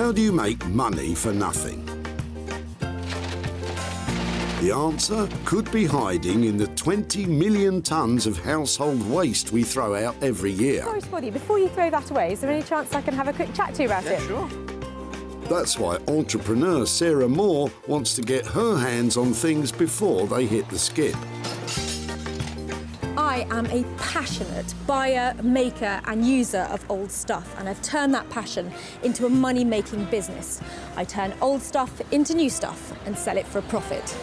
How do you make money for nothing? The answer could be hiding in the 20 million tonnes of household waste we throw out every year. Sorry, Spotty, before you throw that away, is there any chance I can have a quick chat to you about it? Sure. That's why entrepreneur Sarah Moore wants to get her hands on things before they hit the skip. I am a passionate buyer, maker and user of old stuff, and I've turned that passion into a money-making business. I turn old stuff into new stuff and sell it for a profit.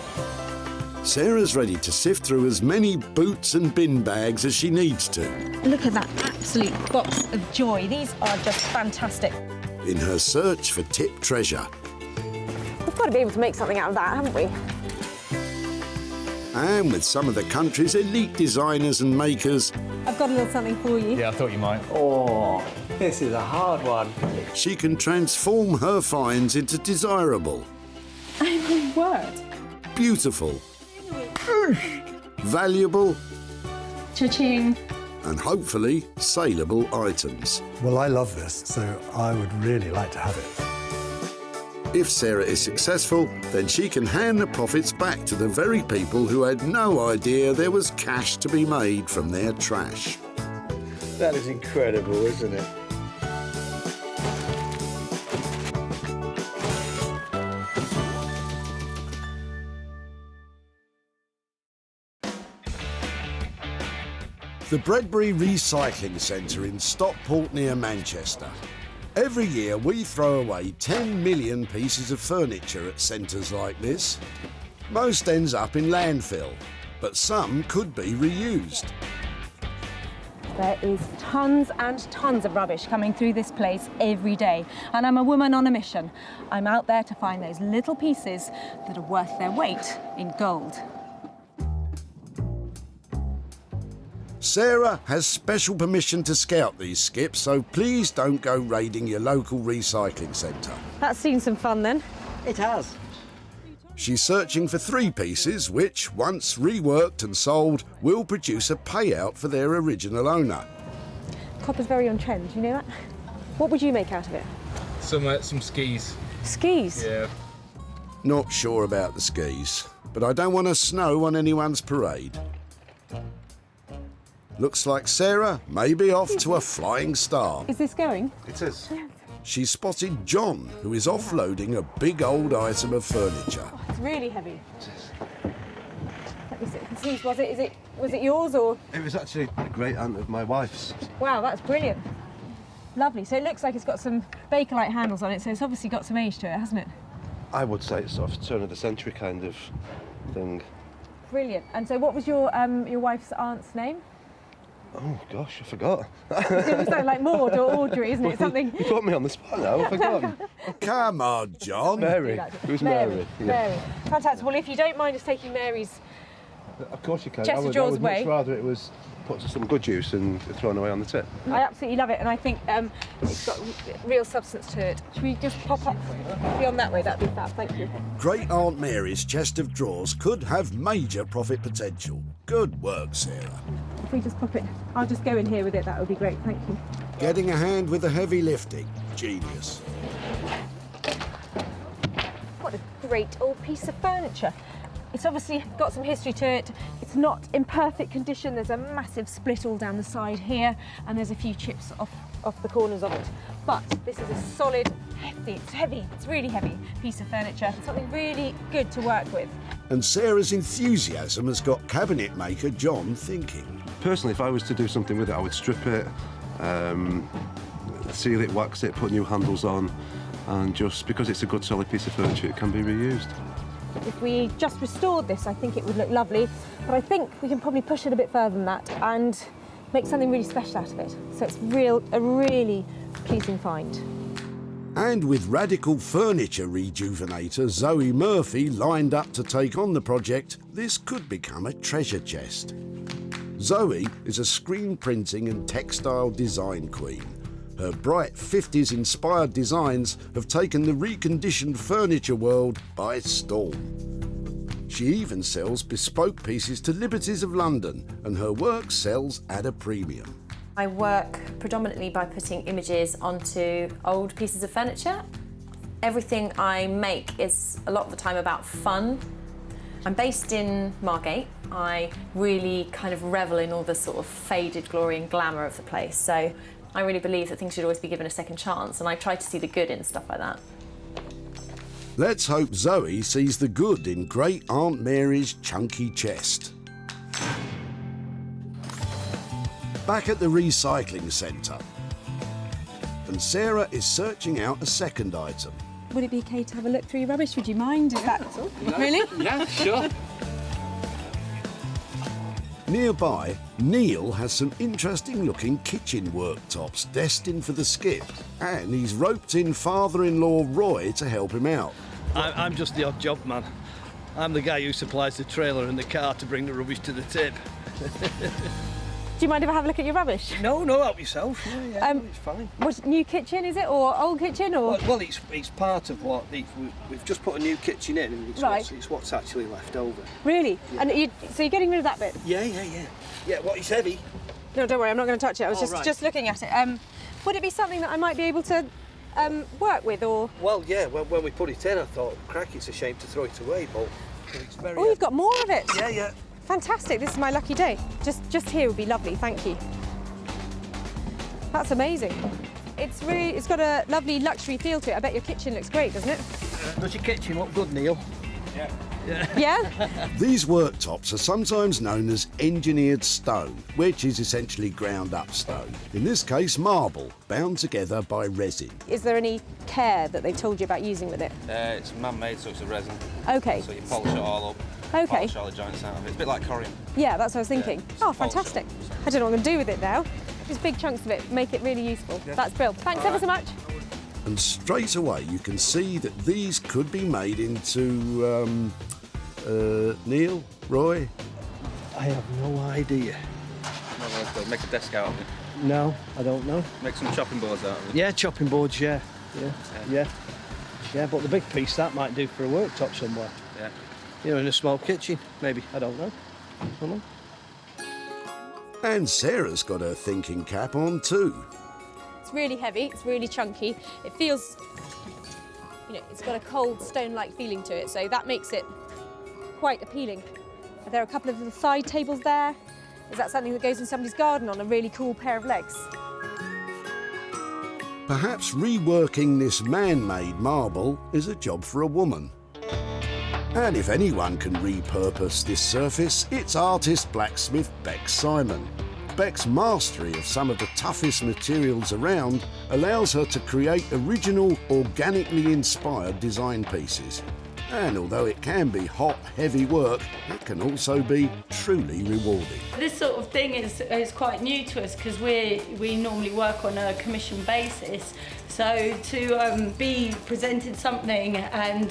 Sarah's ready to sift through as many boots and bin bags as she needs to. Look at that absolute box of joy. These are just fantastic. In her search for tip treasure. We've got to be able to make something out of that, haven't we? And with some of the country's elite designers and makers, I've got a little something for you. Yeah, I thought you might. Oh, this is a hard one. she can transform her finds into desirable, Oh my word. beautiful, valuable, Cha-ching. and hopefully saleable items. Well, I love this, so I would really like to have it. If Sarah is successful, then she can hand the profits back to the very people who had no idea there was cash to be made from their trash. That is incredible, isn't it? The Bredbury Recycling Centre in Stockport near Manchester. Every year we throw away 10 million pieces of furniture at centres like this. Most ends up in landfill, but some could be reused. There is tons and tons of rubbish coming through this place every day, and I'm a woman on a mission. I'm out there to find those little pieces that are worth their weight in gold. Sarah has special permission to scout these skips, so please don't go raiding your local recycling centre. That's seen some fun then. It has. She's searching for 3 pieces which, once reworked and sold, will produce a payout for their original owner. Copper's very on trend, you know that? What would you make out of it? Some skis. Skis? Yeah. Not sure about the skis, but I don't want to snow on anyone's parade. Looks like Sarah may be off to a flying start. Is this going? It is. She spotted John, who is offloading a big old item of furniture. Oh, it's really heavy. Let me see. Was it yours or? It was actually a great aunt of my wife's. Wow, that's brilliant. Lovely. So it looks like it's got some Bakelite handles on it, so it's obviously got some age to it, hasn't it? I would say it's sort of turn of the century kind of thing. Brilliant. And so what was your wife's aunt's name? Oh gosh, I forgot. It was like Maud or Audrey, isn't it? Something. You put me on the spot now, I've forgotten. Come on, John. Mary. It was Mary. Yeah. Mary. Fantastic. Well, if you don't mind us taking Mary's. Of course you can. Chest of I drawers would away. much rather it was put to some good use and thrown away on the tip. I absolutely love it, and I think it's got real substance to it. Should we just pop up beyond that way? That'd be fab. Thank you. Great Aunt Mary's chest of drawers could have major profit potential. Good work, Sarah. If we just pop it, I'll just go in here with it. That would be great. Thank you. Getting a hand with the heavy lifting. Genius. What a great old piece of furniture. It's obviously got some history to it. It's not in perfect condition. There's a massive split all down the side here, and there's a few chips off the corners of it. But this is a solid, hefty, it's heavy, it's really heavy piece of furniture. Something really good to work with. And Sarah's enthusiasm has got cabinet maker John thinking. Personally, if I was to do something with it, I would strip it, seal it, wax it, put new handles on, and just because it's a good solid piece of furniture, it can be reused. If we just restored this, I think it would look lovely, but I think we can probably push it a bit further than that and make something really special out of it. So it's a really pleasing find. And with radical furniture rejuvenator Zoe Murphy lined up to take on the project, this could become a treasure chest. Zoe is a screen printing and textile design queen. Her bright 50s-inspired designs have taken the reconditioned furniture world by storm. She even sells bespoke pieces to Liberties of London, and her work sells at a premium. I work predominantly by putting images onto old pieces of furniture Everything I make is a lot of the time about fun. I'm based in Margate. I really kind of revel in all the sort of faded glory and glamour of the place. So I really believe that things should always be given a second chance, and I try to see the good in stuff like that. Let's hope Zoe sees the good in Great Aunt Mary's chunky chest. Back at the recycling centre, and Sarah is searching out a second item. Would it be okay to have a look through your rubbish? Would you mind? Is that all? Really? Yeah, sure. Nearby, Neil has some interesting looking kitchen worktops destined for the skip, and he's roped in father-in-law Roy to help him out. I'm just the odd job man. I'm the guy who supplies the trailer and the car to bring the rubbish to the tip. Do you mind if I have a look at your rubbish? No, help yourself. Yeah, it's fine. What's new kitchen, is it, or old kitchen, or? Well, it's part of what we've just put a new kitchen in, and it's what's actually left over. Really? Yeah. And so you're getting rid of that bit? Yeah. Yeah, what, it's heavy? No, don't worry, I'm not going to touch it. I was just looking at it. Would it be something that I might be able to work with, or? Well, yeah, when we put it in, I thought, crack, it's a shame to throw it away, but it's very... Oh, you've got more of it? Yeah. Fantastic, this is my lucky day. Just here would be lovely, thank you. That's amazing. It's got a lovely luxury feel to it. I bet your kitchen looks great, doesn't it? Does your kitchen look good, Neil? Yeah. Yeah? These worktops are sometimes known as engineered stone, which is essentially ground up stone. In this case, marble, bound together by resin. Is there any care that they've told you about using with it? It's man-made, so it's a resin. Okay. So you polish it all up. Okay. Polish all the joints out of it. It's a bit like corian. Yeah, that's what I was thinking. Yeah, Oh, fantastic. I don't know what I'm going to do with it now. Just big chunks of it, make it really useful. Yeah. That's brilliant. Thanks ever so much. And straight away you can see that these could be made into, Neil, Roy? I have no idea. Well, make a desk out of it. No, I don't know. Make some chopping boards out of it. Yeah, chopping boards, yeah. Yeah, but the big piece, that might do for a worktop somewhere. Yeah. You know, in a small kitchen, maybe. I don't know. And Sarah's got her thinking cap on too. It's really heavy, it's really chunky. It feels, it's got a cold stone-like feeling to it, so that makes it quite appealing. There are a couple of little side tables there. Is that something that goes in somebody's garden on a really cool pair of legs? Perhaps reworking this man-made marble is a job for a woman. And if anyone can repurpose this surface, it's artist blacksmith Bex Simon. Beck's mastery of some of the toughest materials around allows her to create original, organically inspired design pieces. And although it can be hot, heavy work, it can also be truly rewarding. This sort of thing is quite new to us because we normally work on a commission basis. So to be presented something and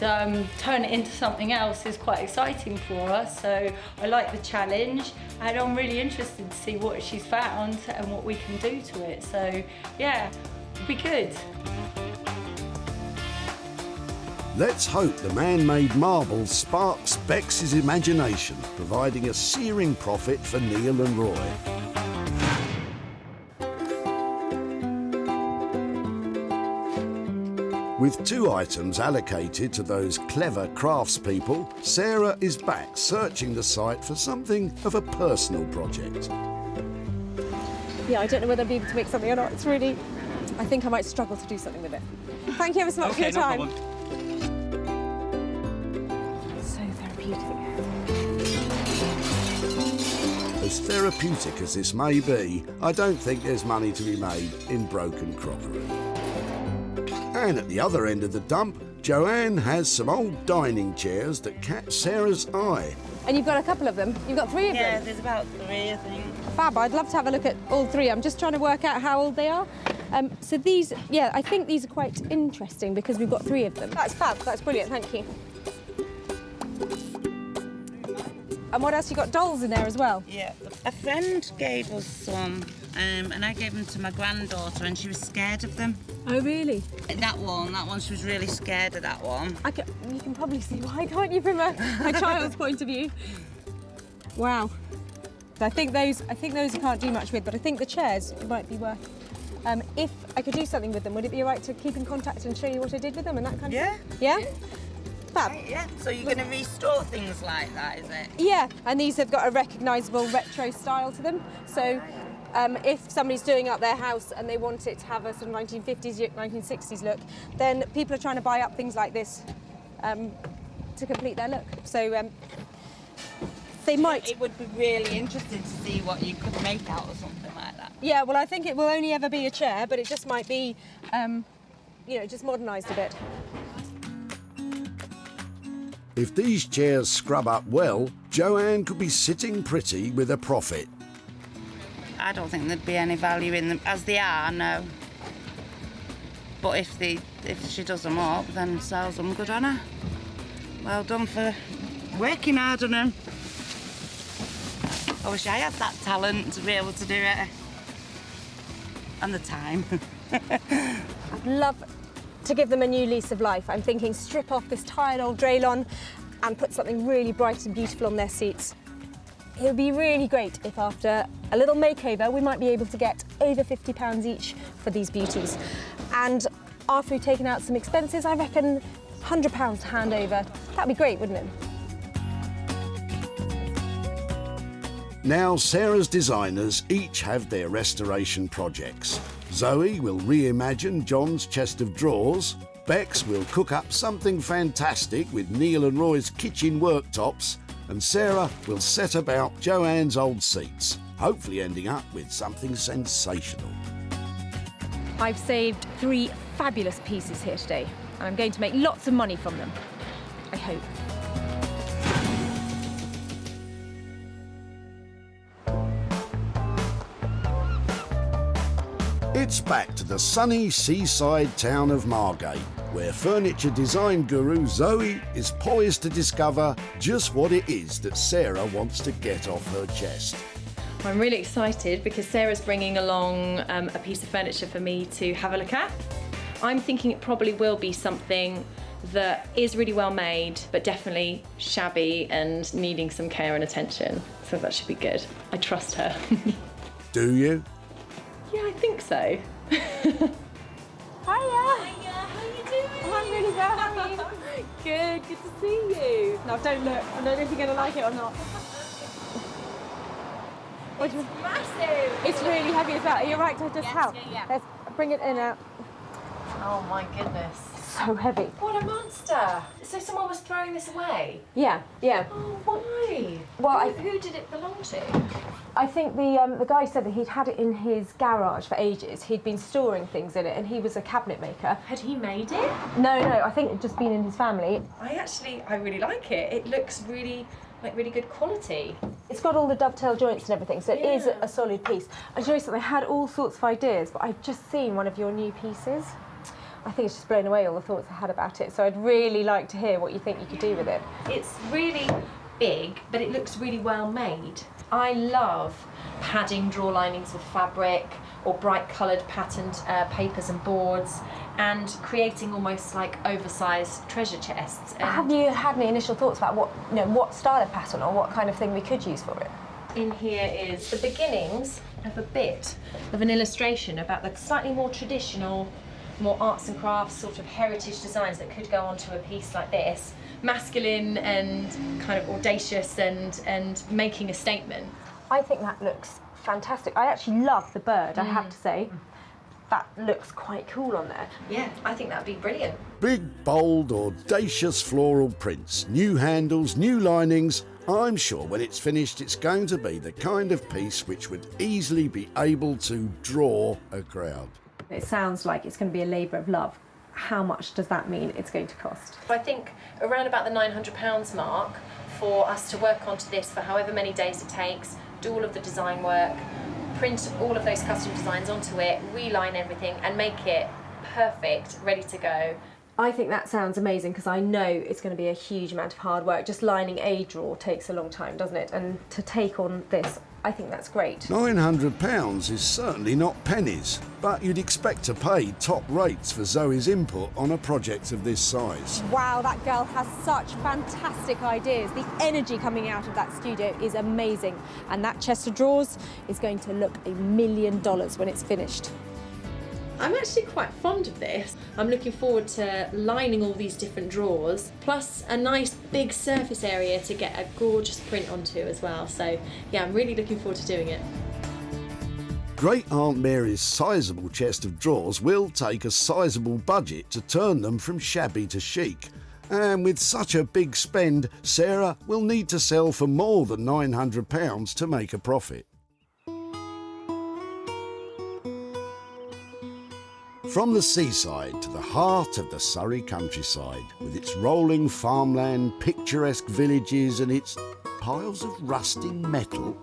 turn it into something else is quite exciting for us. So I like the challenge and I'm really interested to see what she's found and what we can do to it. So yeah, it'll be good. Let's hope the man-made marble sparks Bex's imagination, providing a searing profit for Neil and Roy. With 2 items allocated to those clever craftspeople, Sarah is back searching the site for something of a personal project. Yeah, I don't know whether I'll be able to make something or not. It's really, I think I might struggle to do something with it. Thank you ever so much for your time. No problem. As therapeutic as this may be, I don't think there's money to be made in broken crockery. And at the other end of the dump, Joanne has some old dining chairs that catch Sarah's eye. And you've got a couple of them? You've got 3 of them? Yeah, there's about 3, I think. Fab, I'd love to have a look at all 3. I'm just trying to work out how old they are. So these, yeah, I think these are quite interesting because we've got 3 of them. That's fab, that's brilliant, thank you. And what else? You got dolls in there as well? Yeah, a friend gave us some, and I gave them to my granddaughter, and she was scared of them. Oh, really? That one, she was really scared of that one. You can probably see why, can't you, from a child's point of view? Wow. I think those I can't do much with, but I think the chairs might be worth If I could do something with them, would it be all right to keep in contact and show you what I did with them and that kind of thing? Yeah. Yeah? Fab. Right, yeah. So you're going to restore things like that, is it? Yeah, and these have got a recognisable retro style to them. So if somebody's doing up their house and they want it to have a sort of 1950s, 1960s look, then people are trying to buy up things like this to complete their look. So they might... It would be really interesting to see what you could make out of something like that. Yeah, well, I think it will only ever be a chair, but it just might be, you know, just modernised a bit. If these chairs scrub up well, Joanne could be sitting pretty with a profit. I don't think there'd be any value in them as they are, no. But if she does them up, then sells them, good on her. Well done for working hard on them. I wish I had that talent to be able to do it. And the time. I'd love to give them a new lease of life. I'm thinking strip off this tired old Draylon and put something really bright and beautiful on their seats. It would be really great if after a little makeover we might be able to get over £50 each for these beauties. And after we've taken out some expenses, I reckon £100 to hand over. That'd be great, wouldn't it? Now Sarah's designers each have their restoration projects. Zoe will reimagine John's chest of drawers. Bex will cook up something fantastic with Neil and Roy's kitchen worktops. And Sarah will set about Joanne's old seats, hopefully ending up with something sensational. I've saved 3 fabulous pieces here today, and I'm going to make lots of money from them. I hope. It's back to the sunny seaside town of Margate, where furniture design guru Zoe is poised to discover just what it is that Sarah wants to get off her chest. I'm really excited because Sarah's bringing along a piece of furniture for me to have a look at. I'm thinking it probably will be something that is really well made, but definitely shabby and needing some care and attention. So that should be good. I trust her. Do you? Yeah, I think so. Hiya! Hiya, how you doing? I'm really well, how are you? Good to see you. No, don't look. I don't know if you're going to like it or not. It's massive! It's really heavy as well. Are you right to just help? Yeah. Let's bring it in out. Oh my goodness. So heavy. What a monster! So someone was throwing this away? Yeah. Oh, why? Well, who did it belong to? I think the guy said that he'd had it in his garage for ages. He'd been storing things in it, and he was a cabinet maker. Had he made it? No, I think it'd just been in his family. I really like it. It looks really good quality. It's got all the dovetail joints and everything, so it is a solid piece. I show you something. I had all sorts of ideas, but I've just seen one of your new pieces. I think it's just blown away all the thoughts I had about it, so I'd really like to hear what you think you could do with it. It's really big, but it looks really well made. I love padding drawer linings with fabric or bright coloured patterned papers and boards, and creating almost like oversized treasure chests. And have you had any initial thoughts about what style of pattern or what kind of thing we could use for it? in here is the beginnings of a bit of an illustration about the slightly more traditional, more arts and crafts sort of heritage designs that could go onto a piece like this. Masculine and kind of audacious and making a statement. I think that looks fantastic. I actually love the bird, I have to say. That looks quite cool on there. Yeah, I think that'd be brilliant. Big, bold, audacious floral prints, new handles, new linings. I'm sure when it's finished it's going to be the kind of piece which would easily be able to draw a crowd. It sounds like it's going to be a labour of love. How much does that mean it's going to cost? I think around about the £900 mark for us to work onto this for however many days it takes, do all of the design work, print all of those custom designs onto it, reline everything and make it perfect, ready to go. I think that sounds amazing because I know it's going to be a huge amount of hard work. Just lining a drawer takes a long time, doesn't it? And to take on this, I think that's great. £900 is certainly not pennies, but you'd expect to pay top rates for Zoe's input on a project of this size. Wow, that girl has such fantastic ideas. The energy coming out of that studio is amazing. And that chest of drawers is going to look $1 million when it's finished. I'm actually quite fond of this. I'm looking forward to lining all these different drawers, plus a nice big surface area to get a gorgeous print onto as well. So yeah, I'm really looking forward to doing it. Great Aunt Mary's sizable chest of drawers will take a sizable budget to turn them from shabby to chic. And with such a big spend, Sarah will need to sell for more than £900 to make a profit. From the seaside to the heart of the Surrey countryside, with its rolling farmland, picturesque villages and its piles of rusting metal.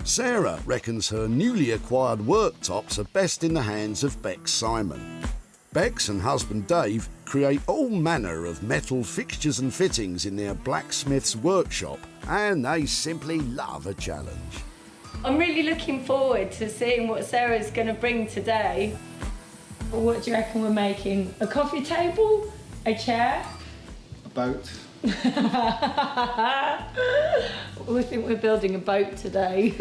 Sarah reckons her newly acquired worktops are best in the hands of Bex Simon. Bex and husband Dave create all manner of metal fixtures and fittings in their blacksmith's workshop, and they simply love a challenge. I'm really looking forward to seeing what Sarah's going to bring today. What do you reckon we're making? A coffee table? A chair? A boat. We think we're building a boat today.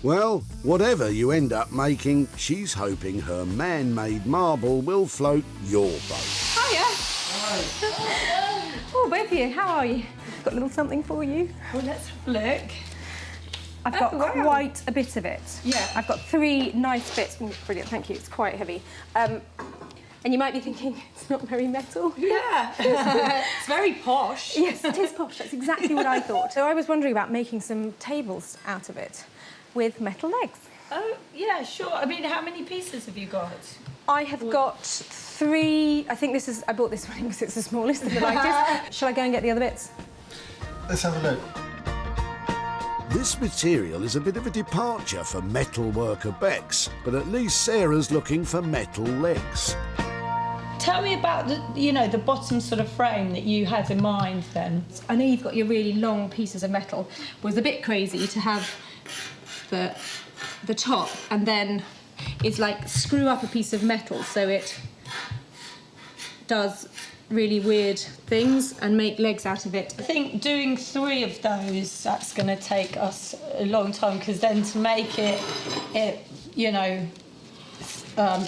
Well, whatever you end up making, she's hoping her man-made marble will float your boat. Hiya. Oh, both of you, how are you? Got a little something for you. Well, let's have a look. I've got quite a bit of it. Yeah. I've got 3 nice bits. Oh, brilliant, thank you. It's quite heavy. And you might be thinking, it's not very metal. Yeah. It's very posh. Yes, it is posh. That's exactly what I thought. So I was wondering about making some tables out of it with metal legs. Oh, yeah, sure. I mean, how many pieces have you got? I have got 3. I think this is... I bought this one because it's the smallest and the lightest. Shall I go and get the other bits? Let's have a look. This material is a bit of a departure for metal worker Bex, but at least Sarah's looking for metal legs. Tell me about the bottom sort of frame that you had in mind then. I know you've got your really long pieces of metal. It was a bit crazy to have the top and then it's like screw up a piece of metal so it does really weird things and make legs out of it. I think doing 3 of those, that's going to take us a long time, because then to make it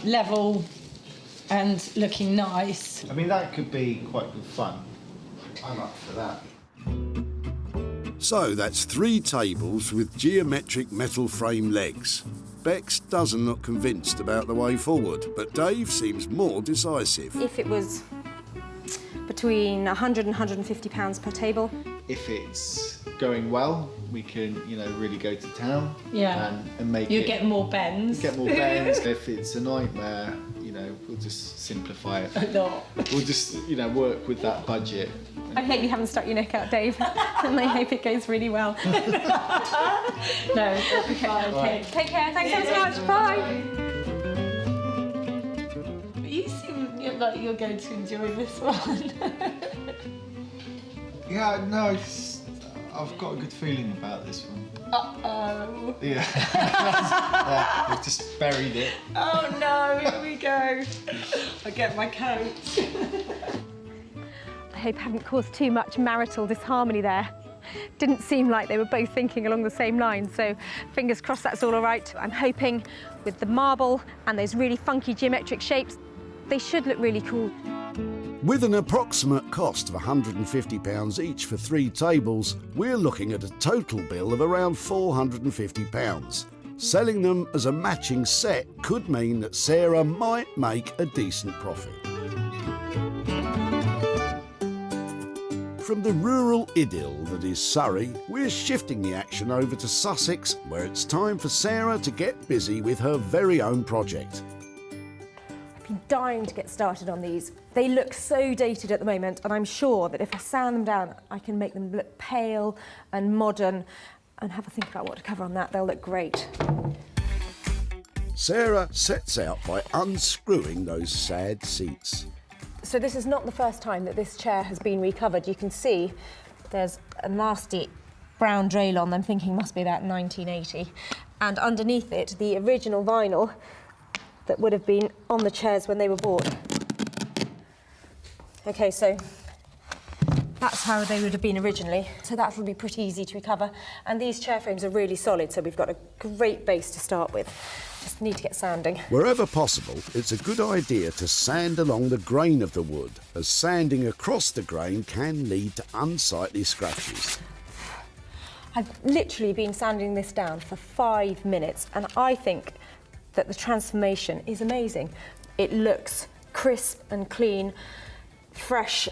level and looking nice. I mean, that could be quite good fun. I'm up for that. So that's 3 tables with geometric metal frame legs. Bex doesn't look convinced about the way forward, but Dave seems more decisive. If it was between £100 and £150 per table. If it's going well, we can, really go to town. Yeah. And make you it. get more bends. Get more bends. If it's a nightmare, we'll just simplify it. A lot. We'll just, work with that budget. I hope you haven't stuck your neck out, Dave, and I hope it goes really well. No, it'll be fine. Okay. Take care. Thanks so much. Bye. You seem like you're going to enjoy this one. Yeah, no, I've got a good feeling about this one. Uh-oh. Yeah. I've just buried it. Oh no, here we go. I'll get my coat. I hope I haven't caused too much marital disharmony there. Didn't seem like they were both thinking along the same lines, so fingers crossed that's all right. I'm hoping with the marble and those really funky geometric shapes, they should look really cool. With an approximate cost of £150 each for 3 tables, we're looking at a total bill of around £450. Selling them as a matching set could mean that Sarah might make a decent profit. From the rural idyll that is Surrey, we're shifting the action over to Sussex, where it's time for Sarah to get busy with her very own project. I've been dying to get started on these. They look so dated at the moment, and I'm sure that if I sand them down, I can make them look pale and modern, and have a think about what to cover on that. They'll look great. Sarah sets out by unscrewing those sad seats. So this is not the first time that this chair has been recovered. You can see there's a nasty brown draylon, I'm thinking must be about 1980. And underneath it, the original vinyl that would have been on the chairs when they were bought. Okay, so That's how they would have been originally, so that will be pretty easy to recover. And these chair frames are really solid, so we've got a great base to start with. Just need to get sanding. Wherever possible, it's a good idea to sand along the grain of the wood, as sanding across the grain can lead to unsightly scratches. I've literally been sanding this down for 5 minutes, and I think that the transformation is amazing. It looks crisp and clean, fresh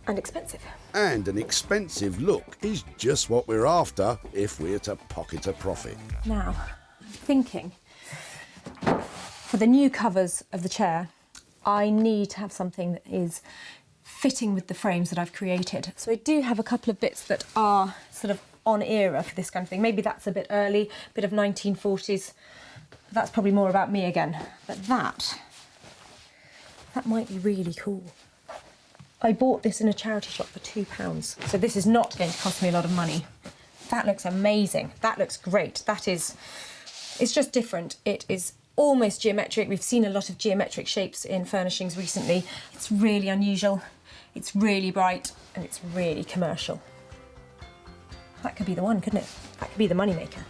and expensive. And an expensive look is just what we're after if we're to pocket a profit. Now, I'm thinking, for the new covers of the chair, I need to have something that is fitting with the frames that I've created. So I do have a couple of bits that are sort of on era for this kind of thing. Maybe that's a bit early, a bit of 1940s. That's probably more about me again. But that might be really cool. I bought this in a charity shop for £2, so this is not going to cost me a lot of money. That looks amazing. That looks great. It's just different. It is almost geometric. We've seen a lot of geometric shapes in furnishings recently. It's really unusual, it's really bright, and it's really commercial. That could be the one, couldn't it? That could be the moneymaker.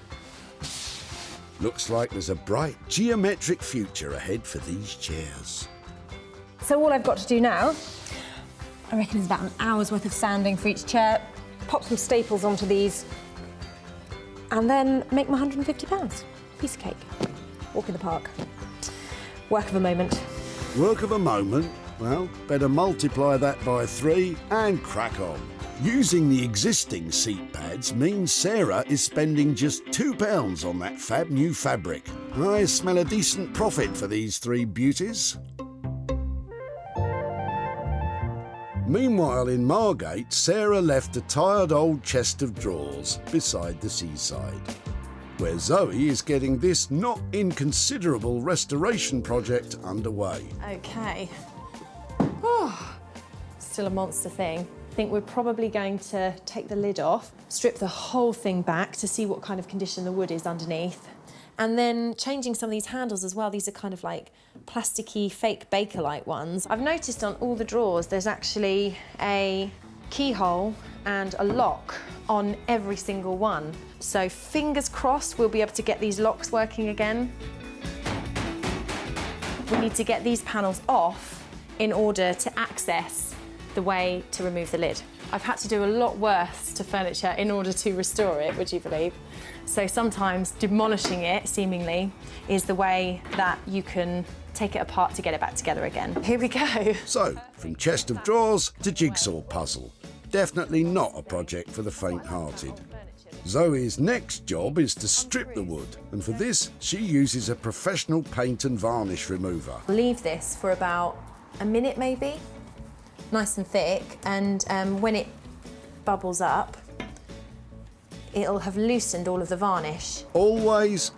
Looks like there's a bright geometric future ahead for these chairs. So all I've got to do now, I reckon, is about an hour's worth of sanding for each chair, pop some staples onto these, and then make my £150. Piece of cake. Walk in the park. Work of a moment. Work of a moment? Well, better multiply that by 3 and crack on. Using the existing seat pads means Sarah is spending just £2 on that fab new fabric. I smell a decent profit for these 3 beauties. Meanwhile, in Margate, Sarah left a tired old chest of drawers beside the seaside, where Zoe is getting this not inconsiderable restoration project underway. Okay. Still a monster thing. I think we're probably going to take the lid off, strip the whole thing back to see what kind of condition the wood is underneath, and then changing some of these handles as well. These are kind of like plasticky, fake Bakelite ones. I've noticed on all the drawers there's actually a keyhole and a lock on every single one. So fingers crossed we'll be able to get these locks working again. We need to get these panels off in order to access the way to remove the lid. I've had to do a lot worse to furniture in order to restore it, would you believe? So sometimes demolishing it, seemingly, is the way that you can take it apart to get it back together again. Here we go. So, from chest of drawers to jigsaw puzzle. Definitely not a project for the faint-hearted. Zoe's next job is to strip the wood, and for this, she uses a professional paint and varnish remover. Leave this for about a minute maybe, nice and thick, and when it bubbles up, it'll have loosened all of the varnish. Always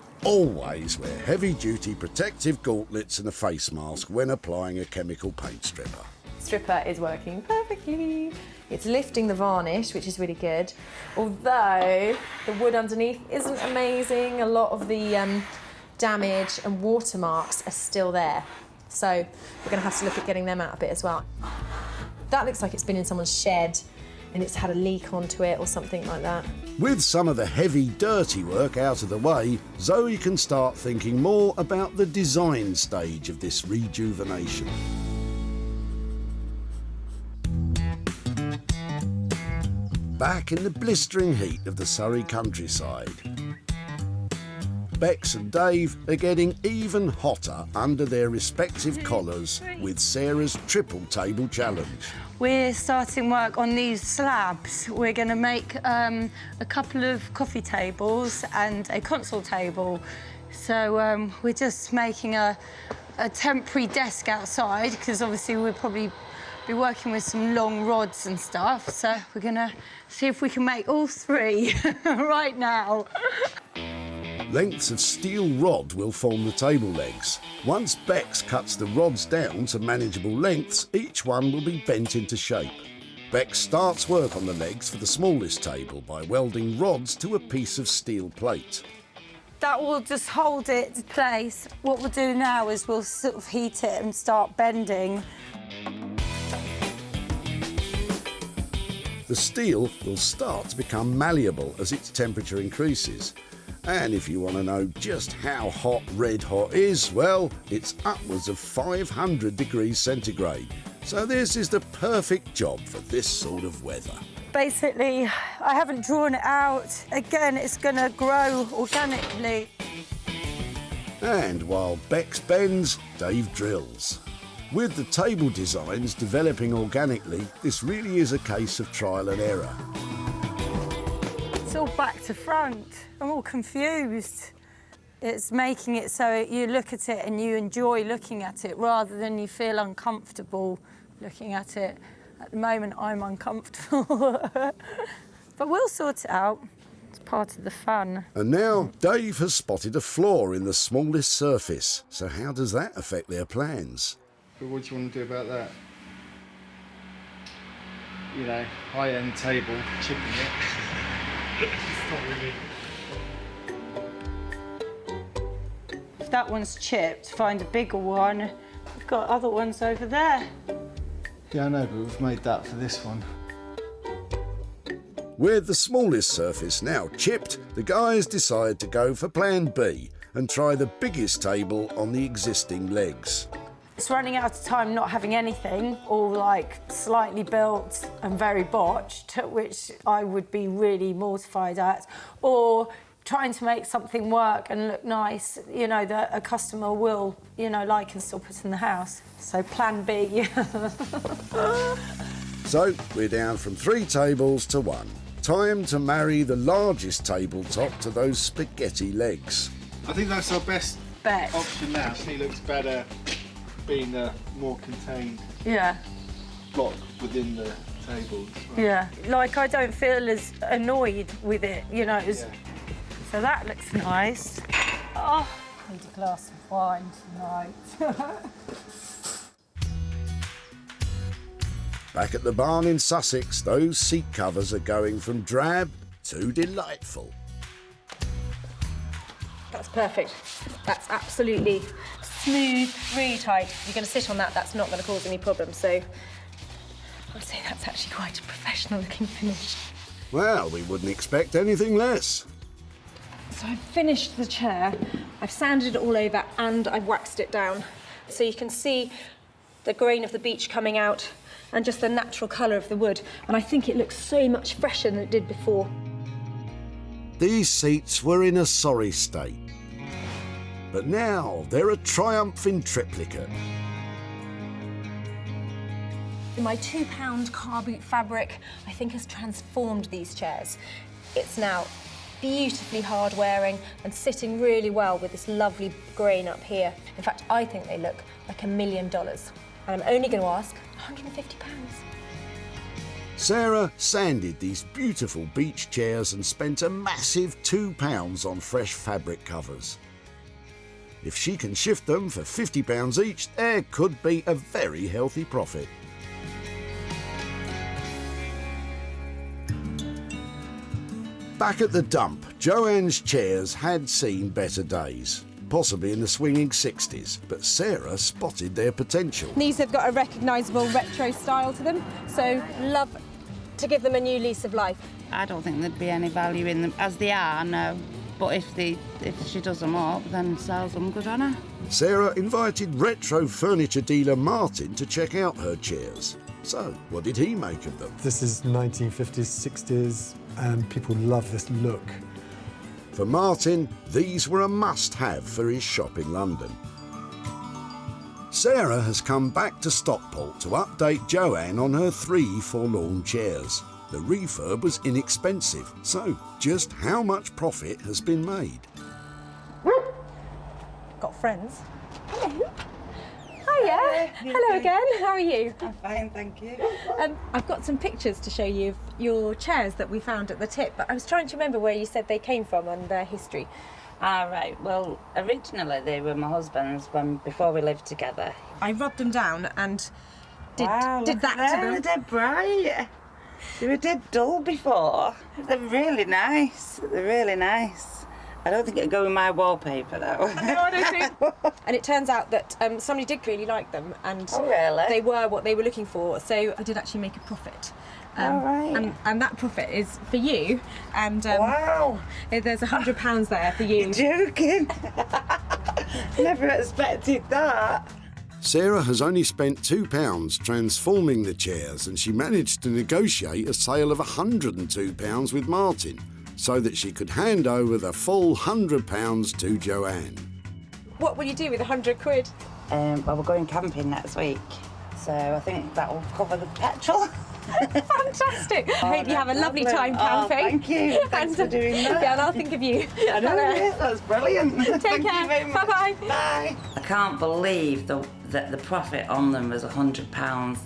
wear heavy-duty protective gauntlets and a face mask when applying a chemical paint stripper. Stripper is working perfectly. It's lifting the varnish, which is really good. Although the wood underneath isn't amazing, a lot of the damage and watermarks are still there. So we're going to have to look at getting them out a bit as well. That looks like it's been in someone's shed and it's had a leak onto it or something like that. With some of the heavy, dirty work out of the way, Zoe can start thinking more about the design stage of this rejuvenation. Back in the blistering heat of the Surrey countryside, Bex and Dave are getting even hotter under their respective collars with Sarah's triple table challenge. We're starting work on these slabs. We're going to make a couple of coffee tables and a console table. So we're just making a temporary desk outside because obviously we'll probably be working with some long rods and stuff. So we're going to see if we can make all 3 right now. Lengths of steel rod will form the table legs. Once Bex cuts the rods down to manageable lengths, each one will be bent into shape. Bex starts work on the legs for the smallest table by welding rods to a piece of steel plate. That will just hold it in place. What we'll do now is we'll sort of heat it and start bending. The steel will start to become malleable as its temperature increases. And if you want to know just how hot red hot is, well, it's upwards of 500 degrees centigrade. So this is the perfect job for this sort of weather. Basically, I haven't drawn it out. Again, it's going to grow organically. And while Bex bends, Dave drills. With the table designs developing organically, this really is a case of trial and error. It's all back to front. I'm all confused. It's making it so you look at it and you enjoy looking at it rather than you feel uncomfortable looking at it. At the moment, I'm uncomfortable. But we'll sort it out. It's part of the fun. And now Dave has spotted a flaw in the smallest surface. So how does that affect their plans? But what do you want to do about that? You know, high-end table, chipping it. If that one's chipped, find a bigger one. We've got other ones over there. Yeah, I know, but we've made that for this one. With the smallest surface now chipped, the guys decide to go for plan B and try the biggest table on the existing legs. It's running out of time not having anything, all like slightly built and very botched, which I would be really mortified at, or trying to make something work and look nice, you know, that a customer will, you know, like and still put in the house. So plan B. So we're down from 3 tables to 1. Time to marry the largest tabletop to those spaghetti legs. I think that's our best Bet. option now. She looks better being a more contained Yeah. block within the table. Yeah. Like, I don't feel as annoyed with it, you know. Yeah. So that looks nice. Oh, I need a glass of wine tonight. Back at the barn in Sussex, those seat covers are going from drab to delightful. That's perfect. That's absolutely smooth, really tight. If you're going to sit on that, that's not going to cause any problems. So I'd say that's actually quite a professional looking finish. Well, we wouldn't expect anything less. So I've finished the chair, I've sanded it all over and I've waxed it down. So you can see the grain of the beech coming out and just the natural colour of the wood. And I think it looks so much fresher than it did before. These seats were in a sorry state. But now they're a triumphing triplicate. My £2 car boot fabric, I think, has transformed these chairs. It's now beautifully hard wearing and sitting really well with this lovely grain up here. In fact, I think they look like $1 million. And I'm only going to ask £150. Sarah sanded these beautiful beech chairs and spent a massive £2 on fresh fabric covers. If she can shift them for £50 each, there could be a very healthy profit. Back at the dump, Joanne's chairs had seen better days, possibly in the swinging 60s, but Sarah spotted their potential. These have got a recognisable retro style to them, so love to give them a new lease of life. I don't think there'd be any value in them as they are, no. But if she does them up, then sells them, good on her. Sarah invited retro furniture dealer Martin to check out her chairs. So, what did he make of them? This is 1950s, 60s, and people love this look. For Martin, these were a must-have for his shop in London. Sarah has come back to Stockport to update Joanne on her 3 forlorn chairs. The refurb was inexpensive, so just how much profit has been made? Got friends. Hello. Hiya. Hello again. How are you? I'm fine, thank you. I've got some pictures to show you of your chairs that we found at the tip, but I was trying to remember where you said they came from and their history. Ah, right. Well, originally they were my husband's before we lived together. I rubbed them down and did Wow, that look at to them. them. They're dead bright. They were dead dull before. They're really nice. They're really nice. I don't think it'd go in my wallpaper though. No, I don't think. And it turns out that somebody did really like them, and Oh, really? they were what they were looking for. So I did actually make a profit. And that profit is for you. And Wow! there's £100 there for you. You're joking. Never expected that. Sarah has only spent £2 transforming the chairs, and she managed to negotiate a sale of £102 with Martin so that she could hand over the full £100 to Joanne. What will you do with £100? Well, we're going camping next week, so I think that will cover the petrol. Fantastic. I hope you have a lovely time camping. Thank you. Thanks for doing that. Yeah, and I'll think of you. I know, that's brilliant. Take care. Bye-bye. Bye. I can't believe that the profit on them was £100.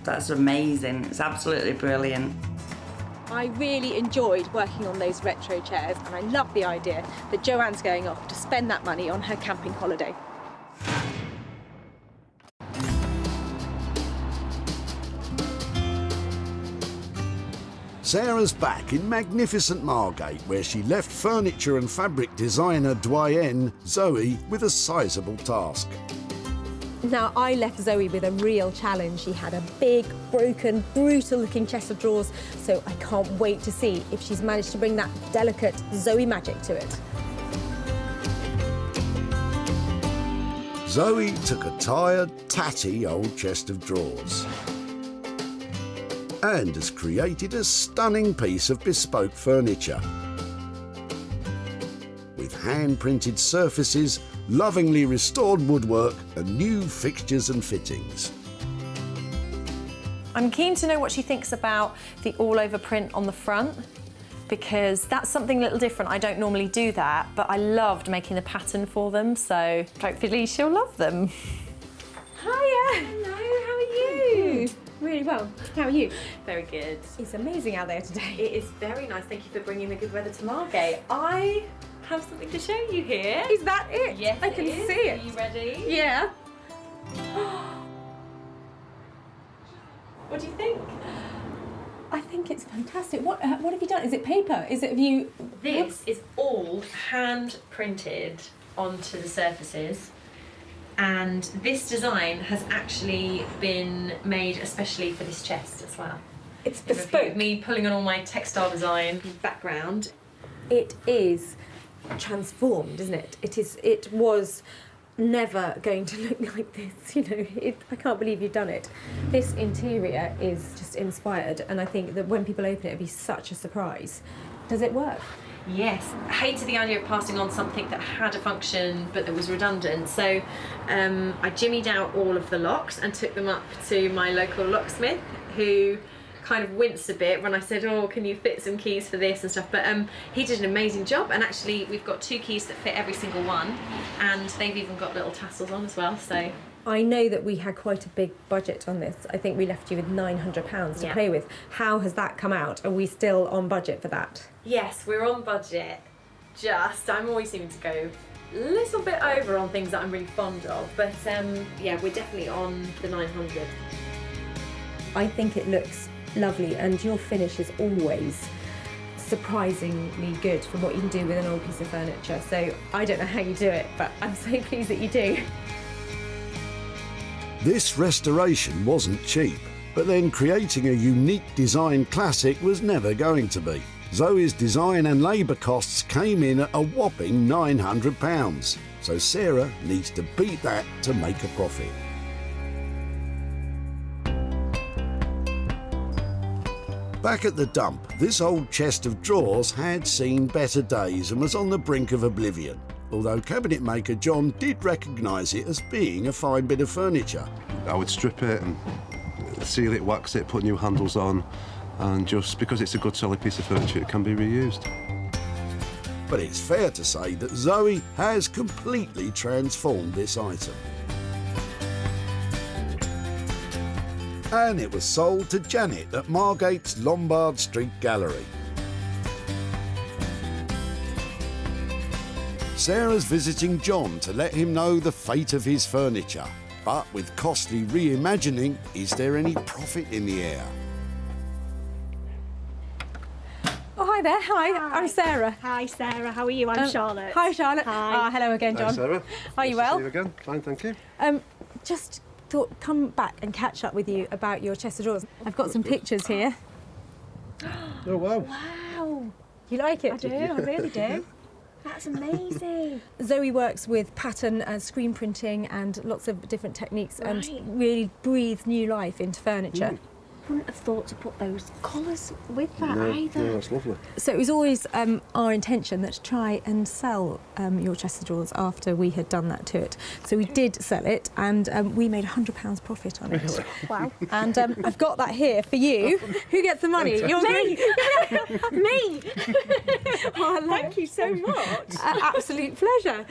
That's amazing. It's absolutely brilliant. I really enjoyed working on those retro chairs, and I love the idea that Joanne's going off to spend that money on her camping holiday. Sarah's back in magnificent Margate, where she left furniture and fabric designer doyenne Zoe with a sizable task. Now, I left Zoe with a real challenge. She had a big, broken, brutal-looking chest of drawers, so I can't wait to see if she's managed to bring that delicate Zoe magic to it. Zoe took a tired, tatty old chest of drawers and has created a stunning piece of bespoke furniture. With hand-printed surfaces, lovingly restored woodwork and new fixtures and fittings. I'm keen to know what she thinks about the all-over print on the front, because that's something a little different. I don't normally do that, but I loved making the pattern for them, so hopefully she'll love them. Hiya. Hello, how are you? Really well. How are you? Very good. It's amazing out there today. It is very nice. Thank you for bringing the good weather to Margate. I have something to show you here. Is that it? Yes, I can see it. Are you ready? Yeah. What do you think? I think it's fantastic. What have you done? Is it paper? Have you... This is all hand printed onto the surfaces, and this design has actually been made especially for this chest as well. It's bespoke. Me pulling on all my textile design background. It is transformed, isn't it? It was never going to look like this, you know. I can't believe you've done it. This interior is just inspired, and I think that when people open it, it'll be such a surprise. Does it work? Yes. I hated the idea of passing on something that had a function but that was redundant, so I jimmied out all of the locks and took them up to my local locksmith, who kind of winced a bit when I said, oh, can you fit some keys for this and stuff, but he did an amazing job, and actually we've got 2 keys that fit every single one, and they've even got little tassels on as well, so. I know that we had quite a big budget on this. I think we left you with £900 to play with. How has that come out? Are we still on budget for that? Yes, we're on budget. I'm always seeming to go a little bit over on things that I'm really fond of, but yeah, we're definitely on the 900. I think it looks lovely, and your finish is always surprisingly good for what you can do with an old piece of furniture. So I don't know how you do it, but I'm so pleased that you do. This restoration wasn't cheap, but then creating a unique design classic was never going to be. Zoe's design and labour costs came in at a whopping £900, so Sarah needs to beat that to make a profit. Back at the dump, this old chest of drawers had seen better days and was on the brink of oblivion, although cabinet maker John did recognise it as being a fine bit of furniture. I would strip it and seal it, wax it, put new handles on, and just because it's a good solid piece of furniture, it can be reused. But it's fair to say that Zoe has completely transformed this item. And it was sold to Janet at Margate's Lombard Street Gallery. Sarah's visiting John to let him know the fate of his furniture. But with costly reimagining, is there any profit in the air? Oh, hi there. Hi. I'm Sarah. Hi, Sarah. How are you? I'm Charlotte. Hi, Charlotte. Hi. Hello again, John. Hi, Sarah. Are you Nice well? to see you again. Fine, thank you. Just thought come back and catch up with you about your chest of drawers. I've got some pictures here. Oh, wow. Wow. You like it? I do, I really do. That's amazing. Zoe works with pattern and screen printing and lots of different techniques Right. and really breathes new life into furniture. Wouldn't have thought to put those colours with that No, either. no, that's lovely. So it was always our intention that to try and sell your chest of drawers after we had done that to it. So we did sell it, and we made £100 profit on it. Really? Wow. And I've got that here for you. Who gets the money? You're Me! Me! Oh, Thank you so much. Absolute pleasure.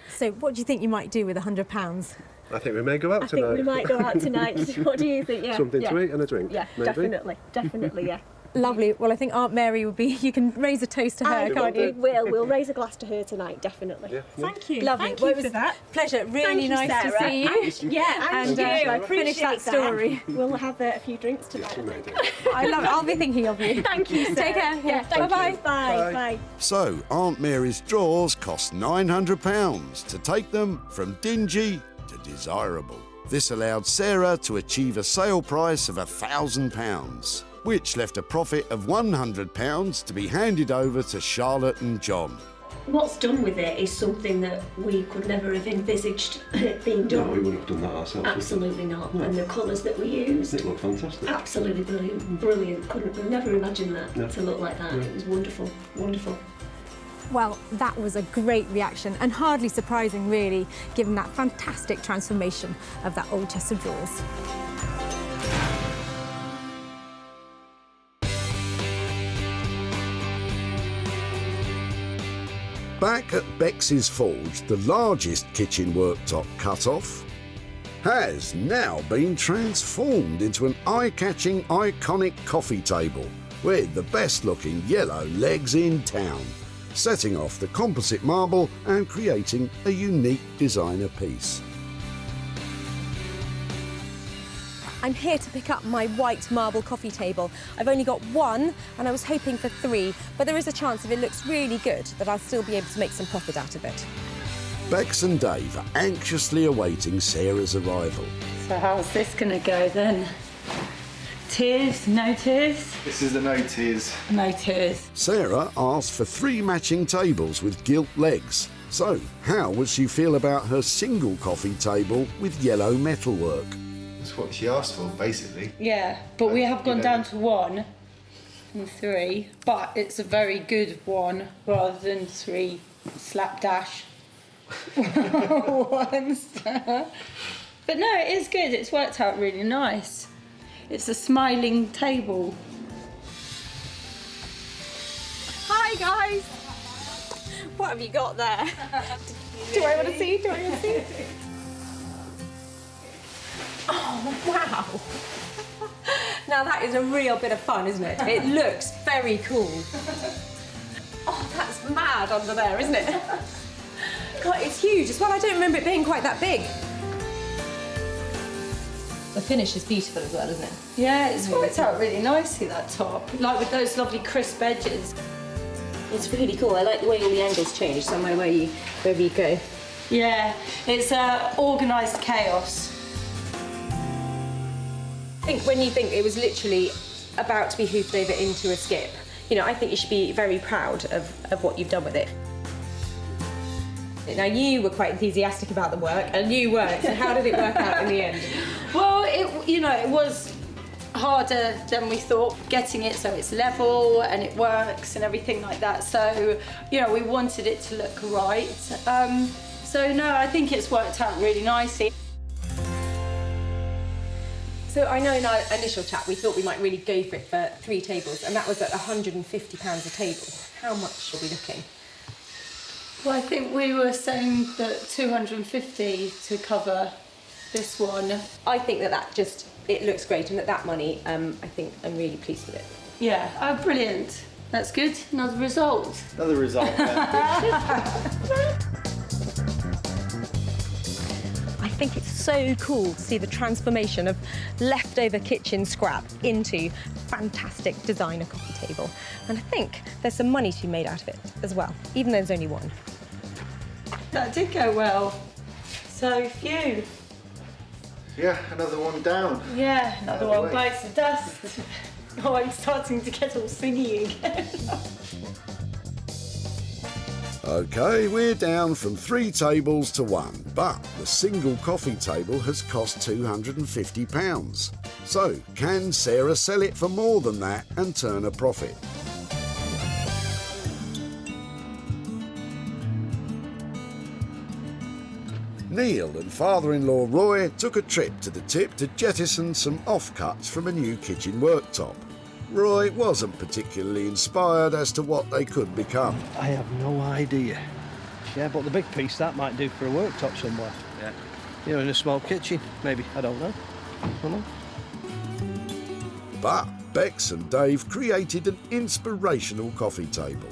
So what do you think you might do with £100? I think we may go out I tonight. think we might go out tonight. What do you think? Yeah. Something yeah. to eat and a drink. Yeah, maybe. definitely, yeah. Lovely. Well, I think Aunt Mary would be, you can raise a toast to her, I can't think we you? will. We'll raise a glass to her tonight, definitely. Yeah. Thank you. Lovely. Thank Well, you it was for that. Pleasure. Really Thank you, nice to Sarah. see you. Yeah, and And, you. I finish appreciate that story. We'll have a few drinks tonight. You may do. I love it. I'll be thinking of you. Thank you, Sarah. Take care. Yeah, thank Bye-bye. you. Bye. Bye. So, Aunt Mary's drawers cost £900 to take them from dingy to desirable. This allowed Sarah to achieve a sale price of £1,000, which left a profit of £100 to be handed over to Charlotte and John. What's done with it is something that we could never have envisaged being No, done. we wouldn't have done that ourselves. Absolutely not. No. And the colours that we used, It looked fantastic. absolutely brilliant. Brilliant. Couldn't never imagine that No. to look like that. No. It was wonderful. Wonderful. Well, that was a great reaction and hardly surprising, really, given that fantastic transformation of that old chest of drawers. Back at Bex's Forge, the largest kitchen worktop cut-off has now been transformed into an eye-catching, iconic coffee table with the best-looking yellow legs in town, setting off the composite marble and creating a unique designer piece. I'm here to pick up my white marble coffee table. I've only got one, and I was hoping for 3, but there is a chance if it looks really good that I'll still be able to make some profit out of it. Bex and Dave are anxiously awaiting Sarah's arrival. So how's this gonna go then? Tears? No tears? This is the no tears. No tears. Sarah asked for 3 matching tables with gilt legs. So, how would she feel about her single coffee table with yellow metalwork? That's what she asked for, basically. Yeah, but we have gone You know. down to 1 and 3, but it's a very good 1 rather than 3 slapdash ones. But no, it is good. It's worked out really nice. It's a smiling table. Hi, guys. What have you got there? Do I want to see? Do I want to see? Oh, wow. Now that is a real bit of fun, isn't it? It looks very cool. Oh, that's mad under there, isn't it? God, it's huge as well. I don't remember it being quite that big. The finish is beautiful as well, isn't it? Yeah, it's worked out really nicely, that top. Like with those lovely crisp edges. It's really cool. I like the way all the angles change, somewhere wherever you go. Yeah, it's organised chaos. I think when you think it was literally about to be hoofed over into a skip, you know, I think you should be very proud of what you've done with it. Now, you were quite enthusiastic about the work, and you weren't, so how did it work out in the end? Well, it was harder than we thought, getting it so it's level and it works and everything like that. So, we wanted it to look right. So, no, I think it's worked out really nicely. So I know in our initial chat we thought we might really go for it for 3 tables, and that was at £150 a table. How much are we looking? Well, I think we were saying that 250 to cover this one. I think that it looks great, and that money, I think I'm really pleased with it. Yeah, oh, brilliant. That's good. Another result. Another result, yeah. I think it's so cool to see the transformation of leftover kitchen scrap into fantastic designer coffee table. And I think there's some money to be made out of it as well, even though there's only 1. That did go well. So, phew. Yeah, another one down. Yeah, another one bites the dust. Oh, I'm starting to get all singy again. OK, we're down from 3 tables to 1, but the single coffee table has cost £250. So, can Sarah sell it for more than that and turn a profit? Neil and father-in-law Roy took a trip to the tip to jettison some offcuts from a new kitchen worktop. Roy wasn't particularly inspired as to what they could become. I have no idea. Yeah, but the big piece, that might do for a worktop somewhere. Yeah. You know, in a small kitchen, maybe. I don't know. But Bex and Dave created an inspirational coffee table.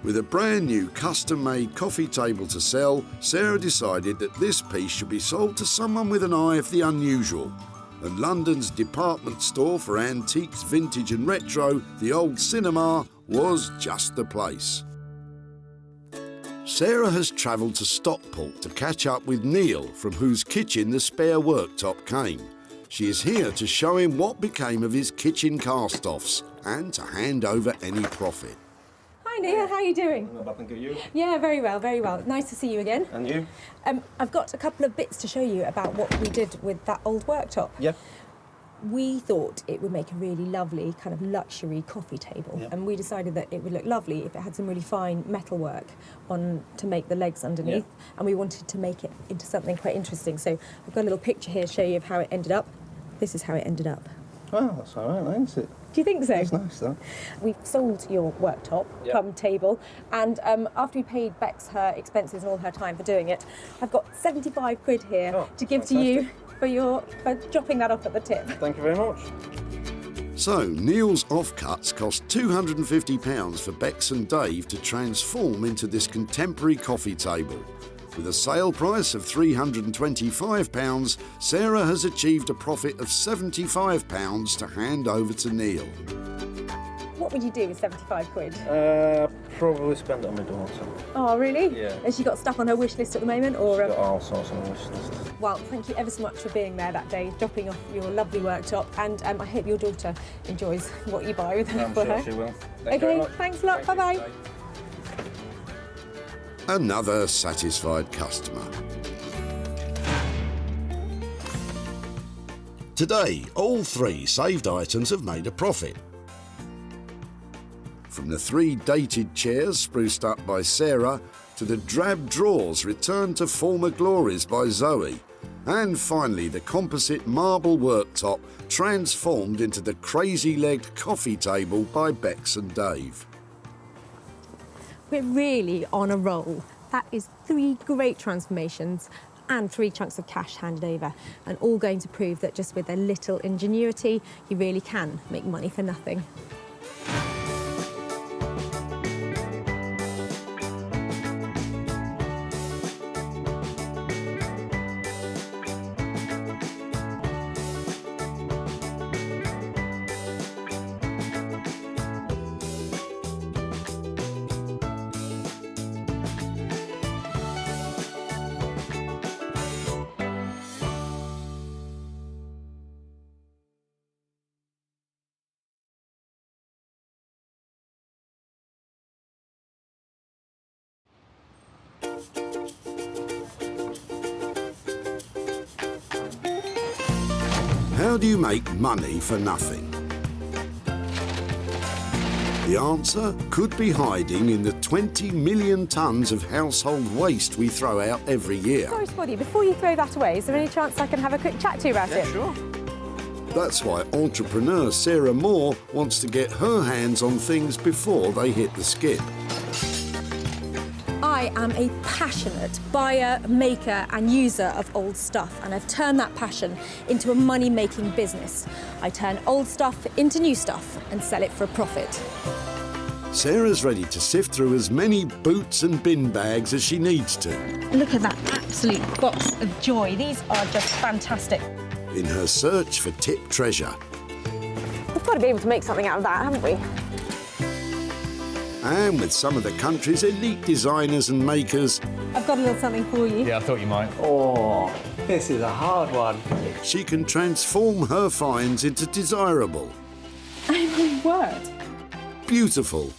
With a brand new custom-made coffee table to sell, Sarah decided that this piece should be sold to someone with an eye for the unusual. And London's department store for antiques, vintage and retro, the Old Cinema, was just the place. Sarah has travelled to Stockport to catch up with Neil, from whose kitchen the spare worktop came. She is here to show him what became of his kitchen cast-offs and to hand over any profit. Hi Neil, how are you doing? Not bad, thank you. Yeah, very well, very well. Nice to see you again. And you? I've got a couple of bits to show you about what we did with that old worktop. Yeah. We thought it would make a really lovely kind of luxury coffee table, and we decided that it would look lovely if it had some really fine metalwork on to make the legs underneath, and we wanted to make it into something quite interesting. So I've got a little picture here to show you of how it ended up. This is how it ended up. Well, that's all right, isn't it? Do you think so? It's nice, though. We've sold your worktop, come table, and after we paid Bex her expenses and all her time for doing it, I've got 75 quid here to give to you for dropping that off at the tip. Thank you very much. So, Neil's offcuts cost £250 for Bex and Dave to transform into this contemporary coffee table. With a sale price of £325, Sarah has achieved a profit of £75 to hand over to Neil. What would you do with 75 quid? Probably spend it on my daughter. Oh, really? Yeah. Has she got stuff on her wish list at the moment? Or Got all sorts on my wish list. Well, thank you ever so much for being there that day, dropping off your lovely worktop, and I hope your daughter enjoys what you buy with her. I'm sure she will. Thank you very Okay, much. thanks a lot. Bye-bye. Bye. Another satisfied customer. Today, all 3 saved items have made a profit. From the 3 dated chairs spruced up by Sarah to the drab drawers returned to former glories by Zoe, and finally the composite marble worktop transformed into the crazy-legged coffee table by Bex and Dave. We're really on a roll. That is 3 great transformations and 3 chunks of cash handed over, and all going to prove that just with a little ingenuity, you really can make money for nothing. How do you make money for nothing? The answer could be hiding in the 20 million tonnes of household waste we throw out every year. Sorry, Spotty, before you throw that away, is there any chance I can have a quick chat to you about it? Sure. That's why entrepreneur Sarah Moore wants to get her hands on things before they hit the skip. I am a passionate buyer, maker and user of old stuff, and I've turned that passion into a money-making business. I turn old stuff into new stuff and sell it for a profit. Sarah's ready to sift through as many boots and bin bags as she needs to. Look at that absolute box of joy. These are just fantastic. In her search for tip treasure. We've got to be able to make something out of that, haven't we? And with some of the country's elite designers and makers. I've got a little something for you. Yeah, I thought you might. Oh, This is a hard one. She can transform her finds into desirable, Oh my word. beautiful,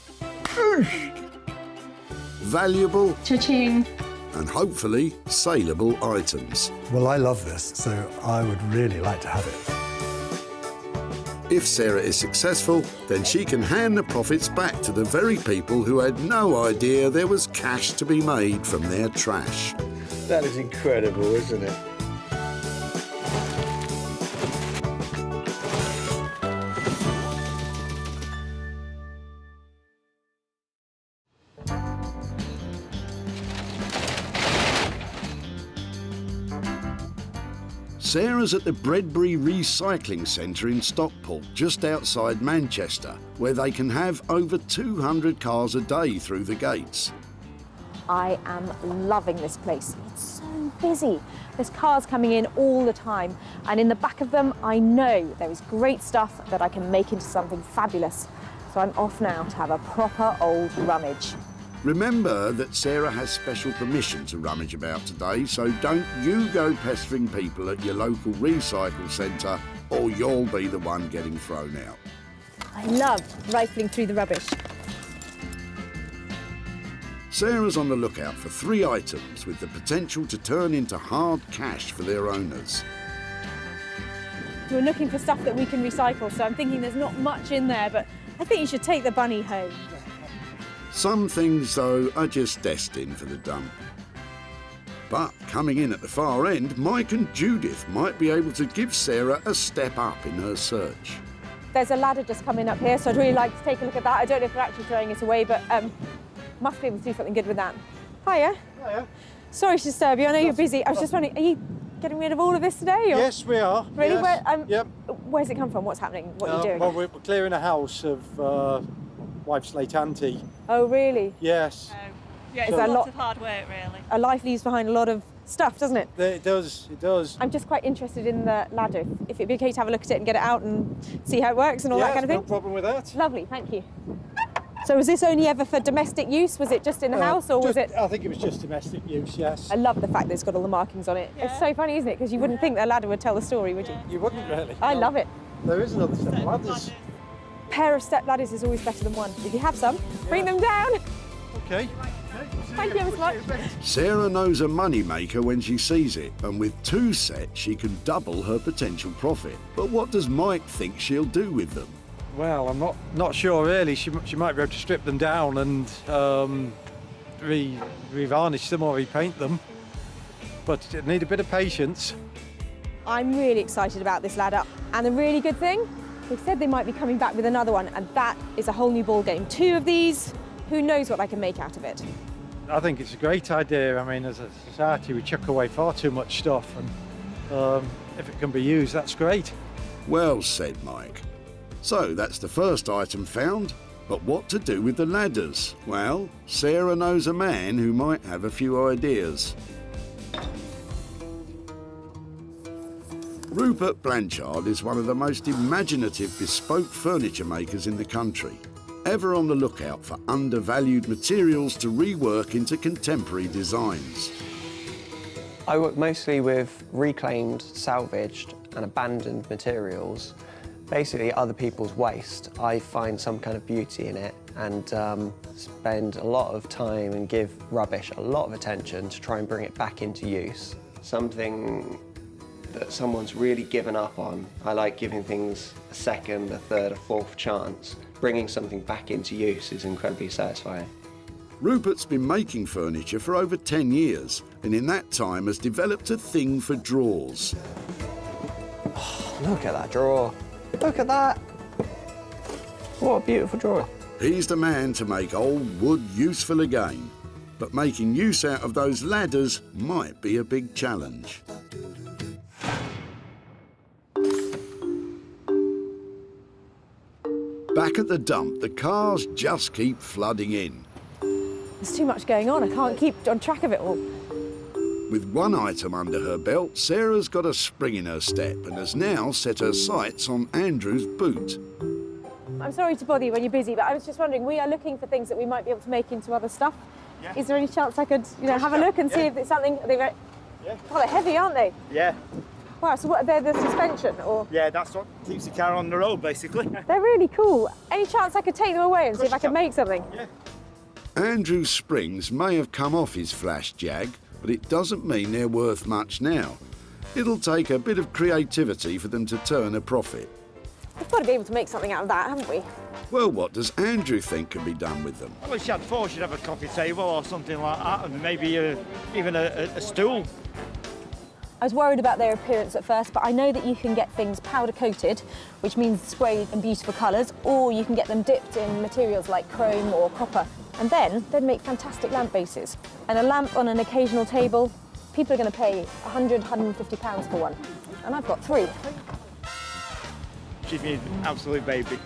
valuable, Cha-ching. and hopefully saleable items. Well, I love this, so I would really like to have it. If Sarah is successful, then she can hand the profits back to the very people who had no idea there was cash to be made from their trash. That is incredible, isn't it? Sarah's at the Bredbury Recycling Centre in Stockport, just outside Manchester, where they can have over 200 cars a day through the gates. I am loving this place. It's so busy. There's cars coming in all the time, and in the back of them, I know there is great stuff that I can make into something fabulous. So I'm off now to have a proper old rummage. Remember that Sarah has special permission to rummage about today, so don't you go pestering people at your local recycle centre, or you'll be the one getting thrown out. I love rifling through the rubbish. Sarah's on the lookout for 3 items with the potential to turn into hard cash for their owners. We're looking for stuff that we can recycle, so I'm thinking there's not much in there, but I think you should take the bunny home. Some things, though, are just destined for the dump. But coming in at the far end, Mike and Judith might be able to give Sarah a step up in her search. There's a ladder just coming up here, so I'd really like to take a look at that. I don't know if they're actually throwing it away, but must be able to do something good with that. Hiya. Hiya. Sorry to disturb you, I know you're busy. I was just wondering, are you getting rid of all of this today? Or? Yes, we are. Really? Yes. Yep. Where's it come from? What's happening? What are you doing? Well, we're clearing a house of wife's late auntie. Oh, really? Yes. Yeah, Is it's that a a lot lot of hard work, really. A life leaves behind a lot of stuff, doesn't it? It does, it does. I'm just quite interested in the ladder. If it'd be okay to have a look at it and get it out and see how it works and all that kind of thing. No problem with that. Lovely, thank you. So was this only ever for domestic use? Was it just in the house, or was it? I think it was just domestic use, yes. I love the fact that it's got all the markings on it. Yeah. It's so funny, isn't it? Because you wouldn't think that ladder would tell the story, would you? You wouldn't really. I love it. There is another set of ladders. Pair of step ladders is always better than one. If you have some, bring them down. Okay. Thank you ever so much. Sarah knows a moneymaker when she sees it, and with 2 sets, she can double her potential profit. But what does Mike think she'll do with them? Well, I'm not sure really. She might be able to strip them down and re-varnish them or repaint them. But it need a bit of patience. I'm really excited about this ladder. And the really good thing, they said they might be coming back with another one, and that is a whole new ball game. 2 of these, who knows what I can make out of it. I think it's a great idea. I mean, as a society, we chuck away far too much stuff, and if it can be used, that's great. Well said, Mike. So that's the first item found, but what to do with the ladders? Well, Sarah knows a man who might have a few ideas. Rupert Blanchard is one of the most imaginative bespoke furniture makers in the country, ever on the lookout for undervalued materials to rework into contemporary designs. I work mostly with reclaimed, salvaged and abandoned materials. Basically other people's waste. I find some kind of beauty in it and spend a lot of time and give rubbish a lot of attention to try and bring it back into use. Something that someone's really given up on. I like giving things a second, a third, a fourth chance. Bringing something back into use is incredibly satisfying. Rupert's been making furniture for over 10 years, and in that time has developed a thing for drawers. Oh, look at that drawer. Look at that. What a beautiful drawer. He's the man to make old wood useful again, but making use out of those ladders might be a big challenge. Back at the dump, the cars just keep flooding in. There's too much going on. I can't keep on track of it all. With one item under her belt, Sarah's got a spring in her step and has now set her sights on Andrew's boot. I'm sorry to bother you when you're busy, but I was just wondering, we are looking for things that we might be able to make into other stuff. Yeah. Is there any chance I could, have a look and see if it's something? Yeah. Oh, they're heavy, aren't they? Yeah. Wow, so what, they're the suspension, or? Yeah, that's what keeps the car on the road, basically. They're really cool. Any chance I could take them away and see if I could make something? Yeah. Andrew's springs may have come off his Flash Jag, but it doesn't mean they're worth much now. It'll take a bit of creativity for them to turn a profit. We've got to be able to make something out of that, haven't we? Well, what does Andrew think can be done with them? Well, she had four, she'd have a coffee table or something like that, and maybe even a stool. I was worried about their appearance at first, but I know that you can get things powder coated, which means sprayed in beautiful colours, or you can get them dipped in materials like chrome or copper. And then they'd make fantastic lamp bases. And a lamp on an occasional table, people are going to pay £100, £150 for one. And I've got 3. She's an absolute baby.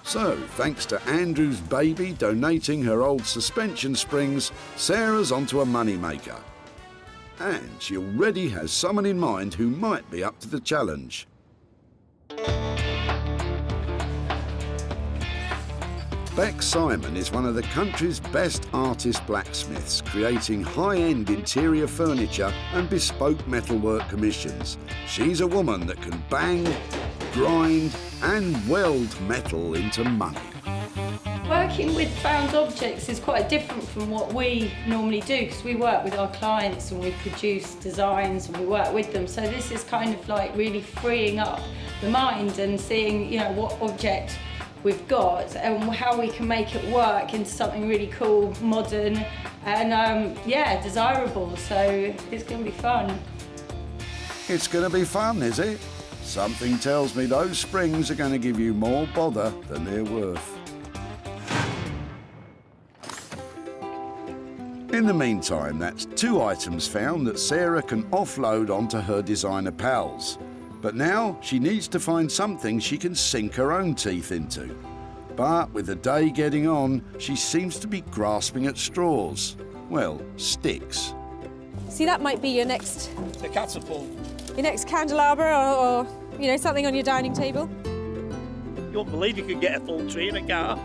So, thanks to Andrew's baby donating her old suspension springs, Sarah's onto a moneymaker. And she already has someone in mind who might be up to the challenge. Beck Simon is one of the country's best artist blacksmiths, creating high-end interior furniture and bespoke metalwork commissions. She's a woman that can bang, grind and weld metal into money. Working with found objects is quite different from what we normally do, because we work with our clients and we produce designs and we work with them. So this is kind of like really freeing up the mind and seeing, you know, what object we've got and how we can make it work into something really cool, modern and yeah, desirable. So it's going to be fun. It's going to be fun, is it? Something tells me those springs are going to give you more bother than they're worth. In the meantime, that's 2 items found that Sarah can offload onto her designer pals. But now she needs to find something she can sink her own teeth into. But with the day getting on, she seems to be grasping at straws. Well, sticks. See, that might be your next... The catapult. Your next candelabra or, you know, something on your dining table. You won't believe you could get a full tree in a car.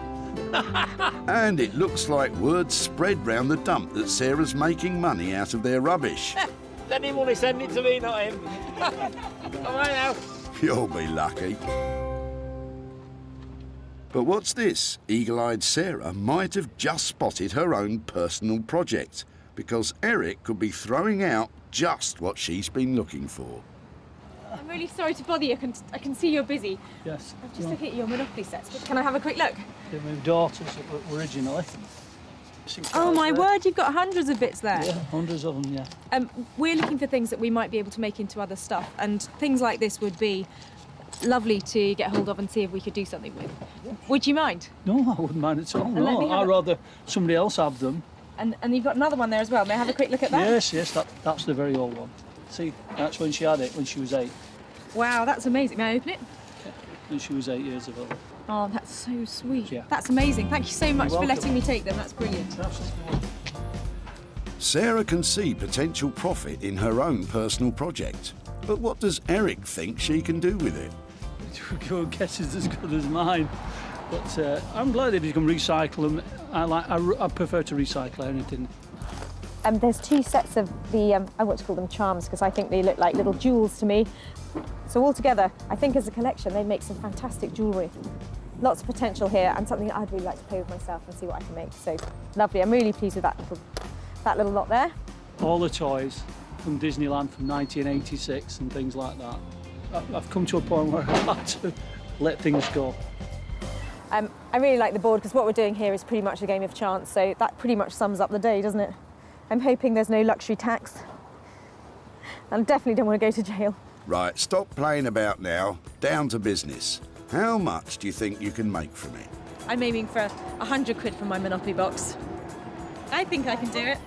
And it looks like word spread round the dump that Sarah's making money out of their rubbish. Any money, send it to me, not him. All right now. You'll be lucky. But what's this? Eagle-eyed Sarah might have just spotted her own personal project, because Eric could be throwing out just what she's been looking for. I'm really sorry to bother you. I can see you're busy. Yes. I'm just looking at your Monopoly sets. Can I have a quick look? They're my daughters originally. Oh my word, you've got hundreds of bits there. Yeah, hundreds of them, yeah. We're looking for things that we might be able to make into other stuff, and things like this would be lovely to get hold of and see if we could do something with. Would you mind? No, I wouldn't mind at all. And let me No, have I'd rather somebody else have them. And you've got another one there as well. May I have a quick look at that? Yes, that's the very old one. See, that's when she had it, when she was 8. Wow, that's amazing. May I open it? Yeah, when she was 8 years old. Oh, that's so sweet. Yeah. That's amazing. Thank you so much for welcome. letting me take them. That's brilliant. Sarah can see potential profit in her own personal project. But what does Eric think she can do with it? Your guess is as good as mine. But I'm glad that you can recycle them. I prefer to recycle anything. There's 2 sets of the, I want to call them charms, because I think they look like little jewels to me. So altogether, I think as a collection, they make some fantastic jewellery. Lots of potential here, and something that I'd really like to play with myself and see what I can make. So lovely. I'm really pleased with that little lot there. All the toys from Disneyland from 1986 and things like that. I've come to a point where I like to let things go. I really like the board, because what we're doing here is pretty much a game of chance, so that pretty much sums up the day, doesn't it? I'm hoping there's no luxury tax. I definitely don't want to go to jail. Right, stop playing about now. Down to business. How much do you think you can make from it? I'm aiming for 100 quid from my Monopoly box. I think I can do it.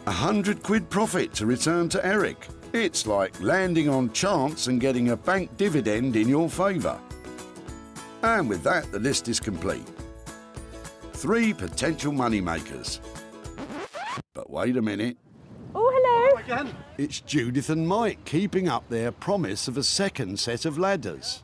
100 quid profit to return to Eric. It's like landing on chance and getting a bank dividend in your favour. And with that, the list is complete. 3 potential money makers. But wait a minute. Oh, hello. Again. It's Judith and Mike keeping up their promise of a second set of ladders.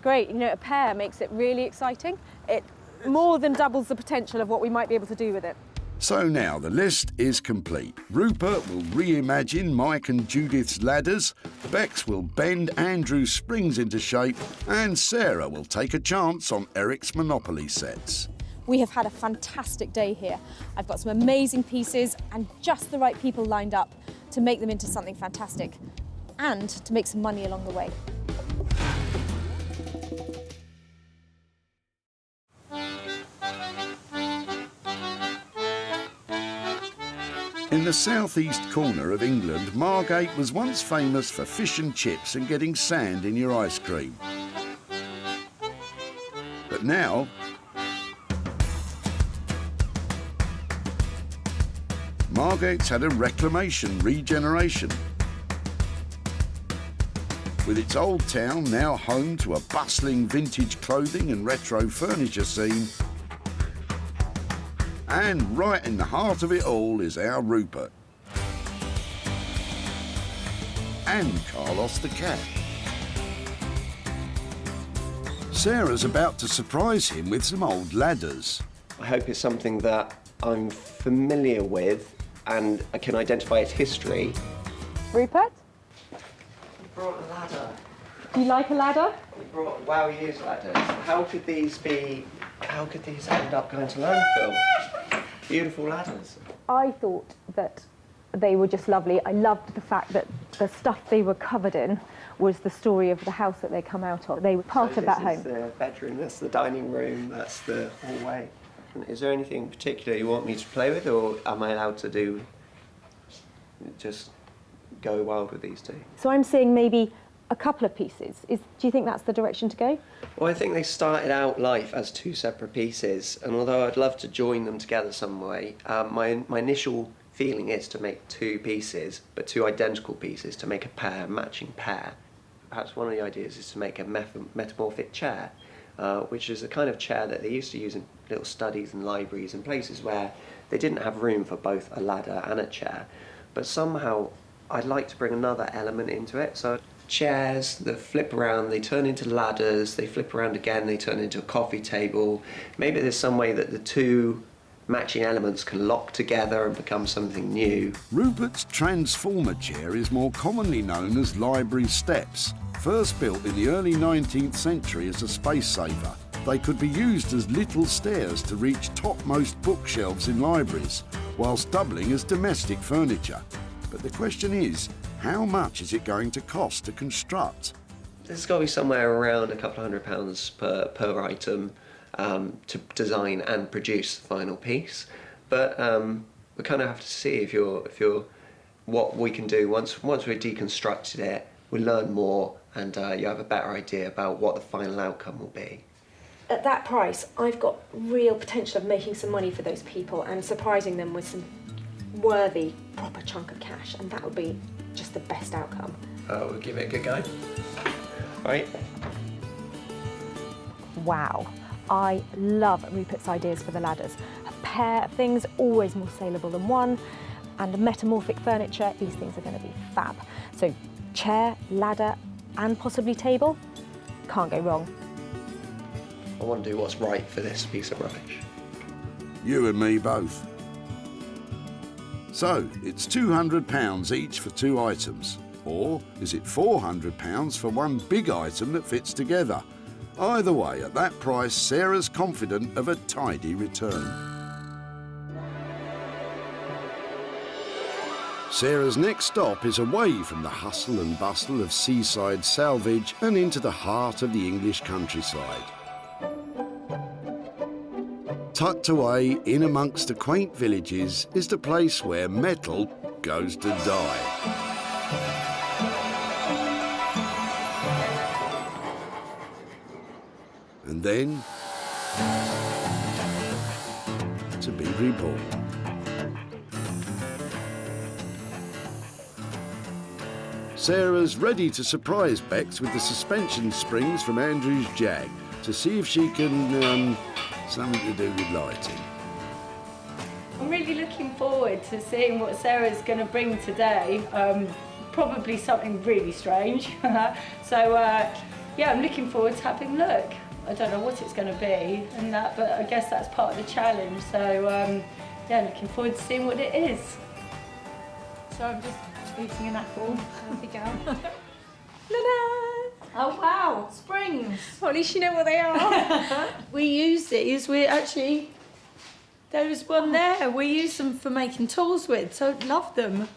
Great. You know, a pair makes it really exciting. It more than doubles the potential of what we might be able to do with it. So now the list is complete. Rupert will reimagine Mike and Judith's ladders, Bex will bend Andrew's springs into shape, and Sarah will take a chance on Eric's Monopoly sets. We have had a fantastic day here. I've got some amazing pieces and just the right people lined up to make them into something fantastic and to make some money along the way. In the southeast corner of England, Margate was once famous for fish and chips and getting sand in your ice cream. But now, Margate's had a reclamation, regeneration. With its old town now home to a bustling vintage clothing and retro furniture scene. And right in the heart of it all is our Rupert. And Carlos the cat. Sarah's about to surprise him with some old ladders. I hope it's something that I'm familiar with and I can identify its history. Rupert, I brought a ladder. do you like a ladder? We brought Wow Years ladders. How could these end up going to landfill? Beautiful ladders. I thought that they were just lovely. I loved the fact that the stuff they were covered in was the story of the house that they come out of. They were part of that home. This is the bedroom, that's the dining room, that's the hallway. Is there anything particular you want me to play with, or am I allowed to just go wild with these two? So I'm seeing maybe a couple of pieces. Do you think that's the direction to go? Well, I think they started out life as two separate pieces, and although I'd love to join them together some way, my initial feeling is to make two pieces, but two identical pieces, to make a matching pair. Perhaps one of the ideas is to make a metamorphic chair, which is a kind of chair that they used to use in little studies and libraries and places where they didn't have room for both a ladder and a chair. But somehow I'd like to bring another element into it. So chairs that flip around, they turn into ladders, they flip around again, they turn into a coffee table. Maybe there's some way that the two matching elements can lock together and become something new. Rupert's transformer chair is more commonly known as library steps. First built in the early 19th century as a space saver, they could be used as little stairs to reach topmost bookshelves in libraries, whilst doubling as domestic furniture. But the question is, how much is it going to cost to construct? There's got to be somewhere around a couple of £100 per item to design and produce the final piece. But we kind of have to see if you're what we can do once we've deconstructed it. We learn more, and you have a better idea about what the final outcome will be. At that price, I've got real potential of making some money for those people and surprising them with some worthy, proper chunk of cash, and that would be just the best outcome. We'll give it a good go. Right. Wow, I love Rupert's ideas for the ladders. A pair of things, always more saleable than one, and a metamorphic furniture, these things are going to be fab. So chair, ladder, and possibly table, can't go wrong. I want to do what's right for this piece of rubbish. You and me both. So, it's £200 each for two items. Or is it £400 for one big item that fits together? Either way, at that price, Sarah's confident of a tidy return. Sarah's next stop is away from the hustle and bustle of seaside salvage and into the heart of the English countryside. Tucked away in amongst the quaint villages is the place where metal goes to die. And then to be reborn. Sarah's ready to surprise Bex with the suspension springs from Andrew's Jag to see if she can, something to do with lighting. I'm really looking forward to seeing what Sarah's going to bring today. Probably something really strange. So, yeah, I'm looking forward to having a look. I don't know what it's going to be and that, but I guess that's part of the challenge. So, yeah, looking forward to seeing what it is. So I'm just eating an apple. Happy girl. Oh wow, springs. Well, at least you know what they are. We use these, there was one there, we use them for making tools with, so love them.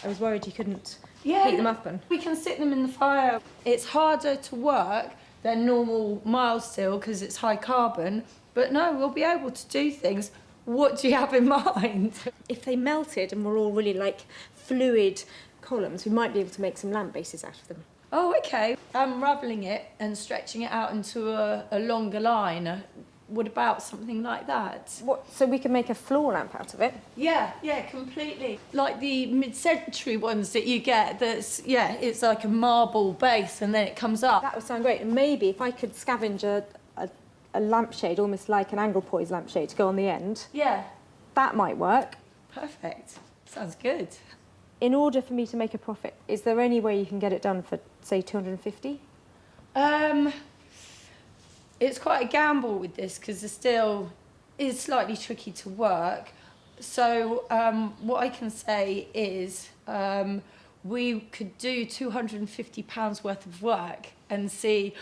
I was worried you couldn't heat them up. And we can stick them in the fire. It's harder to work than normal mild steel because it's high carbon, but no, we'll be able to do things. What do you have in mind? if they melted and were all really like fluid columns, we might be able to make some lamp bases out of them. Oh, okay. Unravelling it and stretching it out into a longer line. What about something like that? What? So we can make a floor lamp out of it? Yeah, completely. Like the mid-century ones that you get, it's like a marble base and then it comes up. That would sound great. And maybe if I could scavenge a lampshade, almost like an angle poise lampshade, to go on the end. Yeah. That might work. Perfect. Sounds good. In order for me to make a profit, is there any way you can get it done for, say, 250? It's quite a gamble with this because the steel is slightly tricky to work. So what I can say is we could do £250 worth of work and see,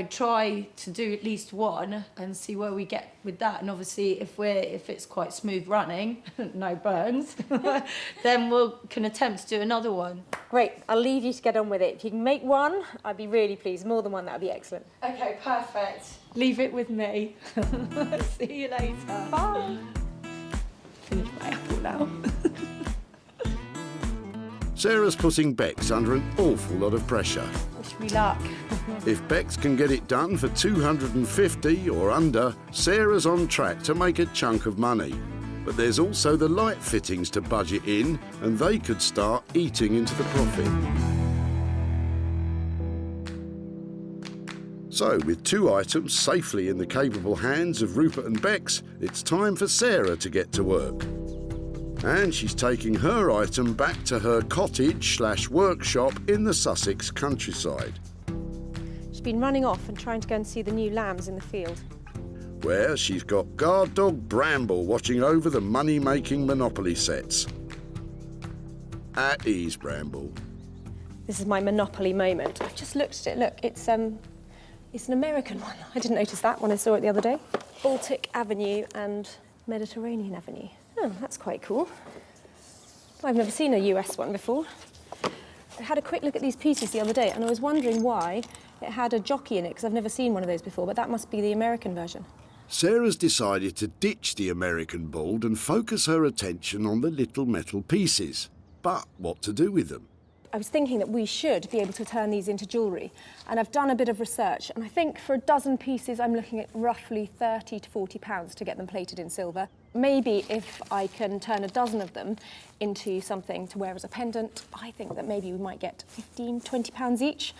try to do at least one and see where we get with that. And obviously if it's quite smooth running, no burns, then we can attempt to do another one. Great, I'll leave you to get on with it. If you can make one, I'd be really pleased. More than one, that would be excellent. Okay, perfect. Leave it with me. See you later. Bye. Finish my apple now. Sarah's putting Bex under an awful lot of pressure. Wish me luck. If Bex can get it done for 250 or under, Sarah's on track to make a chunk of money. But there's also the light fittings to budget in, and they could start eating into the profit. So, with 2 items safely in the capable hands of Rupert and Bex, it's time for Sarah to get to work. And she's taking her item back to her cottage/workshop in the Sussex countryside, She's been running off and trying to go and see the new lambs in the field. where she's got guard dog Bramble watching over the money-making Monopoly sets. At ease, Bramble. This is my Monopoly moment. I've just looked at it. Look, it's an American one. I didn't notice that when I saw it the other day. Baltic Avenue and Mediterranean Avenue. Oh, that's quite cool. I've never seen a US one before. I had a quick look at these pieces the other day and I was wondering why it had a jockey in it, because I've never seen one of those before, but that must be the American version. Sarah's decided to ditch the American board and focus her attention on the little metal pieces. But what to do with them? I was thinking that we should be able to turn these into jewellery, and I've done a bit of research, and I think for a dozen pieces I'm looking at roughly £30 to £40 to get them plated in silver. Maybe if I can turn a dozen of them into something to wear as a pendant, I think that maybe we might get £15, £20 each.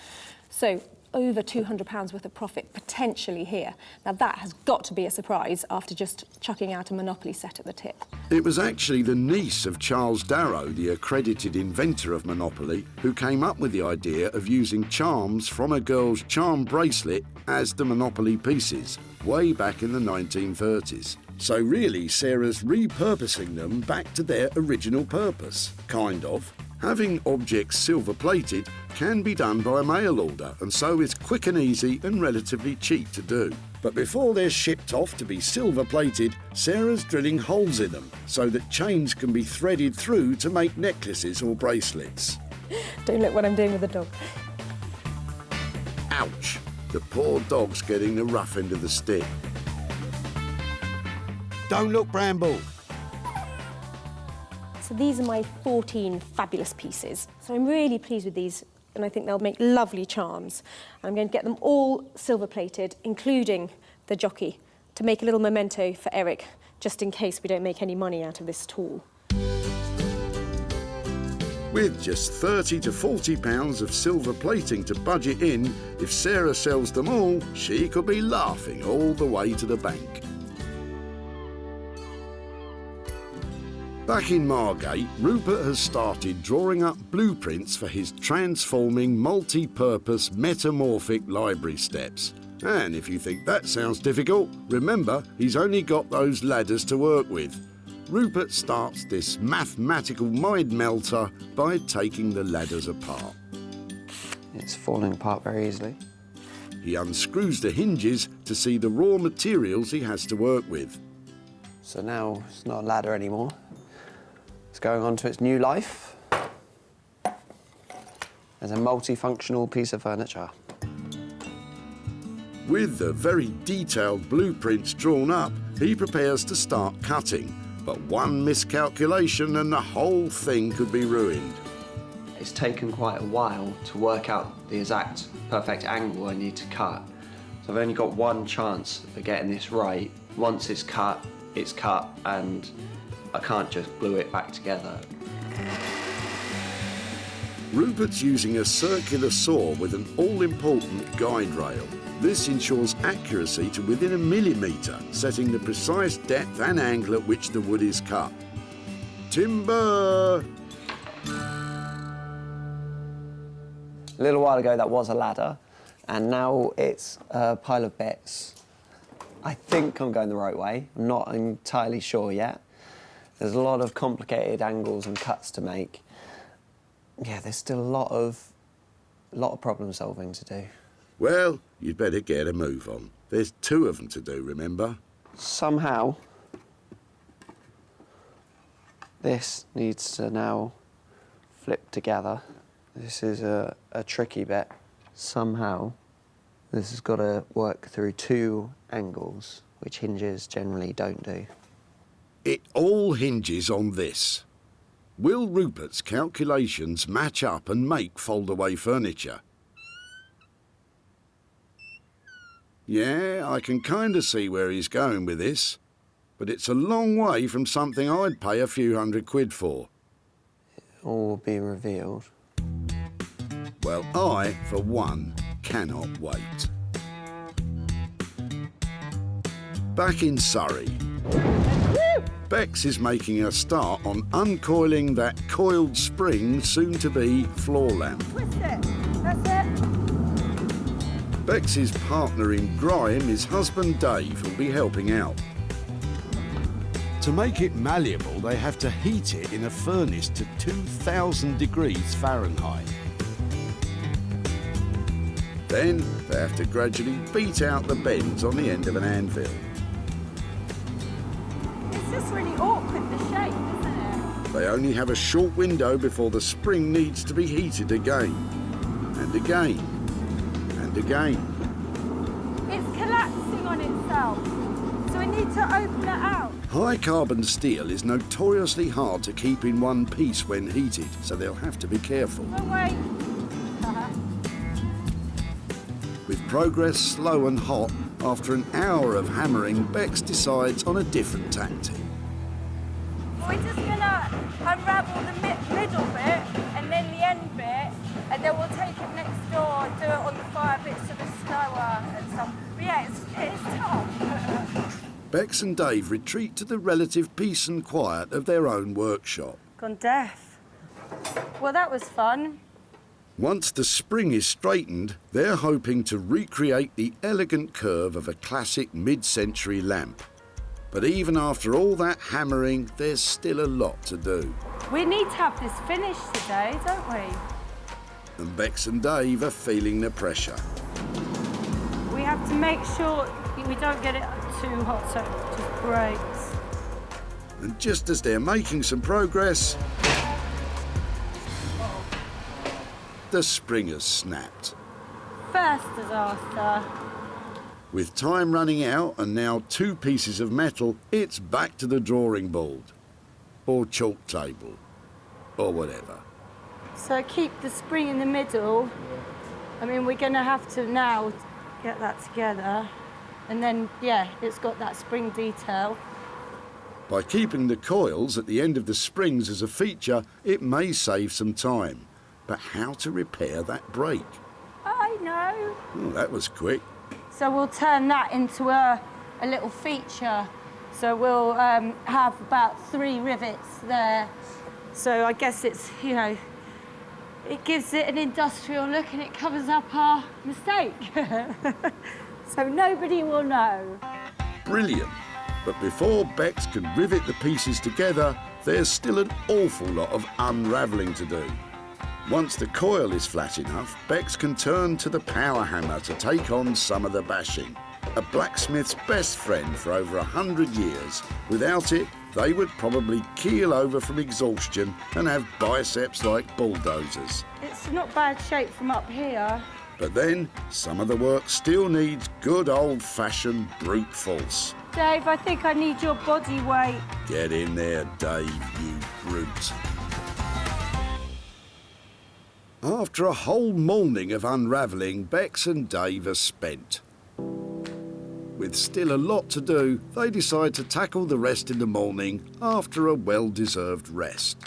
So over £200 worth of profit potentially here. Now that has got to be a surprise after just chucking out a Monopoly set at the tip. It was actually the niece of Charles Darrow, the accredited inventor of Monopoly, who came up with the idea of using charms from a girl's charm bracelet as the Monopoly pieces, way back in the 1930s. So really, Sarah's repurposing them back to their original purpose, kind of. Having objects silver-plated can be done by mail order, and so is quick and easy and relatively cheap to do. But before they're shipped off to be silver-plated, Sarah's drilling holes in them so that chains can be threaded through to make necklaces or bracelets. Don't look what I'm doing with the dog. Ouch! The poor dog's getting the rough end of the stick. Don't look, Bramble! So these are my 14 fabulous pieces. So I'm really pleased with these, and I think they'll make lovely charms. And I'm going to get them all silver-plated, including the jockey, to make a little memento for Eric, just in case we don't make any money out of this at all. With just £30 to £40 of silver plating to budget in, if Sarah sells them all, she could be laughing all the way to the bank. Back in Margate, Rupert has started drawing up blueprints for his transforming, multi-purpose, metamorphic library steps. And if you think that sounds difficult, remember he's only got those ladders to work with. Rupert starts this mathematical mind melter by taking the ladders apart. It's falling apart very easily. He unscrews the hinges to see the raw materials he has to work with. So now it's not a ladder anymore. It's going on to its new life as a multifunctional piece of furniture. With the very detailed blueprints drawn up, he prepares to start cutting. But one miscalculation and the whole thing could be ruined. It's taken quite a while to work out the exact perfect angle I need to cut. So I've only got one chance of getting this right. Once it's cut, and I can't just glue it back together. Rupert's using a circular saw with an all-important guide rail. This ensures accuracy to within a millimetre, setting the precise depth and angle at which the wood is cut. Timber! A little while ago that was a ladder, and now it's a pile of bits. I think I'm going the right way. I'm not entirely sure yet. There's a lot of complicated angles and cuts to make. Yeah, there's still a lot of problem solving to do. Well, you'd better get a move on. There's 2 of them to do, remember? Somehow, this needs to now flip together. This is a tricky bit. Somehow, this has got to work through 2 angles, which hinges generally don't do. It all hinges on this. Will Rupert's calculations match up and make fold-away furniture? Yeah, I can kind of see where he's going with this, but it's a long way from something I'd pay a few £100 for. It all will be revealed. Well, I, for one, cannot wait. Back in Surrey, Bex is making a start on uncoiling that coiled spring, soon-to-be floor lamp. Twist it. That's it. Bex's partner in grime, his husband Dave, will be helping out. To make it malleable, they have to heat it in a furnace to 2,000 degrees Fahrenheit. Then they have to gradually beat out the bends on the end of an anvil. It's just really awkward, the shape, isn't it? They only have a short window before the spring needs to be heated again, and again, and again. It's collapsing on itself, so we need to open it out. High carbon steel is notoriously hard to keep in one piece when heated, so they'll have to be careful. Oh, wait. With progress slow and hot, after an hour of hammering, Bex decides on a different tactic. We're just gonna unravel the middle bit and then the end bit, and then we'll take it next door and do it on the fire bit sort of slower and stuff. But yeah, it's tough. Bex and Dave retreat to the relative peace and quiet of their own workshop. Gone deaf. Well, that was fun. Once the spring is straightened, they're hoping to recreate the elegant curve of a classic mid-century lamp. But even after all that hammering, there's still a lot to do. We need to have this finished today, don't we? And Bex and Dave are feeling the pressure. We have to make sure we don't get it too hot so it just breaks. And just as they're making some progress, the spring has snapped. First disaster. With time running out and now 2 pieces of metal, it's back to the drawing board. Or chalk table. Or whatever. So keep the spring in the middle. I mean, we're going to have to now get that together. And then, yeah, it's got that spring detail. By keeping the coils at the end of the springs as a feature, it may save some time. But how to repair that break? I know. Oh, that was quick. So we'll turn that into a little feature. So we'll have about 3 rivets there. So I guess it's, you know, it gives it an industrial look and it covers up our mistake. So nobody will know. Brilliant. But before Bex can rivet the pieces together, there's still an awful lot of unravelling to do. Once the coil is flat enough, Bex can turn to the power hammer to take on some of the bashing. A blacksmith's best friend for over 100 years. Without it, they would probably keel over from exhaustion and have biceps like bulldozers. It's not bad shape from up here. But then, some of the work still needs good old-fashioned brute force. Dave, I think I need your body weight. Get in there, Dave, you brute. After a whole morning of unravelling, Bex and Dave are spent. With still a lot to do, they decide to tackle the rest in the morning after a well-deserved rest.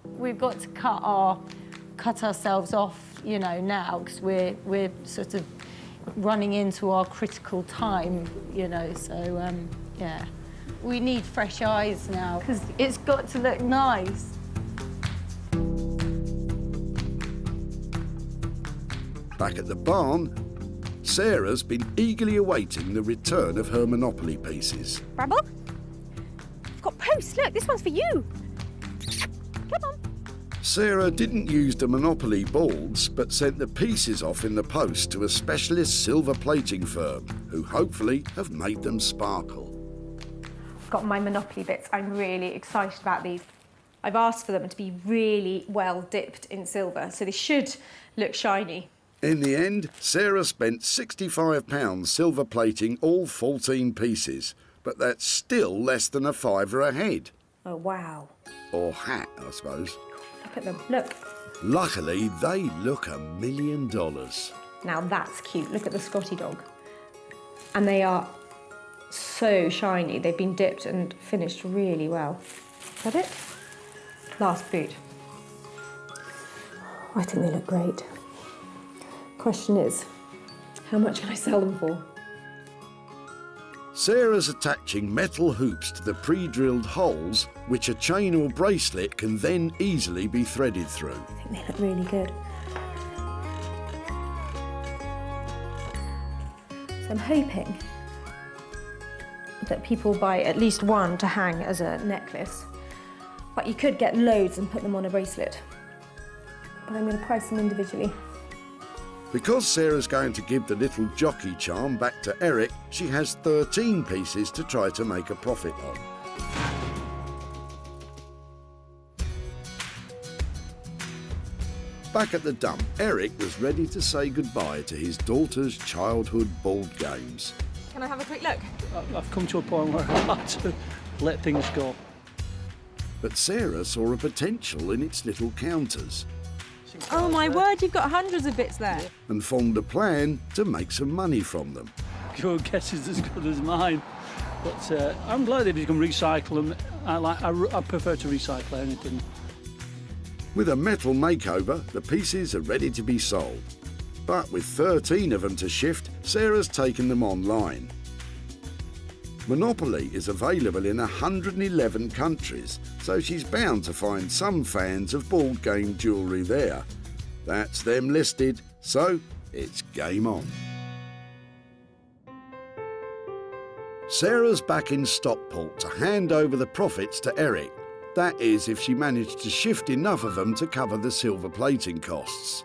We've got to cut ourselves off, you know, now, because we're sort of running into our critical time, you know, so, yeah. We need fresh eyes now, because it's got to look nice. Back at the barn, Sarah's been eagerly awaiting the return of her Monopoly pieces. Bramble? I've got posts. Look, this one's for you. Come on. Sarah didn't use the Monopoly boards, but sent the pieces off in the post to a specialist silver plating firm, who hopefully have made them sparkle. I've got my Monopoly bits. I'm really excited about these. I've asked for them to be really well dipped in silver, so they should look shiny. In the end, Sarah spent £65 silver plating all 14 pieces, but that's still less than a £5 a head. Oh, wow. Or hat, I suppose. Look at them, look. Luckily, they look $1 million. Now that's cute. Look at the Scotty dog. And they are so shiny. They've been dipped and finished really well. Is that it? Last boot. I think they look great. Question is, how much can I sell them for? Sarah's attaching metal hoops to the pre-drilled holes, which a chain or bracelet can then easily be threaded through. I think they look really good. So I'm hoping that people buy at least one to hang as a necklace, but you could get loads and put them on a bracelet. But I'm going to price them individually. Because Sarah's going to give the little jockey charm back to Eric, she has 13 pieces to try to make a profit on. Back at the dump, Eric was ready to say goodbye to his daughter's childhood board games. Can I have a quick look? I've come to a point where I like to let things go. But Sarah saw a potential in its little counters. Oh my word, you've got hundreds of bits there. And formed a plan to make some money from them. Your guess is as good as mine. But I'm glad if you can recycle them. I prefer to recycle anything. With a metal makeover, the pieces are ready to be sold. But with 13 of them to shift, Sarah's taken them online. Monopoly is available in 111 countries, so she's bound to find some fans of board game jewellery there. That's them listed, so it's game on. Sarah's back in Stockport to hand over the profits to Eric. That is, if she managed to shift enough of them to cover the silver plating costs.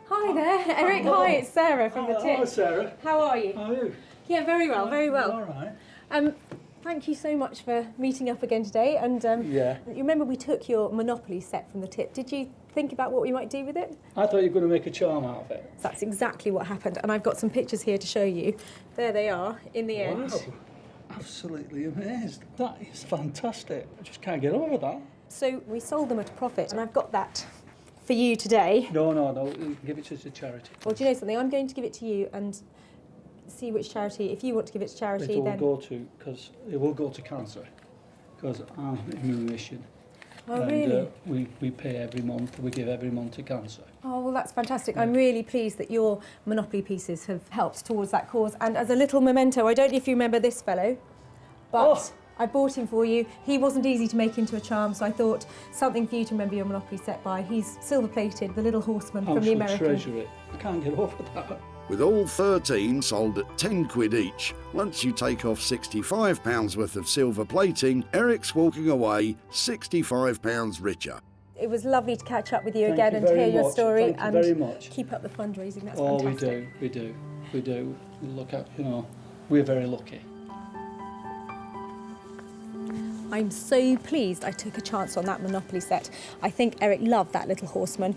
Hi there, Eric. Hi, it's Sarah from the tip. Hello, Sarah. How are you? How are you? Yeah, very well, very well. All right. Thank you so much for meeting up again today. And Yeah. You remember we took your Monopoly set from the tip. Did you think about what we might do with it? I thought you were going to make a charm out of it. That's exactly what happened. And I've got some pictures here to show you. There they are in the end. Wow. Absolutely amazed. That is fantastic. I just can't get over that. So we sold them at a profit, and I've got that for you today. No. Give it to the charity. Well, do you know something? I'm going to give it to you and see which charity. If you want to give it to charity, It will then go to cancer, because I'm in remission. Oh, and, really? We pay every month. We give every month to cancer. Oh, well, that's fantastic. I'm really pleased that your Monopoly pieces have helped towards that cause. And as a little memento, I don't know if you remember this fellow, but I bought him for you. He wasn't easy to make into a charm, so I thought something for you to remember your Monopoly set by. He's silver-plated, the little horseman from the American. I shall treasure it. I can't get over that. With all 13 sold at 10 quid each, once you take off £65 worth of silver plating, Eric's walking away £65 richer. It was lovely to catch up with you again you and very hear your much. story Thank you and very much. keep up the fundraising. That's Oh, fantastic. we do. We look at, we're very lucky. I'm so pleased I took a chance on that Monopoly set. I think Eric loved that little horseman,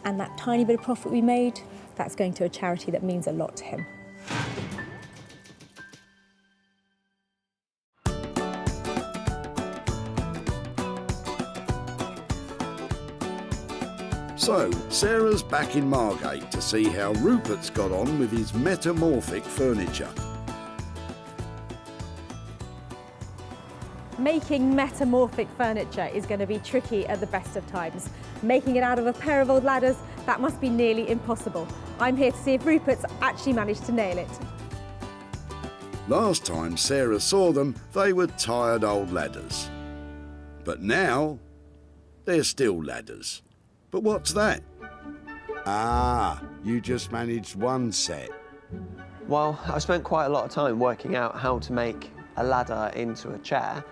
and that tiny bit of profit we made, that's going to a charity that means a lot to him. So, Sarah's back in Margate to see how Rupert's got on with his metamorphic furniture. Making metamorphic furniture is going to be tricky at the best of times. Making it out of a pair of old ladders, that must be nearly impossible. I'm here to see if Rupert's actually managed to nail it. Last time Sarah saw them, they were tired old ladders. But now, they're still ladders. But what's that? Ah, you just managed one set. Well, I spent quite a lot of time working out how to make a ladder into a chair,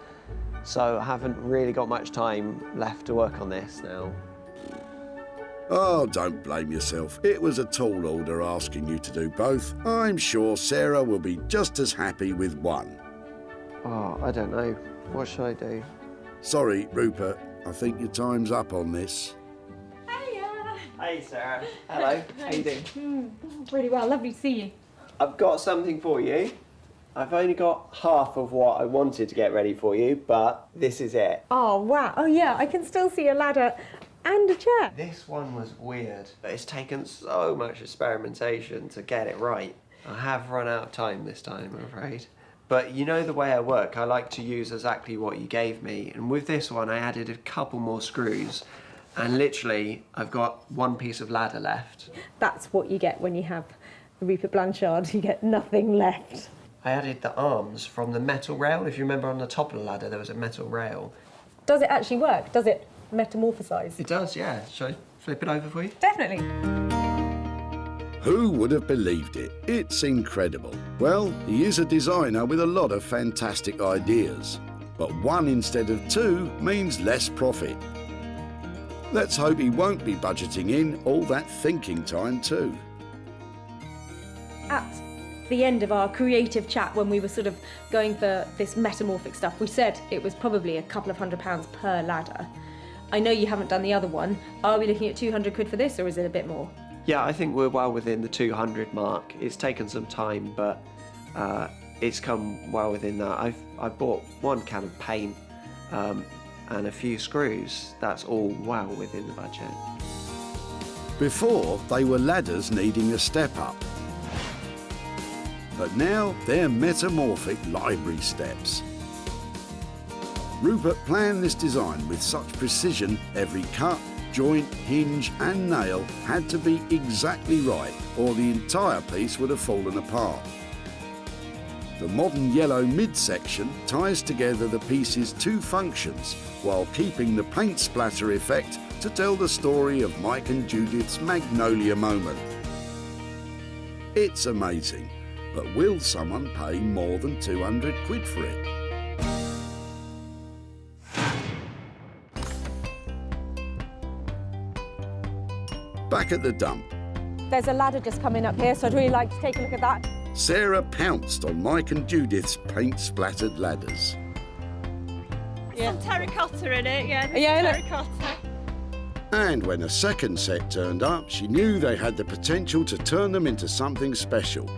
so I haven't really got much time left to work on this now. Oh, don't blame yourself. It was a tall order asking you to do both. I'm sure Sarah will be just as happy with one. Oh, I don't know. What should I do? Sorry, Rupert. I think your time's up on this. Hey, Sarah. Hello. How you doing? Really well, lovely to see you. I've got something for you. I've only got half of what I wanted to get ready for you, but this is it. Oh, wow. Oh, yeah, I can still see a ladder and a chair. This one was weird, but it's taken so much experimentation to get it right. I have run out of time this time, I'm afraid. But you know the way I work, I like to use exactly what you gave me, and with this one I added a couple more screws, and literally I've got one piece of ladder left. That's what you get when you have Rupert Blanchard. You get nothing left. I added the arms from the metal rail. If you remember, on the top of the ladder there was a metal rail. Does it actually work? Does it metamorphosise? It does, yeah. Shall I flip it over for you? Definitely. Who would have believed it? It's incredible. Well, he is a designer with a lot of fantastic ideas. But one instead of two means less profit. Let's hope he won't be budgeting in all that thinking time too. At the end of our creative chat, when we were sort of going for this metamorphic stuff, we said it was probably a couple of £100 per ladder. I know you haven't done the other one. Are we looking at 200 quid for this, or is it a bit more? Yeah, I think we're well within the 200 mark. It's taken some time, but it's come well within that. I bought one can of paint and a few screws. That's all well within the budget. Before, they were ladders needing a step up. But now they're metamorphic library steps. Rupert planned this design with such precision, every cut, joint, hinge and nail had to be exactly right, or the entire piece would have fallen apart. The modern yellow midsection ties together the piece's two functions while keeping the paint splatter effect to tell the story of Mike and Judith's Magnolia moment. It's amazing, but will someone pay more than 200 quid for it? Back at the dump, There's a ladder just coming up here, so I'd really like to take a look at that. Sarah pounced on Mike and Judith's paint-splattered ladders. Some terracotta in it, yeah. Yeah, look. Terracotta. And when a second set turned up, she knew they had the potential to turn them into something special.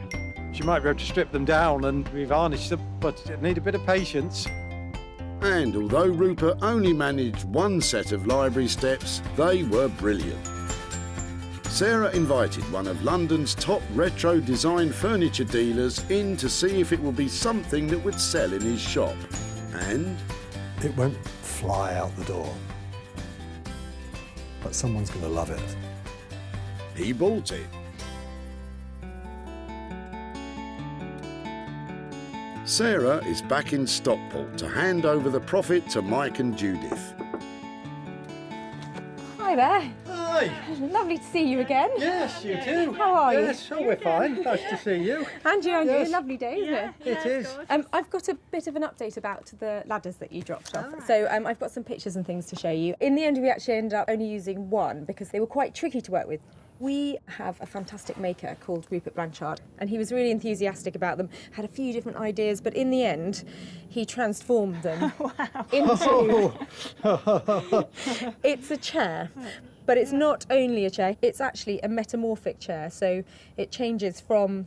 She might be able to strip them down and revarnish them, but it need a bit of patience. And although Rupert only managed one set of library steps, they were brilliant. Sarah invited one of London's top retro design furniture dealers in to see if it would be something that would sell in his shop. And It won't fly out the door, but someone's going to love it. he bought it. Sarah is back in Stockport to hand over the profit to Mike and Judith. Hi there. Hi. Lovely to see you again. Yes, you too. How are you? Yes, oh, we're fine. Nice to see you. And you, Yes. lovely day, isn't it? It is. I've got a bit of an update about the ladders that you dropped off. So I've got some pictures and things to show you. In the end, we actually ended up only using one because they were quite tricky to work with. We have a fantastic maker called Rupert Blanchard, and he was really enthusiastic about them, had a few different ideas, but in the end, he transformed them into... It's a chair. But it's not only a chair, it's actually a metamorphic chair. So it changes from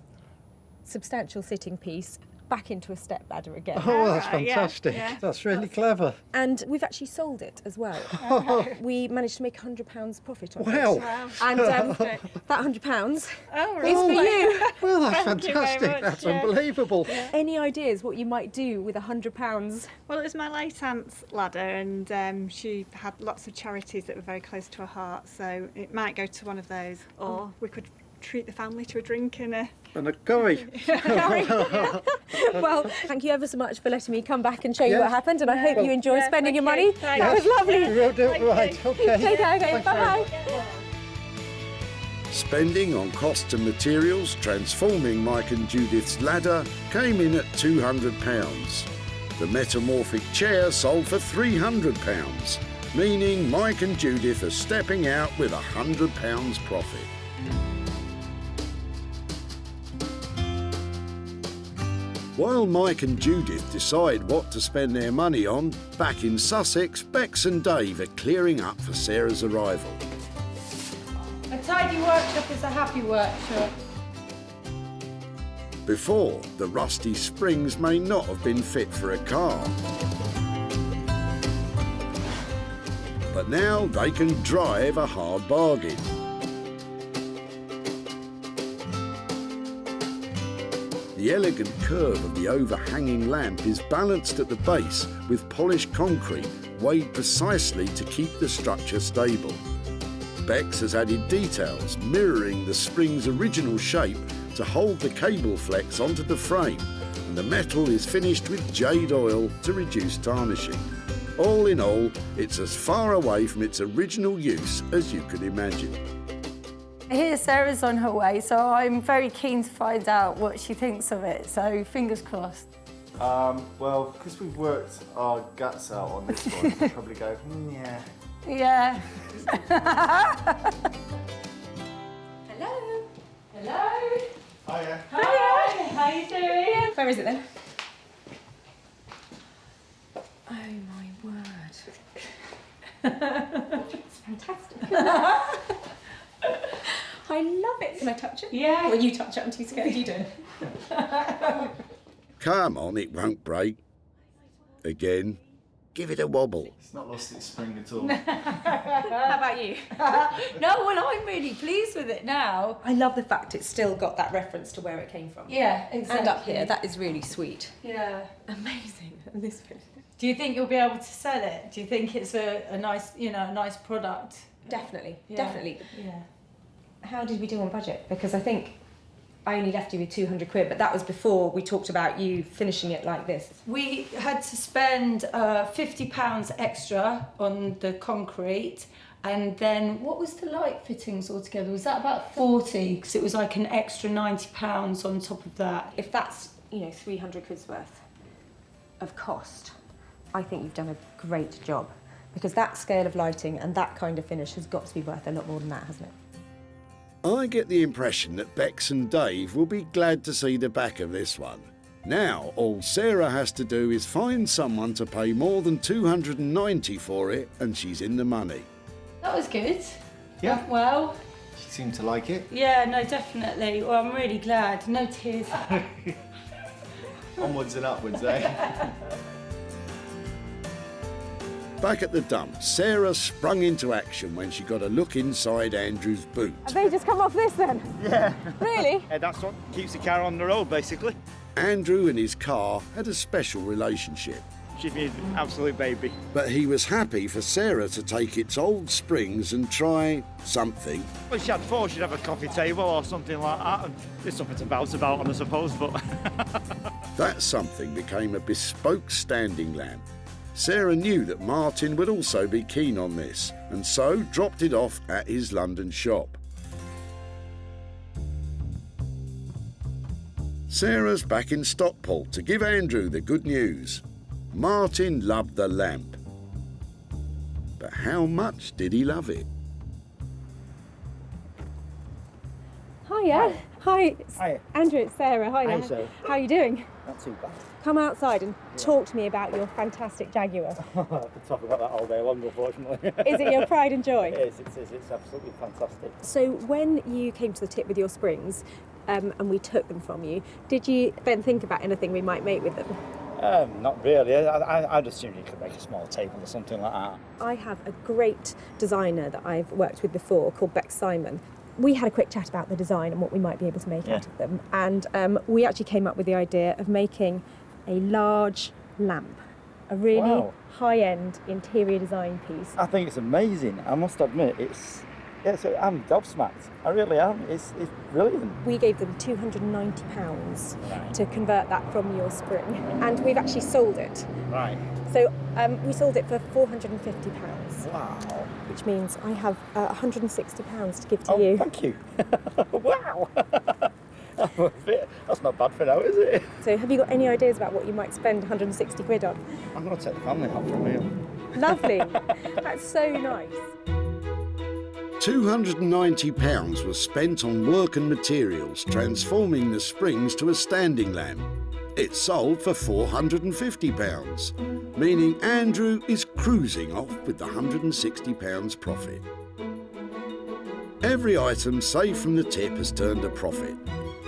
substantial sitting piece back into a step ladder again. Oh, that's fantastic. That's really clever. And we've actually sold it as well. We managed to make £100 profit on it. Wow. And that £100 is for you. Well, that's Thank you very fantastic. much, That's yeah. unbelievable. Any ideas what you might do with £100? Well, it was my late aunt's ladder, and she had lots of charities that were very close to her heart, so it might go to one of those, or we could treat the family to a drink and a... And a curry. Well, thank you ever so much for letting me come back and show you Yes. what happened, and I hope you enjoy spending your money. Thank That was lovely. You will do it right. Okay. Take care, okay, Thanks very bye-bye. much. Spending on costs and materials transforming Mike and Judith's ladder came in at £200. The metamorphic chair sold for £300, meaning Mike and Judith are stepping out with £100 profit. While Mike and Judith decide what to spend their money on, back in Sussex, Bex and Dave are clearing up for Sarah's arrival. A tidy workshop is a happy workshop. Before, the rusty springs may not have been fit for a car. But now they can drive a hard bargain. The elegant curve of the overhanging lamp is balanced at the base with polished concrete weighed precisely to keep the structure stable. Bex has added details mirroring the spring's original shape to hold the cable flex onto the frame, and the metal is finished with jade oil to reduce tarnishing. All in all, it's as far away from its original use as you could imagine. I hear Sarah's on her way, so I'm very keen to find out what she thinks of it, so fingers crossed. Well, because we've worked our guts out on this one, we'll probably go, yeah. Yeah. Hello. Hello. Hiya. Hi. How you doing? Where is it then? Oh my word. It's fantastic. I love it. Can I touch it? Yeah. Well, you touch it. I'm too scared. You do. Come on, it won't break. Again, give it a wobble. It's not lost its spring at all. How about you? No, well, I'm really pleased with it now. I love the fact it's still got that reference to where it came from. Yeah, exactly. And up here, that is really sweet. Yeah. Amazing. And this bit. Do you think you'll be able to sell it? Do you think it's a nice, a nice product? Definitely, Yeah. definitely. Yeah. How did we do on budget? Because I think I only left you with 200 quid, but that was before we talked about you finishing it like this. We had to spend £50 extra on the concrete, and then what was the light fittings altogether? Was that about 40? Because it was like an extra £90 on top of that. If that's, 300 quid's worth of cost, I think you've done a great job. Because that scale of lighting and that kind of finish has got to be worth a lot more than that, hasn't it? I get the impression that Bex and Dave will be glad to see the back of this one. Now, all Sarah has to do is find someone to pay more than $290 for it, and she's in the money. That was good. Yeah. Went well. She seemed to like it. Yeah, no, definitely. Well, I'm really glad. No tears. Onwards and upwards, eh? Back at the dump, Sarah sprung into action when she got a look inside Andrew's boot. Have they just come off this then? Yeah. Really? Yeah, that's what keeps the car on the road, basically. Andrew and his car had a special relationship. She's an absolute baby. But he was happy for Sarah to take its old springs and try something. Well, she had thought she'd have a coffee table or something like that, and there's something to bounce about on, I suppose, but... That something became a bespoke standing lamp. Sarah knew that Martin would also be keen on this, and so dropped it off at his London shop. Sarah's back in Stockport to give Andrew the good news. Martin loved the lamp. But how much did he love it? Hiya. Hi. Hi. Andrew, it's Sarah. Hi there. Hi, Sarah. How are you doing? Not too bad. Come outside and talk to me about your fantastic Jaguar. I could talk about that all day long, unfortunately. Is it your pride and joy? It is. It's absolutely fantastic. So when you came to the tip with your springs and we took them from you, did you then think about anything we might make with them? Not really. I'd assume you could make a small table or something like that. I have a great designer that I've worked with before called Beck Simon. We had a quick chat about the design and what we might be able to make out of them, and we actually came up with the idea of making a large lamp, a really high-end interior design piece. I think it's amazing. I must admit, I'm gobsmacked. I really am. It's brilliant. We gave them £290 to convert that from your spring, and we've actually sold it. Right. So we sold it for £450. Wow. Which means I have £160 to give to you. Thank you. Wow. That's not bad for now, is it? So have you got any ideas about what you might spend 160 quid on? I'm going to take the family out for a meal. Lovely. That's so nice. £290 was spent on work and materials, transforming the springs to a standing lamp. It sold for £450, meaning Andrew is cruising off with the £160 profit. Every item saved from the tip has turned a profit.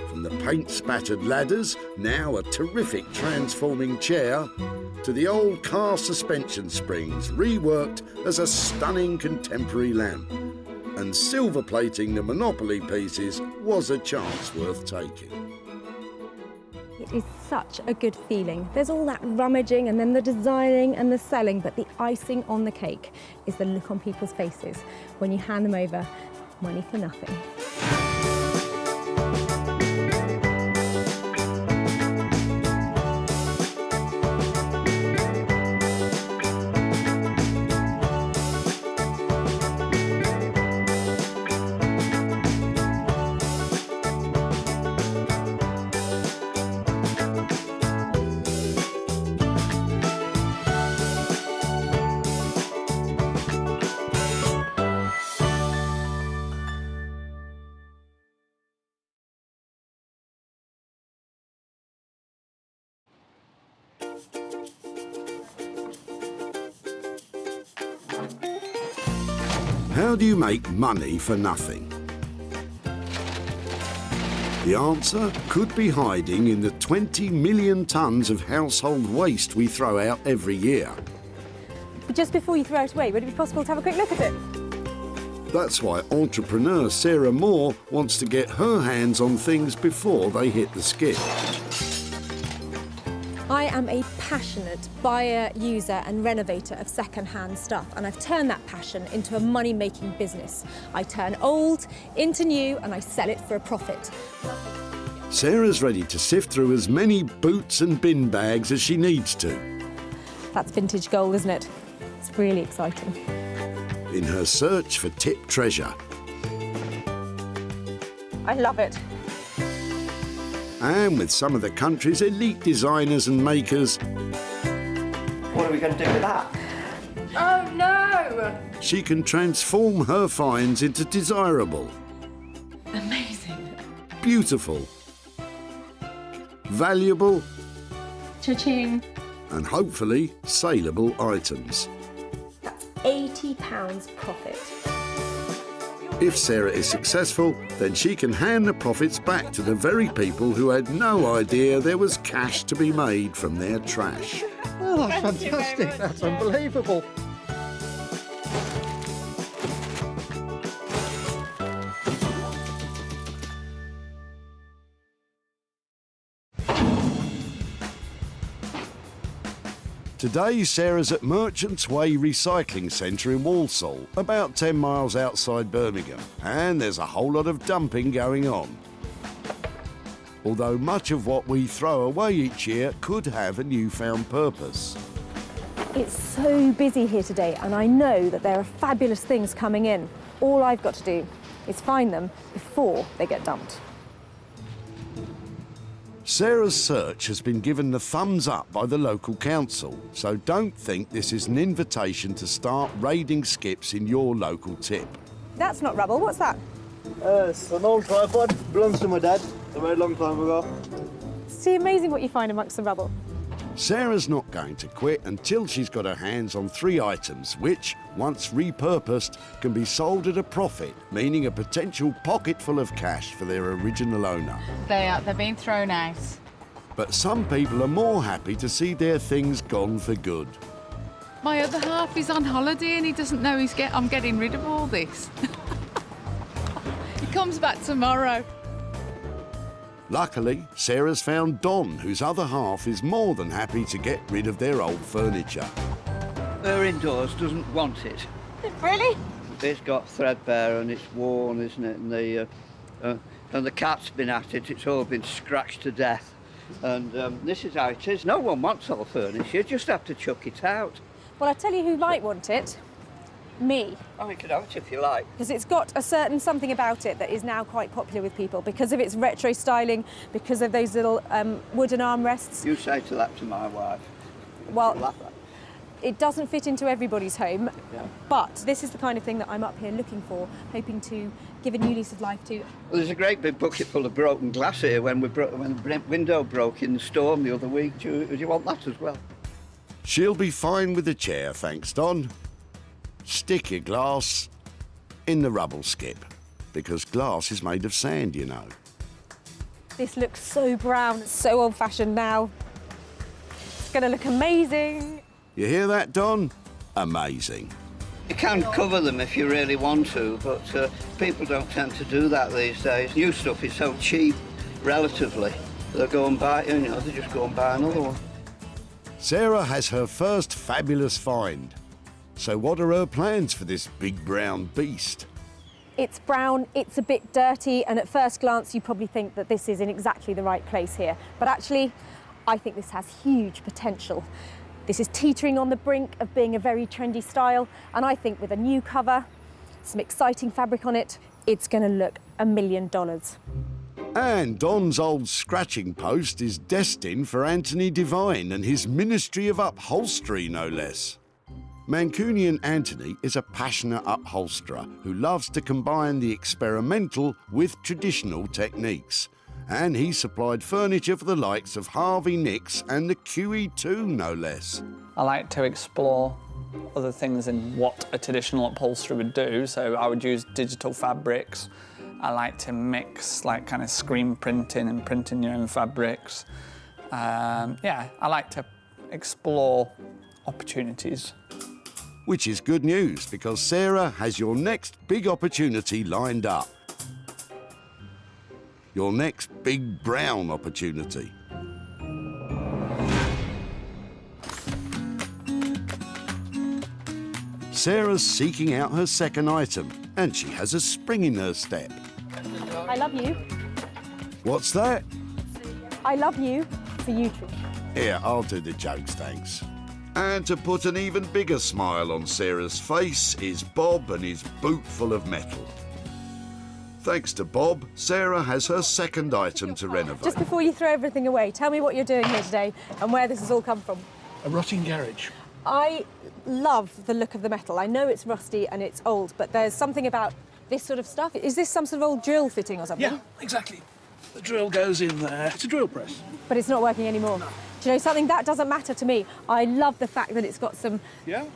From the paint-spattered ladders, now a terrific transforming chair, to the old car suspension springs reworked as a stunning contemporary lamp. And silver plating the Monopoly pieces was a chance worth taking. It is such a good feeling. There's all that rummaging and then the designing and the selling, but the icing on the cake is the look on people's faces when you hand them over money for nothing. How do you make money for nothing? The answer could be hiding in the 20 million tonnes of household waste we throw out every year. But just before you throw it away, would it be possible to have a quick look at it? That's why entrepreneur Sarah Moore wants to get her hands on things before they hit the skip. I am a passionate buyer, user and renovator of second-hand stuff, and I've turned that passion into a money-making business. I turn old into new and I sell it for a profit. Sarah's ready to sift through as many boots and bin bags as she needs to. That's vintage gold, isn't it? It's really exciting. In her search for tip treasure. I love it. And with some of the country's elite designers and makers, what are we going to do with that? Oh no! she can transform her finds into desirable, Amazing. beautiful, valuable, Cha-ching. and hopefully saleable items. That's £80 profit. If Sarah is successful, then she can hand the profits back to the very people who had no idea there was cash to be made from their trash. Oh, that's fantastic. That's unbelievable. Today, Sarah's at Merchants Way Recycling Centre in Walsall, about 10 miles outside Birmingham, and there's a whole lot of dumping going on. Although much of what we throw away each year could have a newfound purpose. It's so busy here today, and I know that there are fabulous things coming in. All I've got to do is find them before they get dumped. Sarah's search has been given the thumbs up by the local council, so don't think this is an invitation to start raiding skips in your local tip. That's not rubble, what's that? It's an old tripod, belongs to my dad a very long time ago. It's amazing what you find amongst the rubble. Sarah's not going to quit until she's got her hands on 3 items which, once repurposed, can be sold at a profit, meaning a potential pocket full of cash for their original owner. They're being thrown out. But some people are more happy to see their things gone for good. My other half is on holiday and he doesn't know I'm getting rid of all this. He comes back tomorrow. Luckily, Sarah's found Don, whose other half is more than happy to get rid of their old furniture. Her indoors doesn't want it. Really? It's got threadbare and it's worn, isn't it? And the cat's been at it. It's all been scratched to death. And this is how it is. No one wants all furniture. You just have to chuck it out. Well, I tell you who might want it. Me. Oh, you can have it if you like. Because it's got a certain something about it that is now quite popular with people because of its retro styling, because of those little wooden armrests. You say to that to my wife. Well, it doesn't fit into everybody's home, Yeah. but this is the kind of thing that I'm up here looking for, hoping to give a new lease of life to. Well, there's a great big bucket full of broken glass here when the window broke in the storm the other week. Do you want that as well? She'll be fine with the chair, thanks, Don. Stick your glass in the rubble skip, because glass is made of sand, you know. This looks so brown, it's so old-fashioned now. It's going to look amazing. You hear that, Don? Amazing. You can cover them if you really want to, but people don't tend to do that these days. New stuff is so cheap, relatively. They'll go and buy, they just go and buy another one. Sarah has her first fabulous find. So what are her plans for this big brown beast? It's brown, it's a bit dirty, and at first glance you probably think that this is in exactly the right place here. But actually, I think this has huge potential. This is teetering on the brink of being a very trendy style, and I think with a new cover, some exciting fabric on it, it's going to look $1 million. And Don's old scratching post is destined for Anthony Devine and his Ministry of Upholstery, no less. Mancunian Anthony is a passionate upholsterer who loves to combine the experimental with traditional techniques. And he supplied furniture for the likes of Harvey Nicks and the QE2, no less. I like to explore other things in what a traditional upholsterer would do, so I would use digital fabrics. I like to mix like kind of screen printing and printing your own fabrics. Yeah, I like to explore opportunities. Which is good news, because Sarah has your next big opportunity lined up. Your next big brown opportunity. Sarah's seeking out her second item, and she has a spring in her step. I love you. What's that? I love you for you, Trish. Here, I'll do the jokes, thanks. And to put an even bigger smile on Sarah's face is Bob and his boot full of metal. Thanks to Bob, Sarah has her second item to renovate. Just before you throw everything away, tell me what you're doing here today and where this has all come from. A rotting garage. I love the look of the metal. I know it's rusty and it's old, but there's something about this sort of stuff. Is this some sort of old drill fitting or something? Yeah, exactly. The drill goes in there. It's a drill press. But it's not working anymore. No. Do you know something? That doesn't matter to me. I love the fact that it's got some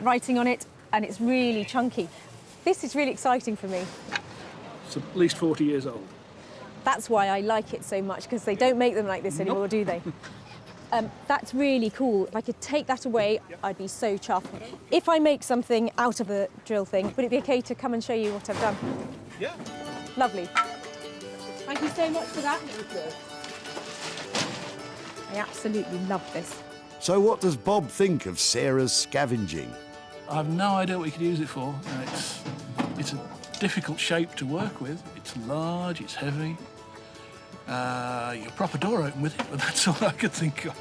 writing on it and it's really chunky. This is really exciting for me. It's at least 40 years old. That's why I like it so much, because they don't make them like this anymore, do they? That's really cool. If I could take that away, I'd be so chuffed. If I make something out of the drill thing, would it be okay to come and show you what I've done? Yeah. Lovely. Thank you so much for that. I absolutely love this. So what does Bob think of Sarah's scavenging? I've no idea what you could use it for. It's a difficult shape to work with. It's large, it's heavy. You'll prop a door open with it, but that's all I could think of.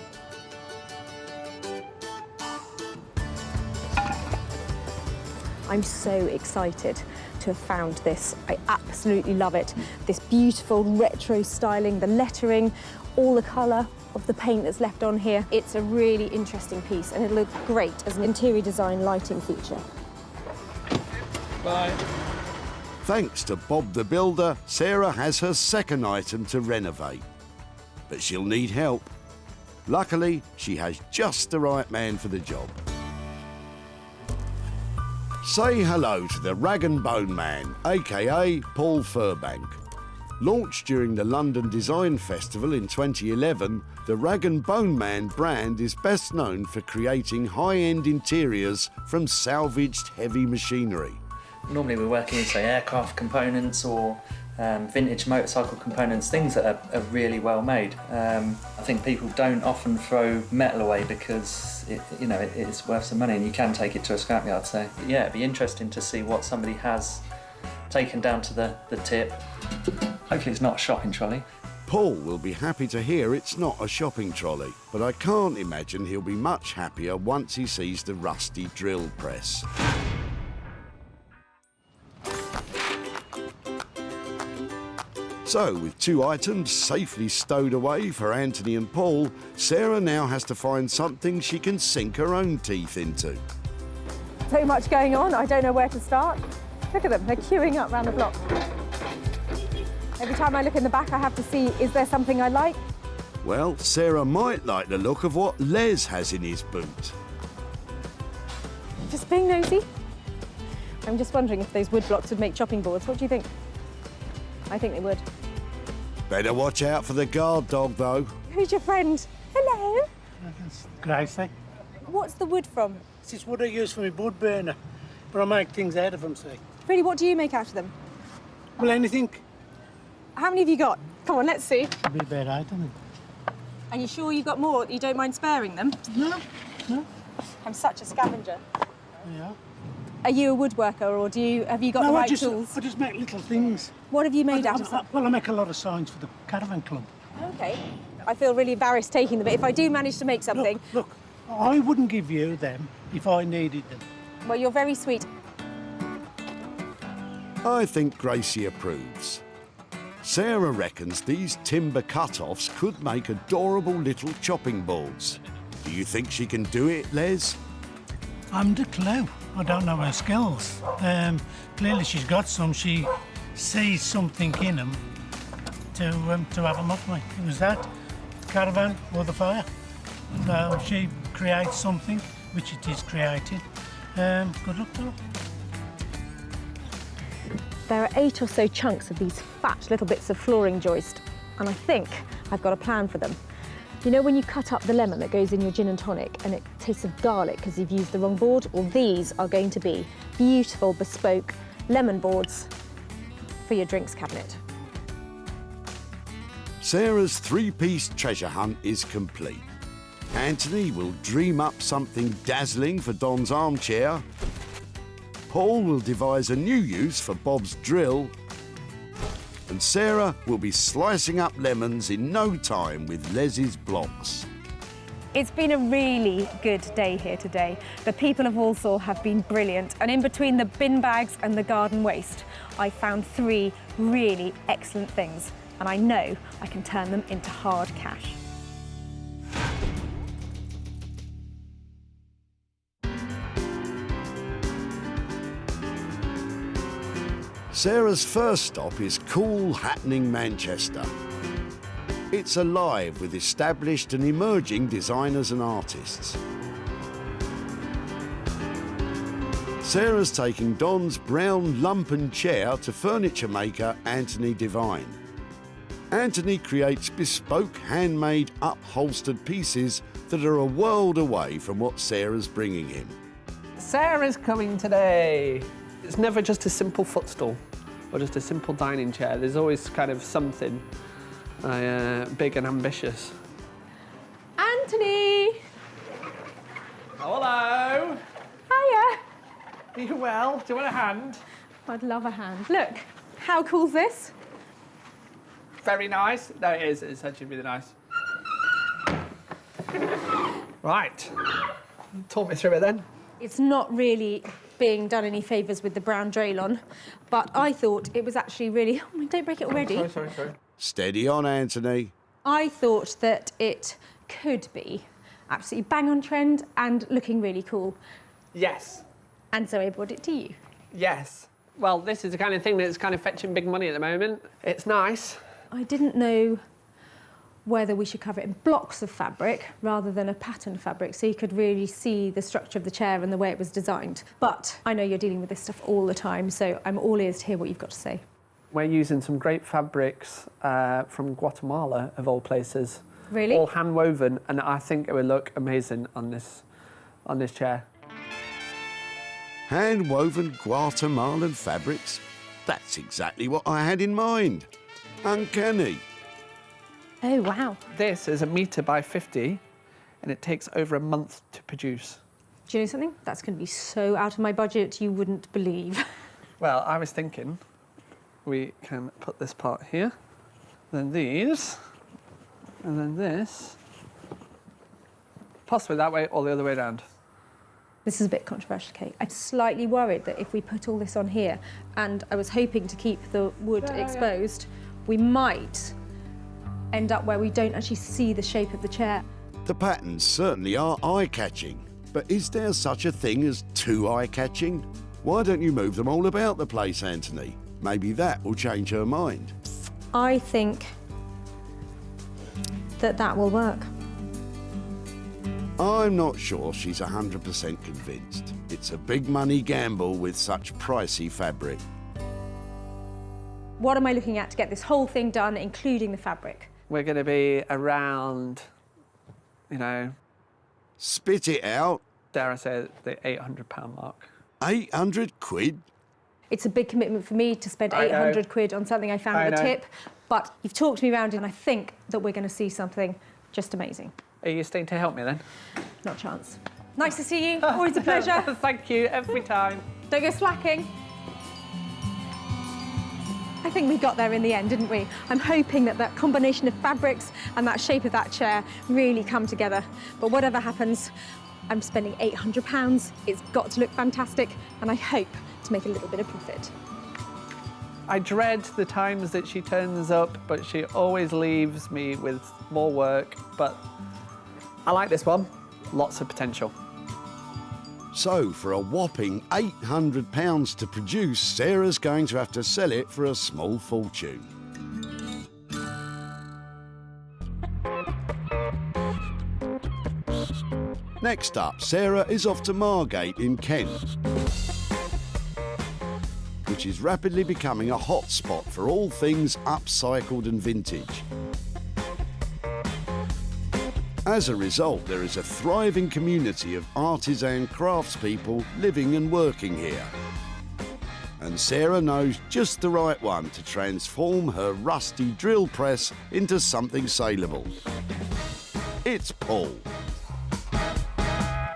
I'm so excited to have found this. I absolutely love it. This beautiful retro styling, the lettering, all the colour of the paint that's left on here. It's a really interesting piece and it'll look great as an interior design lighting feature. Bye. Thanks to Bob the Builder, Sarah has her second item to renovate. But she'll need help. Luckily, she has just the right man for the job. Say hello to the Rag and Bone Man, aka Paul Furbank. Launched during the London Design Festival in 2011, the Rag and Bone Man brand is best known for creating high-end interiors from salvaged heavy machinery. Normally we're working with, say, aircraft components or vintage motorcycle components, things that are really well made. I think people don't often throw metal away because it's worth some money and you can take it to a scrapyard. So yeah, it'd be interesting to see what somebody has taken down to the tip. Hopefully it's not a shopping trolley. Paul will be happy to hear it's not a shopping trolley, but I can't imagine he'll be much happier once he sees the rusty drill press. So, with 2 items safely stowed away for Anthony and Paul, Sarah now has to find something she can sink her own teeth into. So much going on, I don't know where to start. Look at them, they're queuing up round the block. Every time I look in the back, I have to see, is there something I like? Well, Sarah might like the look of what Les has in his boot. Just being nosy. I'm just wondering if those wood blocks would make chopping boards. What do you think? I think they would. Better watch out for the guard dog, though. Who's your friend? Hello. Gracie. What's the wood from? This is wood I use for my wood burner, but I make things out of them, see. Really, what do you make out of them? Well, anything. How many have you got? Come on, let's see. Be about 8, I think. Are you sure you've got more? You don't mind sparing them? No, no. I'm such a scavenger. Yeah. Are you a woodworker, or have you got the right tools? I just make little things. What have you made out of them? Well, I make a lot of signs for the caravan club. Okay. I feel really embarrassed taking them, but if I do manage to make something... Look, I wouldn't give you them if I needed them. Well, you're very sweet. I think Gracie approves. Sarah reckons these timber cut-offs could make adorable little chopping boards. Do you think she can do it, Les? I'm the clue. I don't know her skills. Clearly she's got some. She sees something in them to have them off me. It was that, the caravan or the fire. So she creates something, which it is created. Good luck to her. There are 8 or so chunks of these fat little bits of flooring joist, and I think I've got a plan for them. You know when you cut up the lemon that goes in your gin and tonic and it tastes of garlic because you've used the wrong board? Well, these are going to be beautiful, bespoke lemon boards for your drinks cabinet. Sarah's 3-piece treasure hunt is complete. Anthony will dream up something dazzling for Don's armchair. Paul will devise a new use for Bob's drill. And Sarah will be slicing up lemons in no time with Les's blocks. It's been a really good day here today. The people of Walsall have been brilliant, and in between the bin bags and the garden waste, I found 3 really excellent things, and I know I can turn them into hard cash. Sarah's first stop is cool, happening Manchester. It's alive with established and emerging designers and artists. Sarah's taking Don's brown lumpen chair to furniture maker Anthony Devine. Anthony creates bespoke, handmade, upholstered pieces that are a world away from what Sarah's bringing him. Sarah's coming today. It's never just a simple footstool or just a simple dining chair. There's always kind of something big and ambitious. Anthony! Hello! Hiya! Are you well? Do you want a hand? I'd love a hand. Look, how cool's this? Very nice. No, it is. It's actually really nice. Right. Talk me through it then. It's not really being done any favours with the brown draylon, but I thought it was actually really... Oh, don't break it already. Sorry. Steady on, Anthony. I thought that it could be absolutely bang on trend and looking really cool. Yes. And so I brought it to you. Yes. Well, this is the kind of thing that's kind of fetching big money at the moment. It's nice. I didn't know whether we should cover it in blocks of fabric rather than a pattern fabric, so you could really see the structure of the chair and the way it was designed. But I know you're dealing with this stuff all the time, so I'm all ears to hear what you've got to say. We're using some great fabrics from Guatemala, of all places. Really? All hand woven, and I think it would look amazing on this chair. Hand woven Guatemalan fabrics? That's exactly what I had in mind. Uncanny. Oh, wow. This is 1 metre by 50, and it takes over a month to produce. Do you know something? That's going to be so out of my budget you wouldn't believe. Well, I was thinking we can put this part here, then these, and then this. Possibly that way or the other way around. This is a bit controversial, Kate. I'm slightly worried that if we put all this on here, and I was hoping to keep the wood exposed, we might end up where we don't actually see the shape of the chair. The patterns certainly are eye-catching, but is there such a thing as too eye-catching? Why don't you move them all about the place, Anthony? Maybe that will change her mind. I think that will work. I'm not sure she's 100% convinced. It's a big money gamble with such pricey fabric. What am I looking at to get this whole thing done, including the fabric? We're going to be around, you know... Spit it out. Dare I say the £800 mark. 800 quid? It's a big commitment for me to spend 800 quid on something I found at a tip, but you've talked me around and I think that we're going to see something just amazing. Are you staying to help me then? Not a chance. Nice to see you. Always a pleasure. Thank you, every time. Don't go slacking. I think we got there in the end, didn't we? I'm hoping that that combination of fabrics and that shape of that chair really come together. But whatever happens, I'm spending £800. It's got to look fantastic, and I hope to make a little bit of profit. I dread the times that she turns up, but she always leaves me with more work. But I like this one. Lots of potential. So, for a whopping £800 to produce, Sarah's going to have to sell it for a small fortune. Next up, Sarah is off to Margate in Kent, which is rapidly becoming a hot spot for all things upcycled and vintage. As a result, there is a thriving community of artisan craftspeople living and working here. And Sarah knows just the right one to transform her rusty drill press into something saleable. It's Paul.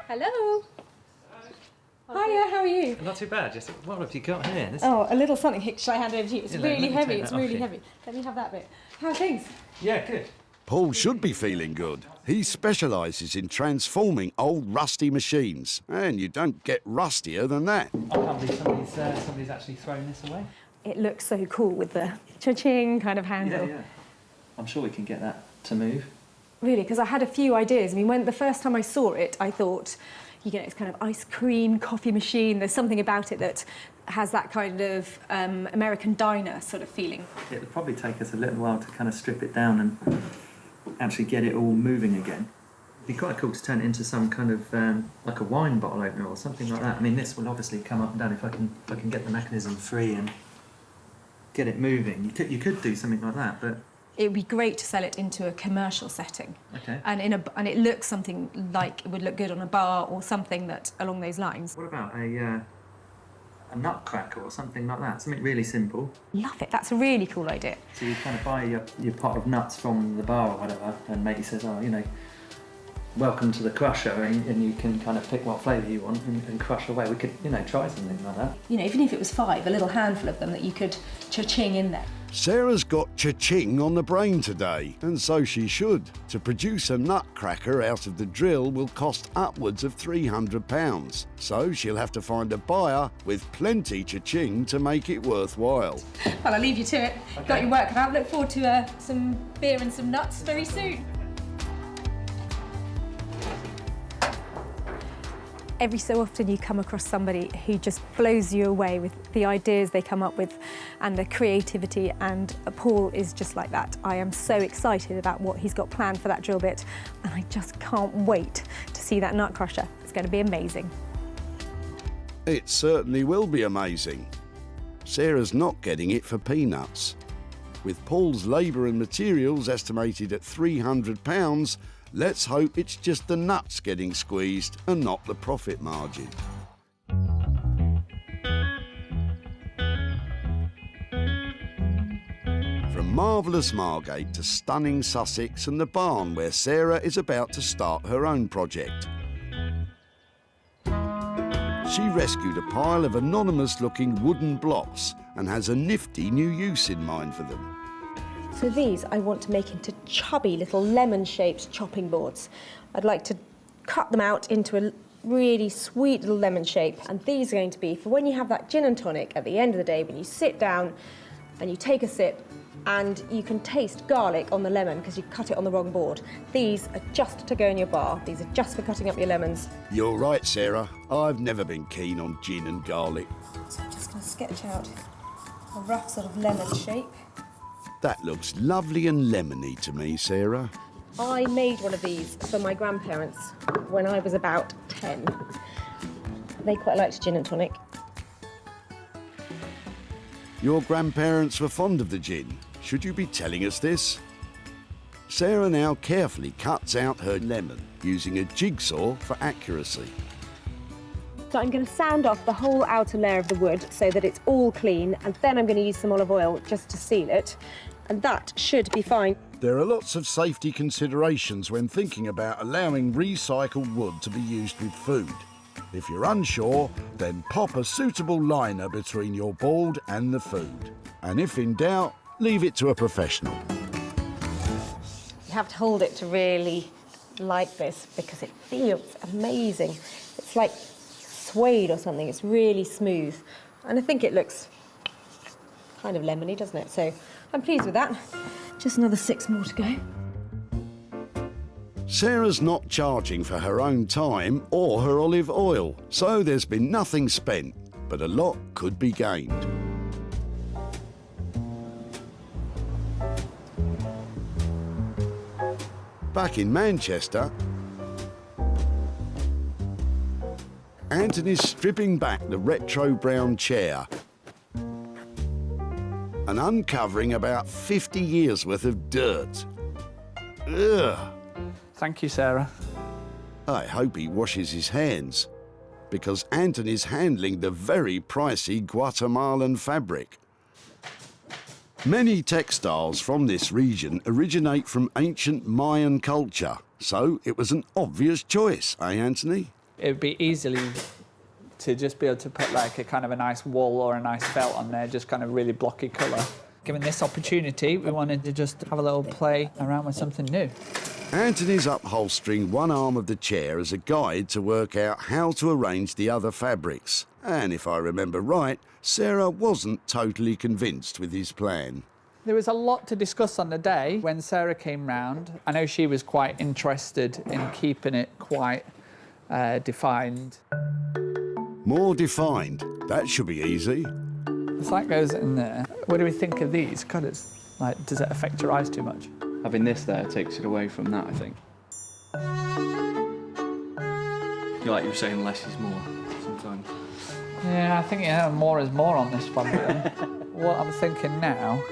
Hello. Hiya, how are you? Not too bad. Just what have you got here? Oh, a little something. Shall I hand over to you? It's Yeah, really let me heavy. take It's that off really you. heavy. Let me have that bit. How are things? Yeah, good. Paul should be feeling good. He specialises in transforming old rusty machines, and you don't get rustier than that. I can't believe somebody's actually thrown this away. It looks so cool with the cha-ching kind of handle. Yeah. I'm sure we can get that to move. Really, because I had a few ideas. I mean, when the first time I saw it, I thought, you know, it's kind of ice cream, coffee machine. There's something about it that has that kind of American diner sort of feeling. It'll probably take us a little while to kind of strip it down and actually get it all moving again. It'd be quite cool to turn it into some kind of like a wine bottle opener or something like that. I mean, this will obviously come up and down if I can get the mechanism free and get it moving. You could do something like that, but It would be great to sell it into a commercial setting. Okay. And it looks something like it would look good on a bar or something that along those lines. what about a nutcracker or something like that? Something really simple. Love it. That's a really cool idea. So you kind of buy your pot of nuts from the bar or whatever, and matey says, oh, you know, welcome to the crusher, and you can kind of pick what flavour you want and crush away. We could, you know, try something like that. You know, even if it was 5, a little handful of them that you could cha-ching in there. Sarah's got cha-ching on the brain today, and so she should. To produce a nutcracker out of the drill will cost upwards of £300, so she'll have to find a buyer with plenty cha-ching to make it worthwhile. Well, I'll leave you to it. Got your work cut out. Look forward to some beer and some nuts very soon. Every so often you come across somebody who just blows you away with the ideas they come up with and the creativity, and Paul is just like that. I am so excited about what he's got planned for that drill bit, and I just can't wait to see that nut crusher. It's going to be amazing. It certainly will be amazing. Sarah's not getting it for peanuts. With Paul's labour and materials estimated at £300, let's hope it's just the nuts getting squeezed and not the profit margin. From marvellous Margate to stunning Sussex and the barn where Sarah is about to start her own project. She rescued a pile of anonymous-looking wooden blocks and has a nifty new use in mind for them. So these I want to make into chubby little lemon-shaped chopping boards. I'd like to cut them out into a really sweet little lemon shape, and these are going to be for when you have that gin and tonic at the end of the day, when you sit down and you take a sip and you can taste garlic on the lemon because you cut it on the wrong board. These are just to go in your bar. These are just for cutting up your lemons. You're right, Sarah. I've never been keen on gin and garlic. So I'm just going to sketch out a rough sort of lemon shape. That looks lovely and lemony to me, Sarah. I made one of these for my grandparents when I was about 10. They quite liked gin and tonic. Your grandparents were fond of the gin. Should you be telling us this? Sarah now carefully cuts out her lemon using a jigsaw for accuracy. So I'm going to sand off the whole outer layer of the wood so that it's all clean, and then I'm going to use some olive oil just to seal it, and that should be fine. There are lots of safety considerations when thinking about allowing recycled wood to be used with food. If you're unsure, then pop a suitable liner between your board and the food. And if in doubt, leave it to a professional. You have to hold it to really like this because it feels amazing. It's like suede or something. It's really smooth. And I think it looks kind of lemony, doesn't it? So I'm pleased with that. Just another 6 more to go. Sarah's not charging for her own time or her olive oil, so there's been nothing spent, but a lot could be gained. Back in Manchester, Anthony's stripping back the retro brown chair and uncovering about 50 years worth of dirt. Ugh. Thank you, Sarah. I hope he washes his hands, because Anthony's handling the very pricey Guatemalan fabric. Many textiles from this region originate from ancient Mayan culture, so it was an obvious choice, eh, Anthony? It would be easily to just be able to put like a kind of a nice wool or a nice felt on there, just kind of really blocky colour. Given this opportunity, we wanted to just have a little play around with something new. Anthony's upholstering one arm of the chair as a guide to work out how to arrange the other fabrics. And if I remember right, Sarah wasn't totally convinced with his plan. There was a lot to discuss on the day when Sarah came round. I know she was quite interested in keeping it quite defined. More defined? That should be easy. If that goes in there, what do we think of these colours? Like, does it affect your eyes too much? Having this there takes it away from that, I think. Like you were saying, less is more sometimes. Yeah, I think more is more on this one. What I'm thinking now,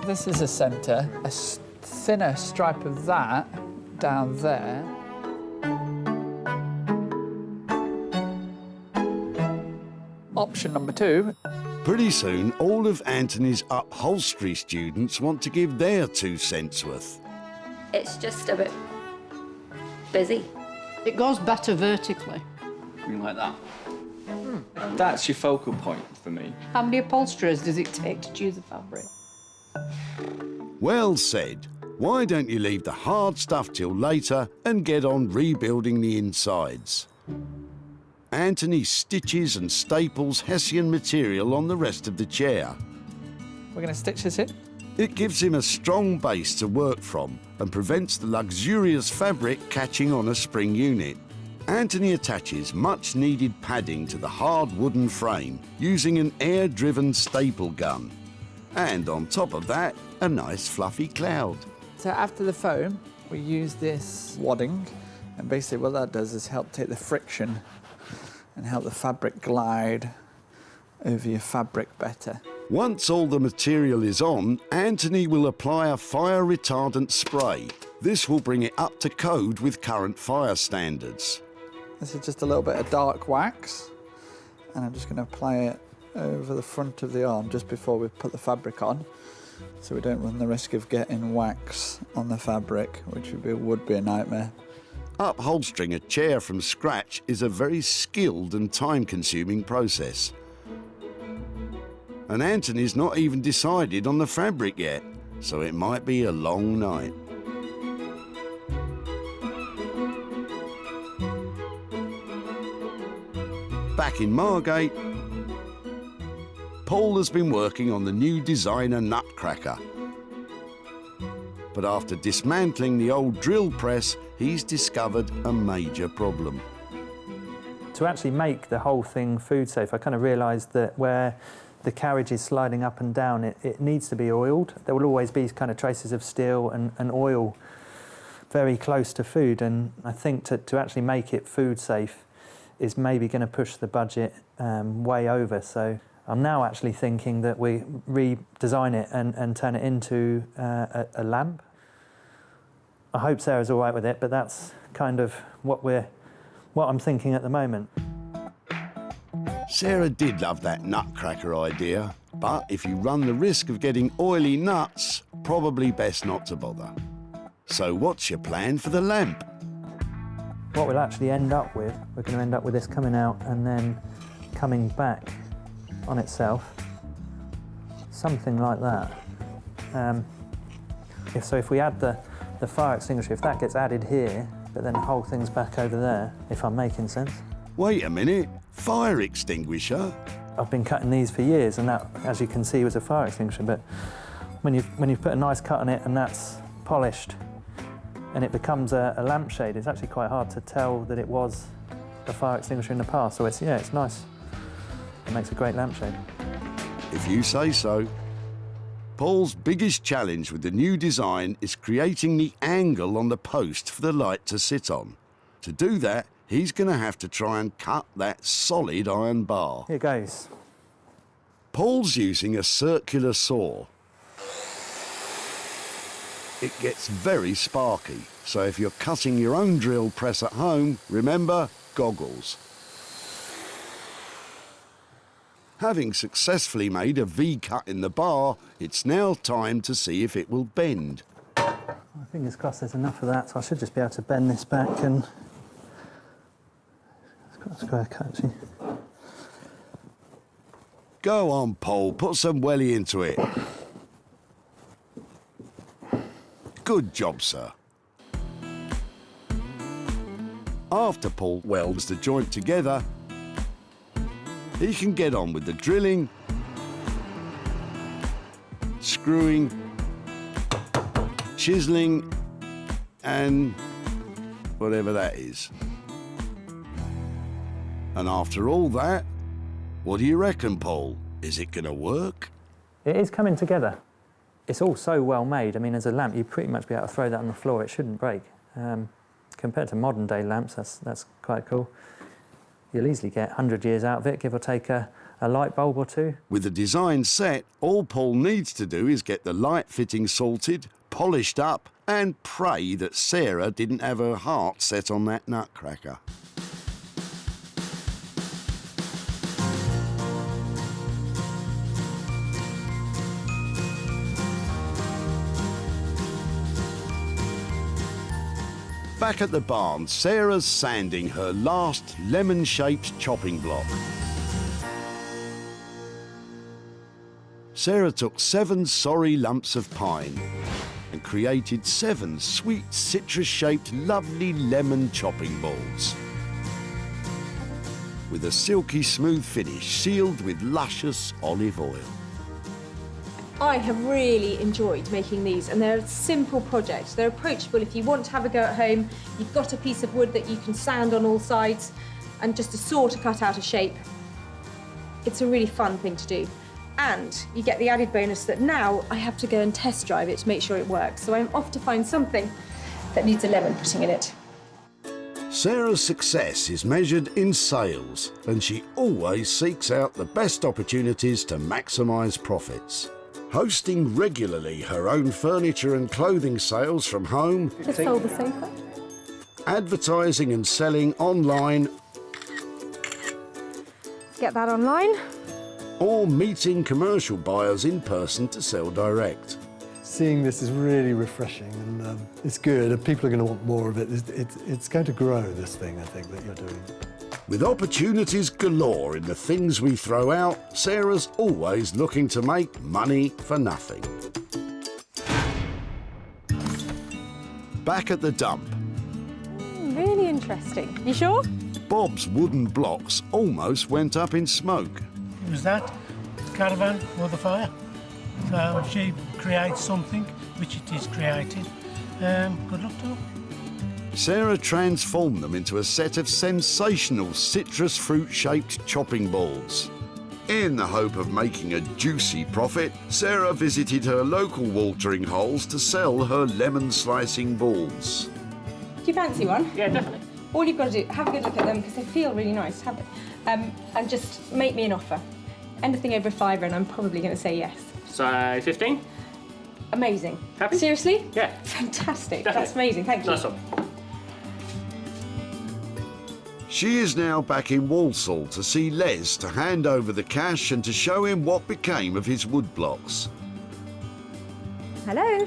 this is a centre, a thinner stripe of that down there. Option number 2. Pretty soon, all of Anthony's upholstery students want to give their 2 cents worth. It's just a bit busy. It goes better vertically. Something like that. That's your focal point for me. How many upholsterers does it take to choose a fabric? Well said. Why don't you leave the hard stuff till later and get on rebuilding the insides? Anthony stitches and staples Hessian material on the rest of the chair. We're going to stitch this in. It gives him a strong base to work from and prevents the luxurious fabric catching on a spring unit. Anthony attaches much needed padding to the hard wooden frame using an air-driven staple gun. And on top of that, a nice fluffy cloud. So after the foam, we use this wadding, and basically what that does is help take the friction and help the fabric glide over your fabric better. Once all the material is on, Anthony will apply a fire retardant spray. This will bring it up to code with current fire standards. This is just a little bit of dark wax, and I'm just going to apply it over the front of the arm just before we put the fabric on, so we don't run the risk of getting wax on the fabric, which would be a nightmare. Upholstering a chair from scratch is a very skilled and time-consuming process. And Anthony's not even decided on the fabric yet, so it might be a long night. Back in Margate, Paul has been working on the new designer nutcracker. But after dismantling the old drill press, he's discovered a major problem. To actually make the whole thing food safe, I kind of realised that where the carriage is sliding up and down, it needs to be oiled. There will always be kind of traces of steel and oil very close to food, and I think to actually make it food safe is maybe going to push the budget way over. So I'm now actually thinking that we redesign it and turn it into a lamp. I hope Sarah's all right with it, but that's kind of what I'm thinking at the moment. Sarah did love that nutcracker idea, but if you run the risk of getting oily nuts, probably best not to bother. So what's your plan for the lamp? What we'll actually end up with, we're going to end up with this coming out and then coming back on itself, something like that. If we add the fire extinguisher, if that gets added here, but then the whole thing's back over there, if I'm making sense. Wait a minute, fire extinguisher? I've been cutting these for years, and that, as you can see, was a fire extinguisher, but when you've put a nice cut on it and that's polished and it becomes a lampshade, it's actually quite hard to tell that it was a fire extinguisher in the past. So it's nice. It makes a great lampshade. If you say so. Paul's biggest challenge with the new design is creating the angle on the post for the light to sit on. To do that, he's going to have to try and cut that solid iron bar. Here goes. Paul's using a circular saw. It gets very sparky, so if you're cutting your own drill press at home, remember, goggles. Having successfully made a V-cut in the bar, it's now time to see if it will bend. Fingers crossed there's enough of that, so I should just be able to bend this back and... It's got a square cut, actually. Go on, Paul, put some welly into it. Good job, sir. After Paul welds the joint together, he can get on with the drilling, screwing, chiseling, and whatever that is. And after all that, what do you reckon, Paul? Is it going to work? It is coming together. It's all so well made. I mean, as a lamp, you'd pretty much be able to throw that on the floor. It shouldn't break. Compared to modern day lamps, that's quite cool. You'll easily get 100 years out of it, give or take a light bulb or two. With the design set, all Paul needs to do is get the light fitting sorted, polished up, and pray that Sarah didn't have her heart set on that nutcracker. Back at the barn, Sarah's sanding her last lemon-shaped chopping block. Sarah took 7 sorry lumps of pine and created 7 sweet citrus-shaped lovely lemon chopping balls with a silky smooth finish sealed with luscious olive oil. I have really enjoyed making these, and they're a simple project. They're approachable if you want to have a go at home. You've got a piece of wood that you can sand on all sides and just a saw to cut out a shape. It's a really fun thing to do. And you get the added bonus that now I have to go and test drive it to make sure it works. So I'm off to find something that needs a lemon putting in it. Sarah's success is measured in sales, and she always seeks out the best opportunities to maximise profits. Hosting regularly her own furniture and clothing sales from home, Just sold the sofa. advertising and selling online, Get that online. or meeting commercial buyers in person to sell direct. Seeing this is really refreshing, and it's good, and people are going to want more of it. It's going to grow, this thing, I think, that you're doing. With opportunities galore in the things we throw out, Sarah's always looking to make money for nothing. Back at the dump, Really interesting. You sure? Bob's wooden blocks almost went up in smoke. Was that caravan or the fire? So she creates something, which it is created. Good luck to her. Sarah transformed them into a set of sensational citrus fruit-shaped chopping balls. In the hope of making a juicy profit, Sarah visited her local watering holes to sell her lemon slicing balls. Do you fancy one? Yeah, definitely. All you've got to do, have a good look at them because they feel really nice, have they? And just make me an offer. Anything over £5 and I'm probably going to say yes. So 15? Amazing. Happy? Seriously? Yeah. Fantastic. Definitely. That's amazing. Thank you. Nice one. She is now back in Walsall to see Les to hand over the cash and to show him what became of his wood blocks. Hello.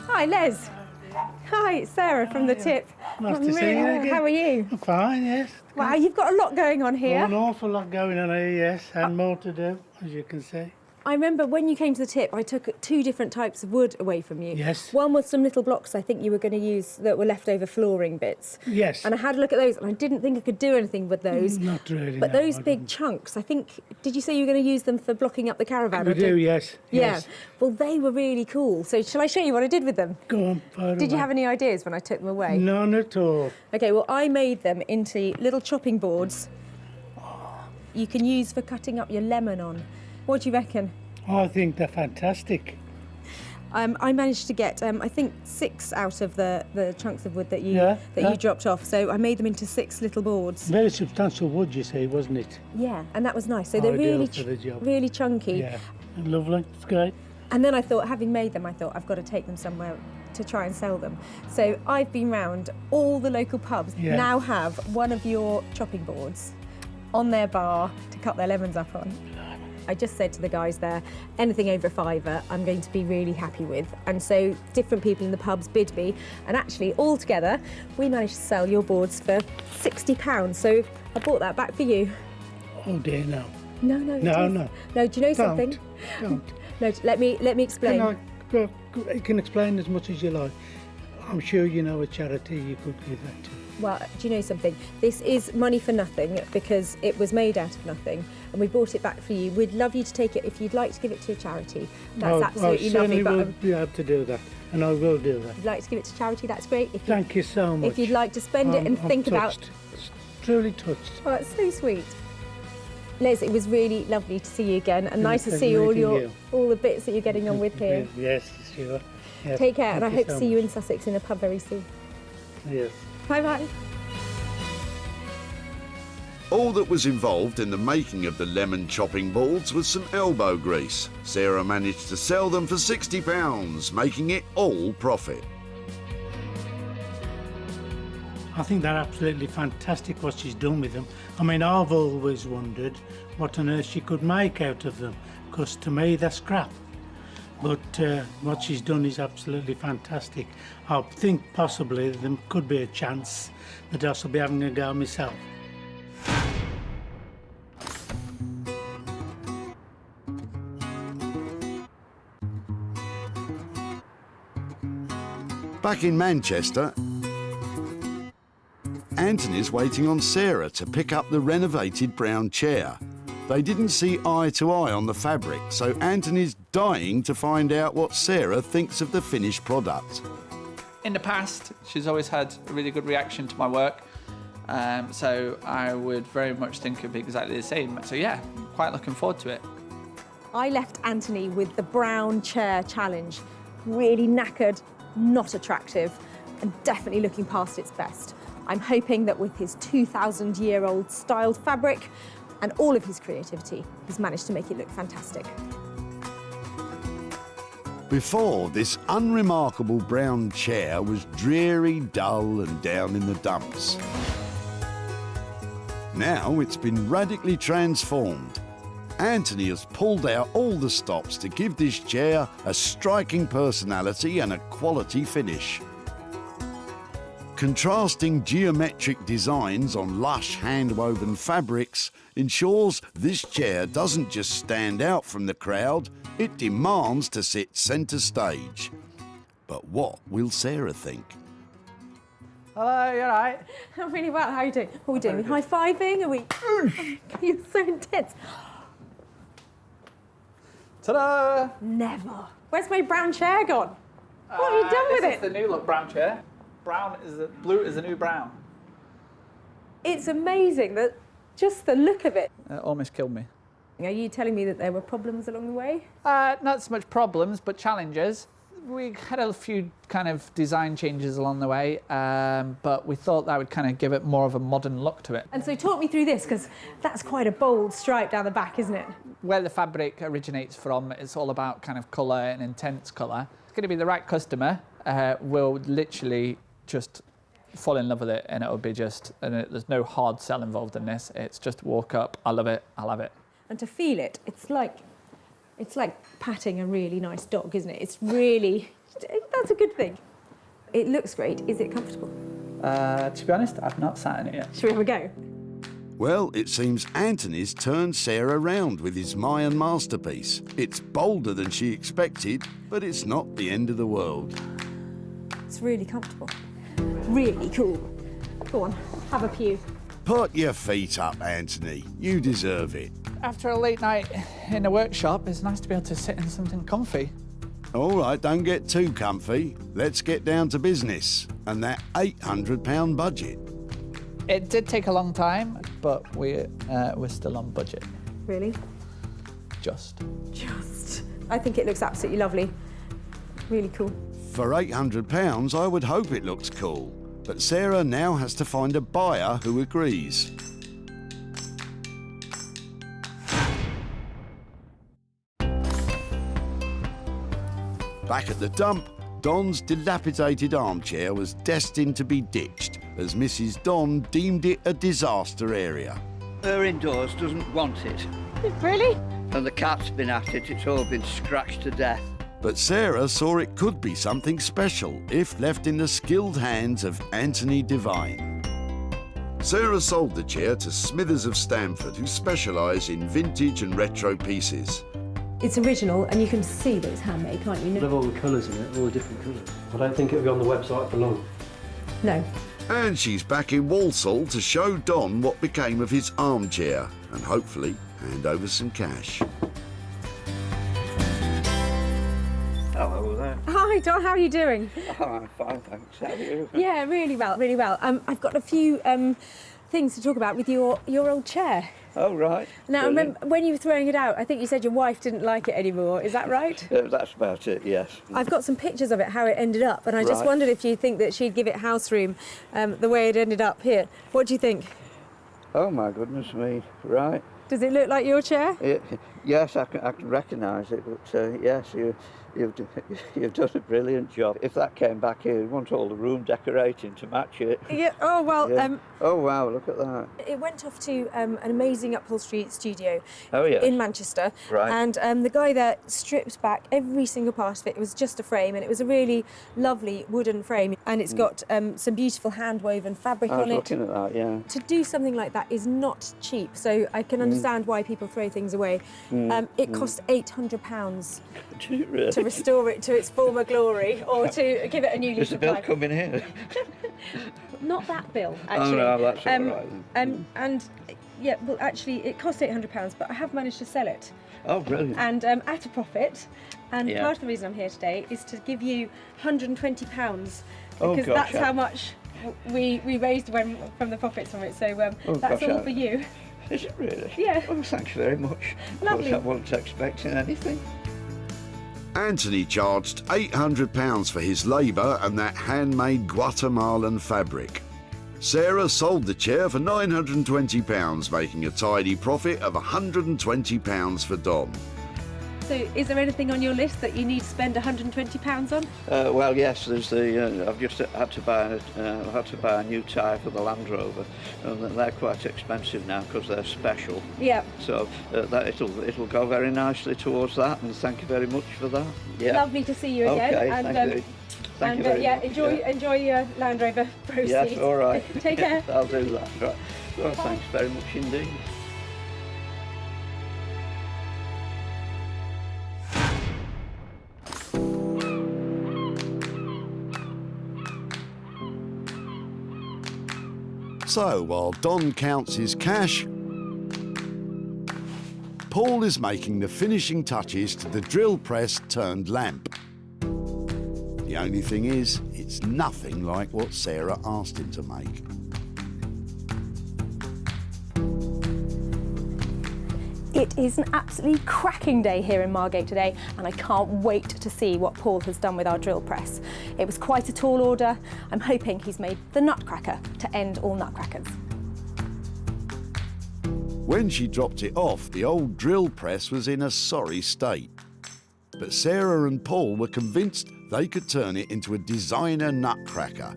Hi, Les. Hi, it's Sarah from the tip. Nice to see you again. How are you? I'm fine, yes. Wow, you've got a lot going on here. An awful lot going on here, yes, and more to do, as you can see. I remember when you came to the tip, I took 2 different types of wood away from you. Yes. One was some little blocks I think you were going to use that were leftover flooring bits. Yes. And I had a look at those and I didn't think I could do anything with those. Not really, But no, those I big didn't. chunks, I think, did you say you were going to use them for blocking up the caravan? We or do, yes. Yeah. Yes. Well, they were really cool. So shall I show you what I did with them? Go on, fire Did you away. have any ideas when I took them away? None at all. Okay, well, I made them into little chopping boards you can use for cutting up your lemon on. What do you reckon? I think they're fantastic. I managed to get, I think, 6 out of the chunks of wood that you Yeah, yeah. you dropped off. So I made them into 6 little boards. Very substantial wood, you see, wasn't it? Yeah, and that was nice. So they're Ideal really, for the job. really chunky. Yeah, lovely. It's great. And then I thought, having made them, I thought I've got to take them somewhere to try and sell them. So I've been round all the local pubs. Yeah. Now have one of your chopping boards on their bar to cut their lemons up on. I just said to the guys there, anything over £5 I'm going to be really happy with. And so different people in the pubs bid me, and actually all together we managed to sell your boards for £60. So I bought that back for you. Oh dear, no. No, No. No, do you know something? Don't. No, let me explain. You can explain as much as you like. I'm sure you know a charity you could give that to. Well, do you know something? This is money for nothing because it was made out of nothing and we bought it back for you. We'd love you to take it if you'd like to give it to a charity. That's absolutely I lovely. certainly But will be able to do that, and I will do that. if you'd like to give it to charity, that's great. If Thank you so much. If you'd like to spend it and I'm think about... touched. Truly touched. Oh, that's so sweet. Les, it was really lovely to see you again and nice to Pleasure see all meeting all the bits that you're getting on with here. Yes, sure. Yes, Take care, and I thank hope to so see you much. in Sussex in a pub very soon. Yes. Bye-bye. All that was involved in the making of the lemon chopping balls was some elbow grease. Sarah managed to sell them for £60, making it all profit. I think they're absolutely fantastic what she's done with them. I mean, I've always wondered what on earth she could make out of them, because to me they're scrap. But what she's done is absolutely fantastic. I think possibly there could be a chance that I shall be having a go myself. Back in Manchester, Anthony's waiting on Sarah to pick up the renovated brown chair. They didn't see eye to eye on the fabric, so Anthony's dying to find out what Sarah thinks of the finished product. In the past, she's always had a really good reaction to my work, so I would very much think it'd be exactly the same. So yeah, quite looking forward to it. I left Anthony with the brown chair challenge. Really knackered, not attractive, and definitely looking past its best. I'm hoping that with his 2,000-year-old styled fabric and all of his creativity, he's managed to make it look fantastic. Before, this unremarkable brown chair was dreary, dull and down in the dumps. Now it's been radically transformed. Anthony has pulled out all the stops to give this chair a striking personality and a quality finish. Contrasting geometric designs on lush hand-woven fabrics ensures this chair doesn't just stand out from the crowd, it demands to sit centre stage. But what will Sarah think? Hello, you all right? I'm really well, how are you doing? What are we doing? We high-fiving? Are we... You're so intense. Ta-da! Never. Where's my brown chair gone? What have you done with it? This is the new look brown chair. Blue is the new brown. It's amazing, that just the look of it. It almost killed me. Are you telling me that there were problems along the way? Not so much problems, but challenges. We had a few kind of design changes along the way, but we thought that would kind of give it more of a modern look to it. And so talk me through this, because that's quite a bold stripe down the back, isn't it? Where the fabric originates from, it's all about kind of colour and intense colour. It's going to be the right customer will literally just fall in love with it, and it'll be just, there's no hard sell involved in this. It's just walk up, I love it, I love it. And to feel it, it's like patting a really nice dog, isn't it? It's really, that's a good thing. It looks great. Is it comfortable? To be honest, I've not sat in it yet. Shall we have a go? Well, it seems Anthony's turned Sarah round with his Mayan masterpiece. It's bolder than she expected, but it's not the end of the world. It's really comfortable. Really cool. Go on, have a pew. Put your feet up, Anthony. You deserve it. After a late night in the workshop, it's nice to be able to sit in something comfy. All right, don't get too comfy. Let's get down to business and that £800 budget. It did take a long time, but we're still on budget. Really? Just. I think it looks absolutely lovely. Really cool. For £800, I would hope it looks cool. But Sarah now has to find a buyer who agrees. Back at the dump, Don's dilapidated armchair was destined to be ditched, as Mrs. Don deemed it a disaster area. Her indoors doesn't want it. Really? And the cat's been at it, it's all been scratched to death. But Sarah saw it could be something special if left in the skilled hands of Anthony Devine. Sarah sold the chair to Smithers of Stamford, who specialise in vintage and retro pieces. It's original, and you can see that it's handmade, can't you? I love all the colours in it, all the different colours. I don't think it'll be on the website for long. No. And she's back in Walsall to show Don what became of his armchair and hopefully hand over some cash. Hello there. Hi, Don, how are you doing? Oh, I'm fine, thanks. How are you? Yeah, really well, really well. I've got a few things to talk about with your old chair. Oh, right. Now, I Brilliant. remember when you were throwing it out, I think you said your wife didn't like it anymore. Is that right? That's about it, yes. I've got some pictures of it, how it ended up, and I just Right. wondered if you think that she'd give it house room the way it ended up here. What do you think? Oh, my goodness me. Right. Does it look like your chair? Yes, I can recognise it, but yes, you've done a brilliant job. If that came back here, you'd want all the room decorating to match it. Yeah, oh, well... Yeah. Oh, wow, look at that. It went off to an amazing upholstery studio yes. in Manchester. Right. And the guy there stripped back every single part of it. It was just a frame, and it was a really lovely wooden frame. And it's got some beautiful hand-woven fabric I was on it. looking at that, yeah. To do something like that is not cheap, so I can understand why people throw things away. It cost £800 Did it really? to restore it to its former glory, or to give it a new lease Is the of bill life. coming here? Not that bill, Oh, actually. no, that's all right then. And yeah, well, actually, it cost £800, but I have managed to sell it. Oh, brilliant. And at a profit. And Yeah. part of the reason I'm here today is to give you £120, Oh, because gosh, that's yeah. how much we raised from the profits from it. So that's all for you. Is it really? Yeah. Oh, thanks very much. Lovely. I wasn't expecting anything. Anthony charged £800 for his labour and that handmade Guatemalan fabric. Sarah sold the chair for £920, making a tidy profit of £120 for Dom. So is there anything on your list that you need to spend £120 on? Well, yes. There's the. I've just had to buy a new tyre for the Land Rover, and they're quite expensive now because they're special. Yeah. So that it'll go very nicely towards that. And thank you very much for that. Yeah. Lovely to see you again. Okay. And, Thank you. Thank you very much. enjoy your Land Rover proceeds. Yes. All right. Take care. I'll do that. Right. Well, thanks very much indeed. So while Don counts his cash, Paul is making the finishing touches to the drill press turned lamp. The only thing is, it's nothing like what Sarah asked him to make. It is an absolutely cracking day here in Margate today, and I can't wait to see what Paul has done with our drill press. It was quite a tall order. I'm hoping he's made the nutcracker to end all nutcrackers. When she dropped it off, the old drill press was in a sorry state. But Sarah and Paul were convinced they could turn it into a designer nutcracker.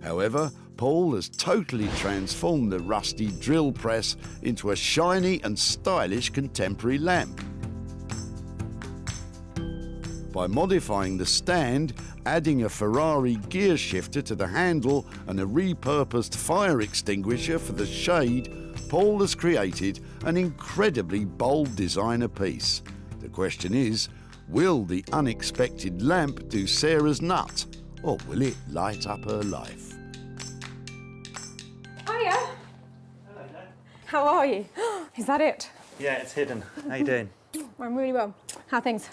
However, Paul has totally transformed the rusty drill press into a shiny and stylish contemporary lamp. By modifying the stand, adding a Ferrari gear shifter to the handle and a repurposed fire extinguisher for the shade, Paul has created an incredibly bold designer piece. The question is, will the unexpected lamp do Sarah's nut, or will it light up her life? Hiya. How are you? Is that it? Yeah, it's hidden. How you doing? I'm really well. How are things?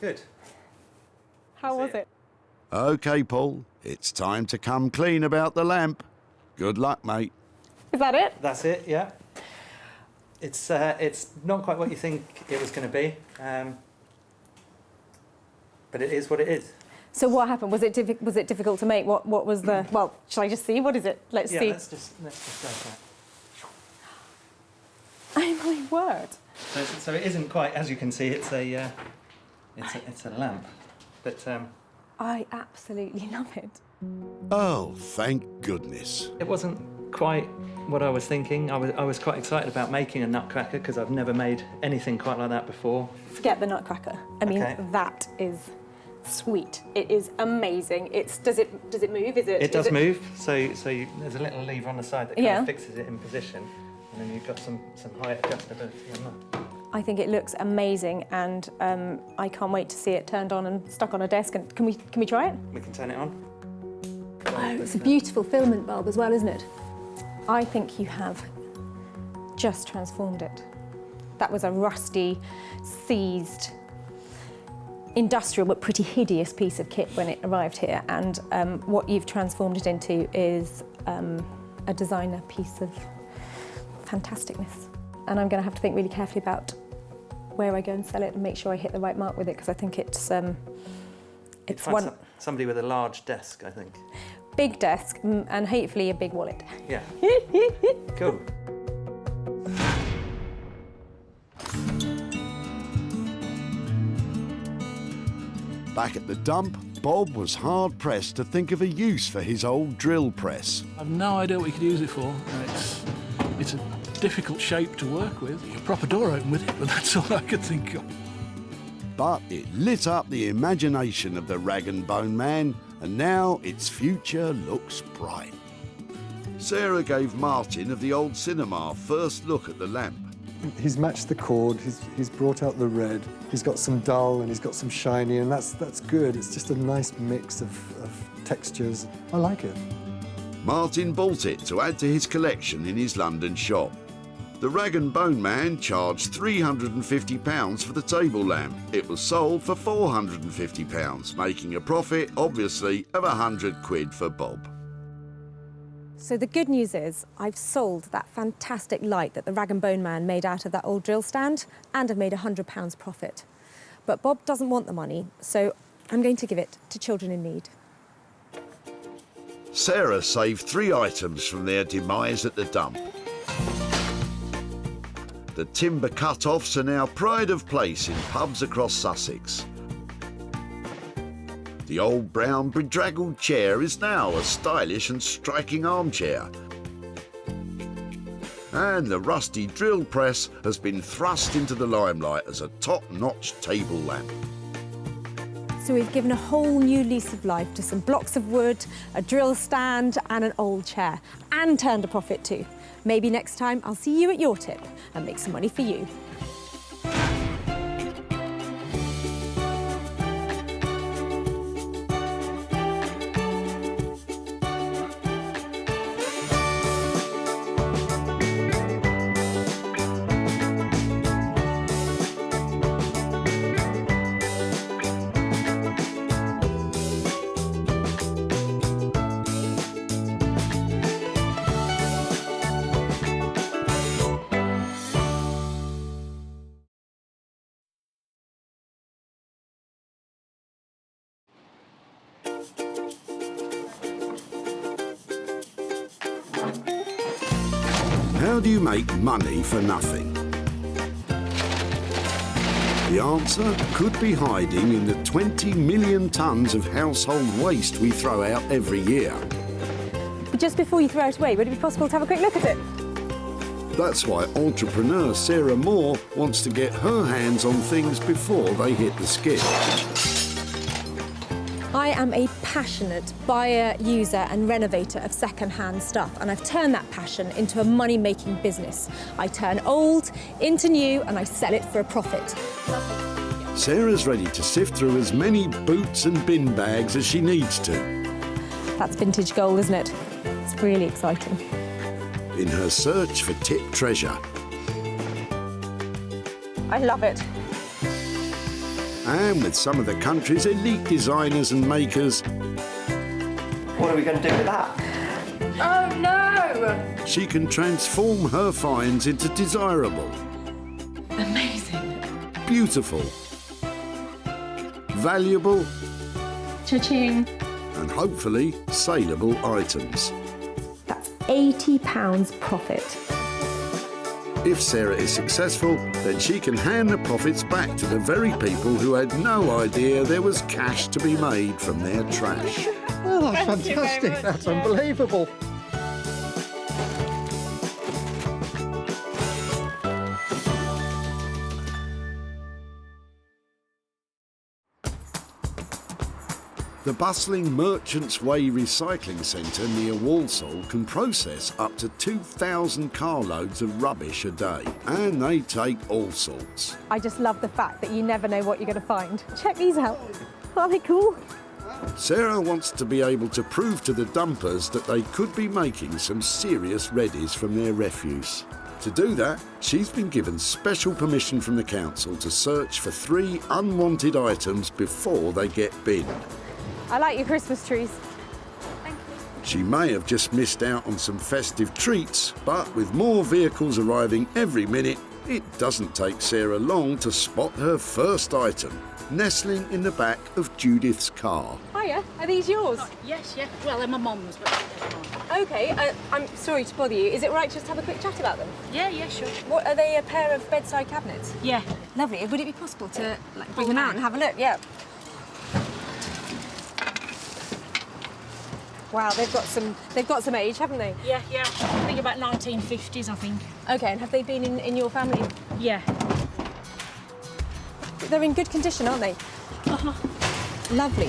Good. How was it? OK, Paul, it's time to come clean about the lamp. Good luck, mate. Is that it? That's it, yeah. It's not quite what you think it was going to be, but it is what it is. So what happened? Was it difficult to make? What was the? Well, shall I just see? What is it? Let's see. Let's just go for it. Oh my word! So it isn't quite, as you can see, it's a lamp, but I absolutely love it. Oh, thank goodness. it wasn't quite what I was thinking. I was quite excited about making a nutcracker because I've never made anything quite like that before. Forget the nutcracker. I mean, Okay. that is sweet. It is amazing. Does it move? It does move. So there's a little lever on the side that kind Yeah. of fixes it in position, and then you've got some height adjustability on that. I think it looks amazing, and I can't wait to see it turned on and stuck on a desk. And can we try it? We can turn it on. Oh, it's a beautiful filament bulb as well, isn't it? I think you have just transformed it. That was a rusty, seized, industrial but pretty hideous piece of kit when it arrived here, and what you've transformed it into is a designer piece of fantasticness. And I'm going to have to think really carefully about where I go and sell it and make sure I hit the right mark with it, because I think it's one Somebody with a large desk, I think. big desk and hopefully a big wallet. Yeah. Cool. Back at the dump, Bob was hard-pressed to think of a use for his old drill press. I've no idea what you could use it for. It's a difficult shape to work with. You prop a door open with it, but that's all I could think of. But it lit up the imagination of the rag and bone man, and now its future looks bright. Sarah gave Martin of the old cinema first look at the lamp. He's matched the cord, he's brought out the red, he's got some dull and he's got some shiny, and that's good. It's just a nice mix of textures. I like it. Martin bought it to add to his collection in his London shop. The Rag and Bone Man charged £350 for the table lamp. It was sold for £450, making a profit, obviously, of £100 for Bob. So the good news is I've sold that fantastic light that the Rag and Bone Man made out of that old drill stand, and I've made £100 profit. But Bob doesn't want the money, so I'm going to give it to children in need. Sarah saved 3 items from their demise at the dump. The timber cut-offs are now pride of place in pubs across Sussex. The old brown bedraggled chair is now a stylish and striking armchair. And the rusty drill press has been thrust into the limelight as a top-notch table lamp. So we've given a whole new lease of life to some blocks of wood, a drill stand and an old chair, and turned a profit too. Maybe next time I'll see you at your tip and make some money for you. How do you make money for nothing? The answer could be hiding in the 20 million tonnes of household waste we throw out every year. Just before you throw it away, would it be possible to have a quick look at it? That's why entrepreneur Sarah Moore wants to get her hands on things before they hit the skid. I am a passionate buyer, user and renovator of second-hand stuff, and I've turned that passion into a money-making business. I turn old into new and I sell it for a profit. Sarah's ready to sift through as many boots and bin bags as she needs to. That's vintage gold, isn't it? It's really exciting. In her search for tip treasure. I love it. And with some of the country's elite designers and makers. What are we going to do with that? Oh no! She can transform her finds into desirable, Amazing. beautiful, valuable, Cha-ching. and hopefully saleable items. That's £80 profit. If Sarah is successful, then she can hand the profits back to the very people who had no idea there was cash to be made from their trash. Oh, that's fantastic. That's unbelievable. The bustling Merchants Way recycling centre near Walsall can process up to 2,000 carloads of rubbish a day, and they take all sorts. I just love the fact that you never know what you're going to find. Check these out. Aren't they cool? Sarah wants to be able to prove to the dumpers that they could be making some serious reddies from their refuse. To do that, she's been given special permission from the council to search for 3 unwanted items before they get binned. I like your Christmas trees. She may have just missed out on some festive treats, but with more vehicles arriving every minute, it doesn't take Sarah long to spot her first item, nestling in the back of Judith's car. Hiya, are these yours? Yes, yeah. Well, they're my mum's, but Okay, I'm sorry to bother you. Is it all right just to have a quick chat about them? yeah, sure. What, are they a pair of bedside cabinets? Yeah. Lovely. Would it be possible to bring them out and have a look? Yeah. Wow, they've got some age, haven't they? Yeah. I think about 1950s, I think. Okay, and have they been in your family? Yeah. They're in good condition, aren't they? Uh-huh. Lovely.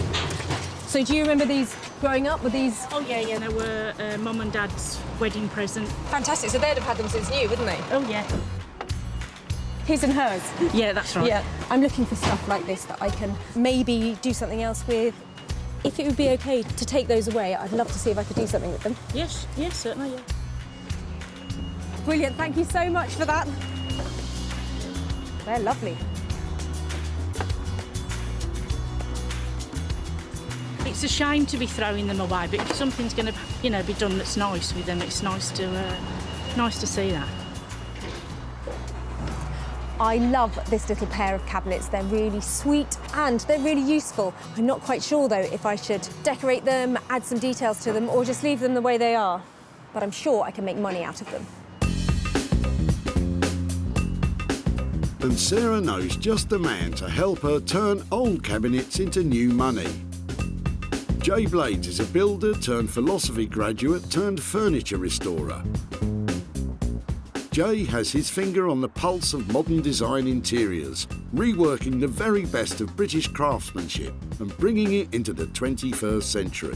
So do you remember these growing up? Were these? Oh, yeah, they were Mum and Dad's wedding present. Fantastic. So they'd have had them since new, wouldn't they? Oh, yeah. His and hers? Yeah, that's right. Yeah. I'm looking for stuff like this that I can maybe do something else with. If it would be okay to take those away, I'd love to see if I could do something with them. Yes, yes, certainly, yeah. Brilliant, thank you so much for that. They're lovely. It's a shame to be throwing them away, but if something's going to, you know, be done that's nice with them, it's nice to see that. I love this little pair of cabinets. They're really sweet and they're really useful. I'm not quite sure, though, if I should decorate them, add some details to them, or just leave them the way they are. But I'm sure I can make money out of them. And Sarah knows just the man to help her turn old cabinets into new money. Jay Blades is a builder turned philosophy graduate turned furniture restorer. Jay has his finger on the pulse of modern design interiors, reworking the very best of British craftsmanship and bringing it into the 21st century.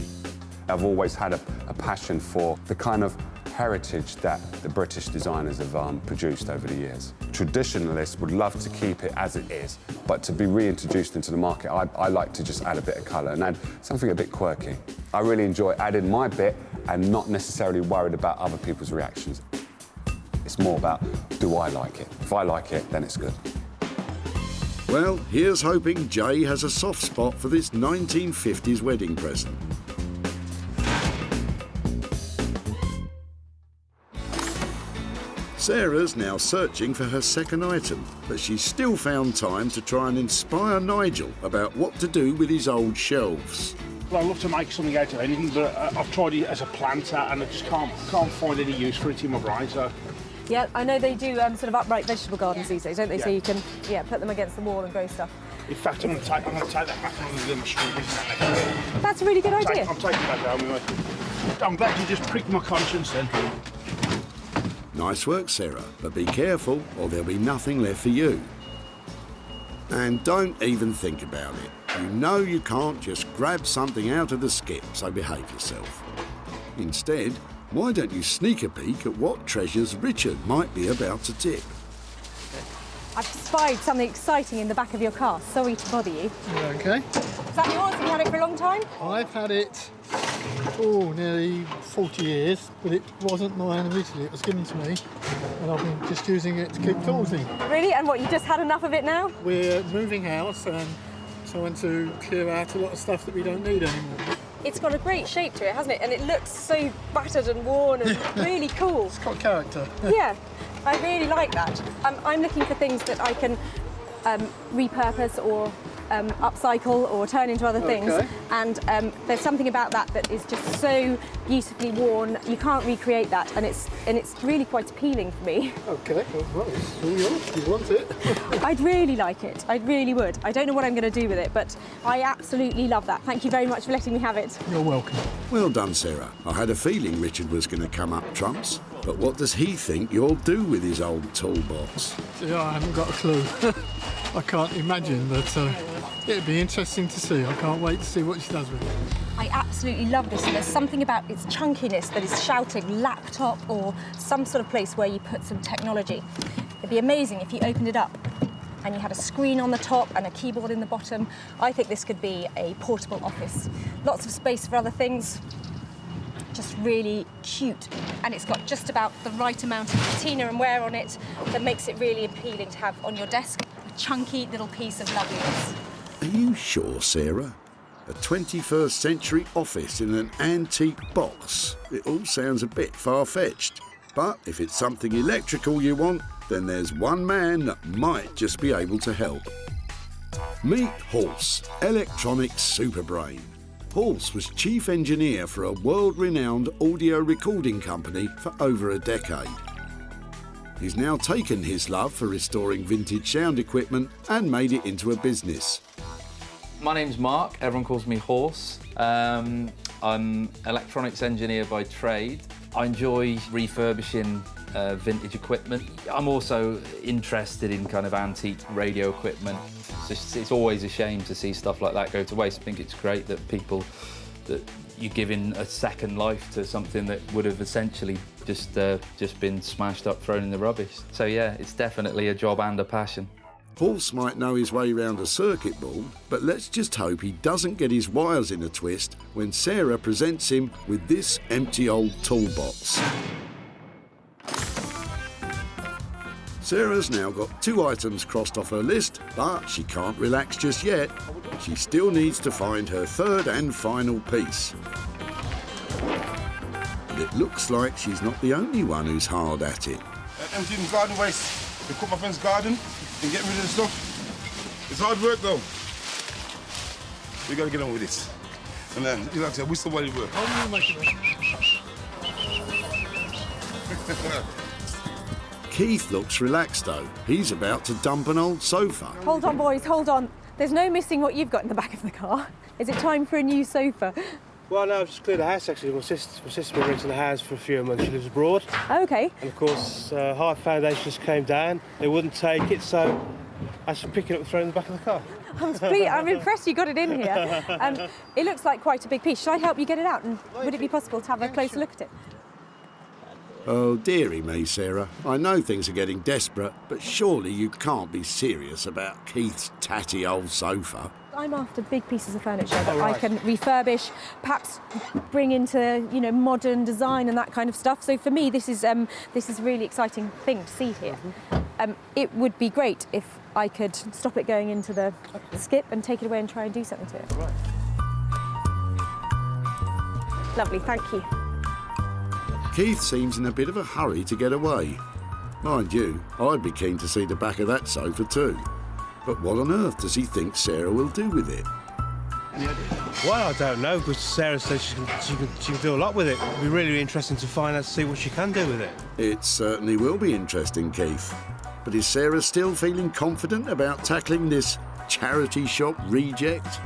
I've always had a passion for the kind of heritage that the British designers have produced over the years. Traditionalists would love to keep it as it is, but to be reintroduced into the market, I like to just add a bit of colour and add something a bit quirky. I really enjoy adding my bit and not necessarily worried about other people's reactions. It's more about, do I like it? If I like it, then it's good. Well, here's hoping Jay has a soft spot for this 1950s wedding present. Sarah's now searching for her second item, but she's still found time to try and inspire Nigel about what to do with his old shelves. Well, I'd love to make something out of anything, but I've tried it as a planter and I just can't find any use for it in my brain, so... Yeah, I know they do sort of upright vegetable gardens these days, don't they? Yeah. So you can, put them against the wall and grow stuff. In fact, I'm going to take that back on the street. That's a really good idea. I'm taking that down with me. I'm glad you just pricked my conscience then. Nice work, Sarah, but be careful or there'll be nothing left for you. And don't even think about it. You know you can't just grab something out of the skip, so behave yourself. Instead, why don't you sneak a peek at what treasures Richard might be about to tip? I've spied something exciting in the back of your car. Sorry to bother you. Okay. Is that yours? Have you had it for a long time? I've had it, nearly 40 years, but it wasn't mine originally. It was given to me, and I've been just using it to keep tools in. Really? And what, you just had enough of it now? We're moving house and trying to clear out a lot of stuff that we don't need anymore. It's got a great shape to it, hasn't it? And it looks so battered and worn and really cool. It's got character. Yeah, I really like that. I'm looking for things that I can repurpose or upcycle or turn into other things. Okay. And there's something about that that is just so beautifully worn. You can't recreate that, and it's really quite appealing for me. Okay, well, it's all yours. You want it? I'd really like it. I really would. I don't know what I'm going to do with it, but I absolutely love that. Thank you very much for letting me have it. You're welcome. Well done, Sarah. I had a feeling Richard was going to come up trumps. But what does he think you'll do with his old toolbox? Yeah, I haven't got a clue. I can't imagine, but it'd be interesting to see. I can't wait to see what she does with it. I absolutely love this. There's something about its chunkiness that is shouting laptop or some sort of place where you put some technology. It'd be amazing if you opened it up and you had a screen on the top and a keyboard in the bottom. I think this could be a portable office. Lots of space for other things. Just really cute, and it's got just about the right amount of patina and wear on it that makes it really appealing to have on your desk. A chunky little piece of loveliness. Are you sure, Sarah? A 21st century office in an antique box? It all sounds a bit far-fetched. But if it's something electrical you want, then there's one man that might just be able to help. Meet Horse, electronic superbrain. Horse was chief engineer for a world-renowned audio recording company for over a decade. He's now taken his love for restoring vintage sound equipment and made it into a business. My name's Mark, everyone calls me Horse. I'm electronics engineer by trade. I enjoy refurbishing vintage equipment. I'm also interested in kind of antique radio equipment. It's always a shame to see stuff like that go to waste. I think it's great that people that you're giving a second life to something that would have essentially just been smashed up, thrown in the rubbish. So yeah, it's definitely a job and a passion. Horse might know his way round a circuit board, but let's just hope he doesn't get his wires in a twist when Sarah presents him with this empty old toolbox. Sarah's now got 2 items crossed off her list, but she can't relax just yet. She still needs to find her 3rd and final piece. But it looks like she's not the only one who's hard at it. Emptying garden waste. We cut my friend's garden and get rid of the stuff. It's hard work though. We gotta get on with it. And then, like I said, we still want to work. Keith looks relaxed though. He's about to dump an old sofa. Hold on, boys, hold on. There's no missing what you've got in the back of the car. Is it time for a new sofa? Well, no, I've just cleared the house actually. My sister's been renting the house for a few months. She lives abroad. Okay. And of course, hard foundations came down. They wouldn't take it, so I should pick it up and throw it in the back of the car. I'm impressed you got it in here. It looks like quite a big piece. Should I help you get it out? And would it be possible to have a closer look at it? Oh, dearie me, Sarah. I know things are getting desperate, but surely you can't be serious about Keith's tatty old sofa. I'm after big pieces of furniture that I can refurbish, perhaps bring into, modern design and that kind of stuff. So for me, this is a really exciting thing to see here. It would be great if I could stop it going into the skip and take it away and try and do something to it. Right. Lovely, thank you. Keith seems in a bit of a hurry to get away. Mind you, I'd be keen to see the back of that sofa too. But what on earth does he think Sarah will do with it? Well, I don't know, but Sarah says she can do a lot with it. It'll be really interesting to find out, to see what she can do with it. It certainly will be interesting, Keith. But is Sarah still feeling confident about tackling this charity shop reject?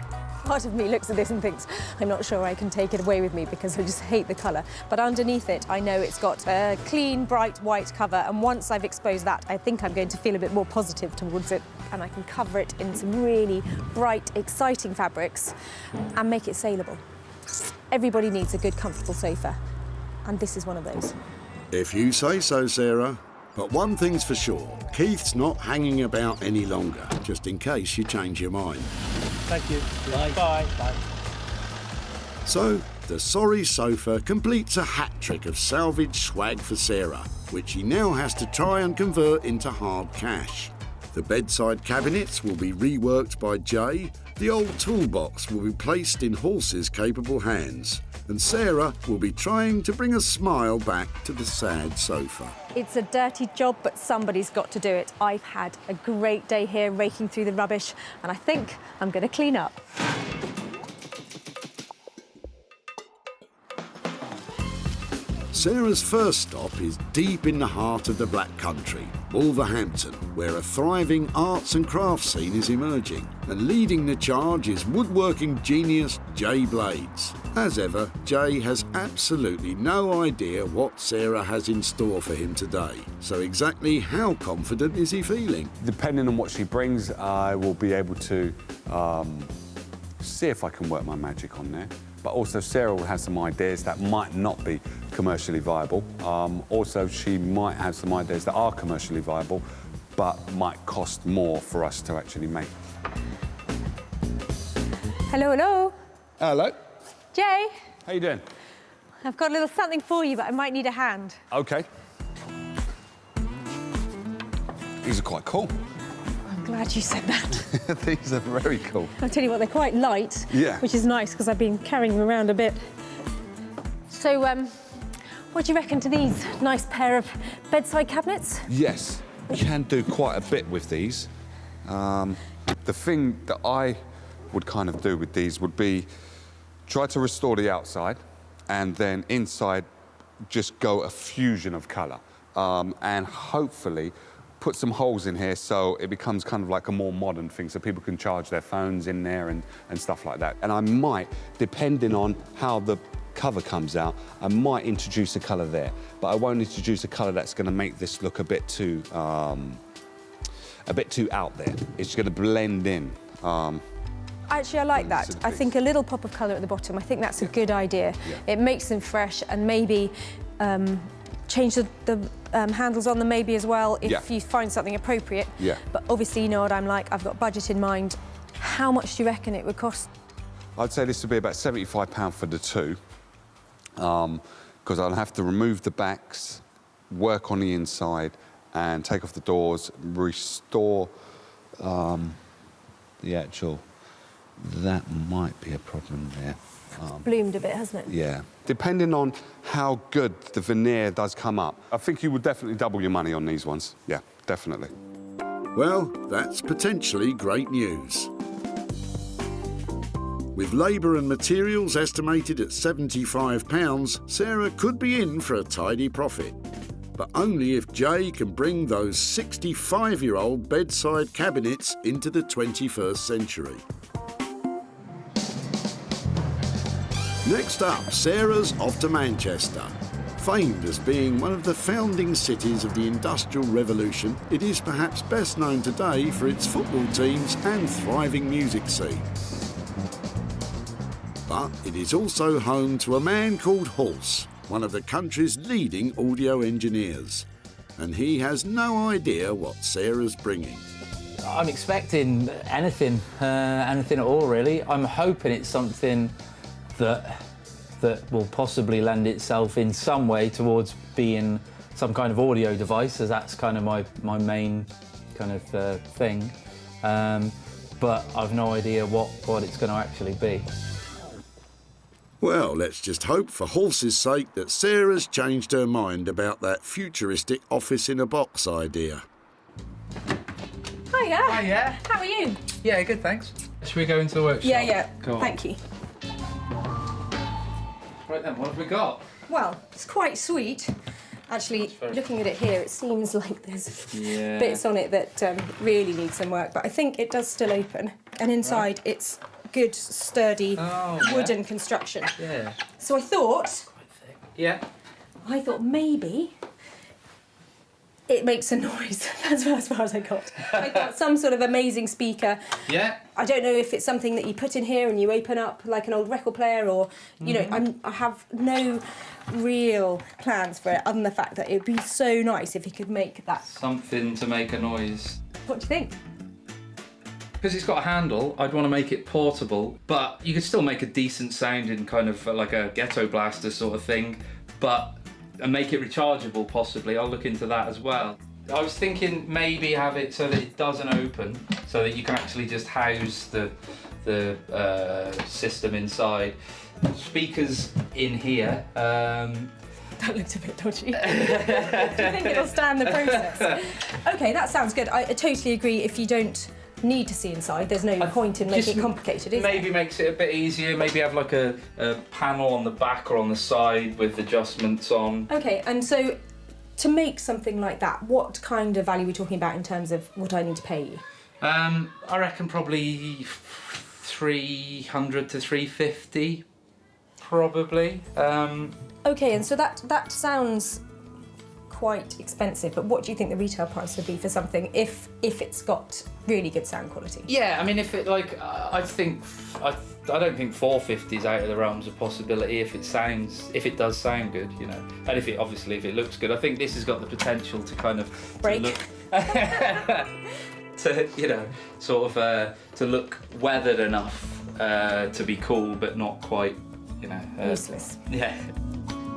Part of me looks at this and thinks, I'm not sure I can take it away with me because I just hate the colour. But underneath it, I know it's got a clean, bright white cover. And once I've exposed that, I think I'm going to feel a bit more positive towards it. And I can cover it in some really bright, exciting fabrics and make it saleable. Everybody needs a good, comfortable sofa. And this is one of those. If you say so, Sarah. But one thing's for sure, Keith's not hanging about any longer, just in case you change your mind. Thank you. Bye. Bye. Bye. So, the sorry sofa completes a hat trick of salvage swag for Sarah, which he now has to try and convert into hard cash. The bedside cabinets will be reworked by Jay, the old toolbox will be placed in Horse's capable hands, and Sarah will be trying to bring a smile back to the sad sofa. It's a dirty job, but somebody's got to do it. I've had a great day here raking through the rubbish, and I think I'm going to clean up. Sarah's first stop is deep in the heart of the Black Country, Wolverhampton, where a thriving arts and crafts scene is emerging. And leading the charge is woodworking genius Jay Blades. As ever, Jay has absolutely no idea what Sarah has in store for him today. So exactly how confident is he feeling? Depending on what she brings, I will be able to see if I can work my magic on there. But also Sarah will have some ideas that might not be commercially viable. Also, she might have some ideas that are commercially viable, but might cost more for us to actually make. Hello, hello. Hello. Jay. How you doing? I've got a little something for you, but I might need a hand. Okay. These are quite cool. I'm glad you said that. These are very cool. I'll tell you what, they're quite light, Yeah. which is nice because I've been carrying them around a bit. So, what do you reckon to these nice pair of bedside cabinets? Yes, you can do quite a bit with these. The thing that I would kind of do with these would be try to restore the outside and then inside just go a fusion of colour and hopefully put some holes in here so it becomes kind of like a more modern thing so people can charge their phones in there and stuff like that. And I might, depending on how the cover comes out, I might introduce a colour there, but I won't introduce a colour that's going to make this look a bit too out there. It's going to blend in. Actually, I like that. I think a little pop of colour at the bottom, I think that's a good idea. It makes them fresh, and maybe change the handles on them maybe as well if you find something appropriate. Yeah. But obviously, you know what I'm like, I've got budget in mind. How much do you reckon it would cost? I'd say this would be about £75 for the two, because I'll have to remove the backs, work on the inside, and take off the doors, restore the actual... That might be a problem there. Bloomed a bit, hasn't it? Yeah. Depending on how good the veneer does come up, I think you would definitely double your money on these ones. Yeah, definitely. Well, that's potentially great news. With labour and materials estimated at £75, Sarah could be in for a tidy profit. But only if Jay can bring those 65-year-old bedside cabinets into the 21st century. Next up, Sarah's off to Manchester. Famed as being one of the founding cities of the Industrial Revolution, it is perhaps best known today for its football teams and thriving music scene. But it is also home to a man called Horse, one of the country's leading audio engineers. And he has no idea what Sarah's bringing. I'm expecting anything at all, really. I'm hoping it's something that will possibly lend itself in some way towards being some kind of audio device, as that's kind of my main kind of thing. But I've no idea what it's going to actually be. Well, let's just hope for Horse's sake that Sarah's changed her mind about that futuristic office-in-a-box idea. Hiya. Hiya. How are you? Yeah, good, thanks. Should we go into the workshop? Yeah. Cool. Thank you. Right then, what have we got? Well, it's quite sweet. Actually, looking at it here, it seems like there's bits on it that really need some work, but I think it does still open. And inside, it's good, sturdy wooden construction. Yeah. So I thought... I thought maybe it makes a noise. That's as far as I got. I got some sort of amazing speaker. Yeah. I don't know if it's something that you put in here and you open up like an old record player, or, you know, I have no real plans for it other than the fact that it would be so nice if you could make that. Something to make a noise. What do you think? Because it's got a handle, I'd want to make it portable, but you could still make a decent sounding kind of like a ghetto blaster sort of thing, and make it rechargeable possibly. I'll look into that as well. I was thinking maybe have it so that it doesn't open, so that you can actually just house the system inside. Speakers in here. That looked a bit dodgy. Do you think it'll stand the process? Okay, that sounds good. I totally agree. If you don't need to see inside, there's no point in making it complicated, is there? Maybe makes it a bit easier. Maybe have like a panel on the back or on the side with adjustments on. Okay, and so to make something like that, what kind of value are we talking about in terms of what I need to pay you? I reckon probably 300 to 350, probably. Okay, and so that sounds quite expensive, but what do you think the retail price would be for something if it's got really good sound quality? Yeah, I mean, if it like, I don't think 450 is out of the realms of possibility if it does sound good, you know, and if it looks good. I think this has got the potential to kind of break. To look weathered enough to be cool, but not quite, you know, useless. Yeah.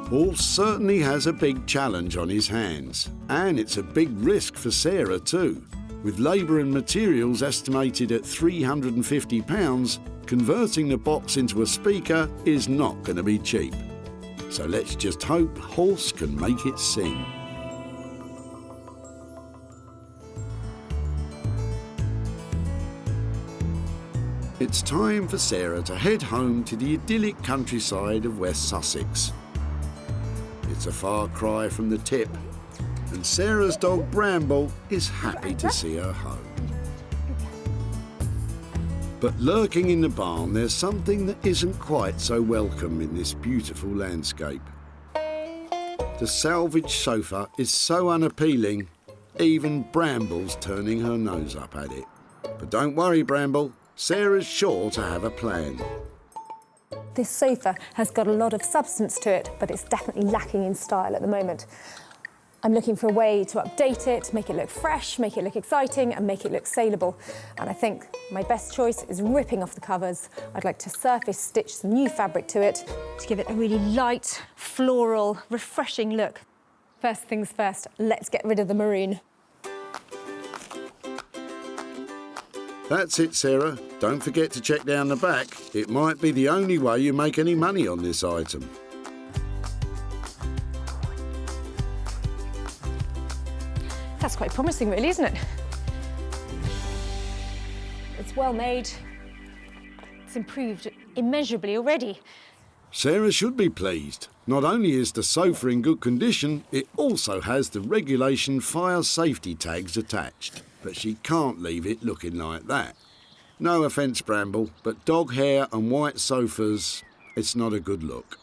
Paul certainly has a big challenge on his hands, and it's a big risk for Sarah too. With labour and materials estimated at £350, converting the box into a speaker is not going to be cheap. So let's just hope Horse can make it sing. It's time for Sarah to head home to the idyllic countryside of West Sussex. It's a far cry from the tip, and Sarah's dog Bramble is happy to see her home. But lurking in the barn, there's something that isn't quite so welcome in this beautiful landscape. The salvage sofa is so unappealing, even Bramble's turning her nose up at it. But don't worry, Bramble, Sarah's sure to have a plan. This sofa has got a lot of substance to it, but it's definitely lacking in style at the moment. I'm looking for a way to update it, make it look fresh, make it look exciting, and make it look saleable. And I think my best choice is ripping off the covers. I'd like to surface stitch some new fabric to it to give it a really light, floral, refreshing look. First things first, let's get rid of the maroon. That's it, Sarah. Don't forget to check down the back. It might be the only way you make any money on this item. That's quite promising, really, isn't it? It's well made. It's improved immeasurably already. Sarah should be pleased. Not only is the sofa in good condition, it also has the regulation fire safety tags attached. But she can't leave it looking like that. No offence, Bramble, but dog hair and white sofas, it's not a good look.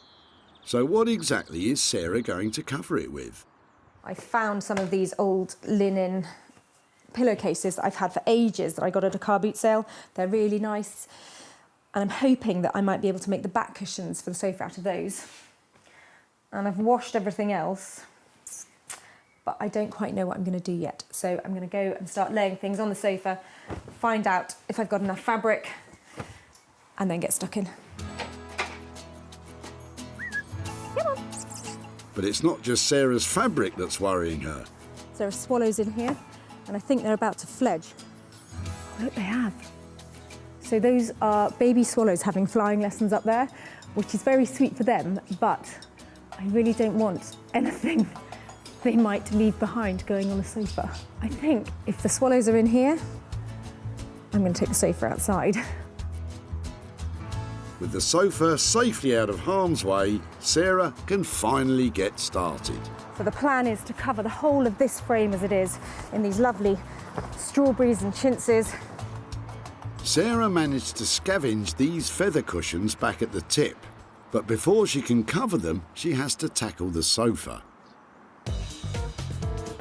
So what exactly is Sarah going to cover it with? I found some of these old linen pillowcases that I've had for ages that I got at a car boot sale. They're really nice. And I'm hoping that I might be able to make the back cushions for the sofa out of those. And I've washed everything else, but I don't quite know what I'm going to do yet. So I'm going to go and start laying things on the sofa, find out if I've got enough fabric, and then get stuck in. Come on. But it's not just Sarah's fabric that's worrying her. There are swallows in here, and I think they're about to fledge. Oh, look, they have. So those are baby swallows having flying lessons up there, which is very sweet for them, but I really don't want anything they might leave behind going on the sofa. I think if the swallows are in here, I'm going to take the sofa outside. With the sofa safely out of harm's way, Sarah can finally get started. So the plan is to cover the whole of this frame as it is in these lovely strawberries and chintzes. Sarah managed to scavenge these feather cushions back at the tip, but before she can cover them, she has to tackle the sofa.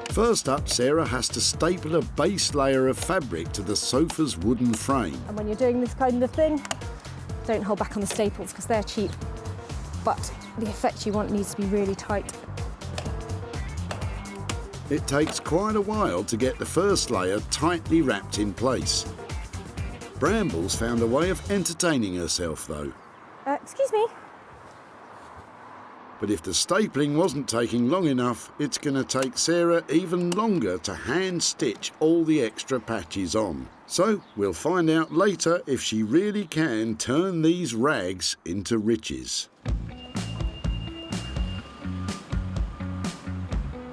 First up, Sarah has to staple a base layer of fabric to the sofa's wooden frame. And when you're doing this kind of thing, don't hold back on the staples because they're cheap, but the effect you want needs to be really tight. It takes quite a while to get the first layer tightly wrapped in place. Brambles found a way of entertaining herself though. Excuse me. But if the stapling wasn't taking long enough, it's going to take Sarah even longer to hand stitch all the extra patches on. So we'll find out later if she really can turn these rags into riches.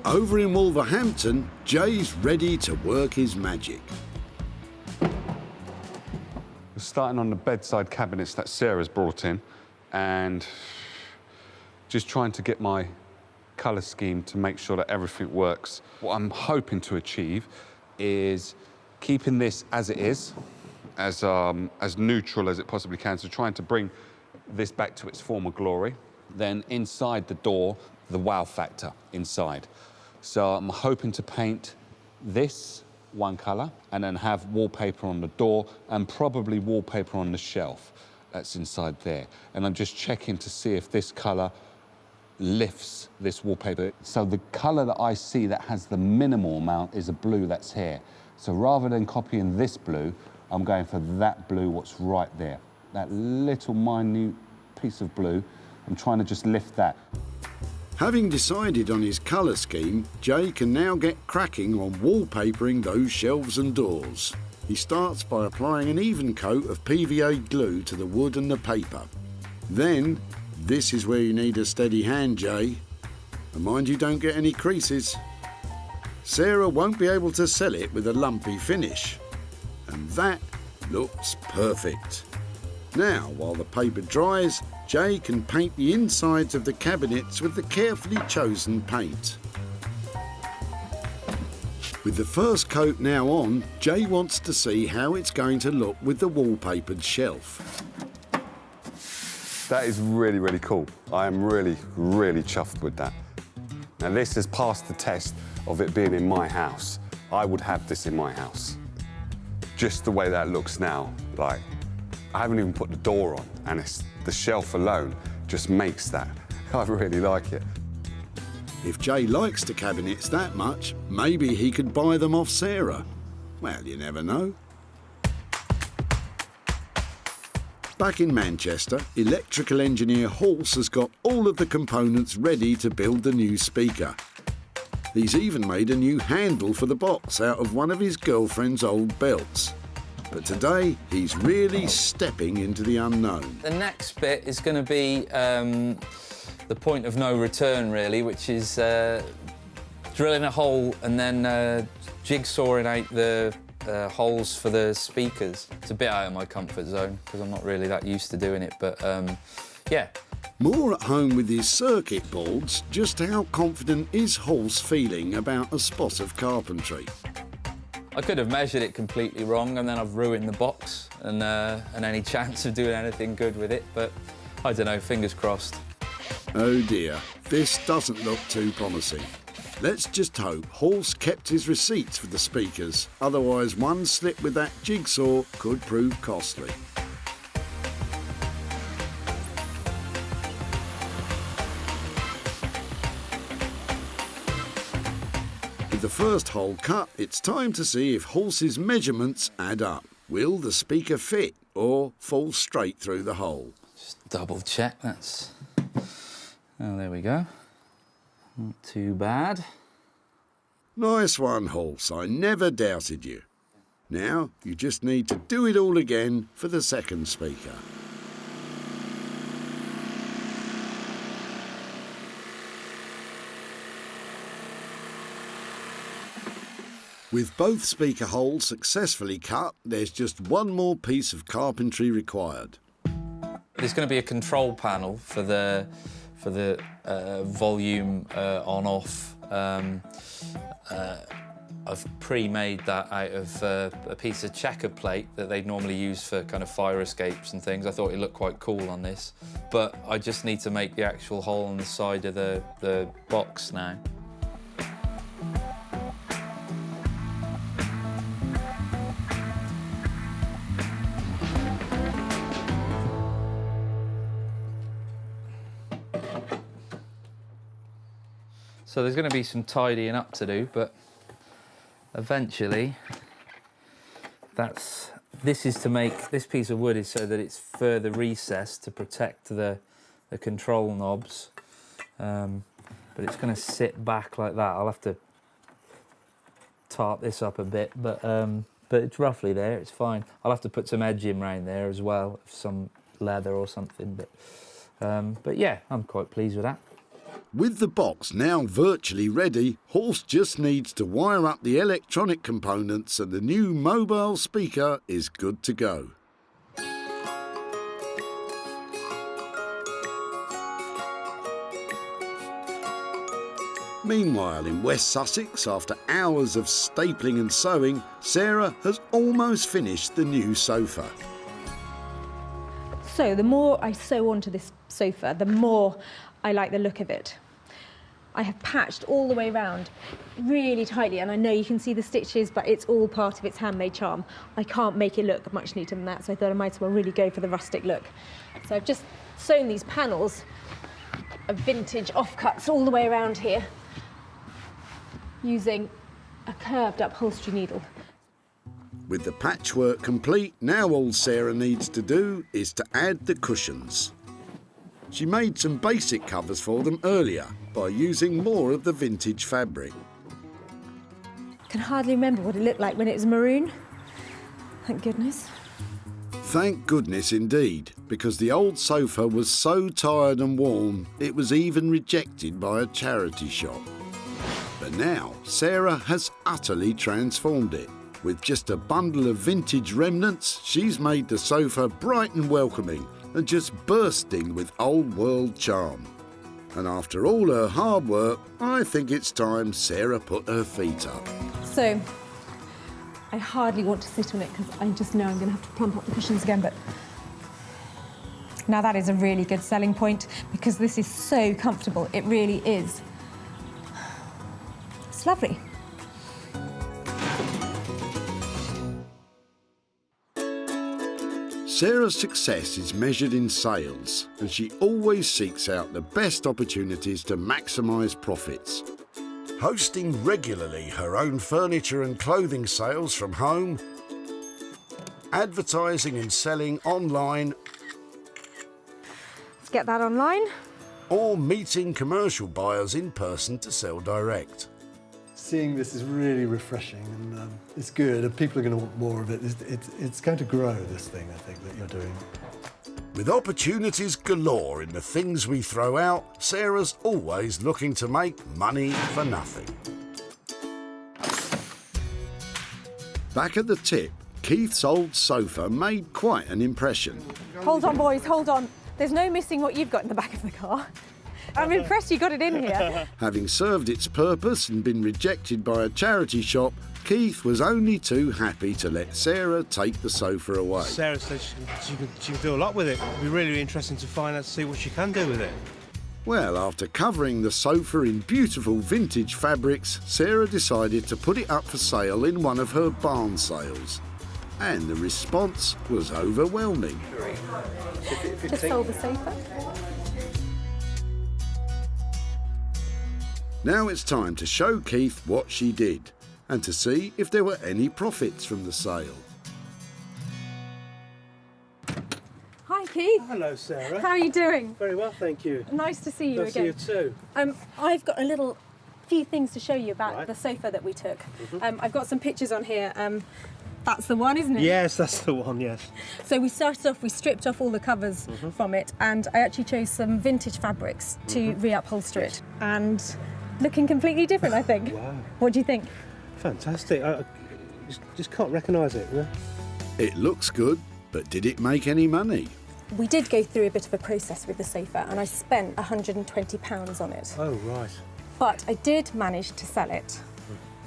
Over in Wolverhampton, Jay's ready to work his magic. We're starting on the bedside cabinets that Sarah's brought in and just trying to get my colour scheme to make sure that everything works. What I'm hoping to achieve is keeping this as it is, as neutral as it possibly can, so trying to bring this back to its former glory. Then inside the door, the wow factor inside. So I'm hoping to paint this one colour and then have wallpaper on the door and probably wallpaper on the shelf that's inside there. And I'm just checking to see if this colour lifts this wallpaper. So the colour that I see that has the minimal amount is a blue that's here. So rather than copying this blue, I'm going for that blue what's right there. That little minute piece of blue, I'm trying to just lift that. Having decided on his colour scheme, Jay can now get cracking on wallpapering those shelves and doors. He starts by applying an even coat of PVA glue to the wood and the paper. Then, this is where you need a steady hand, Jay. And mind you don't get any creases. Sarah won't be able to sell it with a lumpy finish. And that looks perfect. Now, while the paper dries, Jay can paint the insides of the cabinets with the carefully chosen paint. With the first coat now on, Jay wants to see how it's going to look with the wallpapered shelf. That is really, really cool. I am really, really chuffed with that. Now, this has passed the test of it being in my house. I would have this in my house. just the way that looks now, like, I haven't even put the door on, and it's the shelf alone just makes that. I really like it. If Jay likes the cabinets that much, maybe he could buy them off Sarah. Well, you never know. Back in Manchester, electrical engineer Halse has got all of the components ready to build the new speaker. He's even made a new handle for the box out of one of his girlfriend's old belts. But today, he's really stepping into the unknown. The next bit is going to be the point of no return, really, which is drilling a hole and then jigsawing out the holes for the speakers. It's a bit out of my comfort zone because I'm not really that used to doing it, but yeah. More at home with his circuit boards, just how confident is Halse feeling about a spot of carpentry? I could have measured it completely wrong and then I've ruined the box and any chance of doing anything good with it, but I don't know, fingers crossed. Oh dear, this doesn't look too promising. Let's just hope Halse kept his receipts for the speakers, otherwise one slip with that jigsaw could prove costly. With the first hole cut, it's time to see if Halse's measurements add up. Will the speaker fit or fall straight through the hole? Just double check, that's... Oh, there we go. Not too bad. Nice one, Halse. I never doubted you. Now, you just need to do it all again for the second speaker. With both speaker holes successfully cut, there's just one more piece of carpentry required. There's going to be a control panel for the volume on-off. I've pre-made that out of a piece of checker plate that they'd normally use for kind of fire escapes and things. I thought it looked quite cool on this, but I just need to make the actual hole on the side of the box now. So there's going to be some tidying up to do, but eventually this is to make, this piece of wood is so that it's further recessed to protect the control knobs, but it's going to sit back like that. I'll have to tarp this up a bit, but it's roughly there, it's fine. I'll have to put some edging around there as well, some leather or something, but yeah, I'm quite pleased with that. With the box now virtually ready, Halse just needs to wire up the electronic components and the new mobile speaker is good to go. Meanwhile, in West Sussex, after hours of stapling and sewing, Sarah has almost finished the new sofa. So the more I sew onto this sofa, the more I like the look of it. I have patched all the way around really tightly, and I know you can see the stitches, but it's all part of its handmade charm. I can't make it look much neater than that, so I thought I might as well really go for the rustic look. So I've just sewn these panels of vintage offcuts all the way around here using a curved upholstery needle. With the patchwork complete, now all Sarah needs to do is to add the cushions. She made some basic covers for them earlier by using more of the vintage fabric. I can hardly remember what it looked like when it was maroon. Thank goodness. Thank goodness indeed, because the old sofa was so tired and worn, it was even rejected by a charity shop. But now, Sarah has utterly transformed it. With just a bundle of vintage remnants, she's made the sofa bright and welcoming and just bursting with old-world charm. And after all her hard work, I think it's time Sarah put her feet up. So, I hardly want to sit on it because I just know I'm going to have to plump up the cushions again, but now that is a really good selling point because this is so comfortable. It really is. It's lovely. Sarah's success is measured in sales, and she always seeks out the best opportunities to maximise profits. Hosting regularly her own furniture and clothing sales from home, advertising and selling online, Let's get that online. or meeting commercial buyers in person to sell direct. Seeing this is really refreshing, and it's good, and people are going to want more of it. It's going to grow, this thing, I think, that you're doing. With opportunities galore in the things we throw out, Sarah's always looking to make money for nothing. Back at the tip, Keith's old sofa made quite an impression. Hold on, boys, hold on. There's no missing what you've got in the back of the car. I'm impressed you got it in here. Having served its purpose and been rejected by a charity shop, Keith was only too happy to let Sarah take the sofa away. Sarah said she can do a lot with it. It'd be really interesting to find out, to see what she can do with it. Well, after covering the sofa in beautiful vintage fabrics, Sarah decided to put it up for sale in one of her barn sales. And the response was overwhelming. Just sold the sofa. Now it's time to show Keith what she did and to see if there were any profits from the sale. Hi, Keith. Hello, Sarah. How are you doing? Very well, thank you. Nice to see you Nice again. to see you too. I've got a few things to show you about Right. the sofa that we took. I've got some pictures on here. That's the one, isn't it? Yes, that's the one, yes. So we started off, we stripped off all the covers from it, and I actually chose some vintage fabrics to reupholster it. And looking completely different, I think. Wow. What do you think? Fantastic. I just can't recognise it. Yeah? It looks good, but did it make any money? We did go through a bit of a process with the sofa, and I spent £120 on it. Oh, right. But I did manage to sell it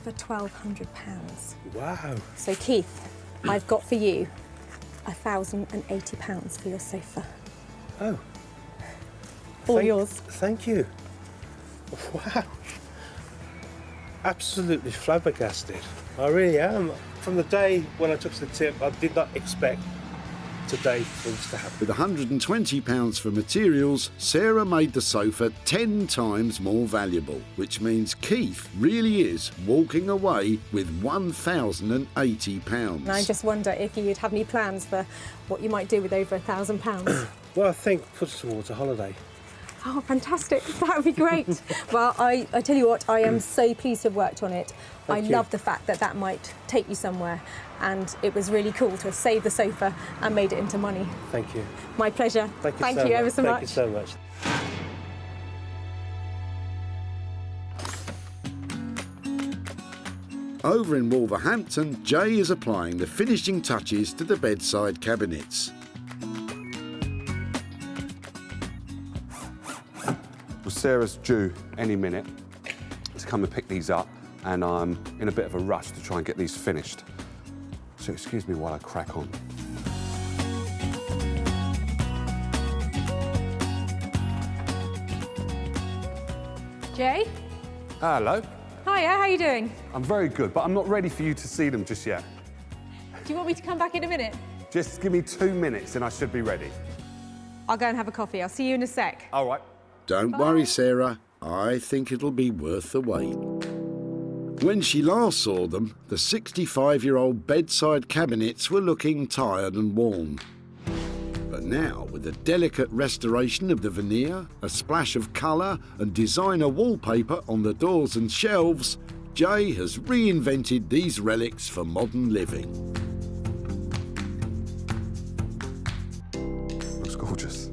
for £1,200. Wow. So Keith, I've got for you £1,080 for your sofa. Oh. All yours. Thank you. Wow. Absolutely flabbergasted. I really am. From the day when I took the tip, I did not expect today things to happen. With £120 for materials, Sarah made the sofa 10 times more valuable, which means Keith really is walking away with £1,080. And I just wonder if you'd have any plans for what you might do with over £1,000. Well, I think put it towards a holiday. Oh, fantastic. That would be great. Well, I tell you what, I am so pleased to have worked on it. Thank I you. love the fact that that might take you somewhere, and it was really cool to have saved the sofa and made it into money. Thank you. My pleasure. Thank you Thank you ever so much. Thank you so much. Over in Wolverhampton, Jay is applying the finishing touches to the bedside cabinets. Well, Sarah's due any minute to come and pick these up, and I'm in a bit of a rush to try and get these finished. So excuse me while I crack on. Jay? Hello. Hiya, how are you doing? I'm very good, but I'm not ready for you to see them just yet. Do you want me to come back in a minute? Just give me 2 minutes and I should be ready. I'll go and have a coffee. I'll see you in a sec. All right. Don't worry, Sarah. I think it'll be worth the wait. When she last saw them, the 65-year-old bedside cabinets were looking tired and worn. But now, with a delicate restoration of the veneer, a splash of colour and designer wallpaper on the doors and shelves, Jay has reinvented these relics for modern living. Looks gorgeous.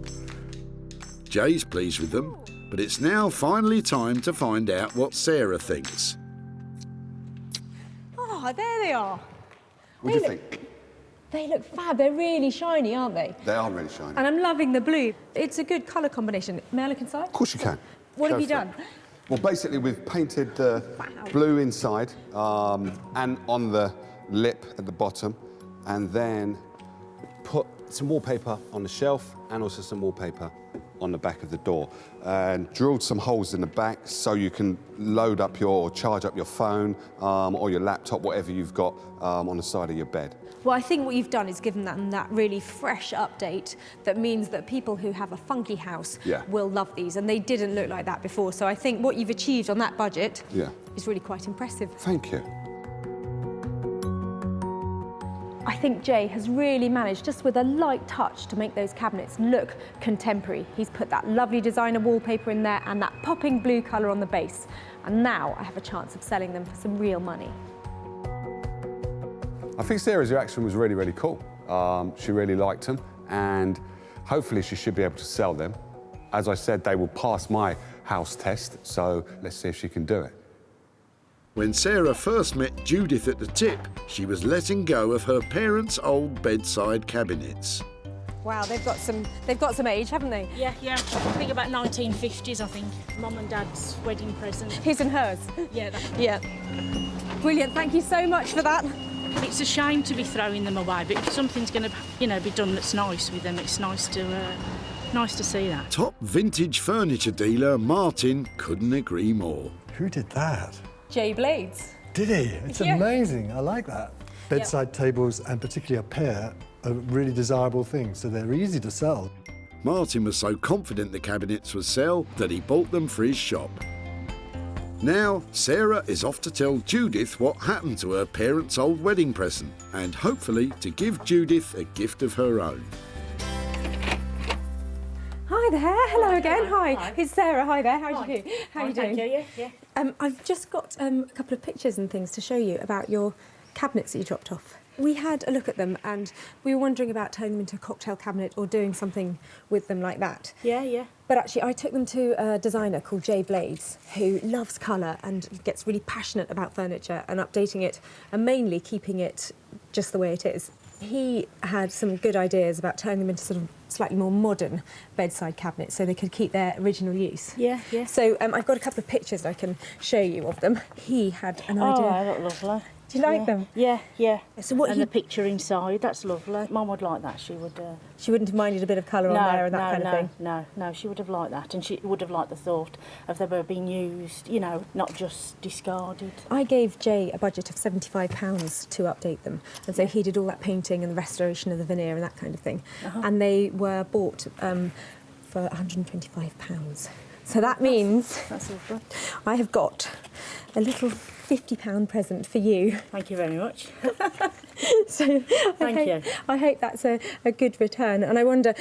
Jay's pleased with them, but it's now finally time to find out what Sarah thinks. Oh, there they are. What do you think? They look fab. They're really shiny, aren't they? They are really shiny. And I'm loving the blue. It's a good colour combination. May I look inside? Of course you can. What Go have you for done? it. Well, basically, we've painted blue inside and on the lip at the bottom, and then put some wallpaper on the shelf and also some wallpaper on the back of the door and drilled some holes in the back so you can load up or charge up your phone or your laptop, whatever you've got on the side of your bed. Well, I think what you've done is given them that really fresh update that means that people who have a funky house will love these, and they didn't look like that before. So I think what you've achieved on that budget is really quite impressive. Thank you. I think Jay has really managed, just with a light touch, to make those cabinets look contemporary. He's put that lovely designer wallpaper in there and that popping blue colour on the base. And now I have a chance of selling them for some real money. I think Sarah's reaction was really, really cool. She really liked them, and hopefully she should be able to sell them. As I said, they will pass my house test, so let's see if she can do it. When Sarah first met Judith at the tip, she was letting go of her parents' old bedside cabinets. Wow, they've got some age, haven't they? Yeah. I think about 1950s, I think. Mum and Dad's wedding present. His and hers? Yeah. Yeah. Brilliant, thank you so much for that. It's a shame to be throwing them away, but if something's going to, be done that's nice with them, it's nice to see that. Top vintage furniture dealer Martin couldn't agree more. Who did that? Jay Blades. Did he? It's amazing. I like that. Bedside tables, and particularly a pair, are really desirable things, so they're easy to sell. Martin was so confident the cabinets would sell that he bought them for his shop. Now, Sarah is off to tell Judith what happened to her parents' old wedding present, and hopefully to give Judith a gift of her own. Hi there, hello again. Hi, it's Sarah. Hi there. How do you do? How are you doing? Thank you. Yeah. I've just got a couple of pictures and things to show you about your cabinets that you dropped off. We had a look at them and we were wondering about turning them into a cocktail cabinet or doing something with them like that. Yeah. But actually, I took them to a designer called Jay Blades, who loves colour and gets really passionate about furniture and updating it, and mainly keeping it just the way it is. He had some good ideas about turning them into sort of slightly more modern bedside cabinets so they could keep their original use. Yeah. So I've got a couple of pictures I can show you of them. He had an idea. Oh, they look lovely. Do you like them? Yeah. So what and the picture inside, that's lovely. Mum would like that. She would. She wouldn't have minded a bit of colour on there and that kind of thing? No, she would have liked that, and she would have liked the thought of them being used, not just discarded. I gave Jay a budget of £75 to update them, and so he did all that painting and the restoration of the veneer and that kind of thing. And they were bought for £125. So that means that's lovely. I have got a little £50 present for you. Thank you very much. So I hope that's a good return. And I wonder,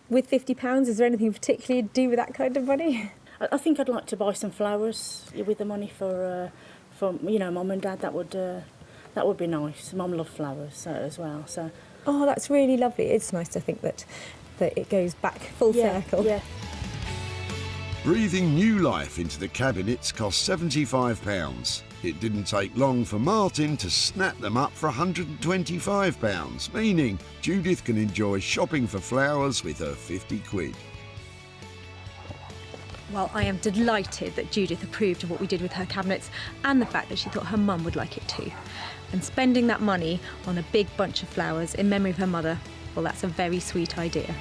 with £50, is there anything particularly to do with that kind of money? I think I'd like to buy some flowers with the money for Mum and Dad. That would be nice. Mum loved flowers as well. So. Oh, that's really lovely. It's nice to think that it goes back full circle. Yeah. Breathing new life into the cabinets cost £75. It didn't take long for Martin to snap them up for £125, meaning Judith can enjoy shopping for flowers with her 50 quid. Well, I am delighted that Judith approved of what we did with her cabinets and the fact that she thought her mum would like it too. And spending that money on a big bunch of flowers in memory of her mother, well, that's a very sweet idea.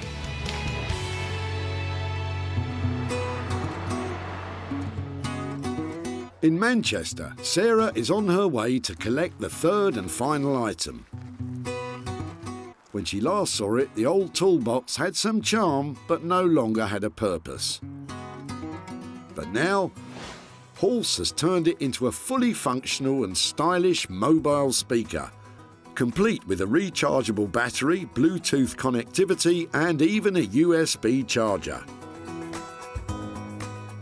In Manchester, Sarah is on her way to collect the third and final item. When she last saw it, the old toolbox had some charm, but no longer had a purpose. But now, Pulse has turned it into a fully functional and stylish mobile speaker, complete with a rechargeable battery, Bluetooth connectivity, and even a USB charger.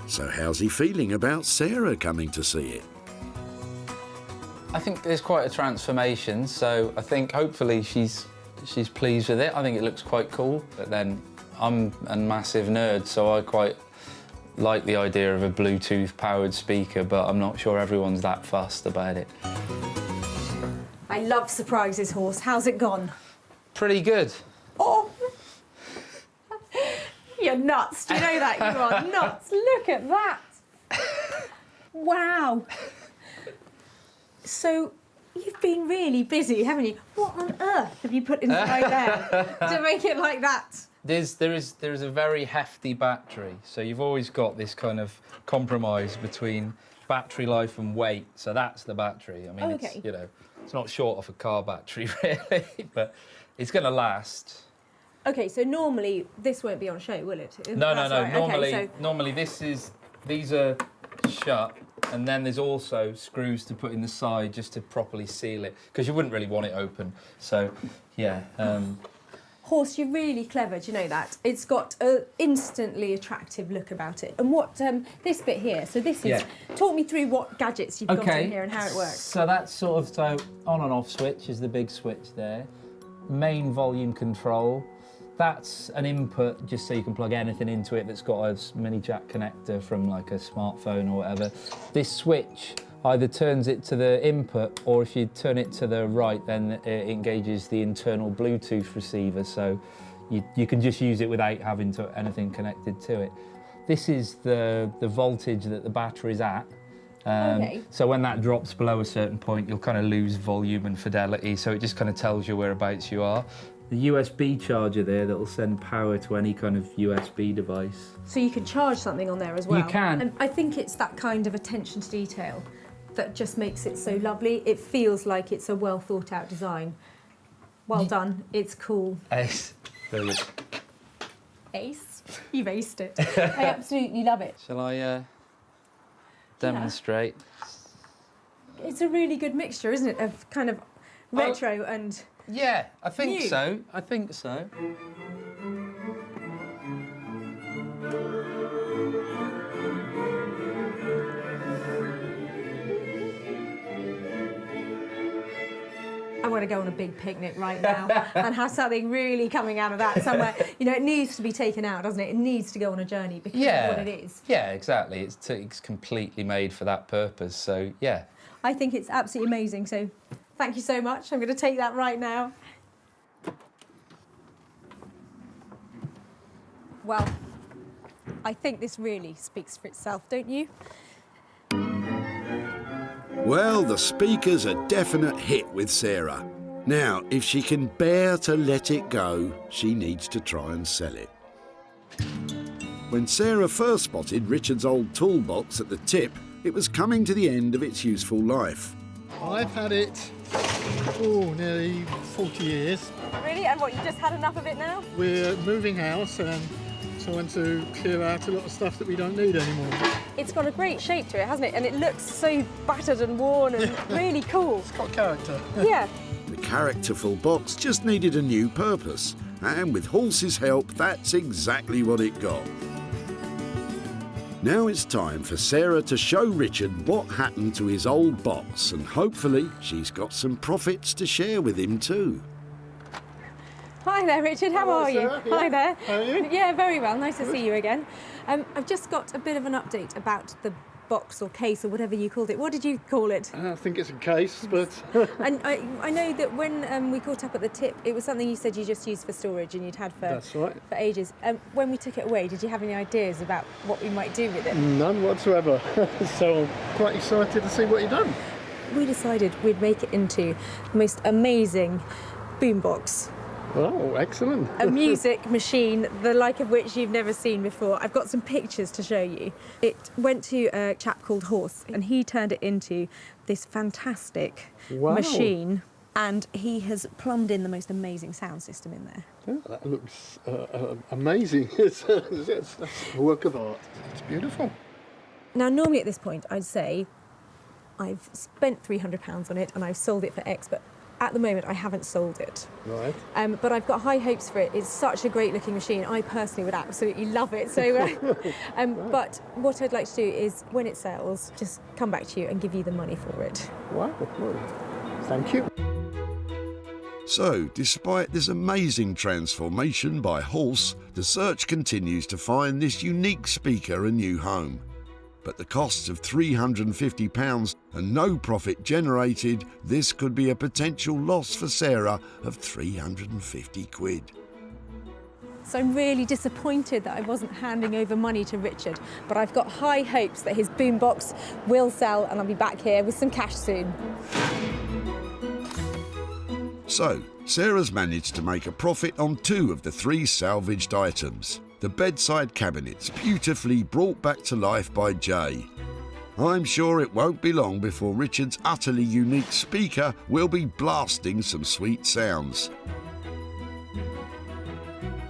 So how's he feeling about Sarah coming to see it? I think there's quite a transformation, so I think hopefully she's pleased with it. I think it looks quite cool, but then I'm a massive nerd, so I quite like the idea of a Bluetooth-powered speaker, but I'm not sure everyone's that fussed about it. I love surprises, Horse. How's it gone? Pretty good. Oh! You're nuts. Do you know that? You are nuts. Look at that. Wow. So, you've been really busy, haven't you? What on earth have you put inside there to make it like that? there is a very hefty battery, so you've always got this kind of compromise between battery life and weight. So that's the battery. I mean, Okay. it's, it's not short of a car battery really, but it's going to last. Okay, so normally this won't be on show, will it? No. That's right. Normally, Okay, normally these are shut, and then there's also screws to put in the side just to properly seal it, because you wouldn't really want it open. So, yeah. Horse, you're really clever, do you know that? It's got an instantly attractive look about it. And what, this bit here, so this is, Yeah. talk me through what gadgets you've got in here and how it works. So that's sort of, on and off switch is the big switch there. Main volume control. That's an input just so you can plug anything into it that's got a mini jack connector from like a smartphone or whatever. This switch either turns it to the input, or if you turn it to the right, then it engages the internal Bluetooth receiver, so you can just use it without having anything connected to it. This is the voltage that the battery's at. Okay. So when that drops below a certain point, you'll kind of lose volume and fidelity, so it just kind of tells you whereabouts you are. The USB charger there that will send power to any kind of USB device. So you can charge something on there as well. You can. And I think it's that kind of attention to detail that just makes it so lovely. It feels like it's a well thought out design. Well done, it's cool. Ace. Brilliant. Ace? You've aced it. I absolutely love it. Shall I demonstrate? It's a really good mixture, isn't it, of kind of retro and Yeah, I think new. so. I think so. I want to go on a big picnic right now and have something really coming out of that somewhere. It needs to be taken out, doesn't it? It needs to go on a journey because of what it is. Yeah, exactly. It's completely made for that purpose, so yeah. I think it's absolutely amazing, so thank you so much. I'm going to take that right now. Well, I think this really speaks for itself, don't you? Well, the speaker's a definite hit with Sarah. Now, if she can bear to let it go, she needs to try and sell it. When Sarah first spotted Richard's old toolbox at the tip, it was coming to the end of its useful life. I've had it, nearly 40 years. Really? And what, you just had enough of it now? We're moving house and trying to clear out a lot of stuff that we don't need anymore. It's got a great shape to it, hasn't it? And it looks so battered and worn and really cool. It's got character. Yeah. The characterful box just needed a new purpose, and with Halsey's help, that's exactly what it got. Now it's time for Sarah to show Richard what happened to his old box, and hopefully she's got some profits to share with him too. Hi there, Richard. How are you? Sarah. Yeah. Hi there. How are you? Yeah, very well. Nice to see you again. I've just got a bit of an update about the box or case or whatever you called it. What did you call it? I think it's a case, but... And I know that when we caught up at the tip, it was something you said you just used for storage and you'd had for, That's right. for ages. When we took it away, did you have any ideas about what we might do with it? None whatsoever. So I'm quite excited to see what you've done. We decided we'd make it into the most amazing boombox. Oh, excellent. A music machine, the like of which you've never seen before. I've got some pictures to show you. It went to a chap called Horse, and he turned it into this fantastic machine. And he has plumbed in the most amazing sound system in there. Yeah, that looks amazing. It's a work of art. It's beautiful. Now, normally at this point, I'd say I've spent £300 on it and I've sold it for X, but at the moment, I haven't sold it. Right. But I've got high hopes for it. It's such a great looking machine. I personally would absolutely love it. So, but what I'd like to do is, when it sells, just come back to you and give you the money for it. Wow. Well, thank you. So, despite this amazing transformation by Horse, the search continues to find this unique speaker a new home. But the costs of £350 and no profit generated, this could be a potential loss for Sarah of 350 quid. So I'm really disappointed that I wasn't handing over money to Richard, but I've got high hopes that his boombox will sell and I'll be back here with some cash soon. So, Sarah's managed to make a profit on 2 of the 3 salvaged items. The bedside cabinets, beautifully brought back to life by Jay. I'm sure it won't be long before Richard's utterly unique speaker will be blasting some sweet sounds.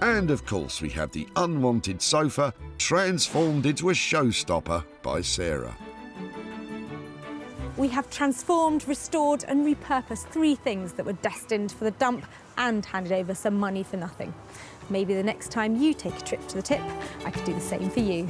And of course we have the unwanted sofa transformed into a showstopper by Sarah. We have transformed, restored and repurposed 3 things that were destined for the dump and handed over some money for nothing. Maybe the next time you take a trip to the tip, I could do the same for you.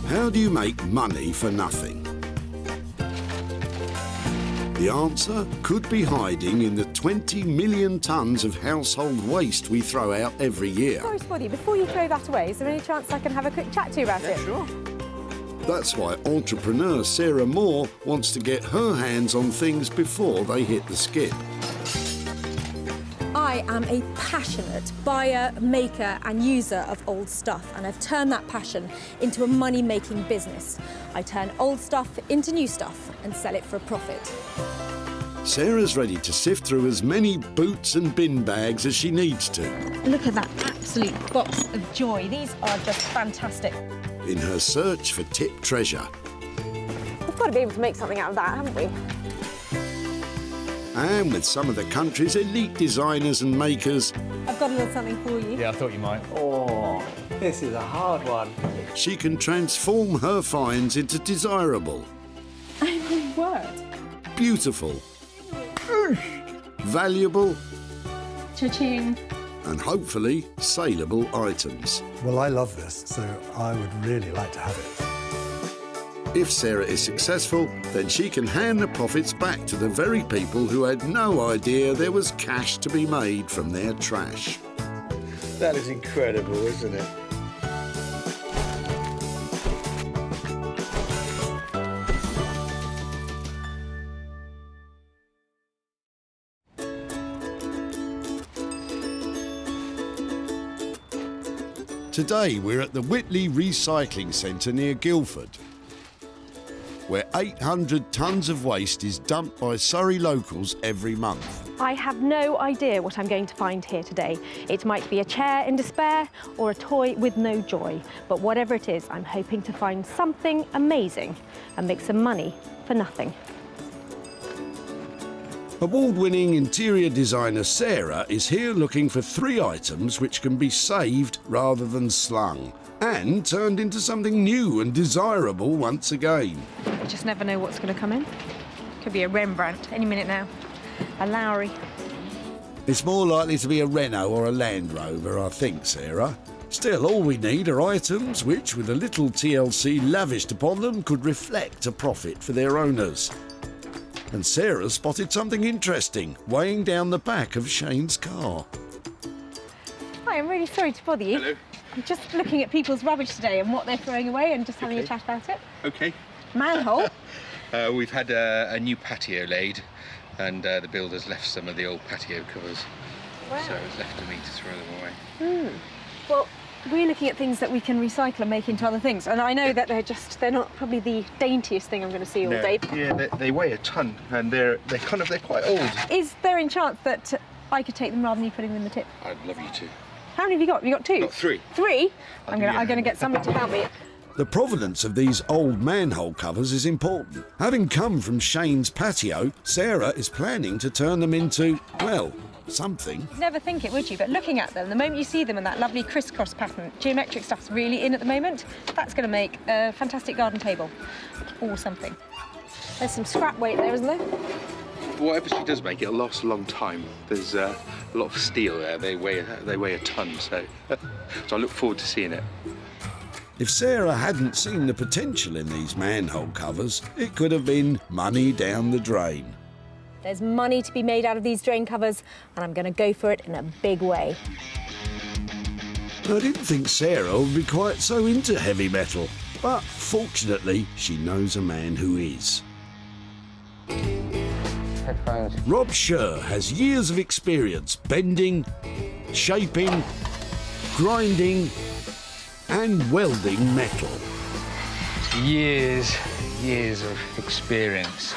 How do you make money for nothing? The answer could be hiding in the 20 million tonnes of household waste we throw out every year. Sorry, Spotty, before you throw that away, is there any chance I can have a quick chat to you about it? Sure. That's why entrepreneur Sarah Moore wants to get her hands on things before they hit the skip. I am a passionate buyer, maker and user of old stuff, and I've turned that passion into a money-making business. I turn old stuff into new stuff and sell it for a profit. Sarah's ready to sift through as many boots and bin bags as she needs to. Look at that absolute box of joy. These are just fantastic. In her search for tip treasure. We've got to be able to make something out of that, haven't we? And with some of the country's elite designers and makers, I've got a little something for you. Yeah, I thought you might. Oh, this is a hard one. she can transform her finds into desirable, Oh my word. beautiful, valuable, Cha-ching. and hopefully saleable items. Well, I love this, so I would really like to have it. If Sarah is successful, then she can hand the profits back to the very people who had no idea there was cash to be made from their trash. That is incredible, isn't it? Today we're at the Whitley Recycling Centre near Guildford, where 800 tonnes of waste is dumped by Surrey locals every month. I have no idea what I'm going to find here today. It might be a chair in despair or a toy with no joy, but whatever it is, I'm hoping to find something amazing and make some money for nothing. Award-winning interior designer Sarah is here looking for 3 items which can be saved rather than slung and turned into something new and desirable once again. You just never know what's going to come in. Could be a Rembrandt any minute now. A Lowry. It's more likely to be a Renault or a Land Rover, I think, Sarah. Still, all we need are items which, with a little TLC lavished upon them, could reflect a profit for their owners. And Sarah spotted something interesting weighing down the back of Shane's car. Hi, I'm really sorry to bother you. Hello. I'm just looking at people's rubbish today and what they're throwing away and just having a chat about it. Okay. Manhole. We've had a new patio laid, and the builders left some of the old patio covers. Wow. So it was left to me to throw them away. Well, we're looking at things that we can recycle and make into other things. And I know that they're not probably the daintiest thing I'm going to see all day. Yeah, they weigh a ton, and they're quite old. Is there any chance that I could take them rather than you putting them in the tip? I'd love you to. How many have you got? Have you got 2? Got 3. 3? I'm going to get somebody to help me. The provenance of these old manhole covers is important. Having come from Shane's patio, Sarah is planning to turn them into, well, something. You'd never think it, would you? But looking at them, the moment you see them in that lovely crisscross pattern, geometric stuff's really in at the moment, that's going to make a fantastic garden table or something. There's some scrap weight there, isn't there? Whatever she does make, it'll last a long time. There's a lot of steel there. They weigh a ton, so I look forward to seeing it. If Sarah hadn't seen the potential in these manhole covers, it could have been money down the drain. There's money to be made out of these drain covers, and I'm going to go for it in a big way. I didn't think Sarah would be quite so into heavy metal, but fortunately, she knows a man who is. Headphones. Rob Scher has years of experience bending, shaping, grinding and welding metal. Years of experience,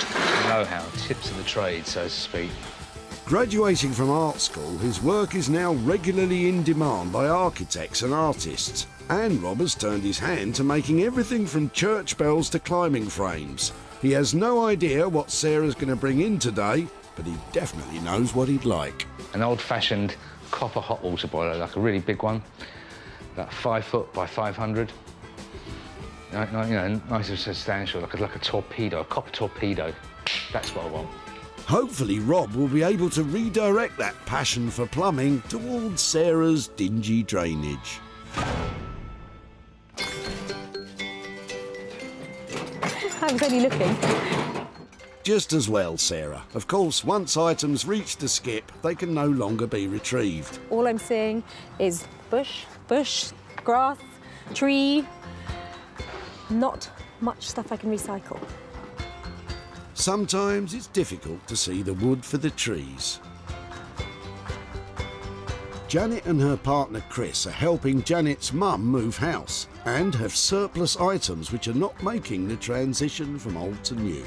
know-how, tips of the trade, so to speak. Graduating from art school, his work is now regularly in demand by architects and artists. And Rob has turned his hand to making everything from church bells to climbing frames. He has no idea what Sarah's going to bring in today, but he definitely knows what he'd like. An old-fashioned copper hot water boiler, like a really big one, about 5 foot by 500. You know, nice and substantial, like a torpedo, a copper torpedo. That's what I want. Hopefully Rob will be able to redirect that passion for plumbing towards Sarah's dingy drainage. I was only looking. Just as well, Sarah. Of course, once items reach the skip, they can no longer be retrieved. All I'm seeing is bush, grass, tree. Not much stuff I can recycle. Sometimes it's difficult to see the wood for the trees. Janet and her partner Chris are helping Janet's mum move house and have surplus items which are not making the transition from old to new.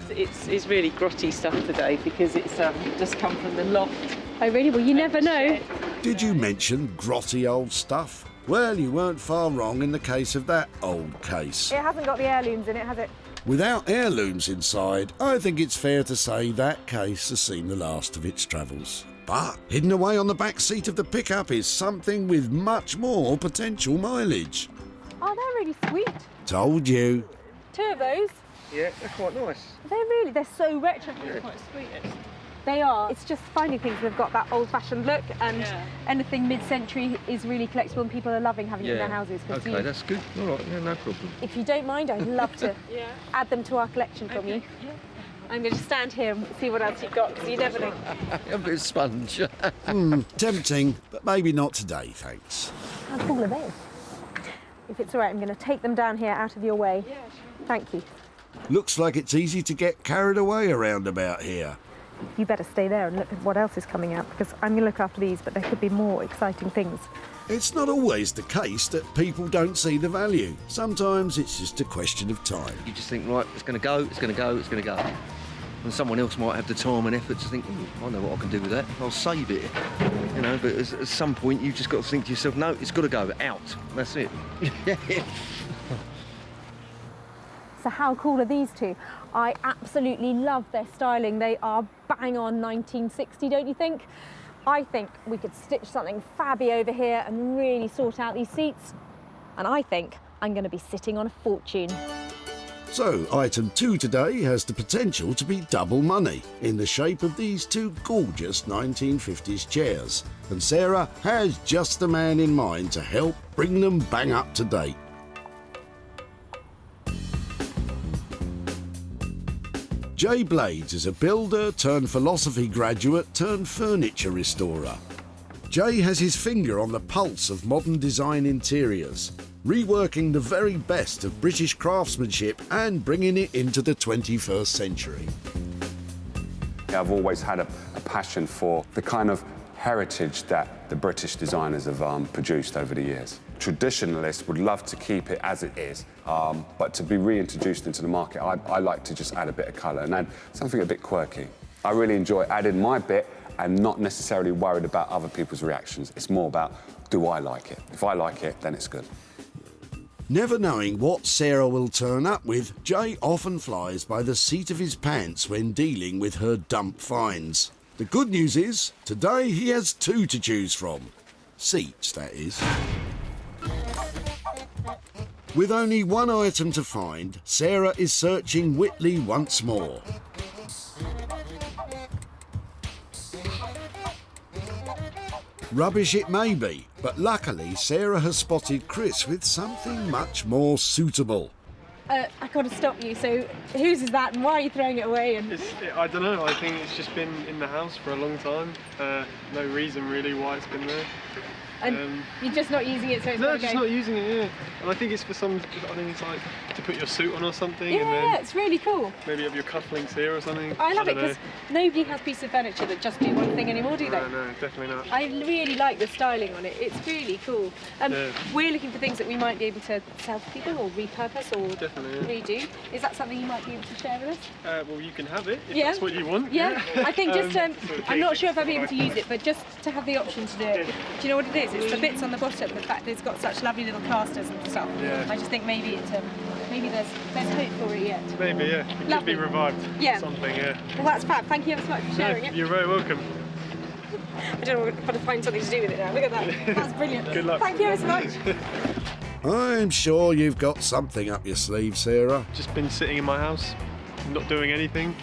It's really grotty stuff today because it's just come from the loft. Oh really? Well, you never know. Did you mention grotty old stuff? Well, you weren't far wrong in the case of that old case. It hasn't got the heirlooms in it, has it? Without heirlooms inside, I think it's fair to say that case has seen the last of its travels. But hidden away on the back seat of the pickup is something with much more potential mileage. Oh, they're really sweet. Told you. 2 of those. Yeah, they're quite nice. They're so retro. They're quite sweet. They are. It's just finding things that have got that old-fashioned look, and anything mid-century is really collectible, and people are loving having it in their houses. Okay, that's good. All right, yeah, no problem. If you don't mind, I'd love to add them to our collection from you. I'm going to stand here and see what else you've got, because you never know. A bit of sponge. Tempting, but maybe not today, thanks. How cool are they? If it's all right, I'm going to take them down here out of your way. Yeah, sure. Thank you. Looks like it's easy to get carried away around about here. You better stay there and look at what else is coming out, because I'm going to look after these, but there could be more exciting things. It's not always the case that people don't see the value. Sometimes it's just a question of time. You just think, right, it's going to go, it's going to go, it's going to go. And someone else might have the time and effort to think, I know what I can do with that, I'll save it. You know, but at some point you've just got to think to yourself, no, it's got to go, out. That's it. So how cool are these two? I absolutely love their styling. They are bang on 1960, don't you think? I think we could stitch something fabby over here and really sort out these seats. And I think I'm going to be sitting on a fortune. So, item 2 today has the potential to be double money in the shape of these 2 gorgeous 1950s chairs. And Sarah has just the man in mind to help bring them bang up to date. Jay Blades is a builder turned philosophy graduate turned furniture restorer. Jay has his finger on the pulse of modern design interiors, reworking the very best of British craftsmanship and bringing it into the 21st century. I've always had a passion for the kind of heritage that the British designers have produced over the years. Traditionalists would love to keep it as it is, but to be reintroduced into the market, I like to just add a bit of colour and add something a bit quirky. I really enjoy adding my bit and not necessarily worried about other people's reactions. It's more about, do I like it? If I like it, then it's good. Never knowing what Sarah will turn up with, Jay often flies by the seat of his pants when dealing with her dump finds. The good news is, today he has 2 to choose from. Seats, that is. With only 1 item to find, Sarah is searching Whitley once more. Rubbish it may be, but luckily Sarah has spotted Chris with something much more suitable. I got to stop you. So, whose is that, and why are you throwing it away? And I don't know. I think it's just been in the house for a long time. No reason really why it's been there. And you're just not using it, so it's no, gotta just go. not using it. Yeah, and I think it's for some. I think it's like to put your suit on or something. Yeah, and then it's really cool. maybe have your cufflinks here or something. I love it don't know. because nobody has pieces of furniture that just do one thing anymore, do they? No, definitely not. I really like the styling on it. It's really cool. Yeah. We're looking for things that we might be able to sell for people or repurpose or Definitely, redo. Is that something you might be able to share with us? Well, you can have it if Yeah. that's what you want. Yeah, I think just, sort of I'm not key. sure if I'll be able to use it, but just to have the option to do it. Do you know what it is? It's the bits on the bottom, the fact that it's got such lovely little casters and stuff. Yeah. I just think maybe maybe there's hope for it yet. Maybe, yeah. It could Lovely. be revived. Yeah. Something, yeah. Well, that's fab. Thank you ever so much for sharing it. You're very welcome. I don't know, I've got to find something to do with it now. Look at that. That's brilliant. Good luck. Thank you ever so much. I'm sure you've got something up your sleeve, Sarah. Just been sitting in my house, not doing anything.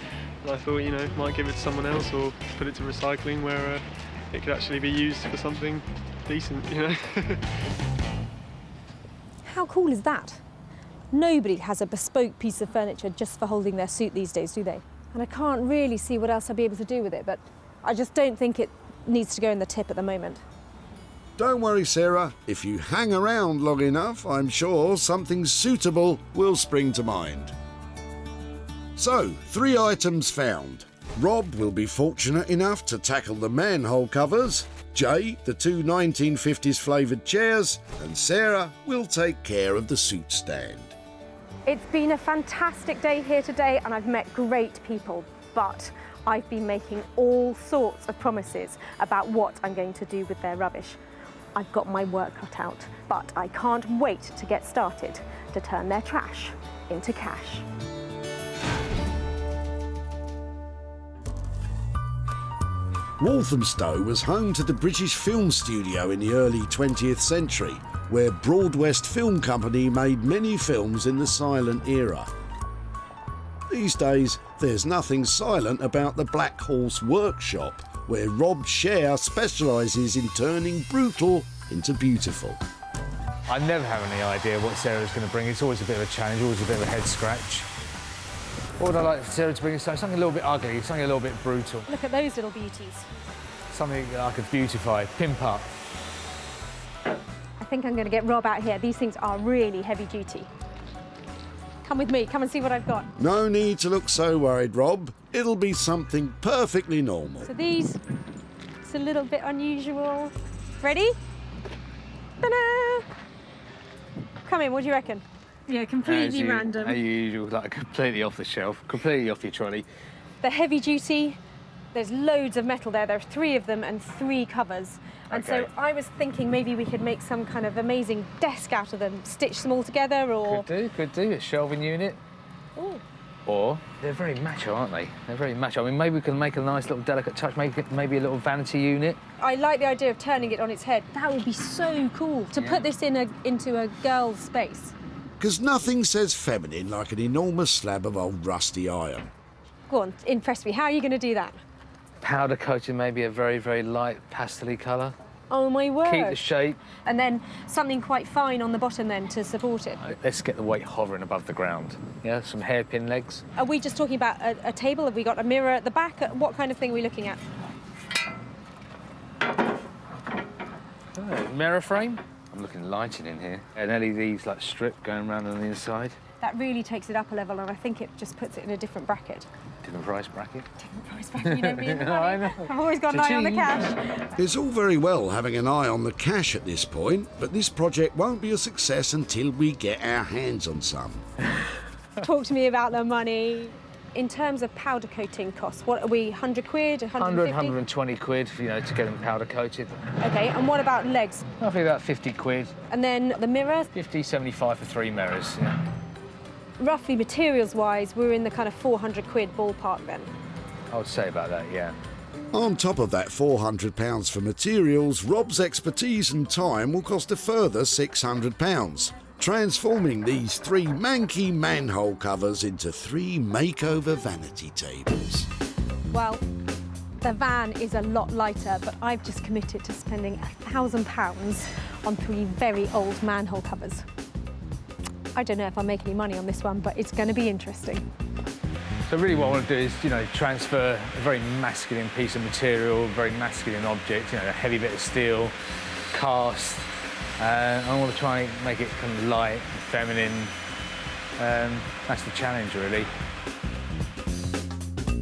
And I thought, might give it to someone else or put it to recycling where it could actually be used for something decent, How cool is that? Nobody has a bespoke piece of furniture just for holding their suit these days, do they? And I can't really see what else I'll be able to do with it, but I just don't think it needs to go in the tip at the moment. Don't worry, Sarah. If you hang around long enough, I'm sure something suitable will spring to mind. So, 3 items found. Rob will be fortunate enough to tackle the manhole covers, Jay the 2 1950s flavoured chairs, and Sarah will take care of the suit stand. It's been a fantastic day here today and I've met great people, but I've been making all sorts of promises about what I'm going to do with their rubbish. I've got my work cut out, but I can't wait to get started to turn their trash into cash. Walthamstow was home to the British Film Studio in the early 20th century, where Broadwest Film Company made many films in the silent era. These days, there's nothing silent about the Black Horse Workshop, where Rob Scher specialises in turning brutal into beautiful. I never have any idea what Sarah's going to bring. It's always a bit of a challenge, always a bit of a head scratch. What would I like Sarah to bring? Something a little bit ugly, something a little bit brutal. Look at those little beauties. Something that I could beautify, pimp up. I think I'm going to get Rob out here. These things are really heavy duty. Come with me, come and see what I've got. No need to look so worried, Rob. It'll be something perfectly normal. So these, it's a little bit unusual. Ready? Ta-da! Come in, what do you reckon? Yeah, completely random. As usual, like completely off the shelf, completely off your trolley. They're heavy duty. There's loads of metal there. There are 3 of them and 3 covers. And so I was thinking maybe we could make some kind of amazing desk out of them, stitch them all together or... Could do, a shelving unit. Ooh. Or, they're very macho, aren't they? They're very macho. I mean, maybe we can make a nice little delicate touch, make it maybe a little vanity unit. I like the idea of turning it on its head. That would be so cool to put this into a girl's space. Because nothing says feminine like an enormous slab of old rusty iron. Go on, impress me. How are you going to do that? Powder coating, maybe a very, very light pastel-y colour. Oh, my word. Keep the shape. And then something quite fine on the bottom then to support it. Let's get the weight hovering above the ground. Yeah, some hairpin legs. Are we just talking about a table? Have we got a mirror at the back? What kind of thing are we looking at? Mirror frame. I'm looking lighting in here. An LED's like strip going around on the inside. That really takes it up a level, and I think it just puts it in a different bracket. Different price bracket. Different price bracket, you know me and the money. I know. I've always got an eye on the cash. It's all very well having an eye on the cash at this point, but this project won't be a success until we get our hands on some. Talk to me about the money. In terms of powder coating costs, what are we, 100 quid, 150? 100, 120 quid, to get them powder coated. OK, and what about legs? Roughly about 50 quid. And then the mirror? 50, 75 for 3 mirrors, yeah. Roughly materials-wise, we're in the kind of 400 quid ballpark then. I would say about that, yeah. On top of that £400 for materials, Rob's expertise and time will cost a further £600, transforming these 3 manky manhole covers into 3 makeover vanity tables. Well, The van is a lot lighter, but I've just committed to spending £1,000 on 3 very old manhole covers. I don't know if I'll make any money on this one, but it's going to be interesting. So really what I want to do is, transfer a very masculine piece of material, a very masculine object, a heavy bit of steel, cast. I want to try and make it kind of light and feminine. That's the challenge, really.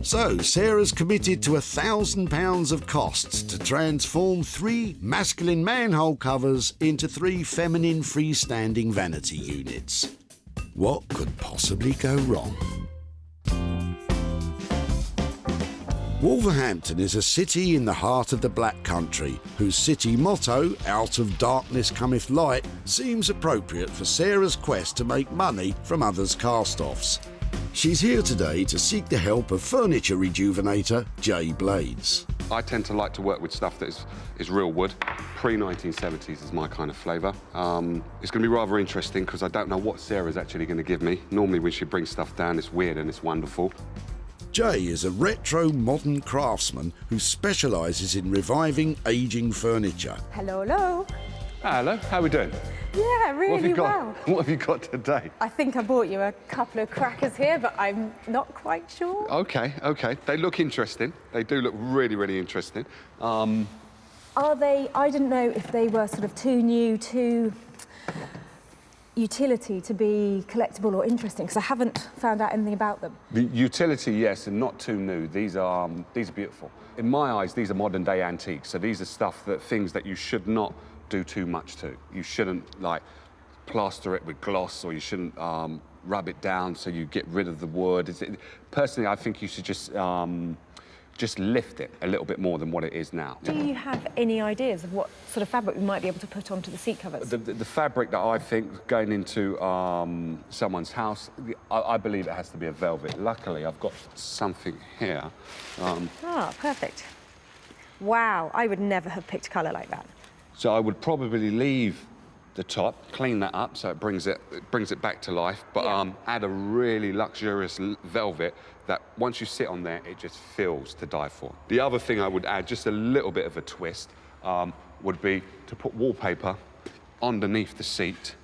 So, Sarah's committed to £1,000 of costs to transform 3 masculine manhole covers into 3 feminine freestanding vanity units. What could possibly go wrong? Wolverhampton is a city in the heart of the Black Country, whose city motto, "Out of darkness cometh light," seems appropriate for Sarah's quest to make money from others' cast-offs. She's here today to seek the help of furniture rejuvenator Jay Blades. I tend to like to work with stuff that is real wood. Pre-1970s is my kind of flavour. It's going to be rather interesting because I don't know what Sarah's actually going to give me. Normally when she brings stuff down, it's weird and it's wonderful. Jay is a retro modern craftsman who specialises in reviving ageing furniture. Hello, hello. Hello, how are we doing? Yeah, really well. What have you got today? I think I bought you a couple of crackers here, but I'm not quite sure. OK. They look interesting. They do look really, really interesting. Are they... I didn't know if they were sort of too new, too utility to be collectible or interesting, because I haven't found out anything about them. The utility, yes, and not too new. These are beautiful. In my eyes, these are modern-day antiques. So these are things that you should not do too much to. You shouldn't, like, plaster it with gloss, or you shouldn't rub it down so you get rid of the wood. Personally, I think you should just lift it a little bit more than what it is now. Do you have any ideas of what sort of fabric we might be able to put onto the seat covers? The fabric that I think going into someone's house, I believe it has to be a velvet. Luckily, I've got something here. Perfect. Wow, I would never have picked a colour like that. So I would probably leave the top, clean that up so it brings it back to life, but add a really luxurious velvet that once you sit on there, it just feels to die for. The other thing I would add, just a little bit of a twist, would be to put wallpaper underneath the seat.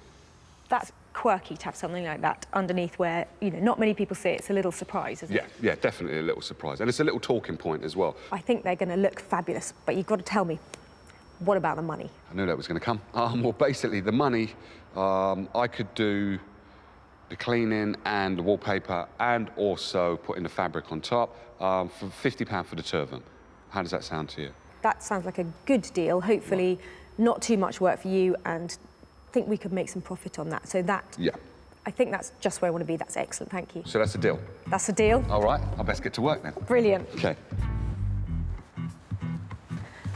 That's quirky to have something like that underneath where, not many people see it. It's a little surprise, isn't it? Yeah, definitely a little surprise. And it's a little talking point as well. I think they're going to look fabulous, but you've got to tell me, what about the money? I knew that was going to come. Well, basically, the money, I could do the cleaning and the wallpaper and also putting the fabric on top for £50 for the turban. How does that sound to you? That sounds like a good deal. Hopefully, not too much work for you, and I think we could make some profit on that. So that... Yeah. I think that's just where I want to be. That's excellent, thank you. So that's a deal? That's a deal. All right, I'll best get to work then. Brilliant. OK.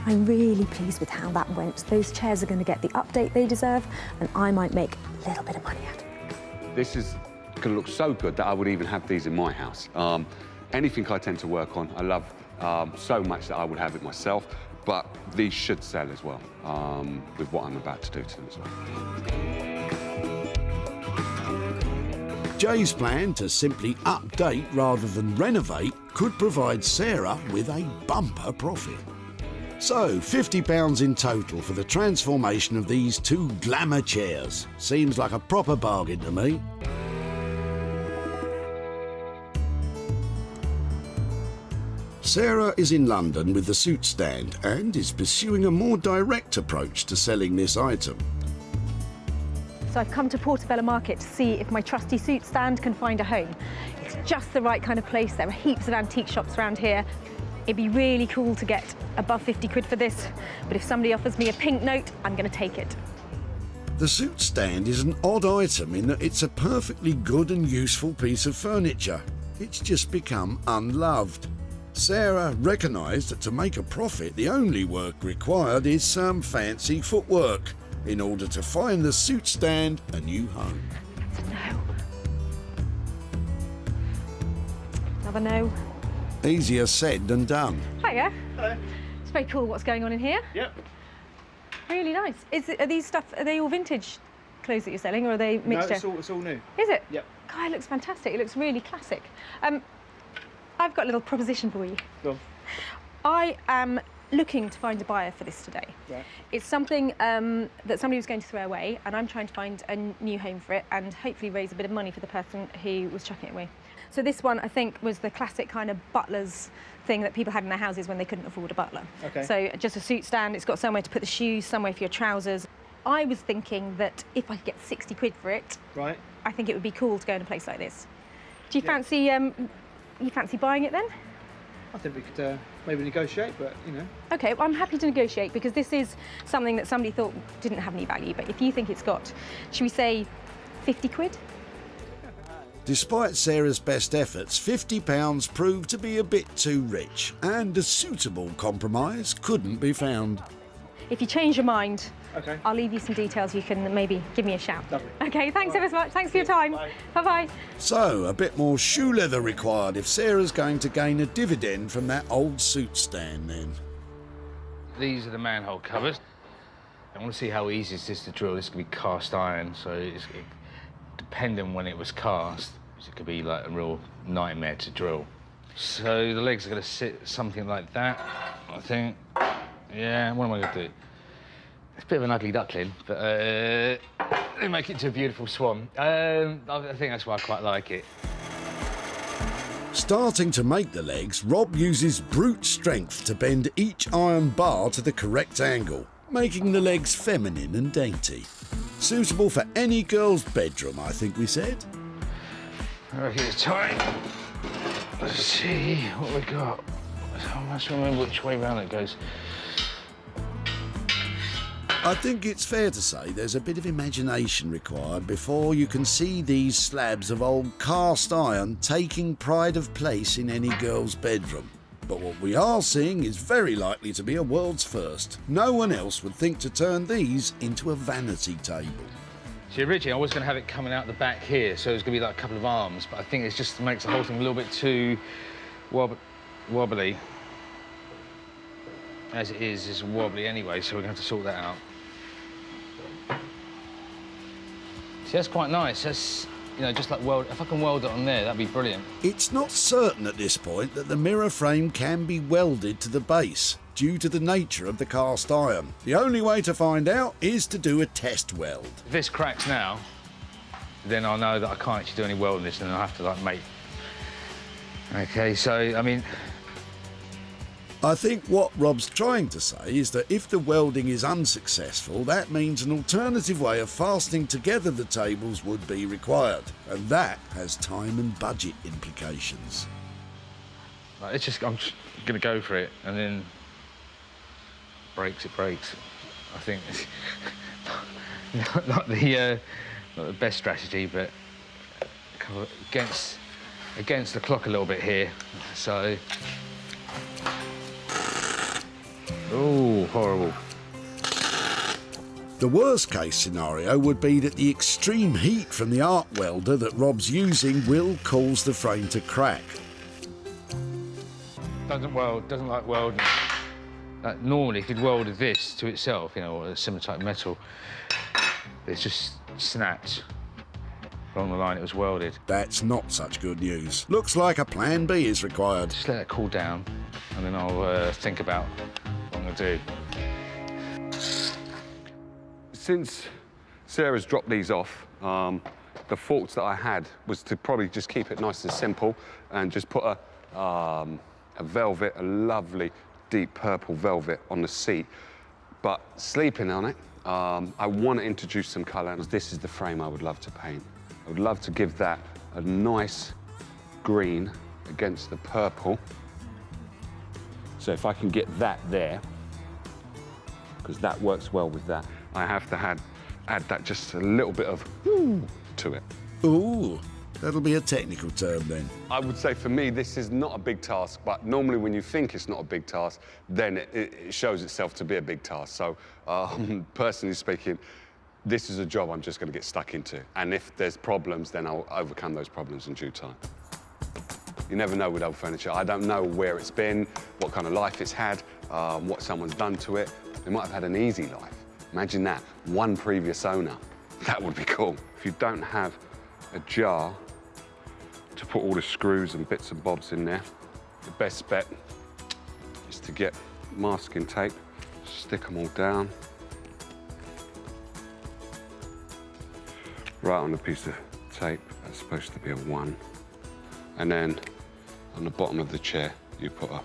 I'm really pleased with how that went. Those chairs are going to get the update they deserve, and I might make a little bit of money out of it. This is going to look so good that I would even have these in my house. Anything I tend to work on, I love so much that I would have it myself, but these should sell as well, with what I'm about to do to them as well. Jay's plan to simply update rather than renovate could provide Sarah with a bumper profit. So, £50 in total for the transformation of these 2 glamour chairs. Seems like a proper bargain to me. Sarah is in London with the suit stand and is pursuing a more direct approach to selling this item. So I've come to Portobello Market to see if my trusty suit stand can find a home. It's just the right kind of place. There are heaps of antique shops around here. It'd be really cool to get above 50 quid for this, but if somebody offers me a pink note, I'm going to take it. The suit stand is an odd item in that it's a perfectly good and useful piece of furniture. It's just become unloved. Sarah recognised that to make a profit, the only work required is some fancy footwork in order to find the suit stand a new home. That's a no. Another no. Easier said than done. Hiya. Hello. It's very cool what's going on in here. Yep. Really nice. Are they all vintage clothes that you're selling, or are they mixture? No, it's all new. Is it? Yep. God, it looks fantastic. It looks really classic. I've got a little proposition for you. Go on. I am looking to find a buyer for this today. Right. It's something that somebody was going to throw away, and I'm trying to find a new home for it and hopefully raise a bit of money for the person who was chucking it away. So this one, I think, was the classic kind of butler's thing that people had in their houses when they couldn't afford a butler. Okay. So just a suit stand, it's got somewhere to put the shoes, somewhere for your trousers. I was thinking that if I could get 60 quid for it, Right. I think it would be cool to go in a place like this. Do you fancy buying it then? I think we could maybe negotiate, but you know. Okay, well, I'm happy to negotiate because this is something that somebody thought didn't have any value. But if you think it's got, should we say 50 quid? Despite Sarah's best efforts, £50 proved to be a bit too rich, and a suitable compromise couldn't be found. If you change your mind, okay, I'll leave you some details. You can maybe give me a shout. Lovely. Okay, thanks ever so much. Thanks for your time. Bye-bye. So, a bit more shoe leather required if Sarah's going to gain a dividend from that old suit stand then. These are the manhole covers. I want to see how easy it is to drill. This could be cast iron, so depending when it was cast, it could be like a real nightmare to drill. So the legs are going to sit something like that, I think. Yeah, what am I going to do? It's a bit of an ugly duckling, but they make it to a beautiful swan. I think that's why I quite like it. Starting to make the legs, Rob uses brute strength to bend each iron bar to the correct angle, making the legs feminine and dainty. Suitable for any girl's bedroom, I think we said. Okay, it's time. Let's see what we got. I must remember which way round it goes. I think it's fair to say there's a bit of imagination required before you can see these slabs of old cast iron taking pride of place in any girl's bedroom. But what we are seeing is very likely to be a world's first. No one else would think to turn these into a vanity table. See, originally I was going to have it coming out the back here, so it's going to be like a couple of arms, but I think it just makes the whole thing a little bit too wobbly. As it is, it's wobbly anyway, so we're going to have to sort that out. See, that's quite nice. That's, you know, just like if I can weld it on there, that'd be brilliant. It's not certain at this point that the mirror frame can be welded to the base due to the nature of the cast iron. The only way to find out is to do a test weld. If this cracks now, then I'll know that I can't actually do any welding this, and I'll have to, like, make... OK, so, I mean... I think what Rob's trying to say is that if the welding is unsuccessful, that means an alternative way of fastening together the tables would be required, and that has time and budget implications. Right, I'm just going to go for it, and then breaks. I think it's not the best strategy, but kind of against the clock a little bit here. So. Oh, horrible. The worst case scenario would be that the extreme heat from the arc welder that Rob's using will cause the frame to crack. Doesn't like welding. Normally, if you'd welded this to itself, you know, or a similar type of metal, it's just snapped along the line it was welded. That's not such good news. Looks like a plan B is required. Just let it cool down, and then I'll think about what I'm going to do. Since Sarah's dropped these off, the thoughts that I had was to probably just keep it nice and simple and just put a velvet, a lovely deep purple velvet on the seat. But sleeping on it, I want to introduce some colour. This is the frame I would love to paint. I would love to give that a nice green against the purple. So if I can get that there, because that works well with that, I have to add that just a little bit of ooh to it. Ooh, that'll be a technical term then. I would say for me, this is not a big task, but normally when you think it's not a big task, then it shows itself to be a big task. So personally speaking, this is a job I'm just going to get stuck into. And if there's problems, then I'll overcome those problems in due time. You never know with old furniture. I don't know where it's been, what kind of life it's had, what someone's done to it. They might have had an easy life. Imagine that, one previous owner. That would be cool. If you don't have a jar to put all the screws and bits and bobs in there, the best bet is to get masking tape, stick them all down. Right on the piece of tape, that's supposed to be a 1. And then on the bottom of the chair, you put a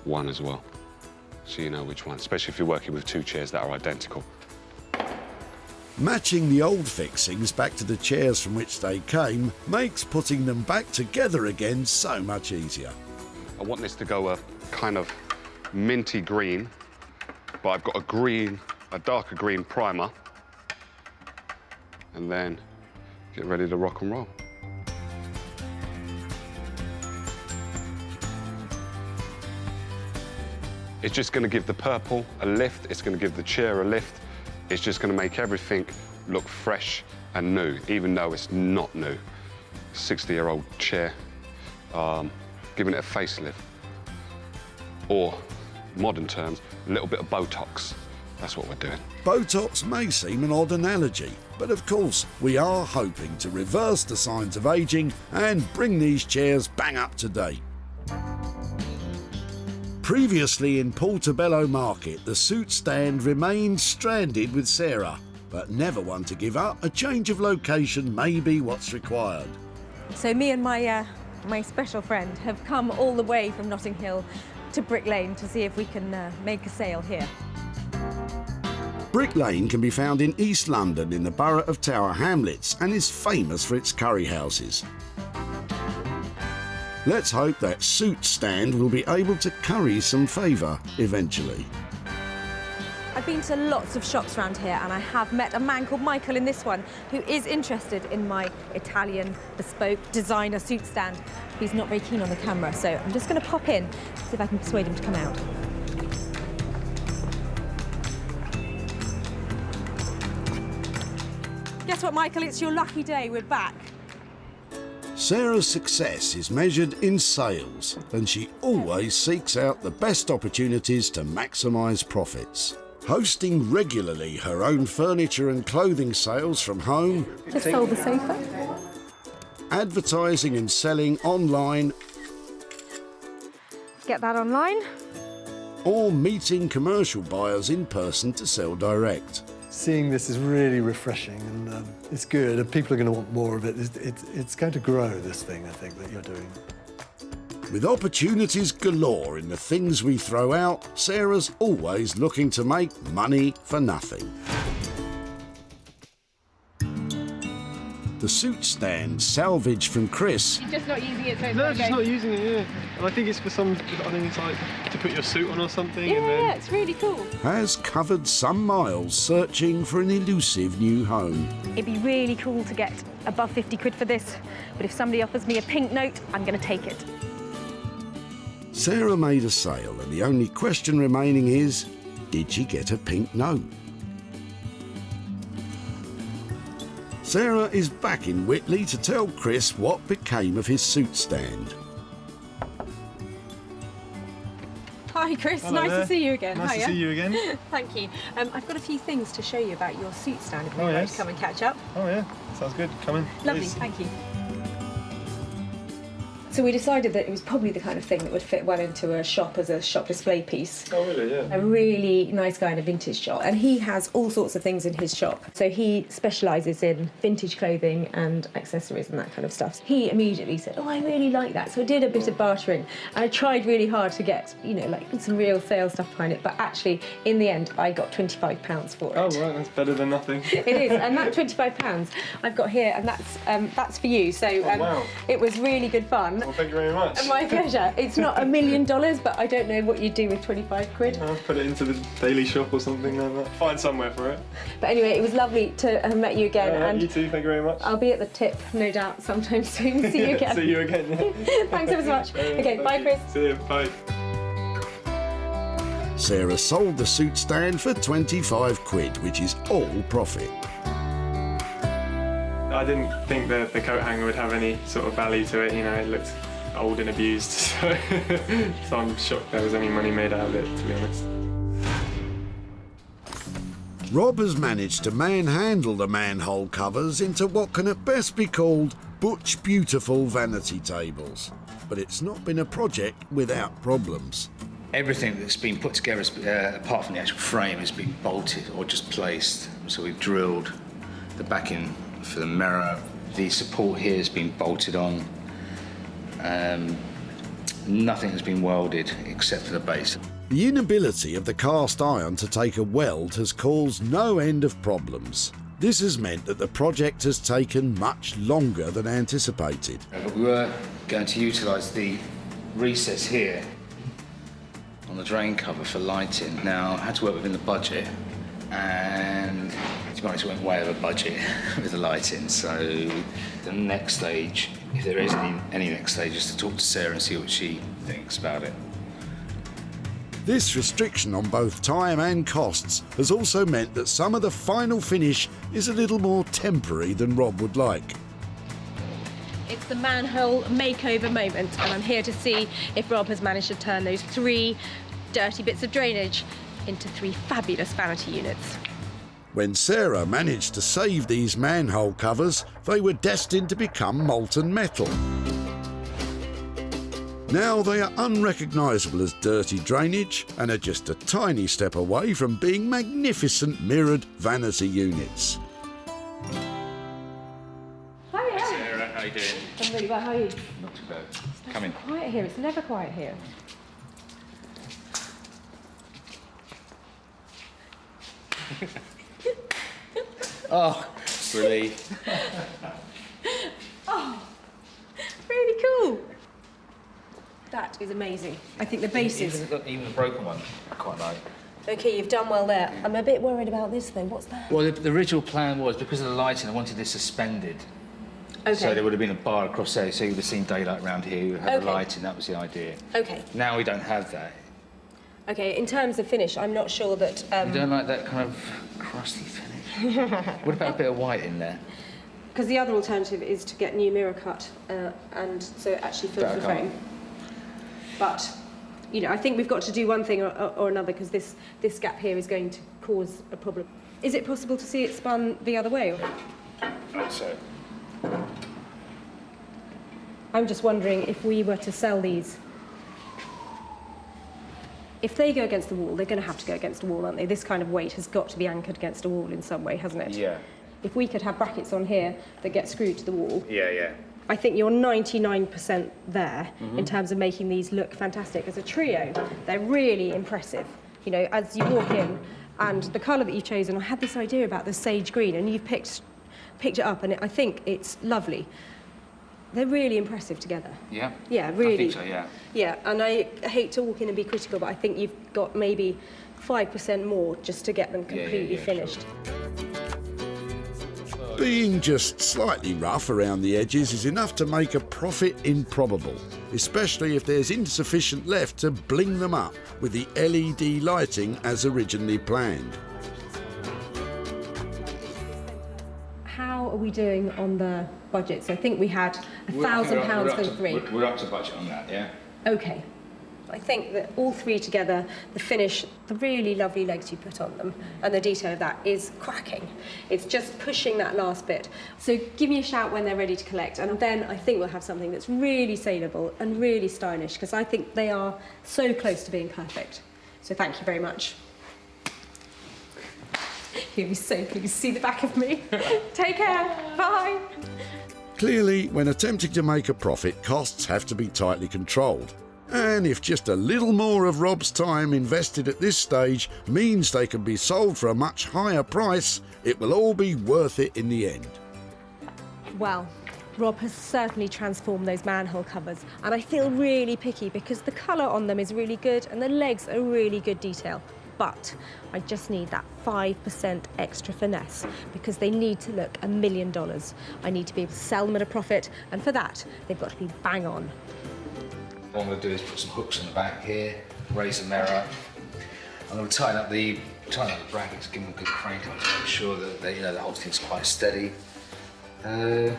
1 as well, so you know which one, especially if you're working with 2 chairs that are identical. Matching the old fixings back to the chairs from which they came makes putting them back together again so much easier. I want this to go a kind of minty green, but I've got a darker green primer, and then get ready to rock and roll. It's just going to give the purple a lift, it's going to give the chair a lift, it's just going to make everything look fresh and new, even though it's not new. 60-year-old chair, giving it a facelift. Or, modern terms, a little bit of Botox. That's what we're doing. Botox may seem an odd analogy, but of course we are hoping to reverse the signs of ageing and bring these chairs bang up to date. Previously in Portobello Market, the suit stand remained stranded with Sarah, but never one to give up. A change of location may be what's required. So me and my special friend have come all the way from Notting Hill to Brick Lane to see if we can make a sale here. Brick Lane can be found in East London in the borough of Tower Hamlets and is famous for its curry houses. Let's hope that suit stand will be able to curry some favour eventually. I've been to lots of shops around here and I have met a man called Michael in this one who is interested in my Italian bespoke designer suit stand. He's not very keen on the camera, so I'm just going to pop in, see if I can persuade him to come out. Guess what, Michael? It's your lucky day. We're back. Sarah's success is measured in sales, and she always seeks out the best opportunities to maximise profits. Hosting regularly her own furniture and clothing sales from home, Just fold the sofa. advertising and selling online, Get that online. or meeting commercial buyers in person to sell direct. Seeing this is really refreshing, and it's good, and people are going to want more of it. It's going to grow, this thing, I think, that you're doing. With opportunities galore in the things we throw out, Sarah's always looking to make money for nothing. The suit stand, salvaged from Chris, You're just not using it, so it's No, just not using it, yeah. And I think it's for some, I think it's like to put your suit on or something. and then... Yeah, it's really cool. has covered some miles searching for an elusive new home. It'd be really cool to get above 50 quid for this, but if somebody offers me a pink note, I'm going to take it. Sarah made a sale, and the only question remaining is, did she get a pink note? Sarah is back in Whitley to tell Chris what became of his suit stand. Hi, Chris. Hello nice there. to see you again. Nice to Hiya. see you again. Thank you. I've got a few things to show you about your suit stand if you'd Oh, like yes. to come and catch up. Oh yeah, sounds good. Come in. Lovely, please. thank you. So we decided that it was probably the kind of thing that would fit well into a shop as a shop display piece. Oh really? Yeah. A really nice guy in a vintage shop, and he has all sorts of things in his shop. So he specialises in vintage clothing and accessories and that kind of stuff. He immediately said, oh, I really like that. So I did a bit of bartering, and I tried really hard to get, you know, like some real sales stuff behind it, but actually in the end I got £25 for it. Oh right, that's better than nothing. It is, and that £25 I've got here, and that's for you. So wow. It was really good fun. Well, thank you very much. My pleasure. It's not $1 million, but I don't know what you'd do with 25 quid. I'll put it into the daily shop or something like that. Find somewhere for it. But anyway, it was lovely to have met you again. And you too, thank you very much. I'll be at the tip, no doubt, sometime soon. See you again. See you again. Yeah. Thanks ever so much. Okay, bye, Chris. See you, bye. Sarah sold the suit stand for 25 quid, which is all profit. I didn't think the coat hanger would have any sort of value to it, you know, it looked old and abused, so I'm shocked there was any money made out of it, to be honest. Rob has managed to manhandle the manhole covers into what can at best be called butch beautiful vanity tables. But it's not been a project without problems. Everything that's been put together, apart from the actual frame, has been bolted or just placed. So we've drilled the backing for the mirror. The support here has been bolted on. Nothing has been welded except for the base. The inability of the cast iron to take a weld has caused no end of problems. This has meant that the project has taken much longer than anticipated. But we were going to utilise the recess here on the drain cover for lighting. Now, I had to work within the budget, and to be honest, it went way over budget with the lighting. So the next stage, if there is any next stage, is to talk to Sarah and see what she thinks about it. This restriction on both time and costs has also meant that some of the final finish is a little more temporary than Rob would like. It's the manhole makeover moment, and I'm here to see if Rob has managed to turn those 3 dirty bits of drainage into 3 fabulous vanity units. When Sarah managed to save these manhole covers, they were destined to become molten metal. Now they are unrecognisable as dirty drainage and are just a tiny step away from being magnificent mirrored vanity units. Hiya. Sarah, how you doing? I'm really well, how are you? Not too bad. Come in. Quiet here, it's never quiet here. Oh, relief. Oh, really cool. That is amazing. I think the bases... Even the broken one, I quite like. OK, you've done well there. I'm a bit worried about this, though. What's that? Well, the original plan was, because of the lighting, I wanted this suspended. OK. So there would have been a bar across there, so you would have seen daylight around here, you would have the OK. lighting, that was the idea. OK. Now we don't have that. OK, in terms of finish, I'm not sure that... You don't like that kind of crusty finish? What about a bit of white in there? Because the other alternative is to get new mirror cut, and so it actually fills the frame. But, you know, I think we've got to do one thing or another, because this gap here is going to cause a problem. Is it possible to see it spun the other way? Or? So. I'm just wondering if we were to sell these. If they go against the wall, they're going to have to go against the wall, aren't they? This kind of weight has got to be anchored against a wall in some way, hasn't it? Yeah. If we could have brackets on here that get screwed to the wall. Yeah, yeah. I think you're 99% there in terms of making these look fantastic. As a trio, they're really impressive. You know, as you walk in, and the colour that you've chosen, I had this idea about the sage green, and you've picked it up, and I think it's lovely. They're really impressive together. Yeah? Yeah, really. I think so, yeah. Yeah, and I hate to walk in and be critical, but I think you've got maybe 5% more just to get them completely finished. Sure. Being just slightly rough around the edges is enough to make a profit improbable, especially if there's insufficient left to bling them up with the LED lighting as originally planned. How are we doing on the budget? So I think we had £1,000 for the 3. We're up to budget on that, yeah? OK. I think that all 3 together, the finish, the really lovely legs you put on them, and the detail of that is cracking. It's just pushing that last bit. So give me a shout when they're ready to collect, and then I think we'll have something that's really saleable and really stylish, because I think they are so close to being perfect. So thank you very much. You'll be so pleased to see the back of me. Take care. Bye. Clearly, when attempting to make a profit, costs have to be tightly controlled. And if just a little more of Rob's time invested at this stage means they can be sold for a much higher price, it will all be worth it in the end. Well, Rob has certainly transformed those manhole covers, and I feel really picky because the colour on them is really good and the legs are really good detail. But I just need that 5% extra finesse because they need to look $1 million. I need to be able to sell them at a profit, and for that, they've got to be bang on. What I'm going to do is put some hooks on the back here, raise the mirror. I'm going to tighten up the brackets, give them a good crank up to make sure that the whole thing's quite steady. Give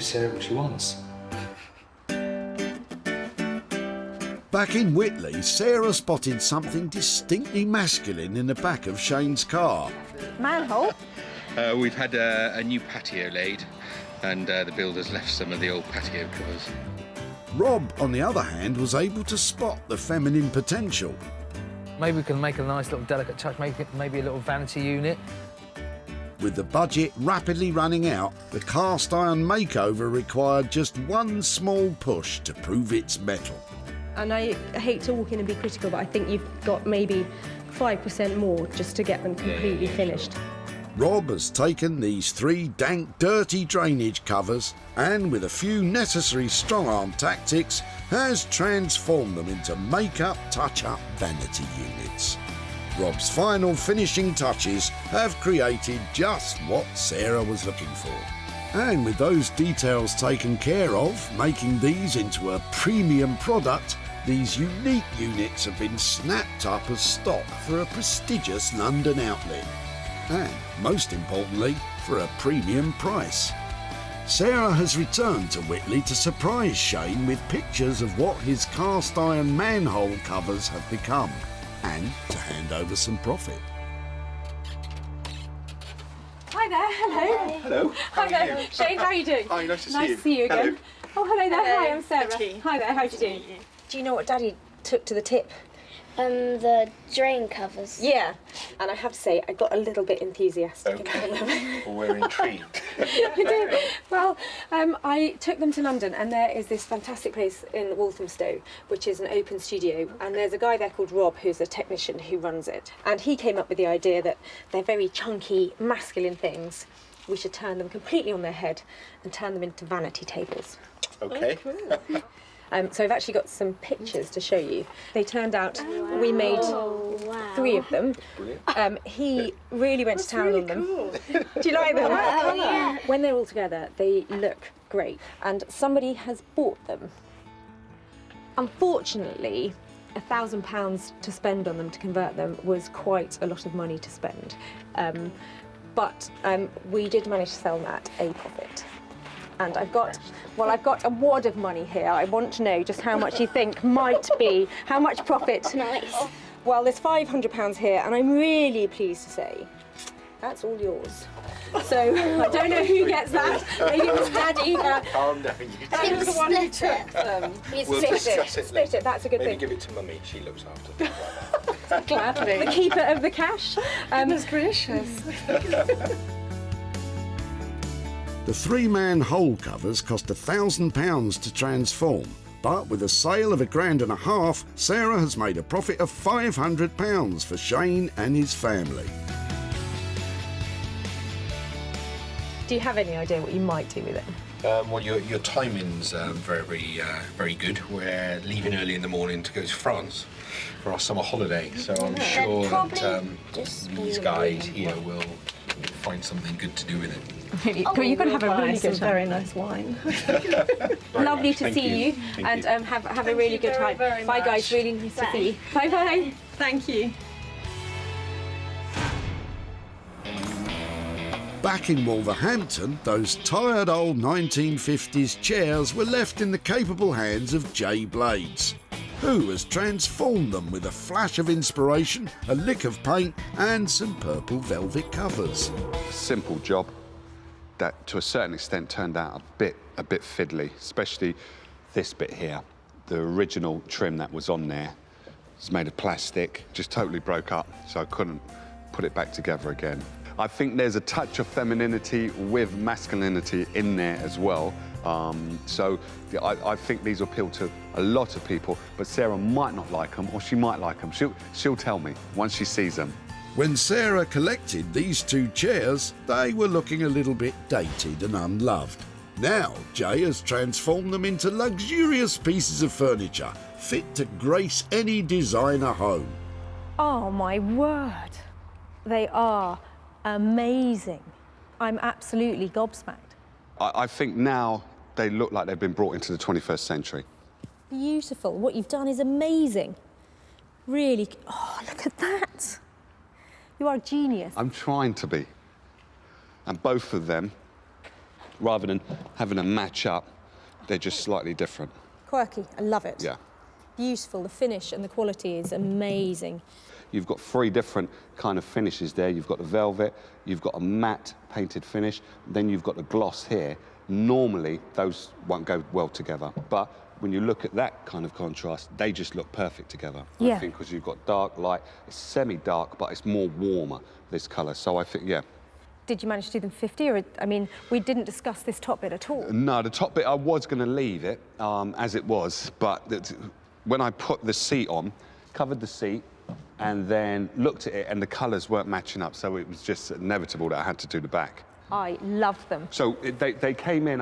Sarah what she wants. Back in Whitley, Sarah spotted something distinctly masculine in the back of Shane's car. Manhole? We've had a new patio laid, and the builders left some of the old patio covers. Rob, on the other hand, was able to spot the feminine potential. Maybe we can make a nice little delicate touch, maybe a little vanity unit. With the budget rapidly running out, the cast iron makeover required just one small push to prove its mettle. And I hate to walk in and be critical, but I think you've got maybe 5% more just to get them completely finished. Rob has taken these 3 dank, dirty drainage covers and, with a few necessary strong-arm tactics, has transformed them into make-up, touch-up vanity units. Rob's final finishing touches have created just what Sarah was looking for. And with those details taken care of, making these into a premium product, these unique units have been snapped up as stock for a prestigious London outlet. And, most importantly, for a premium price. Sarah has returned to Whitley to surprise Shane with pictures of what his cast iron manhole covers have become, and to hand over some profit. Hi there, hello. Hello. Hi there. Shane, how are you doing? Hi, nice to see you. Nice to see you again. Hello. Oh, hello there. Hello. Hi, I'm Sarah. Hi. Hi there, how are you doing? Do you know what Daddy took to the tip? The drain covers. Yeah, and I have to say, I got a little bit enthusiastic about them. Well, we're intrigued. You do? Well, I took them to London, and there is this fantastic place in Walthamstow, which is an open studio, and there's a guy there called Rob, who's a technician who runs it. And he came up with the idea that they're very chunky, masculine things. We should turn them completely on their head and turn them into vanity tables. Okay. So I've actually got some pictures to show you. They turned out, we made 3 of them. He really went to town on them. Do you like them? Oh, yeah. When they're all together, they look great. And somebody has bought them. Unfortunately, £1,000 to spend on them to convert them was quite a lot of money to spend. But we did manage to sell them at a profit. And I've got a wad of money here. I want to know just how much you think might be, how much profit. Nice. Well, there's £500 here, and I'm really pleased to say that's all yours. So I don't know who gets that. Maybe it was Daddy. Calm down. Daddy was the one who took them. We'll discuss it Split it. That's a good Maybe thing. give it to Mummy. She looks after things. Gladly. The keeper of the cash. Goodness gracious. The 3-man hole covers cost £1,000 to transform, but with a sale of £1,500, Sarah has made a profit of £500 for Shane and his family. Do you have any idea what you might do with it? Well, your timing's very good. We're leaving early in the morning to go to France for our summer holiday, so I'm sure that these guys here will find something good to do with it. Really, you're going to have a really good time. Very nice wine. Lovely to Thank see you, Thank and you. have a really good time. very Bye, much. guys. Really nice to see you. Bye, bye. Thank you. Back in Wolverhampton, those tired old 1950s chairs were left in the capable hands of Jay Blades, who has transformed them with a flash of inspiration, a lick of paint and some purple velvet covers. Simple job that to a certain extent turned out a bit fiddly, especially this bit here. The original trim that was on there was made of plastic, just totally broke up, so I couldn't put it back together again. I think there's a touch of femininity with masculinity in there as well. So I think these appeal to a lot of people, but Sarah might not like them, or she might like them. She'll tell me once she sees them. When Sarah collected these 2 chairs, they were looking a little bit dated and unloved. Now, Jay has transformed them into luxurious pieces of furniture, fit to grace any designer home. Oh my word. They are amazing. I'm absolutely gobsmacked. I think now they look like they've been brought into the 21st century. Beautiful. What you've done is amazing. Really. Oh, look at that. You are a genius. I'm trying to be. And both of them, rather than having a match up, they're just slightly different. Quirky. I love it. Yeah. Beautiful. The finish and the quality is amazing. You've got 3 different kind of finishes there. You've got the velvet, you've got a matte painted finish, then you've got the gloss here, Normally, those won't go well together, but when you look at that kind of contrast, they just look perfect together. Yeah. I think because you've got dark, light, it's semi-dark, but it's more warmer, this colour. So I think, yeah. Did you manage to do them 50, or, I mean, we didn't discuss this top bit at all. No, the top bit, I was going to leave it as it was, but when I put the seat on, covered the seat, and then looked at it, and the colours weren't matching up, so it was just inevitable that I had to do the back. I loved them. So they came in,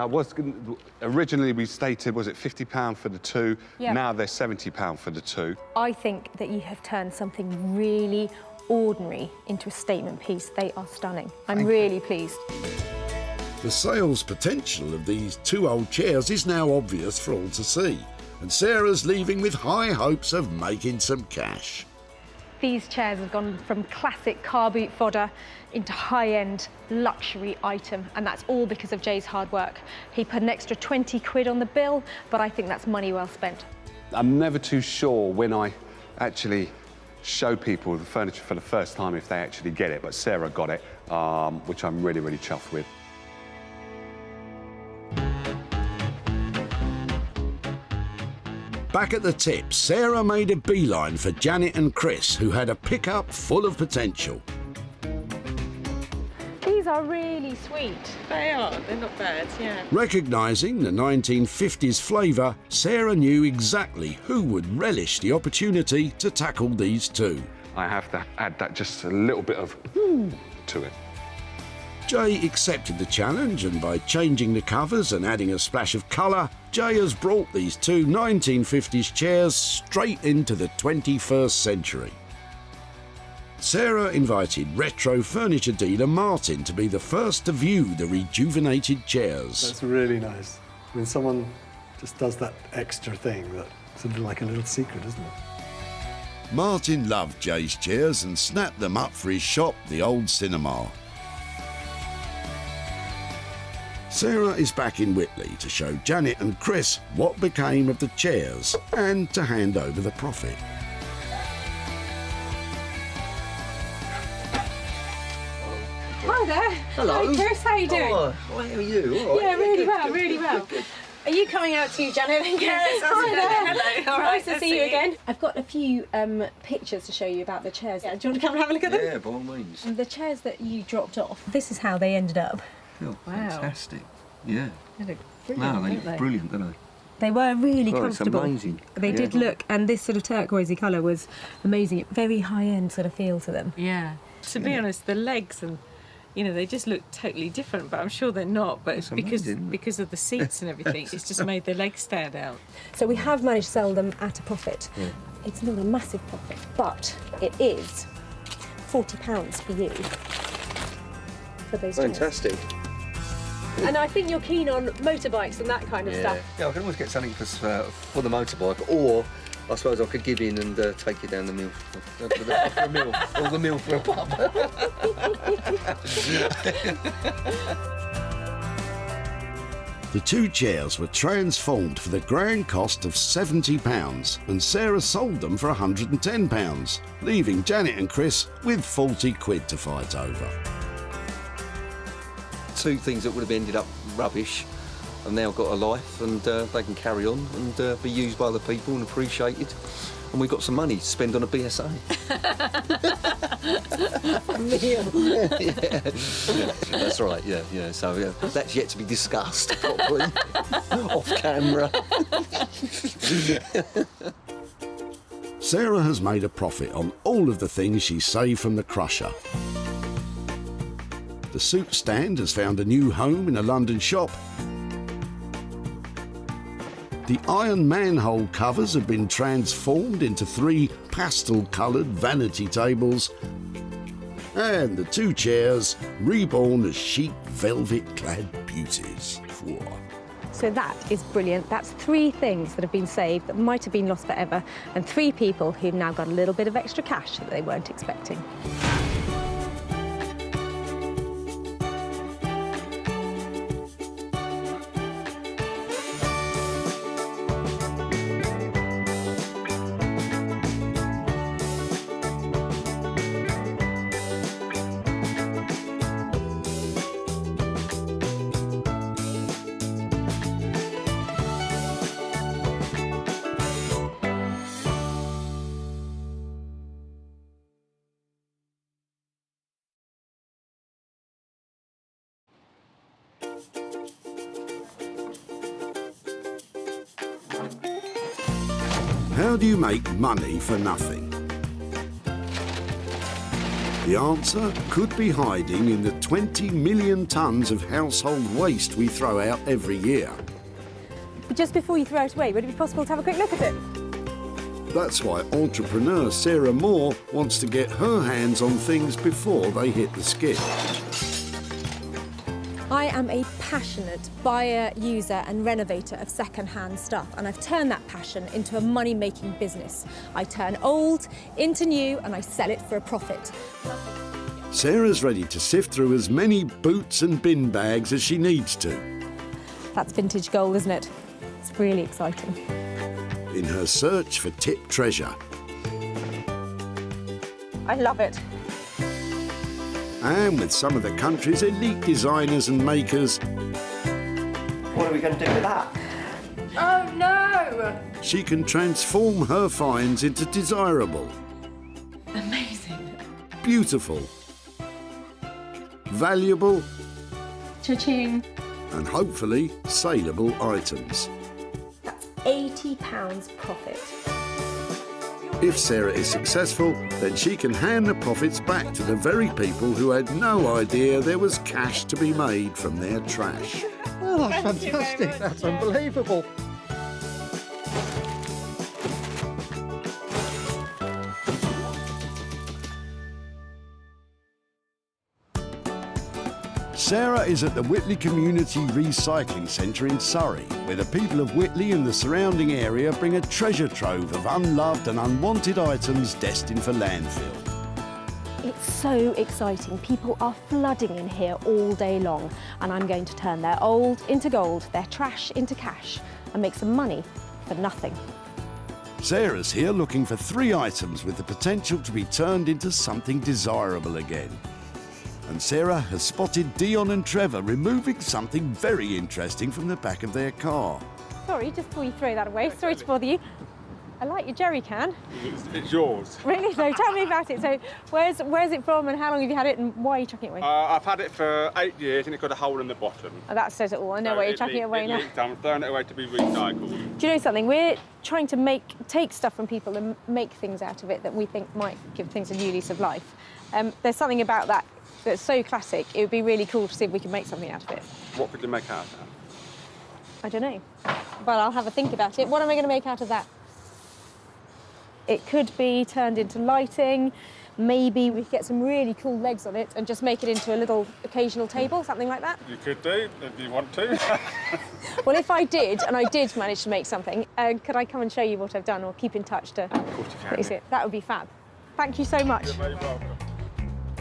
originally we stated, was it £50 for the two? Yeah. Now they're £70 for the two. I think that you have turned something really ordinary into a statement piece. They are stunning. I'm really pleased. The sales potential of these two old chairs is now obvious for all to see, and Sarah's leaving with high hopes of making some cash. These chairs have gone from classic car boot fodder into high-end luxury item, and that's all because of Jay's hard work. He put an extra 20 quid on the bill, but I think that's money well spent. I'm never too sure when I actually show people the furniture for the first time if they actually get it, but Sarah got it, which I'm really, really chuffed with. Back at the tip, Sarah made a beeline for Janet and Chris, who had a pickup full of potential. These are really sweet. They are, they're not bad, yeah. Recognising the 1950s flavour, Sarah knew exactly who would relish the opportunity to tackle these two. I have to add that just a little bit of woo to it. Jay accepted the challenge, and by changing the covers and adding a splash of colour, Jay has brought these two 1950s chairs straight into the 21st century. Sarah invited retro furniture dealer Martin to be the first to view the rejuvenated chairs. That's really nice. When someone just does that extra thing, that's like a little secret, isn't it? Martin loved Jay's chairs and snapped them up for his shop, the Old Cinema. Sarah is back in Whitley to show Janet and Chris what became of the chairs and to hand over the profit. Hi there. Hello. Hi Chris, how are you doing? Oh, how are you? All right. Yeah, really Good, well, good, really good, well. good. Are you coming out too, Janet? Yes, Hi there. hello. All Nice right, to see you again. I've got a few pictures to show you about the chairs. Yeah, do you want to come and have a look at them? Yeah, by all means. The chairs that you dropped off, this is how they ended up. Oh, Wow. fantastic. Yeah. They look No, brilliant, they don't look they? brilliant, don't they? They were really Oh, it's comfortable. amazing. They Yeah. did look, and this sort of turquoisey colour was amazing. Very high-end sort of feel to them. Yeah. To be honest, the legs and, you know, they just look totally different, but I'm sure they're not. But It's because amazing. of the seats and everything, it's just made the legs stand out. So we have managed to sell them at a profit. Yeah. It's not a massive profit, but it is £40 for you for those chairs. Fantastic. And I think you're keen on motorbikes and that kind of stuff. Yeah, I can always get something for the motorbike, or I suppose I could give in and take you down the mill for a mill, or the mill for a pub. The two chairs were transformed for the grand cost of £70, and Sarah sold them for £110, leaving Janet and Chris with 40 quid to fight over. Two things that would have ended up rubbish have now got a life, and they can carry on and be used by other people and appreciated. And we've got some money to spend on a BSA. yeah, that's right. Yeah. So that's yet to be discussed properly off camera. Sarah has made a profit on all of the things she saved from the crusher. The soup stand has found a new home in a London shop. The iron manhole covers have been transformed into 3 pastel-coloured vanity tables, and the two chairs reborn as chic velvet-clad beauties. Whoa. So that is brilliant. That's 3 things that have been saved that might have been lost forever, and 3 people who've now got a little bit of extra cash that they weren't expecting. How do you make money for nothing? The answer could be hiding in the 20 million tonnes of household waste we throw out every year. But just before you throw it away, would it be possible to have a quick look at it? That's why entrepreneur Sarah Moore wants to get her hands on things before they hit the skid. I am a passionate buyer, user and renovator of second-hand stuff, and I've turned that passion into a money-making business. I turn old into new and I sell it for a profit. Sarah's ready to sift through as many boots and bin bags as she needs to. That's vintage gold, isn't it? It's really exciting. In her search for tip treasure. I love it. And with some of the country's elite designers and makers, What are we going to do with that? Oh no! she can transform her finds into desirable, Amazing. beautiful, valuable, Cha-ching. and hopefully saleable items. £80 profit. If Sarah is successful, then she can hand the profits back to the very people who had no idea there was cash to be made from their trash. Oh, that's fantastic. That's unbelievable. Sarah is at the Whitley Community Recycling Centre in Surrey, where the people of Whitley and the surrounding area bring a treasure trove of unloved and unwanted items destined for landfill. It's so exciting. People are flooding in here all day long, and I'm going to turn their old into gold, their trash into cash, and make some money for nothing. Sarah's here looking for 3 items with the potential to be turned into something desirable again. And Sarah has spotted Dion and Trevor removing something very interesting from the back of their car. Sorry, just before you throw that away, sorry to bother you. I like your jerry can. It's yours. Really? No, tell me about it. So where's it from and how long have you had it and why are you chucking it away? I've had it for 8 years and it's got a hole in the bottom. Oh, that says it all. I know why you're chucking it away now. I'm throwing it away to be recycled. Do you know something? We're trying to take stuff from people and make things out of it that we think might give things a new lease of life. There's something about that that's so classic. It would be really cool to see if we can make something out of it. What could you make out of that? I don't know, but I'll have a think about it. What am I going to make out of that? It could be turned into lighting. Maybe we could get some really cool legs on it and just make it into a little occasional table, something like that. You could do, if you want to. Well, if I did, and I did manage to make something, could I come and show you what I've done or keep in touch to... Of course you can. That would be fab. Thank you so much. You're very welcome.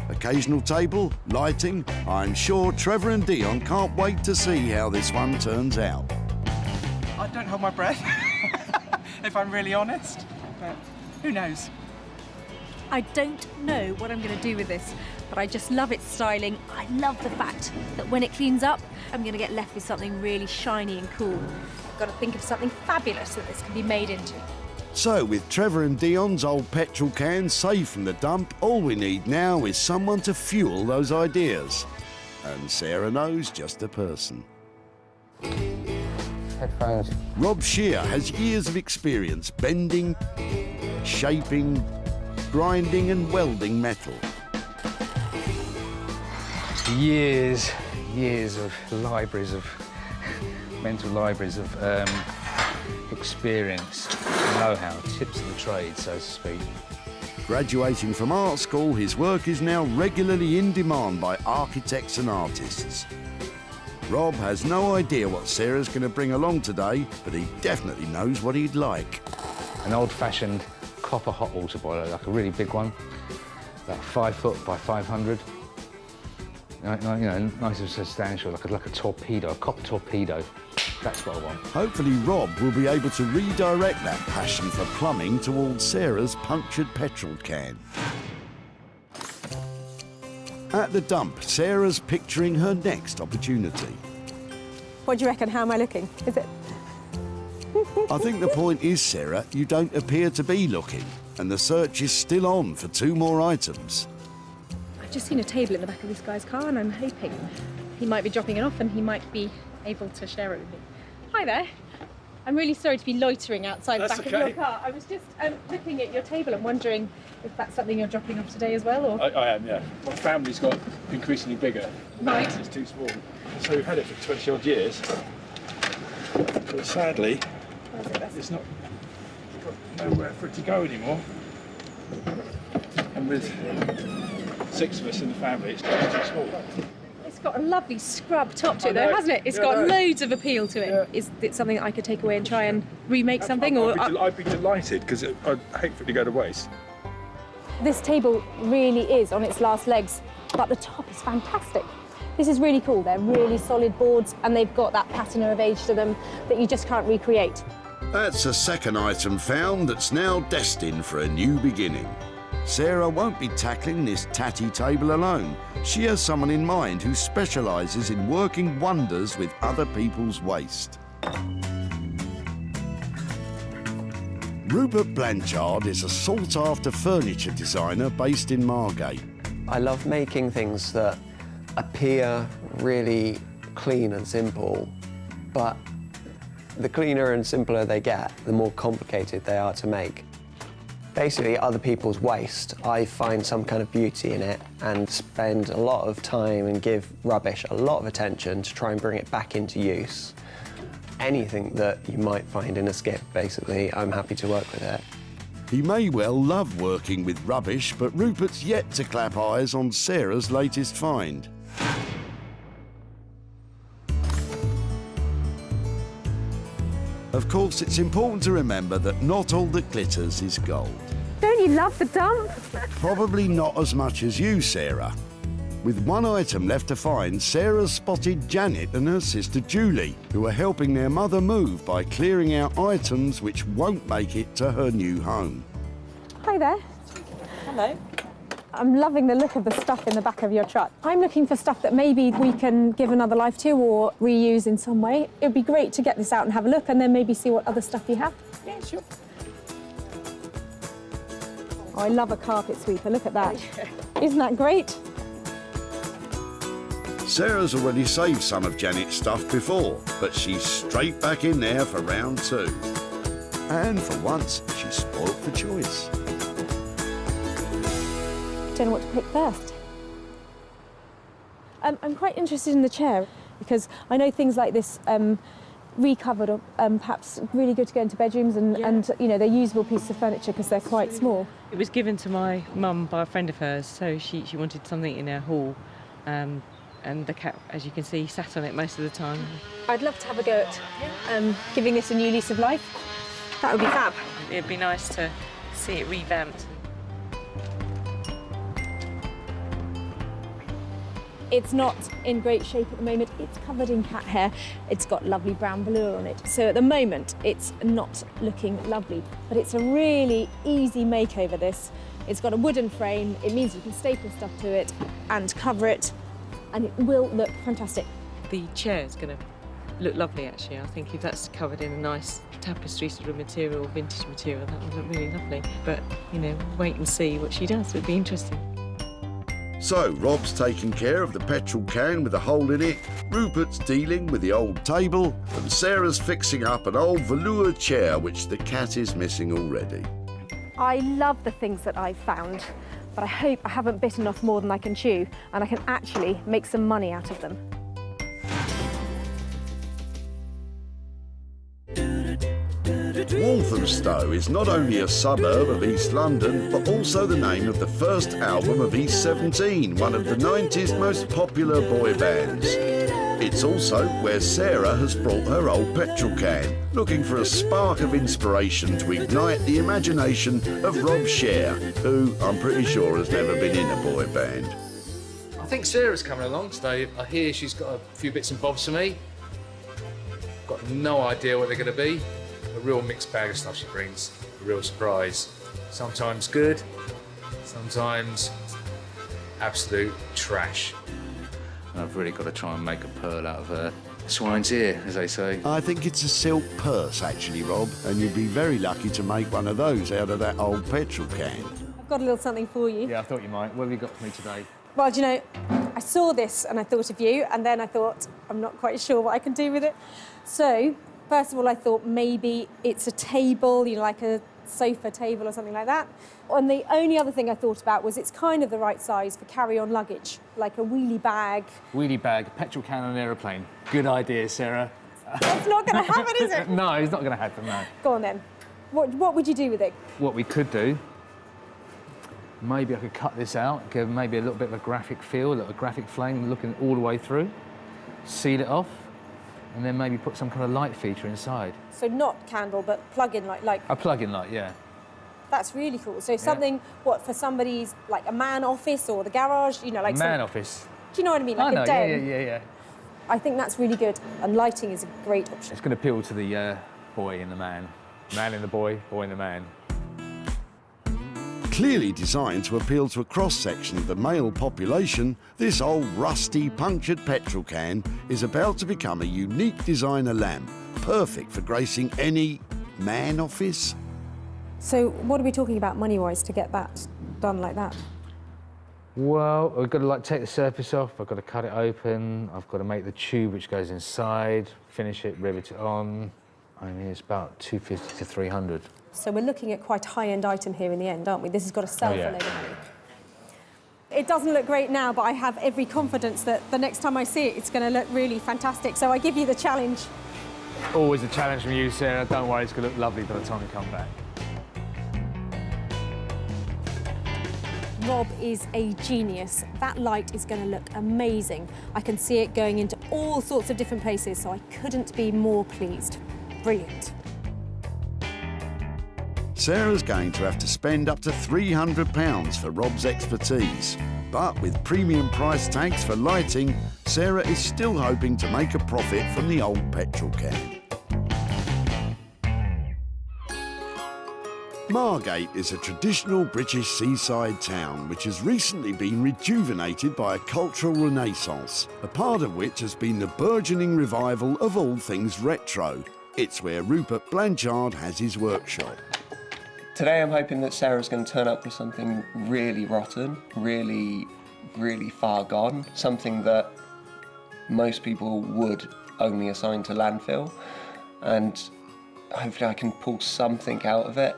Occasional table, lighting. I'm sure Trevor and Dion can't wait to see how this one turns out. I don't hold my breath, if I'm really honest, but who knows? I don't know what I'm going to do with this, but I just love its styling. I love the fact that when it cleans up, I'm going to get left with something really shiny and cool. I've got to think of something fabulous that this can be made into. So, with Trevor and Dion's old petrol cans saved from the dump, all we need now is someone to fuel those ideas. And Sarah knows just the person. Headphones. Rob Shear has years of experience bending, shaping, grinding and welding metal. Years of mental libraries of experience, know-how, tips of the trade, so to speak. Graduating from art school, his work is now regularly in demand by architects and artists. Rob has no idea what Sarah's going to bring along today, but he definitely knows what he'd like. An old-fashioned copper hot water boiler, like a really big one, about 5 foot by 500. You know, nice and substantial, like a torpedo, a copper torpedo. That's what I want. Hopefully Rob will be able to redirect that passion for plumbing towards Sarah's punctured petrol can. At the dump, Sarah's picturing her next opportunity. What do you reckon? How am I looking? Is it? I think the point is, Sarah, you don't appear to be looking, and the search is still on for 2 more items. I've just seen a table in the back of this guy's car and I'm hoping he might be dropping it off and he might be able to share it with me. Hi there. I'm really sorry to be loitering outside the That's back of okay. your car. I was just looking at your table and wondering if that's something you're dropping off today as well, or... I am, yeah. My family's got increasingly bigger. Right. It's too small. So we've had it for 20 odd years. But sadly, it's not got nowhere for it to go anymore. And with 6 of us in the family, it's too small. It's got a lovely scrub top to it, I though, know. hasn't it? It's Yeah, got I know. loads of appeal to it. Yeah. Is it something that I could take away and try and remake something? I'd be delighted, because I'd hate for it to go to waste. This table really is on its last legs, but the top is fantastic. This is really cool. They're really solid boards, and they've got that patina of age to them that you just can't recreate. That's a second item found that's now destined for a new beginning. Sarah won't be tackling this tatty table alone. She has someone in mind who specialises in working wonders with other people's waste. Rupert Blanchard is a sought-after furniture designer based in Margate. I love making things that appear really clean and simple, but the cleaner and simpler they get, the more complicated they are to make. Basically, other people's waste, I find some kind of beauty in it and spend a lot of time and give rubbish a lot of attention to try and bring it back into use. Anything that you might find in a skip, basically, I'm happy to work with it. He may well love working with rubbish, but Rupert's yet to clap eyes on Sarah's latest find. Of course, it's important to remember that not all that glitters is gold. Don't you love the dump? Probably not as much as you, Sarah. With one item left to find, Sarah spotted Janet and her sister Julie, who are helping their mother move by clearing out items which won't make it to her new home. Hi there. Hello. I'm loving the look of the stuff in the back of your truck. I'm looking for stuff that maybe we can give another life to or reuse in some way. It would be great to get this out and have a look and then maybe see what other stuff you have. Yeah, sure. Oh, I love a carpet sweeper, look at that. Isn't that great? Sarah's already saved some of Janet's stuff before, but she's straight back in there for round 2. And for once, she's spoilt for choice. Don't know what to pick first. I'm quite interested in the chair because I know things like this recovered are perhaps really good to go into bedrooms and you know, they're usable pieces of furniture because they're quite small. It was given to my mum by a friend of hers, so she wanted something in her hall. And the cat, as you can see, sat on it most of the time. I'd love to have a go at giving this a new lease of life. That would be fab. It'd be nice to see it revamped. It's not in great shape at the moment. It's covered in cat hair. It's got lovely brown velour on it. So at the moment, it's not looking lovely, but it's a really easy makeover, this. It's got a wooden frame. It means you can staple stuff to it and cover it, and it will look fantastic. The chair is going to look lovely, actually. I think if that's covered in a nice tapestry sort of material, vintage material, that would look really lovely. But, you know, wait and see what she does. It'd be interesting. So, Rob's taking care of the petrol can with a hole in it, Rupert's dealing with the old table, and Sarah's fixing up an old velour chair which the cat is missing already. I love the things that I've found, but I hope I haven't bitten off more than I can chew, and I can actually make some money out of them. Walthamstow is not only a suburb of East London, but also the name of the first album of East 17, one of the 90s most popular boy bands. It's also where Sarah has brought her old petrol can, looking for a spark of inspiration to ignite the imagination of Rob Sher, who I'm pretty sure has never been in a boy band. I think Sarah's coming along today. I hear she's got a few bits and bobs for me. Got no idea what they're going to be. A real mixed bag of stuff she brings. A real surprise. Sometimes good, sometimes absolute trash. I've really got to try and make a pearl out of her swine's ear, as they say. I think it's a silk purse, actually, Rob, and you'd be very lucky to make one of those out of that old petrol can. I've got a little something for you. Yeah, I thought you might. What have you got for me today? Well, do you know, I saw this and I thought of you, and then I thought, I'm not quite sure what I can do with it. So, First of all, I thought maybe it's a table, you know, like a sofa table or something like that. And the only other thing I thought about was it's kind of the right size for carry-on luggage, like a wheelie bag. Wheelie bag, petrol can on an aeroplane. Good idea, Sarah. It's not going to happen, is it? No, it's not going to happen, no. Go on then. What would you do with it? What we could do, maybe I could cut this out, give maybe a little bit of a graphic feel, a little graphic flame looking all the way through, seal it off, and then maybe put some kind of light feature inside. So not candle, but plug-in light, like... A plug-in light, yeah. That's really cool. So something, what, for somebody's, like a man office or the garage, you know, like... Man office. Do you know what I mean? Like I know, a den. yeah. I think that's really good, and lighting is a great option. It's going to appeal to the boy in the man. Man in the boy, boy in the man. Clearly designed to appeal to a cross-section of the male population, this old rusty punctured petrol can is about to become a unique designer lamp, perfect for gracing any man office. So what are we talking about money-wise to get that done like that? Well, I've got to take the surface off, I've got to cut it open, I've got to make the tube which goes inside, finish it, rivet it on. I mean, it's about 250 to 300. So we're looking at quite a high-end item here in the end, aren't we? This has got to sell for a load of money. It doesn't look great now, but I have every confidence that the next time I see it, it's going to look really fantastic. So I give you the challenge. Always a challenge from you, Sarah. Don't worry, it's going to look lovely by the time we come back. Rob is a genius. That light is going to look amazing. I can see it going into all sorts of different places, so I couldn't be more pleased. Brilliant. Sarah's going to have to spend up to £300 for Rob's expertise. But with premium price tags for lighting, Sarah is still hoping to make a profit from the old petrol can. Margate is a traditional British seaside town which has recently been rejuvenated by a cultural renaissance, a part of which has been the burgeoning revival of all things retro. It's where Rupert Blanchard has his workshop. Today I'm hoping that Sarah's going to turn up with something really rotten, really far gone, something that most people would only assign to landfill, and hopefully I can pull something out of it.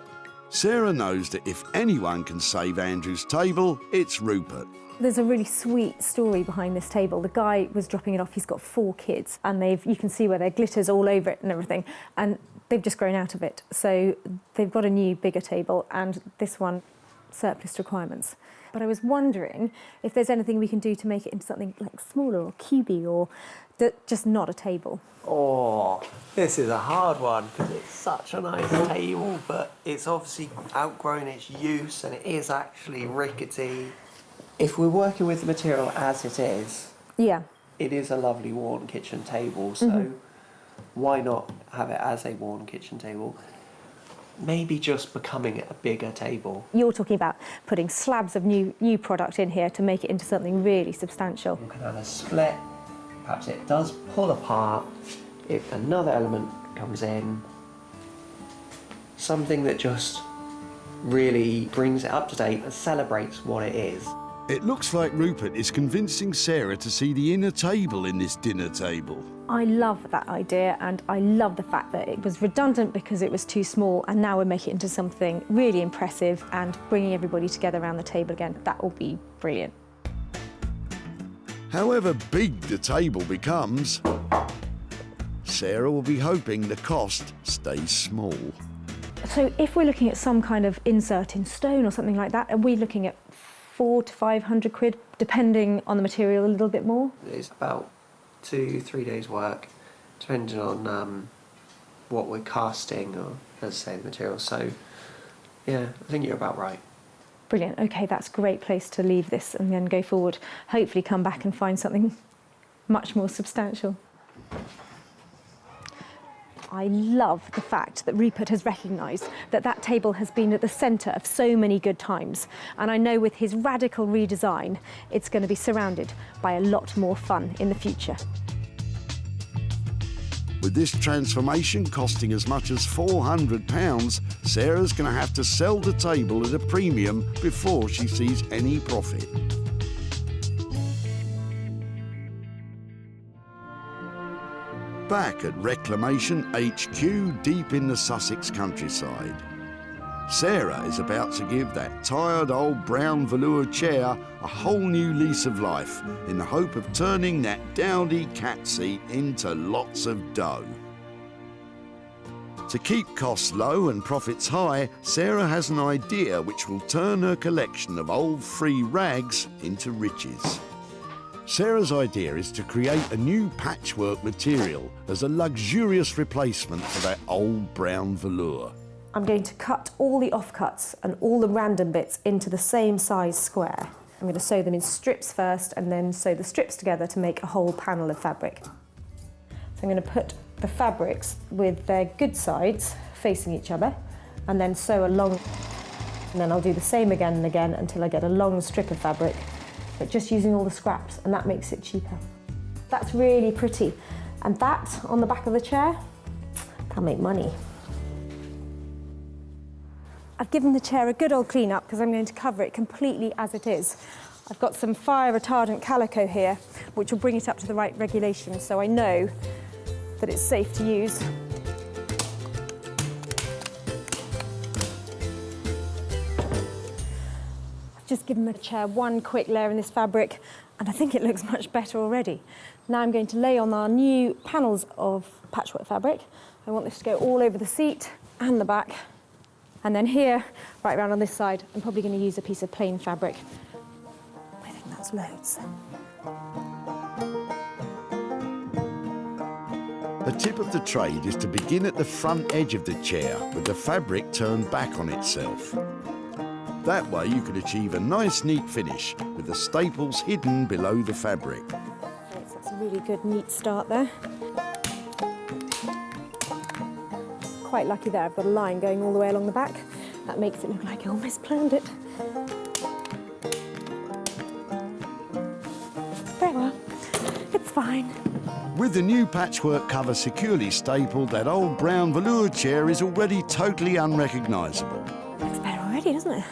Sarah knows that if anyone can save Andrew's table, it's Rupert. There's a really sweet story behind this table. The guy was dropping it off, he's got 4 kids, and you can see where there glitters all over it and everything, and they've just grown out of it. So they've got a new, bigger table, and this one, surplus requirements. But I was wondering if there's anything we can do to make it into something like smaller or cubey, or just not a table. Oh, this is a hard one because it's such a nice table, but it's obviously outgrown its use and it is actually rickety. If we're working with the material as it is, it is a lovely worn kitchen table, so why not have it as a worn kitchen table? Maybe just becoming a bigger table. You're talking about putting slabs of new product in here to make it into something really substantial. You can have a split, perhaps it does pull apart, if another element comes in, something that just really brings it up to date and celebrates what it is. It looks like Rupert is convincing Sarah to see the inner table in this dinner table. I love that idea, and I love the fact that it was redundant because it was too small, and now we're making it into something really impressive and bringing everybody together around the table again. That will be brilliant. However big the table becomes, Sarah will be hoping the cost stays small. So if we're looking at some kind of insert in stone or something like that, are we looking at 400 to 500 quid, depending on the material a little bit more? It's about 2-3 days work, depending on what we're casting or, as I say, the material. So, yeah, I think you're about right. Brilliant. OK, that's a great place to leave this and then go forward. Hopefully come back and find something much more substantial. I love the fact that Rupert has recognised that that table has been at the centre of so many good times. And I know with his radical redesign, it's going to be surrounded by a lot more fun in the future. With this transformation costing as much as £400, Sarah's going to have to sell the table at a premium before she sees any profit. Back at Reclamation HQ deep in the Sussex countryside, Sarah is about to give that tired old brown velour chair a whole new lease of life in the hope of turning that dowdy cat seat into lots of dough. To keep costs low and profits high, Sarah has an idea which will turn her collection of old free rags into riches. Sarah's idea is to create a new patchwork material as a luxurious replacement for that old brown velour. I'm going to cut all the offcuts and all the random bits into the same size square. I'm going to sew them in strips first and then sew the strips together to make a whole panel of fabric. So I'm going to put the fabrics with their good sides facing each other and then sew along. And then I'll do the same again and again until I get a long strip of fabric, but just using all the scraps, and that makes it cheaper. That's really pretty. And that on the back of the chair, that'll make money. I've given the chair a good old clean up because I'm going to cover it completely as it is. I've got some fire retardant calico here, which will bring it up to the right regulation, so I know that it's safe to use. I've just given the chair one quick layer in this fabric, and I think it looks much better already. Now I'm going to lay on our new panels of patchwork fabric. I want this to go all over the seat and the back. And then here, right round on this side, I'm probably going to use a piece of plain fabric. I think that's loads. The tip of the trade is to begin at the front edge of the chair with the fabric turned back on itself. That way you can achieve a nice neat finish with the staples hidden below the fabric. Okay, so that's a really good neat start there. Quite lucky there, I've got a line going all the way along the back. That makes it look like I almost planned it. Very well, it's fine. With the new patchwork cover securely stapled, that old brown velour chair is already totally unrecognisable. Looks better already, doesn't it?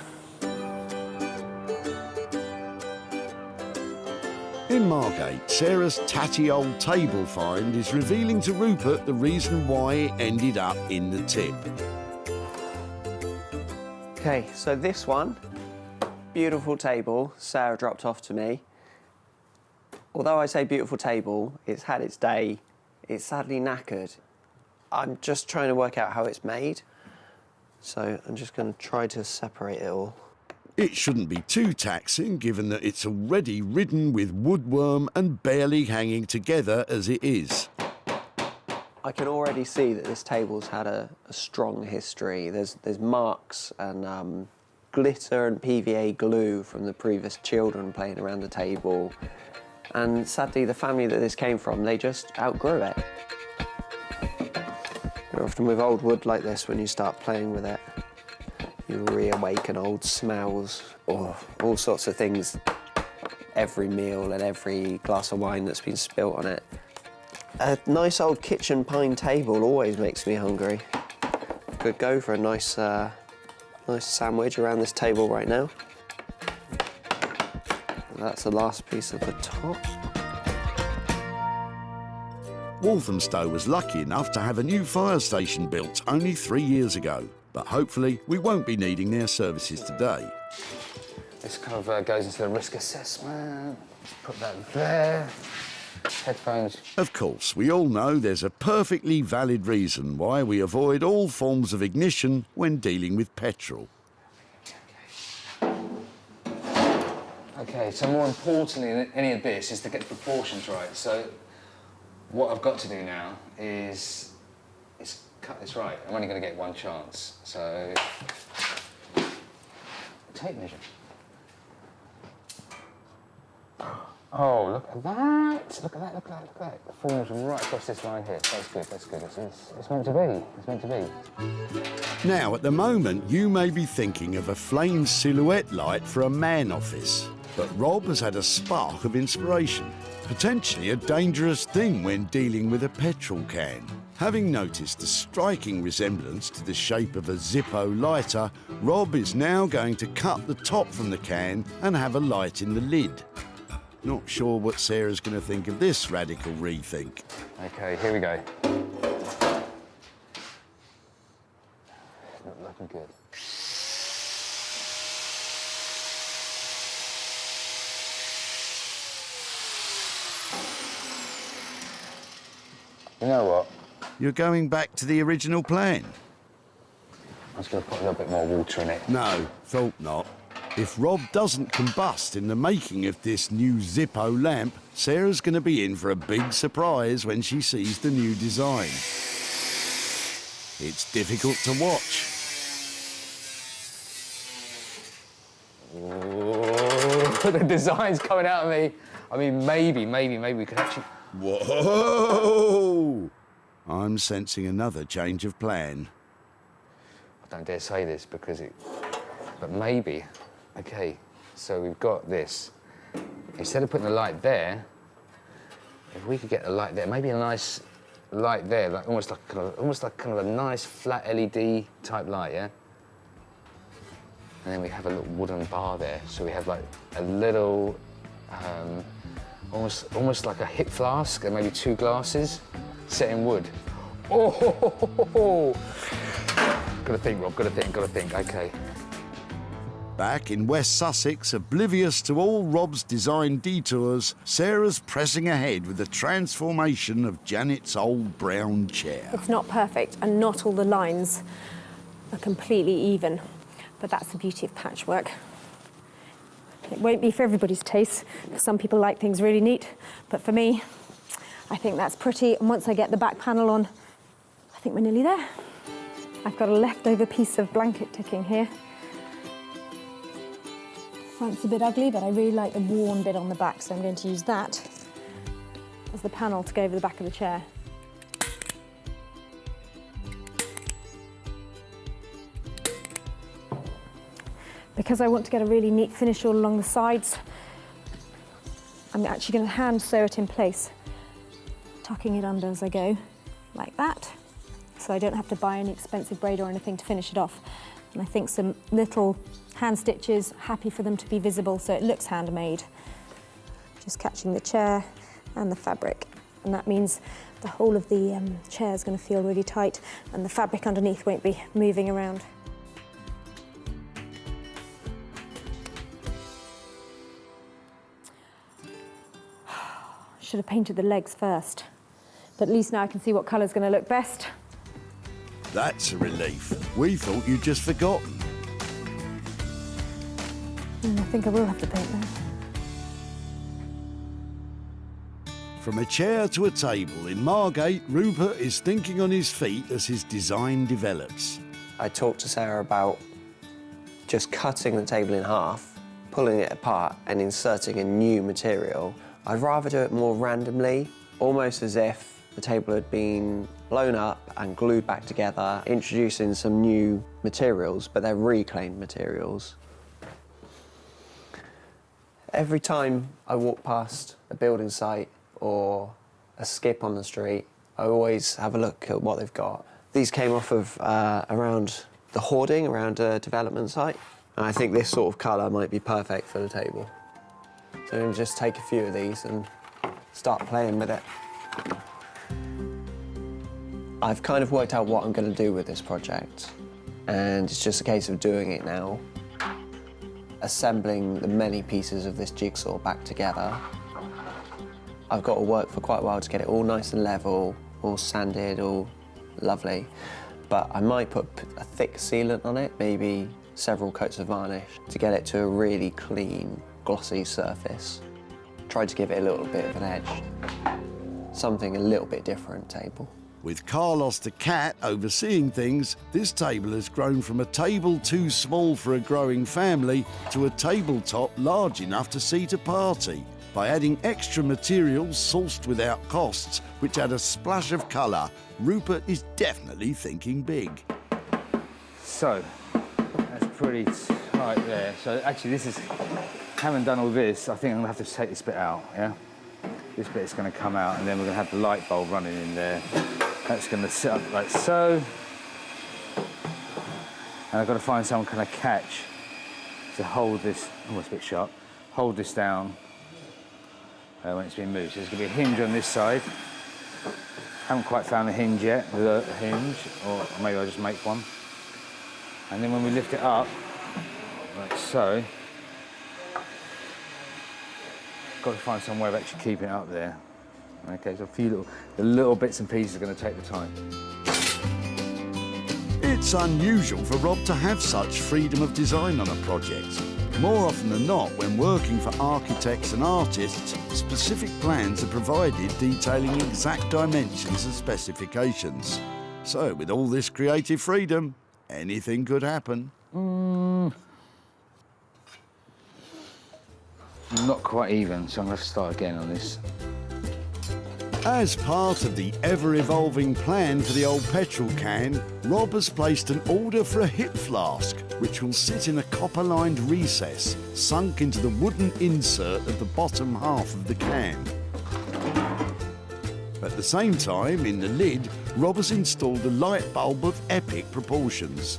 In Margate, Sarah's tatty old table find is revealing to Rupert the reason why it ended up in the tip. Okay, so this one, beautiful table, Sarah dropped off to me. Although I say beautiful table, it's had its day, it's sadly knackered. I'm just trying to work out how it's made, so I'm just going to try to separate it all. It shouldn't be too taxing, given that it's already ridden with woodworm and barely hanging together as it is. I can already see that this table's had a strong history. There's marks and glitter and PVA glue from the previous children playing around the table. And sadly, the family that this came from, they just outgrew it. You're often with old wood like this, when you start playing with it, you reawaken old smells or all sorts of things. Every meal and every glass of wine that's been spilt on it. A nice old kitchen pine table always makes me hungry. Could go for a nice sandwich around this table right now. That's the last piece of the top. Walthamstow was lucky enough to have a new fire station built only 3 years ago, but hopefully we won't be needing their services today. This kind of goes into the risk assessment. Put that there. Headphones. Of course, we all know there's a perfectly valid reason why we avoid all forms of ignition when dealing with petrol. Okay, so more importantly than any of this is to get the proportions right. So what I've got to do now is cut this right. I'm only going to get one chance. So tape measure. Oh, look at that! Look at that! Look at that! Look at that! The form's right across this line here. That's good. That's good. It's meant to be. It's meant to be. Now, at the moment, you may be thinking of a flame silhouette light for a man office. But Rob has had a spark of inspiration, potentially a dangerous thing when dealing with a petrol can. Having noticed a striking resemblance to the shape of a Zippo lighter, Rob is now going to cut the top from the can and have a light in the lid. Not sure what Sarah's going to think of this radical rethink. OK, here we go. Not looking good. You know what? You're going back to the original plan? I was going to put a little bit more water in it. No, thought not. If Rob doesn't combust in the making of this new Zippo lamp, Sarah's going to be in for a big surprise when she sees the new design. It's difficult to watch. Ooh, the design's coming out of me. I mean, maybe we could actually... Whoa! I'm sensing another change of plan. I don't dare say this because but maybe. OK, so we've got this. Instead of putting the light there, if we could get the light there, maybe a nice light there, like almost like kind of a nice flat LED type light, yeah? And then we have a little wooden bar there, so we have like a little, almost like a hip flask and maybe 2 glasses set in wood. Oh! Gotta think, Rob, gotta think, OK. Back in West Sussex, oblivious to all Rob's design detours, Sarah's pressing ahead with the transformation of Janet's old brown chair. It's not perfect, and not all the lines are completely even, but that's the beauty of patchwork. It won't be for everybody's taste, because some people like things really neat, but for me, I think that's pretty, and once I get the back panel on, I think we're nearly there. I've got a leftover piece of blanket ticking here. Front's a bit ugly, but I really like the worn bit on the back, so I'm going to use that as the panel to go over the back of the chair. Because I want to get a really neat finish all along the sides, I'm actually going to hand sew it in place, tucking it under as I go, like that, so I don't have to buy any expensive braid or anything to finish it off. And I think some little hand stitches, happy for them to be visible so it looks handmade. Just catching the chair and the fabric. And that means the whole of the chair is going to feel really tight and the fabric underneath won't be moving around. Should have painted the legs first, but at least now I can see what colour's going to look best. That's a relief. We thought you'd just forgotten. I think I will have to paint them. From a chair to a table, in Margate, Rupert is thinking on his feet as his design develops. I talked to Sarah about just cutting the table in half, pulling it apart and inserting a new material. I'd rather do it more randomly, almost as if the table had been blown up and glued back together, introducing some new materials, but they're reclaimed materials. Every time I walk past a building site or a skip on the street, I always have a look at what they've got. These came off of around the hoarding, around a development site, and I think this sort of colour might be perfect for the table. So I'm going to just take a few of these and start playing with it. I've kind of worked out what I'm going to do with this project, and it's just a case of doing it now. Assembling the many pieces of this jigsaw back together. I've got to work for quite a while to get it all nice and level, all sanded, all lovely. But I might put a thick sealant on it, maybe several coats of varnish, to get it to a really clean, glossy surface. Try to give it a little bit of an edge. Something a little bit different table. With Carlos the cat overseeing things, this table has grown from a table too small for a growing family to a tabletop large enough to seat a party. By adding extra materials sourced without costs, which add a splash of colour, Rupert is definitely thinking big. So, that's pretty tight there. So actually this is, having done all this, I think I'm gonna have to take this bit out, yeah? This bit's gonna come out and then we're gonna have the light bulb running in there. That's going to sit up like so. And I've got to find some kind of catch to hold this, almost a bit sharp, hold this down when it's been moved. So there's going to be a hinge on this side. Haven't quite found the hinge yet, the hinge, or maybe I'll just make one. And then when we lift it up, like so, got to find some way of actually keeping it up there. Okay, so the little bits and pieces are going to take the time. It's unusual for Rob to have such freedom of design on a project. More often than not, when working for architects and artists, specific plans are provided detailing exact dimensions and specifications. So, with all this creative freedom, anything could happen. Not quite even, so I'm going to start again on this. As part of the ever-evolving plan for the old petrol can, Rob has placed an order for a hip flask, which will sit in a copper-lined recess, sunk into the wooden insert at the bottom half of the can. At the same time, in the lid, Rob has installed a light bulb of epic proportions.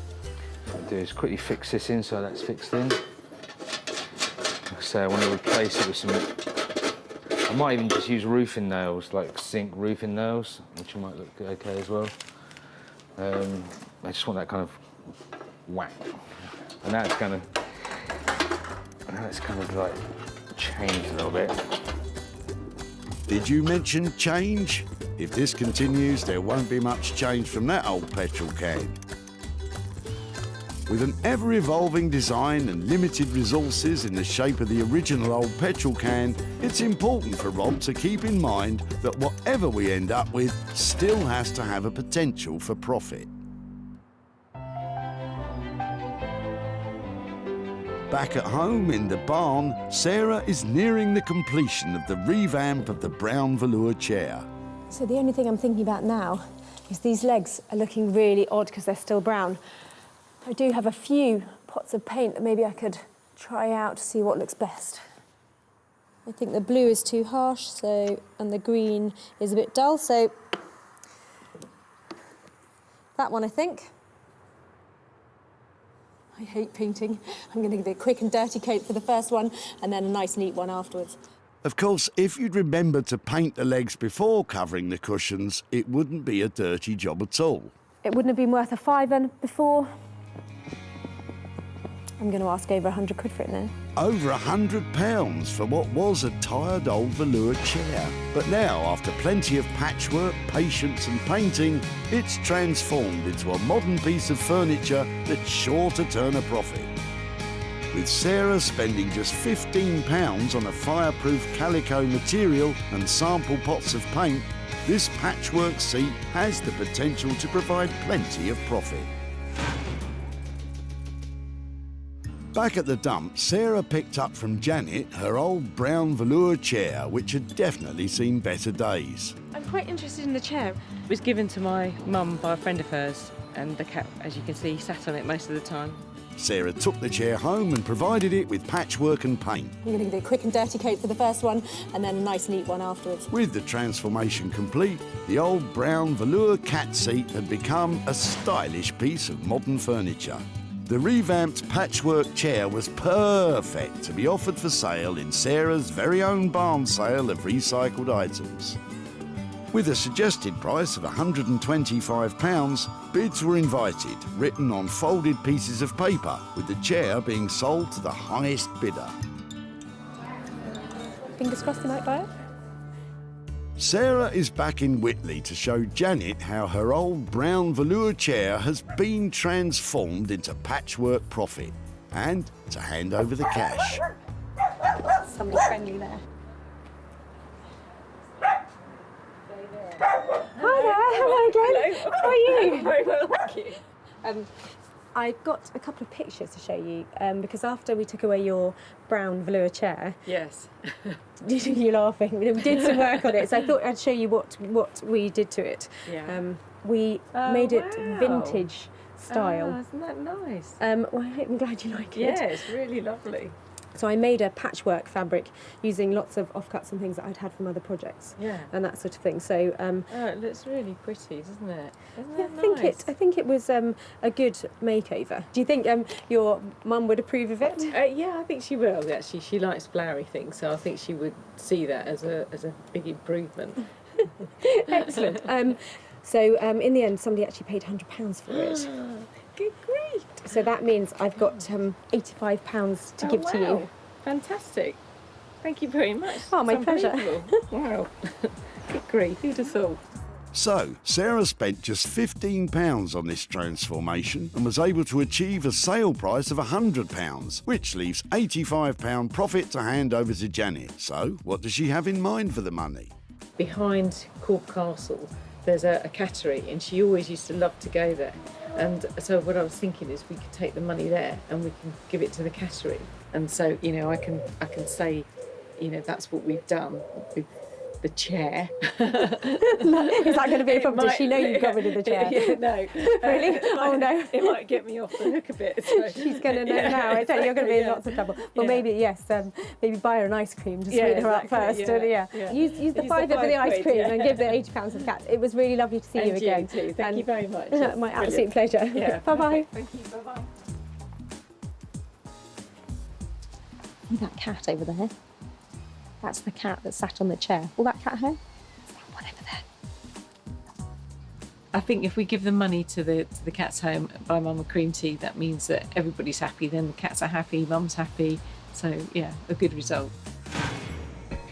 What I'll do is quickly fix this in so that's fixed in. Like I say, I want to replace it with some... I might even just use roofing nails, like zinc roofing nails, which might look okay as well. I just want that kind of whack. And now it's kind of like changed a little bit. Did you mention change? If this continues, there won't be much change from that old petrol can. With an ever-evolving design and limited resources in the shape of the original old petrol can, it's important for Rob to keep in mind that whatever we end up with still has to have a potential for profit. Back at home in the barn, Sarah is nearing the completion of the revamp of the brown velour chair. So the only thing I'm thinking about now is these legs are looking really odd because they're still brown. I do have a few pots of paint that maybe I could try out to see what looks best. I think the blue is too harsh, and the green is a bit dull, so that one I think. I hate painting. I'm going to give it a quick and dirty coat for the first one and then a nice neat one afterwards. Of course, if you'd remembered to paint the legs before covering the cushions, it wouldn't be a dirty job at all. It wouldn't have been worth a £5 before. I'm going to ask over 100 quid for it now. Over £100 for what was a tired old velour chair. But now, after plenty of patchwork, patience and painting, it's transformed into a modern piece of furniture that's sure to turn a profit. With Sarah spending just £15 on a fireproof calico material and sample pots of paint, this patchwork seat has the potential to provide plenty of profit. Back at the dump, Sarah picked up from Janet her old brown velour chair, which had definitely seen better days. I'm quite interested in the chair. It was given to my mum by a friend of hers, and the cat, as you can see, sat on it most of the time. Sarah took the chair home and provided it with patchwork and paint. I'm going to give it a quick and dirty coat for the first one and then a nice neat one afterwards. With the transformation complete, the old brown velour cat seat had become a stylish piece of modern furniture. The revamped patchwork chair was perfect to be offered for sale in Sarah's very own barn sale of recycled items. With a suggested price of £125, bids were invited, written on folded pieces of paper, with the chair being sold to the highest bidder. Fingers crossed they might buy it. Sarah is back in Whitley to show Janet how her old brown velour chair has been transformed into patchwork profit, and to hand over the cash. Somebody friendly there. Hi there, hello again. Hello. How are you? Very well, thank you. I've got a couple of pictures to show you because after we took away your brown velour chair, Yes. you're laughing. We did some work on it, so I thought I'd show you what we did to it. Yeah. We made it wow. vintage style. Isn't that nice? Well, I'm glad you like it. Yeah, it's really lovely. So I made a patchwork fabric using lots of offcuts and things that I'd had from other projects. Yeah. And that sort of thing. So Oh, it looks really pretty, doesn't it? Isn't yeah, it I think it was a good makeover. Do you think your mum would approve of it? Yeah, I think she will. Actually, she likes flowery things, so I think she would see that as a big improvement. Excellent. So in the end, somebody actually paid £100 for it. Good grief! So that means I've got £85 to give to you. Fantastic. Thank you very much. Oh, my It's pleasure. unbelievable. Wow. Good grief, who'd have thought? So, Sarah spent just £15 on this transformation and was able to achieve a sale price of £100, which leaves £85 profit to hand over to Janet. So, what does she have in mind for the money? Behind Cork Castle, there's a cattery, and she always used to love to go there. And so what I was thinking is we could take the money there and we can give it to the cattery. And so, you know, I can say, you know, that's what we've done with the chair. Is that going to be a problem? Does she know you've got rid of the chair? Yeah, no. Really? Oh no. It might get me off the hook a bit. So. She's going to know now. I tell you, you're going to be in lots of trouble. Well, maybe, yes, maybe buy her an ice cream to sweeten her up first. Use the fiver for the ice cream and give the £80 to the cat. It was really lovely to see you again. Too. Thank you very much. My absolute pleasure. Yeah. Bye-bye. Thank you. Bye-bye. See that cat over there? That's the cat that sat on the chair. Will that cat home? Is that one over there? I think if we give the money to the cat's home, buy Mum a cream tea, that means that everybody's happy. Then the cats are happy, Mum's happy. So yeah, a good result.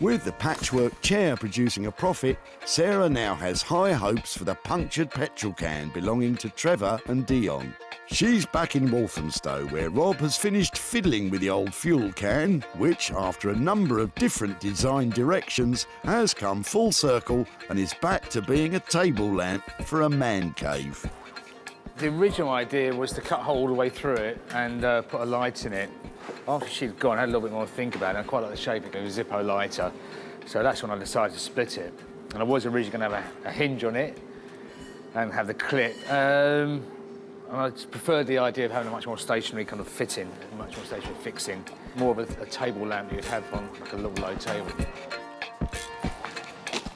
With the patchwork chair producing a profit, Sarah now has high hopes for the punctured petrol can belonging to Trevor and Dion. She's back in Walthamstow, where Rob has finished fiddling with the old fuel can, which, after a number of different design directions, has come full circle and is back to being a table lamp for a man cave. The original idea was to cut a hole all the way through it and put a light in it. After she'd gone, I had a little bit more to think about it. I quite like the shape of it, a Zippo lighter. So that's when I decided to split it. And I was originally going to have a hinge on it and have the clip. And I just preferred the idea of having a much more stationary kind of fitting, much more stationary fixing. More of a table lamp you'd have on like a little low table.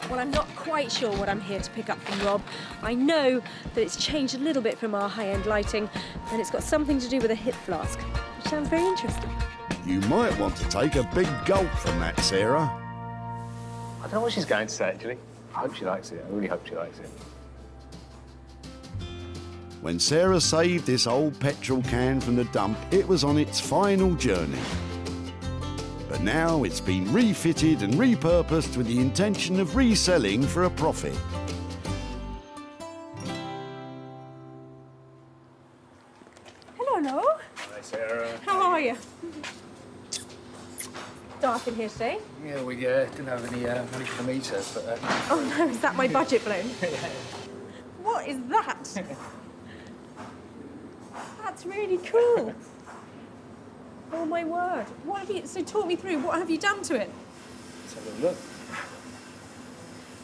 Well, I'm not quite sure what I'm here to pick up from Rob. I know that it's changed a little bit from our high-end lighting, and it's got something to do with a hip flask, which sounds very interesting. You might want to take a big gulp from that, Sarah. I don't know what she's going to say, actually. I hope she likes it. I really hope she likes it. When Sarah saved this old petrol can from the dump, it was on its final journey. But now it's been refitted and repurposed with the intention of reselling for a profit. Hello, Noel. Hi, Sarah. How are you? Dark in here today. Yeah, we didn't have any money for the meter, but... Oh no, is that my budget blown? What is that? That's really cool. Oh my word. What have you, so talk me through, what have you done to it? Let's have a look.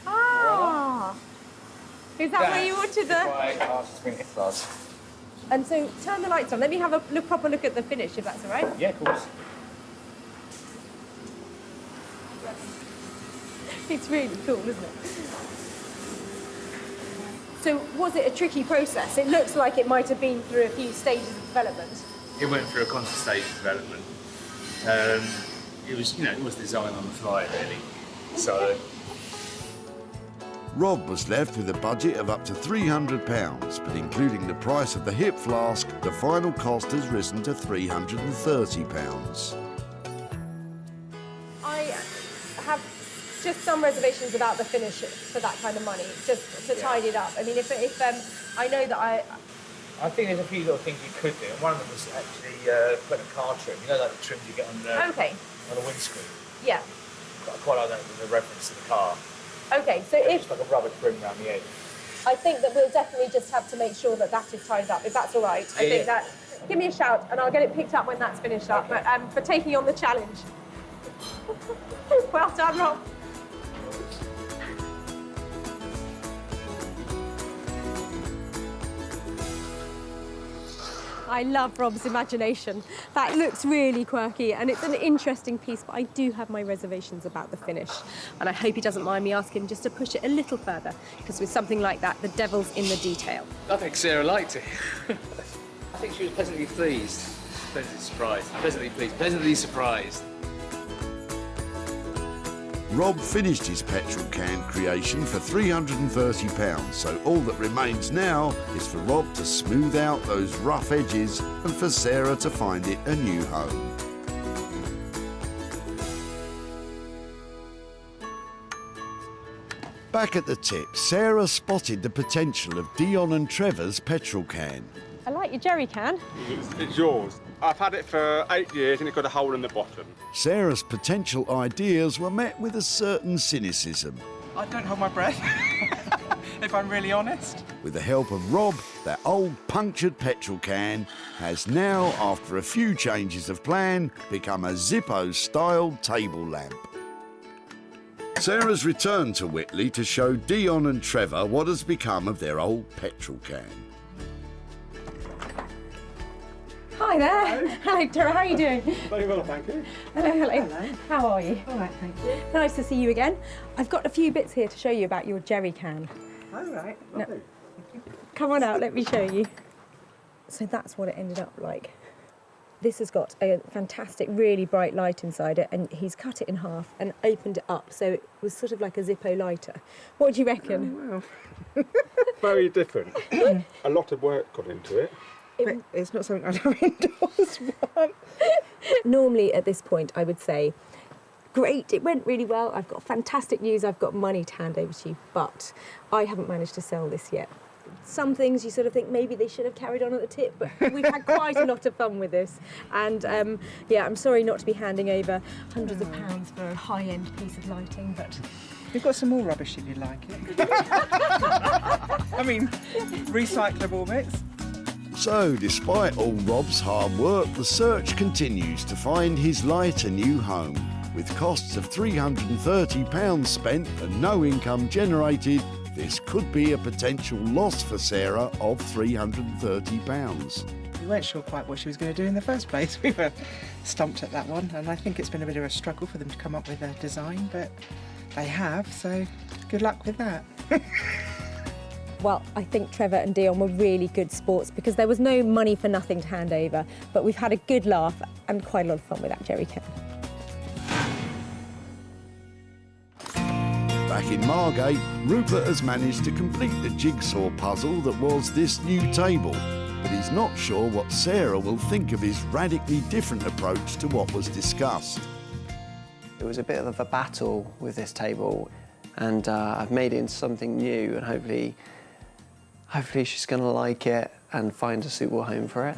Ah! Is that where you wanted the... Quite hard to bring it fast. And so turn the lights on. Let me have a proper look at the finish, if that's all right. Yeah, of course. It's really cool, isn't it? So was it a tricky process? It looks like it might have been through a few stages of development. It went through a constant stage of development. It was, you know, it was designed on the fly, really. So. Rob was left with a budget of up to £300, but including the price of the hip flask, the final cost has risen to £330. I have just some reservations about the finish for that kind of money, just to tidy it up. I mean, if I know that I think there's a few little things you could do. And one of them was actually putting a car trim. You know, like the trims you get on the windscreen. Yeah. I quite like that as a reference to the car. Okay, so if Just like a rubber trim around the edge. I think that we'll definitely just have to make sure that that is tied up, if that's all right. I think that. Give me a shout, and I'll get it picked up when that's finished up. But for taking on the challenge. Well done, Rob. I love Rob's imagination. That looks really quirky and it's an interesting piece, but I do have my reservations about the finish. And I hope he doesn't mind me asking him just to push it a little further, because with something like that, the devil's in the detail. I think Sarah liked it. I think she was pleasantly pleased. Pleasantly surprised. Pleasantly pleased. Pleasantly surprised. Rob finished his petrol can creation for £330, so all that remains now is for Rob to smooth out those rough edges and for Sarah to find it a new home. Back at the tip, Sarah spotted the potential of Dion and Trevor's petrol can. I like your jerry can. It's yours. I've had it for 8 years and it's got a hole in the bottom. Sarah's potential ideas were met with a certain cynicism. I don't hold my breath, if I'm really honest. With the help of Rob, that old punctured petrol can has now, after a few changes of plan, become a Zippo-styled table lamp. Sarah's returned to Whitley to show Dion and Trevor what has become of their old petrol can. Hi there. Hello, Tara. How are you doing? Very well, thank you. Hello, hello. How are you? All right, thank you. Nice to see you again. I've got a few bits here to show you about your jerry can. All right, lovely. Come on out, let me show you. So that's what it ended up like. This has got a fantastic, really bright light inside it, and he's cut it in half and opened it up, so it was sort of like a Zippo lighter. What do you reckon? Well, very different. A lot of work got into it. It's not something I'd have indoors. Normally at this point I would say, great, it went really well, I've got fantastic news, I've got money to hand over to you, but I haven't managed to sell this yet. Some things you sort of think maybe they should have carried on at the tip, but we've had quite a lot of fun with this. And yeah, I'm sorry not to be handing over hundreds of pounds for a high-end piece of lighting, but... We've got some more rubbish if you like it. I mean, recyclable bits. So, despite all Rob's hard work, the search continues to find his lighter new home. With costs of £330 spent and no income generated, this could be a potential loss for Sarah of £330. We weren't sure quite what she was going to do in the first place. We were stumped at that one, and I think it's been a bit of a struggle for them to come up with a design, but they have, so good luck with that. Well, I think Trevor and Dion were really good sports because there was no money for nothing to hand over, but we've had a good laugh and quite a lot of fun with that jerry can. Back in Margate, Rupert has managed to complete the jigsaw puzzle that was this new table, but he's not sure what Sarah will think of his radically different approach to what was discussed. It was a bit of a battle with this table, and I've made it into something new, and hopefully she's going to like it and find a suitable home for it.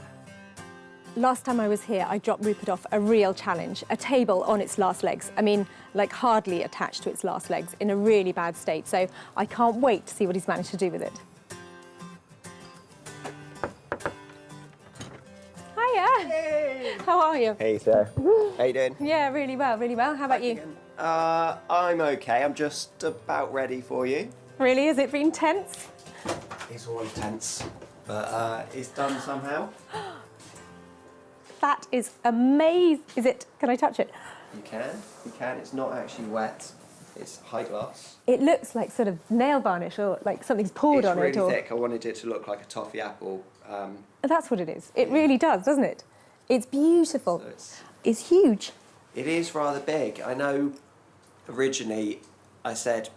Last time I was here, I dropped Rupert off a real challenge, a table on its last legs. I mean, like hardly attached to its last legs, in a really bad state. So I can't wait to see what he's managed to do with it. Hiya! Hey. How are you? Hey, Sarah. How you doing? Yeah, really well, really well. How about you? I'm okay. I'm just about ready for you. Really? Has it been tense? It's always tense, but it's done somehow. That is amazing. Is it? Can I touch it? You can. It's not actually wet. It's high gloss. It looks like sort of nail varnish or like something's poured on it. It's really thick. I wanted it to look like a toffee apple. That's what it is. It really does, doesn't it? It's beautiful. So it's huge. It is rather big. I know originally I said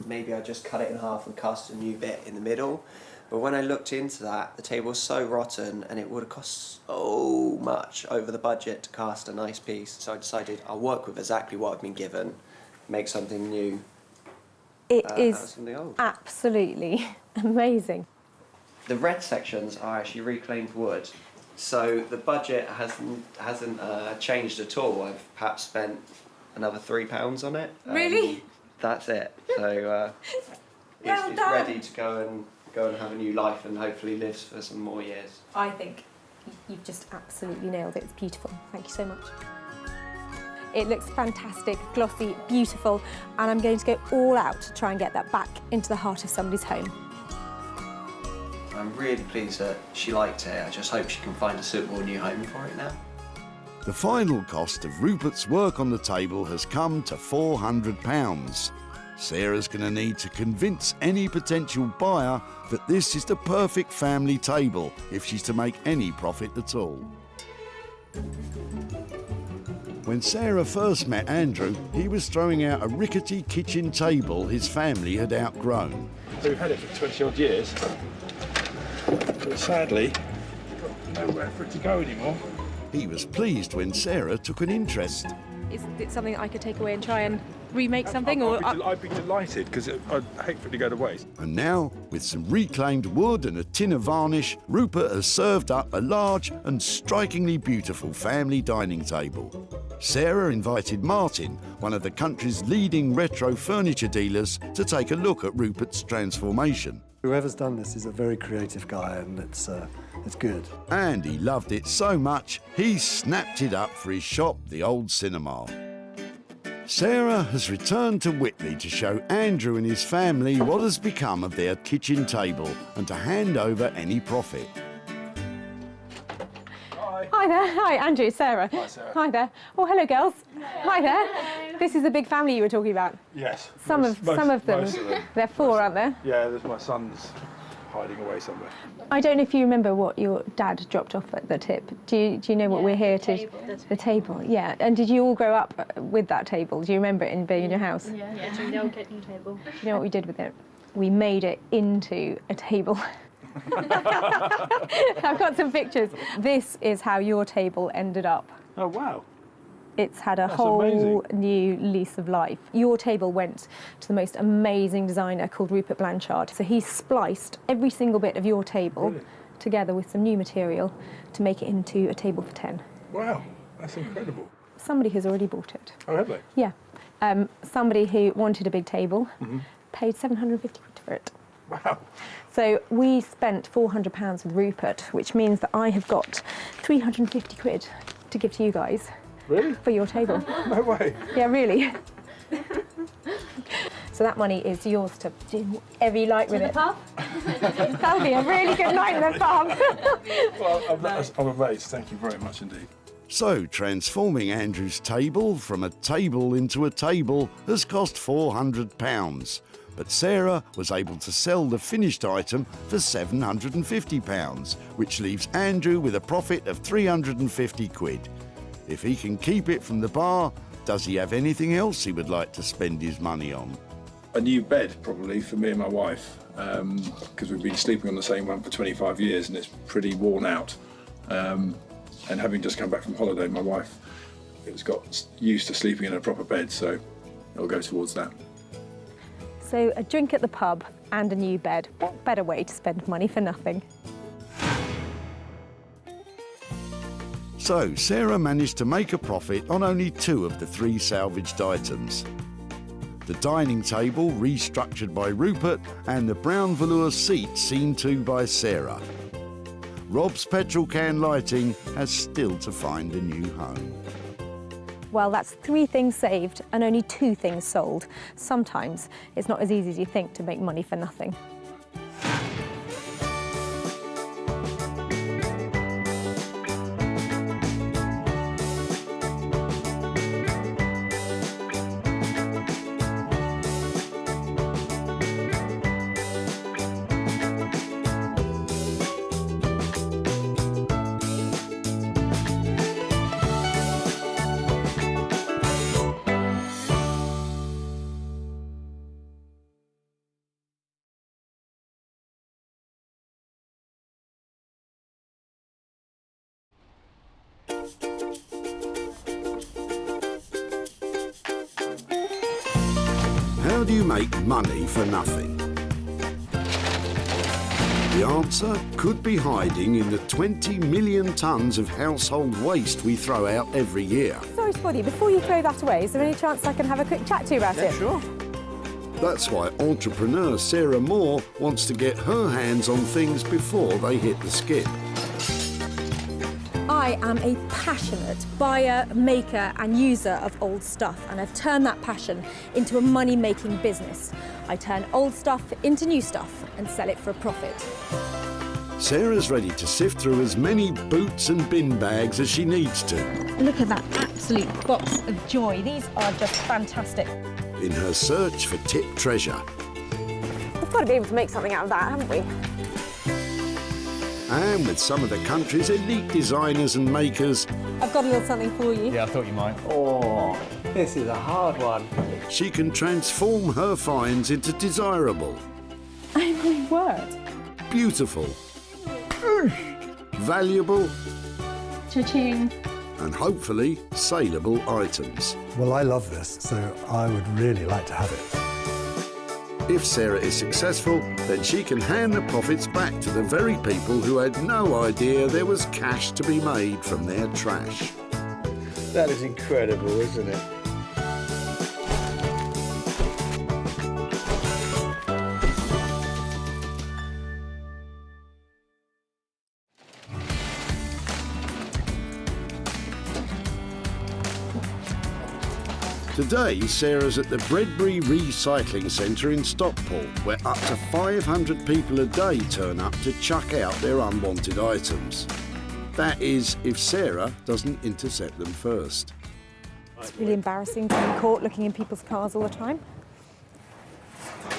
maybe I just cut it in half and cast a new bit in the middle. But when I looked into that, the table was so rotten and it would have cost so much over the budget to cast a nice piece. So I decided I'll work with exactly what I've been given, make something new. It out of is something old. absolutely amazing. The red sections are actually reclaimed wood. So the budget hasn't changed at all. I've perhaps spent another £3 on it. Really? That's it. So it's ready to go and have a new life and hopefully lives for some more years. I think you've just absolutely nailed it. It's beautiful. Thank you so much. It looks fantastic, glossy, beautiful, and I'm going to go all out to try and get that back into the heart of somebody's home. I'm really pleased that she liked it. I just hope she can find a suitable new home for it now. The final cost of Rupert's work on the table has come to £400. Sarah's going to need to convince any potential buyer that this is the perfect family table if she's to make any profit at all. When Sarah first met Andrew, he was throwing out a rickety kitchen table his family had outgrown. So we've had it for 20 odd years, but sadly, we've got nowhere for it to go anymore. He was pleased when Sarah took an interest. Is it something I could take away and try and remake something? I'd be delighted, because I'd hate for it to go to waste. And now, with some reclaimed wood and a tin of varnish, Rupert has served up a large and strikingly beautiful family dining table. Sarah invited Martin, one of the country's leading retro furniture dealers, to take a look at Rupert's transformation. Whoever's done this is a very creative guy, and it's good. And he loved it so much, he snapped it up for his shop, the Old Cinema. Sarah has returned to Whitley to show Andrew and his family what has become of their kitchen table and to hand over any profit. Hi there. Hi, Andrew, Sarah. Hi, Sarah. Hi there. Oh, hello, girls. Hi there. This is the big family you were talking about. Yes. Some of them. Most of them. They're four, aren't there? Yeah, there's my son's hiding away somewhere. I don't know if you remember what your dad dropped off at the tip. Do you know what we're here to? The table. Yeah. And did you all grow up with that table? Do you remember it being in your house? Yeah, it's a real kitchen table. You know what we did with it? We made it into a table. I've got some pictures. This is how your table ended up. Oh, wow. It's had a That's whole amazing. new lease of life. Your table went to the most amazing designer called Rupert Blanchard. So he spliced every single bit of your table Brilliant. together with some new material to make it into a table for 10. Wow, that's incredible. Somebody has already bought it. Oh, have they? Yeah. Somebody who wanted a big table paid 750 quid for it. Wow. So we spent £400 with Rupert, which means that I have got 350 quid to give to you guys. Really? For your table. No way. Yeah, really. So that money is yours to do whatever you like with it. pub? That'll be a really good night in the pub. Well, I'm amazed. Thank you very much indeed. So, transforming Andrew's table from a table into a table has cost £400. But Sarah was able to sell the finished item for £750, which leaves Andrew with a profit of 350 quid. If he can keep it from the bar, does he have anything else he would like to spend his money on? A new bed, probably, for me and my wife, because we've been sleeping on the same one for 25 years and it's pretty worn out. And having just come back from holiday, my wife has got used to sleeping in a proper bed, so it'll go towards that. So a drink at the pub and a new bed. What better way to spend money for nothing? So, Sarah managed to make a profit on only 2 of the 3 salvaged items. The dining table restructured by Rupert and the brown velour seat seen to by Sarah. Rob's petrol can lighting has still to find a new home. Well, that's 3 things saved and only 2 things sold. Sometimes it's not as easy as you think to make money for nothing. How do you make money for nothing? The answer could be hiding in the 20 million tonnes of household waste we throw out every year. Sorry, Spotty, before you throw that away, is there any chance I can have a quick chat to you about it? Sure. That's why entrepreneur Sarah Moore wants to get her hands on things before they hit the skip. I am a passionate buyer, maker and user of old stuff, and I've turned that passion into a money-making business. I turn old stuff into new stuff and sell it for a profit. Sarah's ready to sift through as many boots and bin bags as she needs to. Look at that absolute box of joy. These are just fantastic. In her search for tip treasure. We've got to be able to make something out of that, haven't we? And with some of the country's elite designers and makers, I've got a little something for you. Yeah, I thought you might. Oh, this is a hard one. she can transform her finds into desirable, Oh my word. beautiful, valuable, Cha-ching. and hopefully saleable items. Well, I love this, so I would really like to have it. If Sarah is successful, then she can hand the profits back to the very people who had no idea there was cash to be made from their trash. That is incredible, isn't it? Today, Sarah's at the Bredbury Recycling Centre in Stockport, where up to 500 people a day turn up to chuck out their unwanted items. That is, if Sarah doesn't intercept them first. It's really embarrassing to be caught looking in people's cars all the time.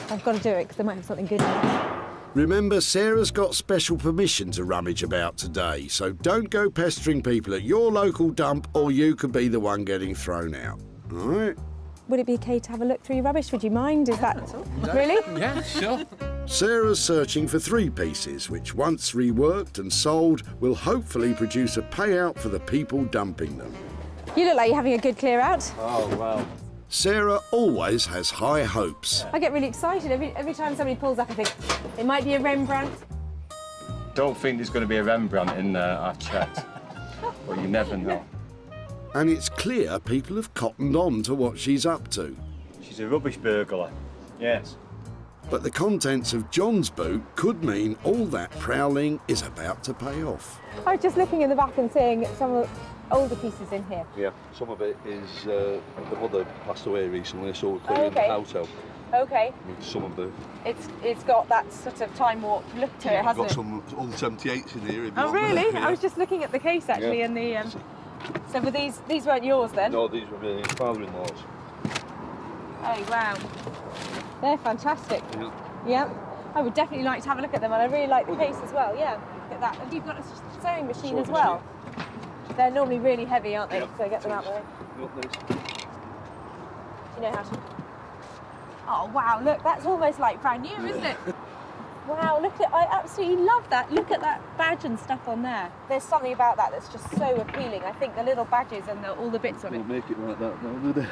I've got to do it because they might have something good in it. Remember, Sarah's got special permission to rummage about today, so don't go pestering people at your local dump or you could be the one getting thrown out. All right? Would it be okay to have a look through your rubbish? Would you mind? Is that... Really? Yeah, sure. Sarah's searching for 3 pieces, which once reworked and sold, will hopefully produce a payout for the people dumping them. You look like you're having a good clear out. Oh, wow. Sarah always has high hopes. I get really excited every time somebody pulls up. I think it might be a Rembrandt. Don't think there's going to be a Rembrandt in there, I've checked. But you never know. And it's clear people have cottoned on to what she's up to. She's a rubbish burglar. Yes. But the contents of John's boot could mean all that prowling is about to pay off. I was just looking in the back and seeing some of the older pieces in here. Yeah, some of it is the mother passed away recently, so we're clearing the house out. Okay. With some of the. It's got that sort of time warp look to it, hasn't We've got it? some old 78s in here. If you Oh want really? them. I was just looking at the case actually, Yeah. and the. So were these weren't yours then? No, these were my father-in-law's. Oh wow, they're fantastic. Yeah. Yeah, I would definitely like to have a look at them, and I really like the case as well. Yeah, look at that. And you've got a sewing machine as well. They're normally really heavy, aren't they? Yeah. So get them out there. Got this. Do you know how to? Oh wow, look, that's almost like brand new, isn't it? Wow, look at, I absolutely love that. Look at that badge and stuff on there. There's something about that that's just so appealing. I think the little badges and all the bits on it. Don't make it like that now, do they?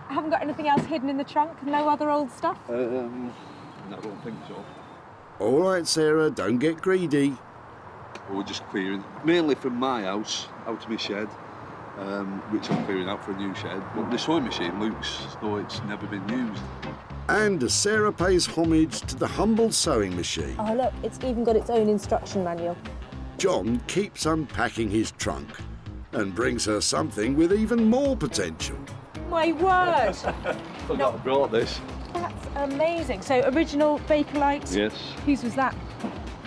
I haven't got anything else hidden in the trunk? No other old stuff? I don't think so. All right, Sarah, don't get greedy. We're just clearing, mainly from my house, out to my shed, which I'm clearing out for a new shed. But the sewing machine looks as though it's never been used. And as Sarah pays homage to the humble sewing machine, Oh look, it's even got its own instruction manual. John keeps unpacking his trunk and brings her something with even more potential. My word! Forgot I brought this. That's amazing. So original Bakelite. Yes. Whose was that?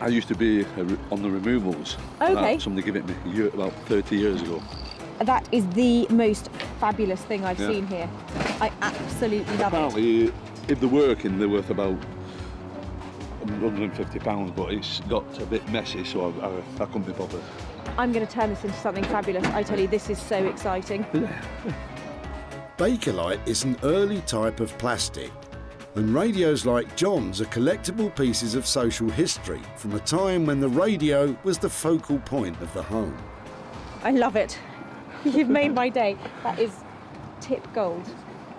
I used to be on the removals. Okay. Somebody gave it me about 30 years ago. That is the most fabulous thing I've Yeah. seen here. I absolutely love it. Apparently, if they're working, they're worth about £150, but it's got a bit messy, so I couldn't be bothered. I'm going to turn this into something fabulous. I tell you, this is so exciting. Bakelite is an early type of plastic, and radios like John's are collectible pieces of social history from a time when the radio was the focal point of the home. I love it. You've made my day. That is tip gold.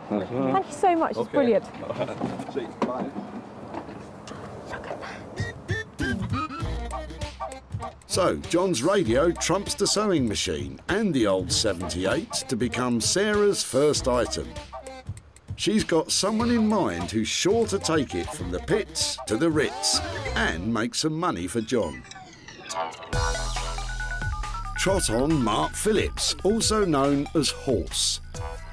Thank you so much. It's brilliant. See, bye. So, John's radio trumps the sewing machine and the old 78 to become Sarah's first item. She's got someone in mind who's sure to take it from the pits to the Ritz and make some money for John. Trot on Mark Phillips, also known as Horse.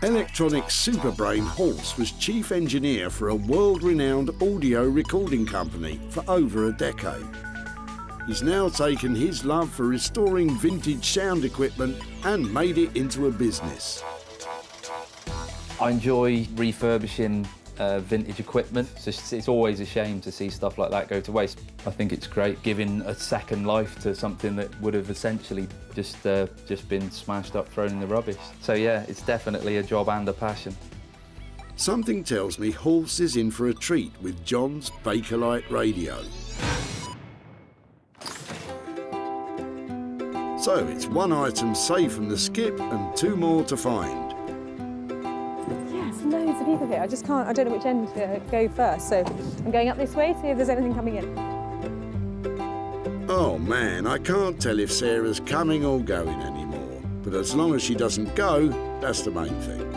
Electronic superbrain Horse was chief engineer for a world-renowned audio recording company for over a decade. he's now taken his love for restoring vintage sound equipment and made it into a business. I enjoy refurbishing vintage equipment. It's always a shame to see stuff like that go to waste. I think it's great giving a second life to something that would have essentially just been smashed up, thrown in the rubbish. So yeah, it's definitely a job and a passion. Something tells me Horse is in for a treat with John's Bakelite radio. So it's one item saved from the skip and 2 more to find. Yes, loads of people here. I just can't, I don't know which end to go first, so I'm going up this way, see if there's anything coming in. Oh man, I can't tell if Sarah's coming or going anymore. But as long as she doesn't go, that's the main thing.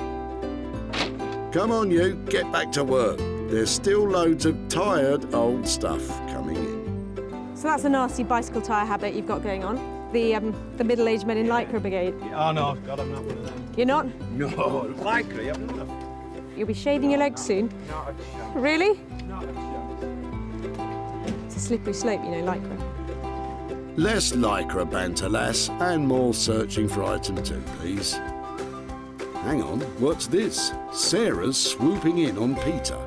Come on you, get back to work. There's still loads of tired old stuff coming in. So that's a nasty bicycle tyre habit you've got going on. The middle-aged men in Lycra Brigade. Oh no, God, I'm not one of them. You're not? No, Lycra, I'm not. You'll be shaving your legs soon. Not a chance. Really? Not a chance. It's a slippery slope, you know, Lycra. Less Lycra banter, lass, and more searching for item 2, please. Hang on, what's this? Sarah's swooping in on Peter.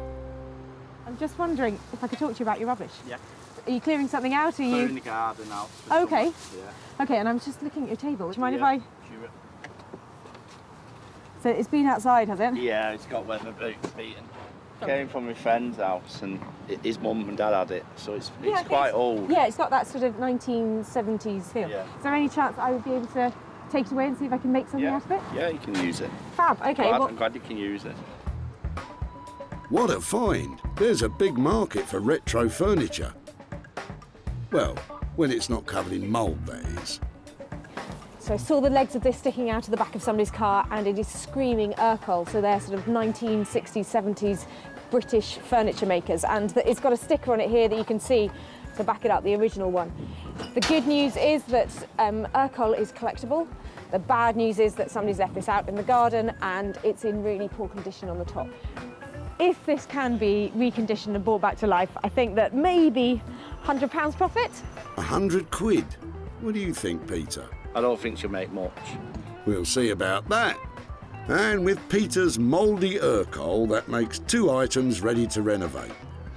I'm just wondering if I could talk to you about your rubbish. Yeah. Are you clearing something out? Are you? Clearing the garden out. Okay. Yeah. Okay, and I'm just looking at your table. Do you mind if Yeah, I? sure. So it's been outside, has it? Yeah, it's got weather beaten. Came from my friend's house and his mum and dad had it, so it's quite old. Yeah, it's got that sort of 1970s feel. Yeah. Is there any chance I would be able to take it away and see if I can make something out of it? Yeah, you can use it. Fab, okay. I'm glad you can use it. What a find! There's a big market for retro furniture. Well, when it's not covered in mould, that is. So I saw the legs of this sticking out of the back of somebody's car, and it is screaming Urkel. So they're sort of 1960s, 70s British furniture makers, and it's got a sticker on it here that you can see to back it up, the original one. The good news is that Urkel is collectible. The bad news is that somebody's left this out in the garden and it's in really poor condition on the top. If this can be reconditioned and brought back to life, I think that maybe £100 profit. 100 quid? What do you think, Peter? I don't think she'll make much. We'll see about that. And with Peter's mouldy Urkel, that makes 2 items ready to renovate.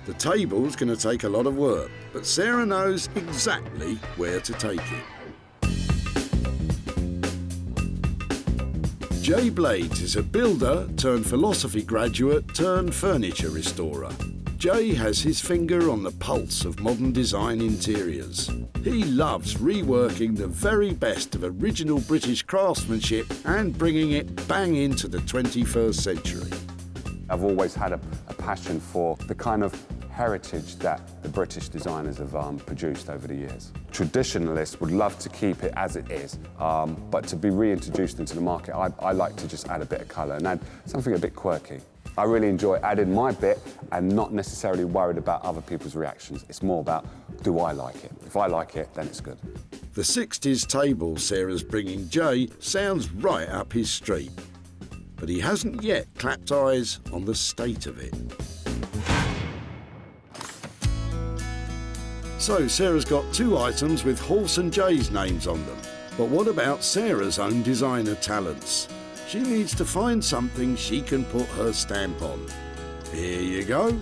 The table's going to take a lot of work, but Sarah knows exactly where to take it. Jay Blades is a builder turned philosophy graduate turned furniture restorer. Jay has his finger on the pulse of modern design interiors. He loves reworking the very best of original British craftsmanship and bringing it bang into the 21st century. I've always had a passion for the kind of heritage that the British designers have produced over the years. Traditionalists would love to keep it as it is, but to be reintroduced into the market, I like to just add a bit of colour and add something a bit quirky. I really enjoy adding my bit and not necessarily worried about other people's reactions. It's more about, do I like it? If I like it, then it's good. The 60s table Sarah's bringing Jay sounds right up his street. But he hasn't yet clapped eyes on the state of it. So Sarah's got 2 items with Horse and Jay's names on them. But what about Sarah's own designer talents? She needs to find something she can put her stamp on. Here you go.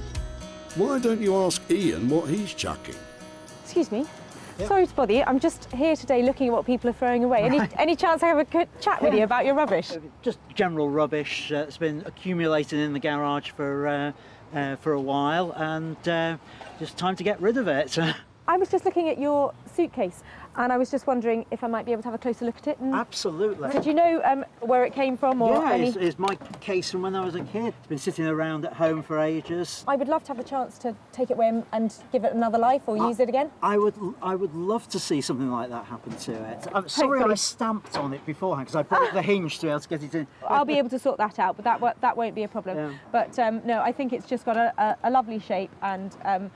Why don't you ask Ian what he's chucking? Excuse me. Sorry to bother you. I'm just here today looking at what people are throwing away. Any chance I have a good chat with you about your rubbish? Just general rubbish. It's been accumulating in the garage for a while, and just time to get rid of it. I was just looking at your suitcase, and I was just wondering if I might be able to have a closer look at it. Absolutely. Did you know where it came from? Or yeah, any... it's my case from when I was a kid. It's been sitting around at home for ages. I would love to have the chance to take it away and give it another life or use it again. I would love to see something like that happen to it. I'm sorry I stamped on it beforehand because I broke the hinge to be able to get it in. I'll be able to sort that out, but that won't be a problem. Yeah. But no, I think it's just got a lovely shape, and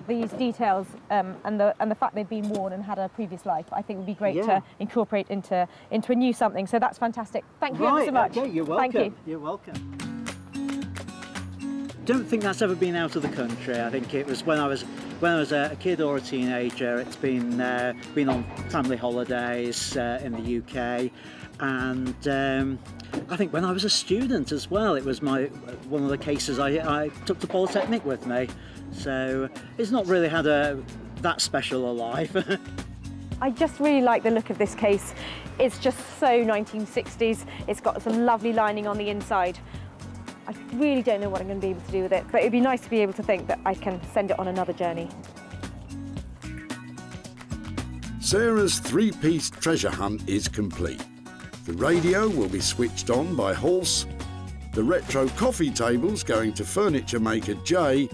these details and the fact they've been worn and had a previous life, I think would be great to incorporate into a new something. So that's fantastic. Thank you ever so much. Okay, you're welcome. Thank you. You're welcome. don't think that's ever been out of the country. I think it was when I was a kid or a teenager. It's been on family holidays in the UK, and I think when I was a student as well, it was one of the cases I took to Polytechnic with me. So it's not really had that special a life. I just really like the look of this case. It's just so 1960s. It's got some lovely lining on the inside. I really don't know what I'm going to be able to do with it, but it'd be nice to be able to think that I can send it on another journey. Sarah's three-piece treasure hunt is complete. The radio will be switched on by Horse, the retro coffee table's going to furniture maker Jay,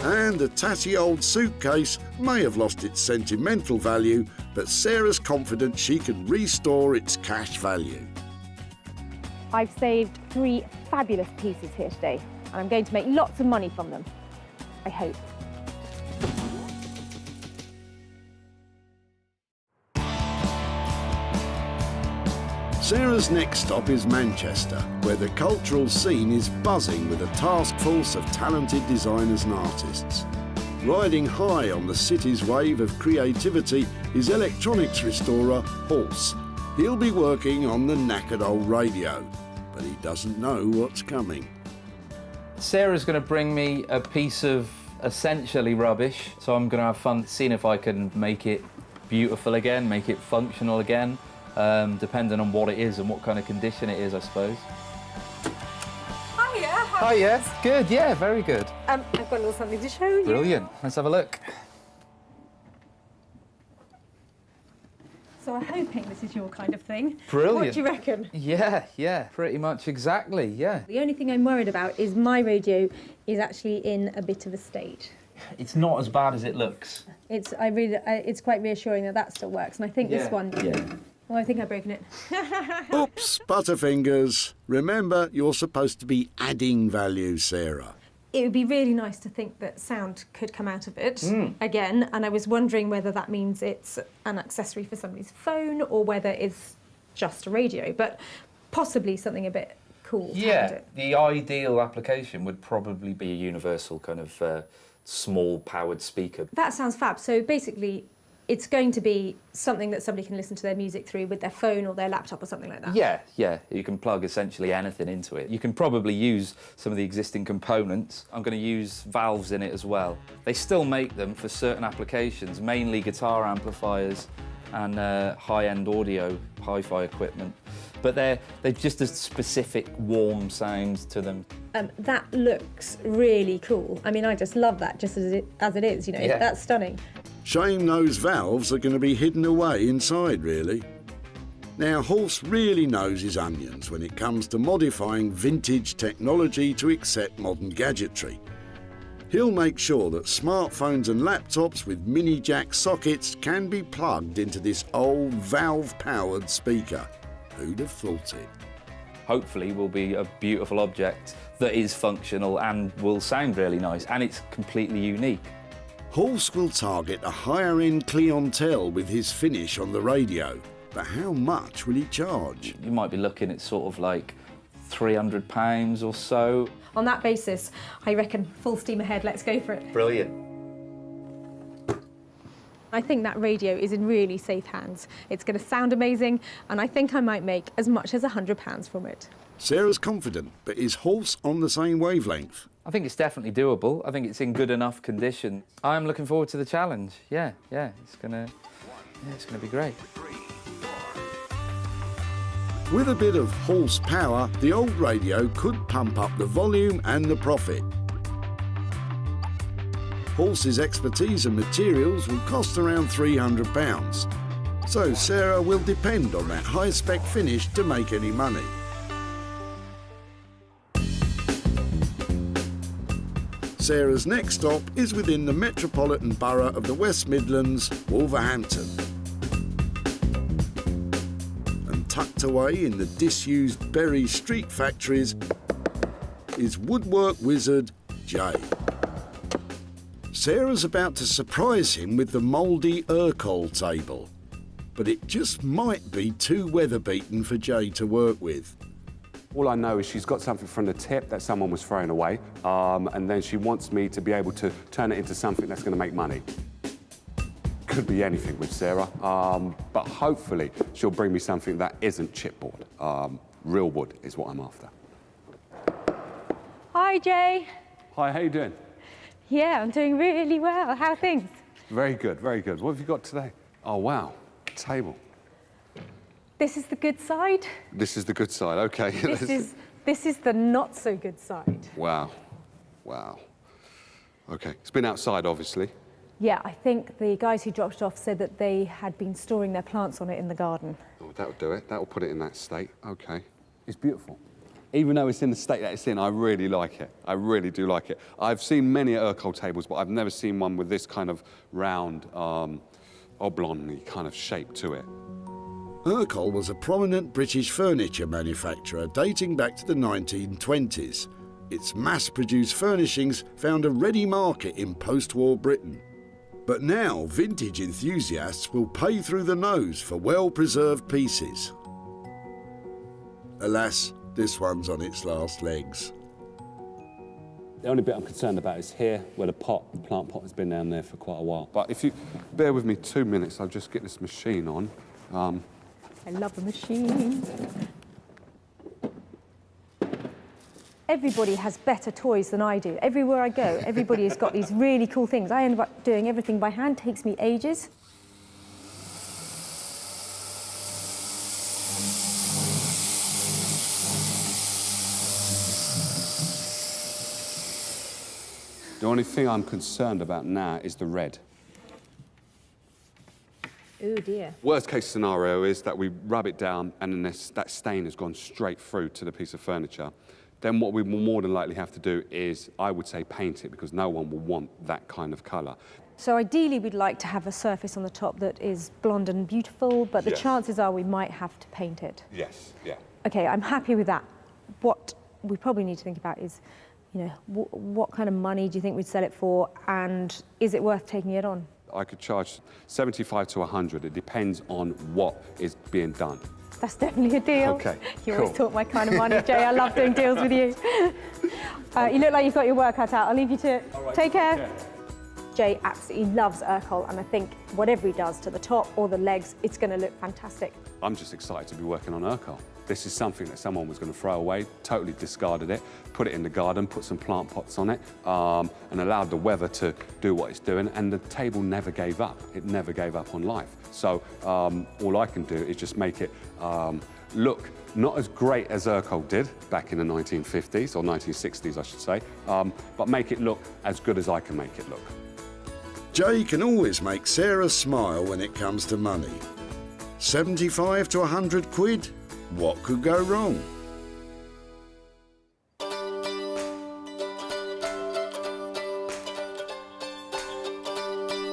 and the tatty old suitcase may have lost its sentimental value, but Sarah's confident she can restore its cash value. I've saved 3 fabulous pieces here today, and I'm going to make lots of money from them. I hope. Sarah's next stop is Manchester, where the cultural scene is buzzing with a task force of talented designers and artists. Riding high on the city's wave of creativity is electronics restorer Horse. He'll be working on the knackered old radio, but he doesn't know what's coming. Sarah's going to bring me a piece of essentially rubbish, so I'm going to have fun seeing if I can make it beautiful again, make it functional again. Depending on what it is and what kind of condition it is, I suppose. Hiya. Oh yeah, good, yeah, very good. I've got a little something to show you. Brilliant, let's have a look. So I'm hoping this is your kind of thing. Brilliant. What do you reckon? Yeah, pretty much exactly, yeah. The only thing I'm worried about is my radio is actually in a bit of a state. It's not as bad as it looks. It's quite reassuring that still works, and I think this one. Yeah. Well, I think I've broken it. Oops, Butterfingers. Remember, you're supposed to be adding value, Sarah. It would be really nice to think that sound could come out of it again, and I was wondering whether that means it's an accessory for somebody's phone or whether it's just a radio, but possibly something a bit cool. Yeah, the ideal application would probably be a universal kind of small powered speaker. That sounds fab. So basically, it's going to be something that somebody can listen to their music through with their phone or their laptop or something like that. Yeah, you can plug essentially anything into it. You can probably use some of the existing components. I'm going to use valves in it as well. They still make them for certain applications, mainly guitar amplifiers and high-end audio, hi-fi equipment. But they've just a specific warm sound to them. That looks really cool. I mean, I just love that just as it is, you know, Yeah. That's stunning. Shame those valves are going to be hidden away inside, really. Now, Horse really knows his onions when it comes to modifying vintage technology to accept modern gadgetry. He'll make sure that smartphones and laptops with mini jack sockets can be plugged into this old valve-powered speaker. Who'd have thought it? Hopefully will be a beautiful object that is functional and will sound really nice, and it's completely unique. Horse will target a higher-end clientele with his finish on the radio, but how much will he charge? You might be looking at sort of like £300 or so. On that basis, I reckon full steam ahead, let's go for it. Brilliant. I think that radio is in really safe hands. It's going to sound amazing, and I think I might make as much as £100 from it. Sarah's confident, but is Horse on the same wavelength? I think it's definitely doable. I think it's in good enough condition. I'm looking forward to the challenge. Yeah, it's gonna be great. With a bit of horsepower, the old radio could pump up the volume and the profit. Horse's expertise and materials will cost around £300. So Sarah will depend on that high-spec finish to make any money. Sarah's next stop is within the metropolitan borough of the West Midlands, Wolverhampton. And tucked away in the disused Bury Street factories is woodwork wizard Jay. Sarah's about to surprise him with the mouldy Urkel table, but it just might be too weather-beaten for Jay to work with. All I know is she's got something from the tip that someone was throwing away, and then she wants me to be able to turn it into something that's going to make money. Could be anything with Sarah, but hopefully she'll bring me something that isn't chipboard. Real wood is what I'm after. Hi, Jay. Hi, how you doing? Yeah, I'm doing really well. How are things? Very good, very good. What have you got today? Oh, wow, table. This is the good side. This is the good side, okay. This is the not so good side. Wow, wow. Okay, it's been outside, obviously. Yeah, I think the guys who dropped it off said that they had been storing their plants on it in the garden. Oh, that'll do it. That'll put it in that state. Okay. It's beautiful. Even though it's in the state that it's in, I really like it. I really do like it. I've seen many Urkel tables, but I've never seen one with this kind of round, oblong kind of shape to it. Urkel was a prominent British furniture manufacturer dating back to the 1920s. Its mass-produced furnishings found a ready market in post-war Britain. But now, vintage enthusiasts will pay through the nose for well-preserved pieces. Alas, this one's on its last legs. The only bit I'm concerned about is here, where the plant pot has been down there for quite a while. But if you bear with me 2 minutes, I'll just get this machine on. I love the machine. Everybody has better toys than I do. Everywhere I go, everybody has got these really cool things. I end up doing everything by hand, takes me ages. The only thing I'm concerned about now is the red. Oh dear. Worst case scenario is that we rub it down and then that stain has gone straight through to the piece of furniture. Then what we will more than likely have to do is, I would say, paint it, because no one will want that kind of colour. So ideally we'd like to have a surface on the top that is blonde and beautiful, but the Yes. chances are we might have to paint it. Yes, yeah. Okay, I'm happy with that. What we probably need to think about is, you know, what kind of money do you think we'd sell it for, and is it worth taking it on? I could charge 75 to 100. It depends on what is being done. That's definitely a deal. Okay, You cool. always talk my kind of money, Jay. I love doing deals with you. You look like you've got your work cut out. I'll leave you to it. All right, Take care. yeah. Jay absolutely loves Urkel, and I think whatever he does to the top or the legs, it's going to look fantastic. I'm just excited to be working on Urkel. This is something that someone was going to throw away, totally discarded it, put it in the garden, put some plant pots on it, and allowed the weather to do what it's doing, and the table never gave up. It never gave up on life. So all I can do is just make it look not as great as Urkel did back in the 1950s, or 1960s, I should say, but make it look as good as I can make it look. Jay can always make Sarah smile when it comes to money. 75 to 100 quid? What could go wrong?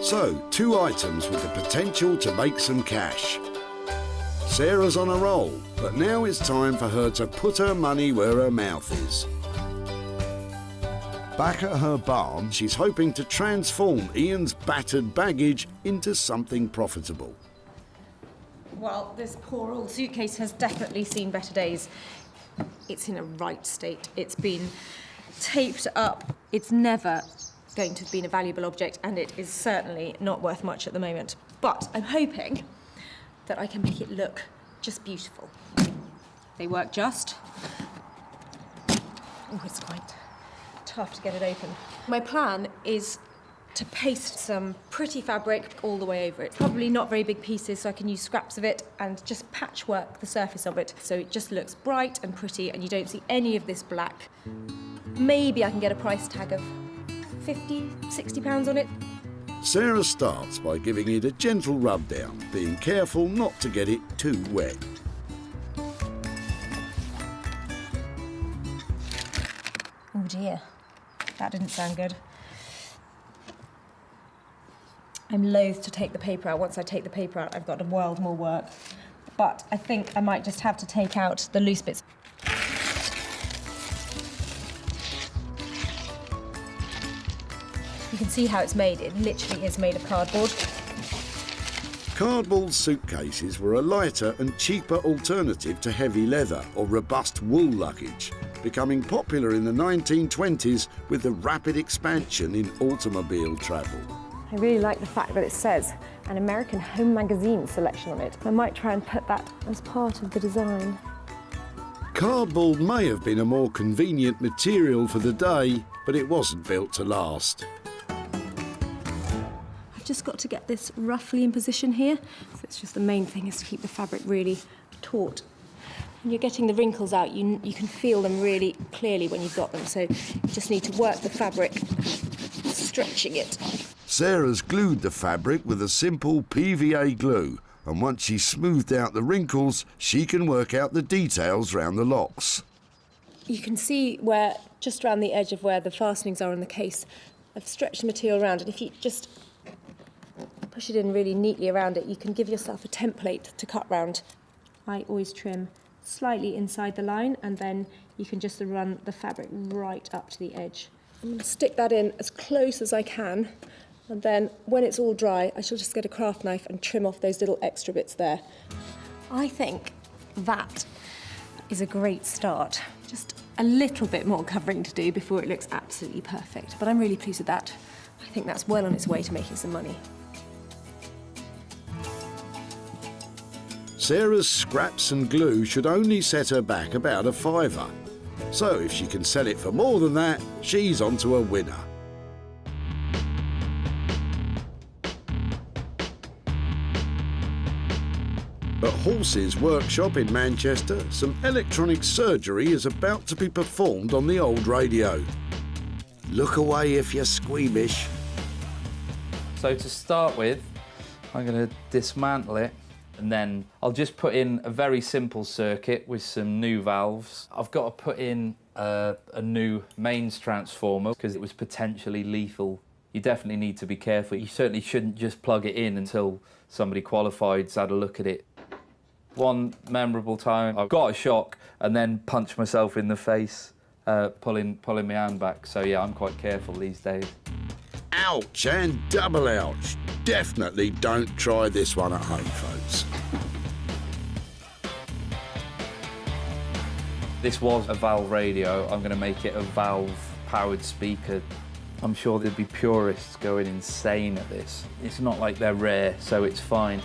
So, 2 items with the potential to make some cash. Sarah's on a roll, but now it's time for her to put her money where her mouth is. Back at her barn, she's hoping to transform Ian's battered baggage into something profitable. Well, this poor old suitcase has definitely seen better days. It's in a right state. It's been taped up. It's never going to have been a valuable object, and it is certainly not worth much at the moment. But I'm hoping that I can make it look just beautiful. They work just. Oh, it's quite tough to get it open. My plan is to paste some pretty fabric all the way over it. Probably not very big pieces, so I can use scraps of it and just patchwork the surface of it so it just looks bright and pretty and you don't see any of this black. Maybe I can get a price tag of 50, 60 pounds on it. Sarah starts by giving it a gentle rub down, being careful not to get it too wet. Oh dear, that didn't sound good. I'm loath to take the paper out. Once I take the paper out, I've got a world more work. But I think I might just have to take out the loose bits. You can see how it's made. It literally is made of cardboard. Cardboard suitcases were a lighter and cheaper alternative to heavy leather or robust wool luggage, becoming popular in the 1920s with the rapid expansion in automobile travel. I really like the fact that it says an American Home Magazine selection on it. I might try and put that as part of the design. Cardboard may have been a more convenient material for the day, but it wasn't built to last. I've just got to get this roughly in position here. So it's just the main thing is to keep the fabric really taut. When you're getting the wrinkles out, you can feel them really clearly when you've got them. So you just need to work the fabric, stretching it. Sarah's glued the fabric with a simple PVA glue, and once she's smoothed out the wrinkles, she can work out the details round the locks. You can see where, just around the edge of where the fastenings are in the case, I've stretched the material around, and if you just push it in really neatly around it, you can give yourself a template to cut round. I always trim slightly inside the line, and then you can just run the fabric right up to the edge. I'm going to stick that in as close as I can, and then when it's all dry, I shall just get a craft knife and trim off those little extra bits there. I think that is a great start. Just a little bit more covering to do before it looks absolutely perfect, but I'm really pleased with that. I think that's well on its way to making some money. Sarah's scraps and glue should only set her back about a £5. So if she can sell it for more than that, she's onto a winner. At Halsey's workshop in Manchester, some electronic surgery is about to be performed on the old radio. Look away if you're squeamish. So to start with, I'm going to dismantle it, and then I'll just put in a very simple circuit with some new valves. I've got to put in a new mains transformer because it was potentially lethal. You definitely need to be careful. You certainly shouldn't just plug it in until somebody qualified's had a look at it. One memorable time, I got a shock and then punched myself in the face, pulling my hand back. So yeah, I'm quite careful these days. Ouch and double ouch. Definitely don't try this one at home, folks. This was a valve radio. I'm going to make it a valve-powered speaker. I'm sure there'd be purists going insane at this. It's not like they're rare, so it's fine.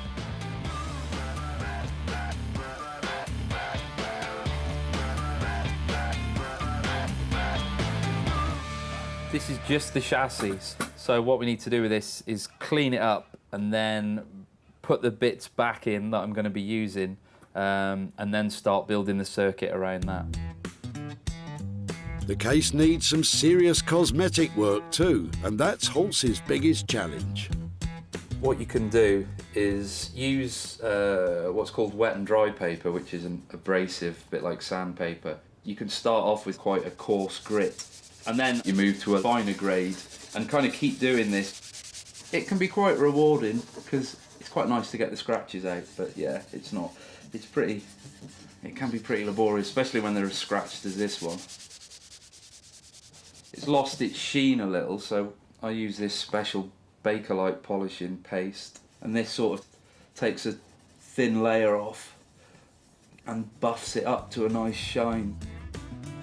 This is just the chassis. So what we need to do with this is clean it up and then put the bits back in that I'm going to be using, and then start building the circuit around that. The case needs some serious cosmetic work too, and that's Halsey's biggest challenge. What you can do is use what's called wet and dry paper, which is an abrasive, bit like sandpaper. You can start off with quite a coarse grit, and then you move to a finer grade and kind of keep doing this. It can be quite rewarding because it's quite nice to get the scratches out, but yeah, it can be pretty laborious, especially when they're as scratched as this one. It's lost its sheen a little, so I use this special Bakelite polishing paste, and this sort of takes a thin layer off and buffs it up to a nice shine.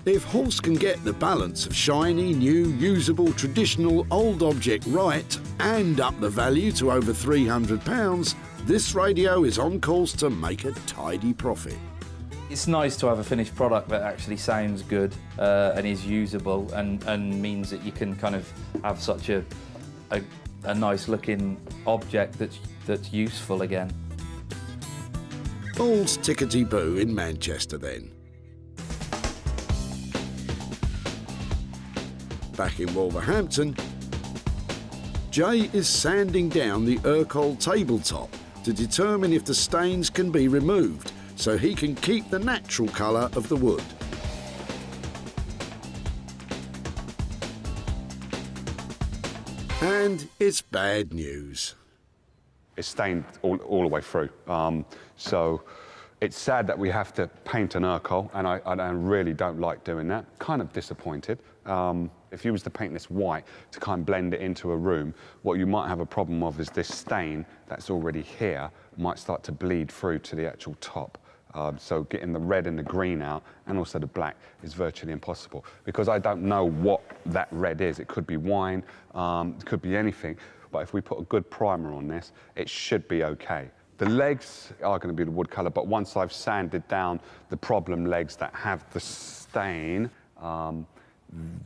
If Halse can get the balance of shiny, new, usable, traditional old object right and up the value to over £300, this radio is on course to make a tidy profit. It's nice to have a finished product that actually sounds good and is usable and means that you can kind of have such a nice looking object that's useful again. All's tickety-boo in Manchester then. Back in Wolverhampton, Jay is sanding down the Urquell tabletop to determine if the stains can be removed so he can keep the natural colour of the wood. And it's bad news. It's stained all the way through. So it's sad that we have to paint an Urquell, and I really don't like doing that. Kind of disappointed. If you was to paint this white to kind of blend it into a room, what you might have a problem of is this stain that's already here might start to bleed through to the actual top. So getting the red and the green out and also the black is virtually impossible because I don't know what that red is. It could be wine, it could be anything, but if we put a good primer on this, it should be okay. The legs are going to be the wood colour, but once I've sanded down the problem legs that have the stain,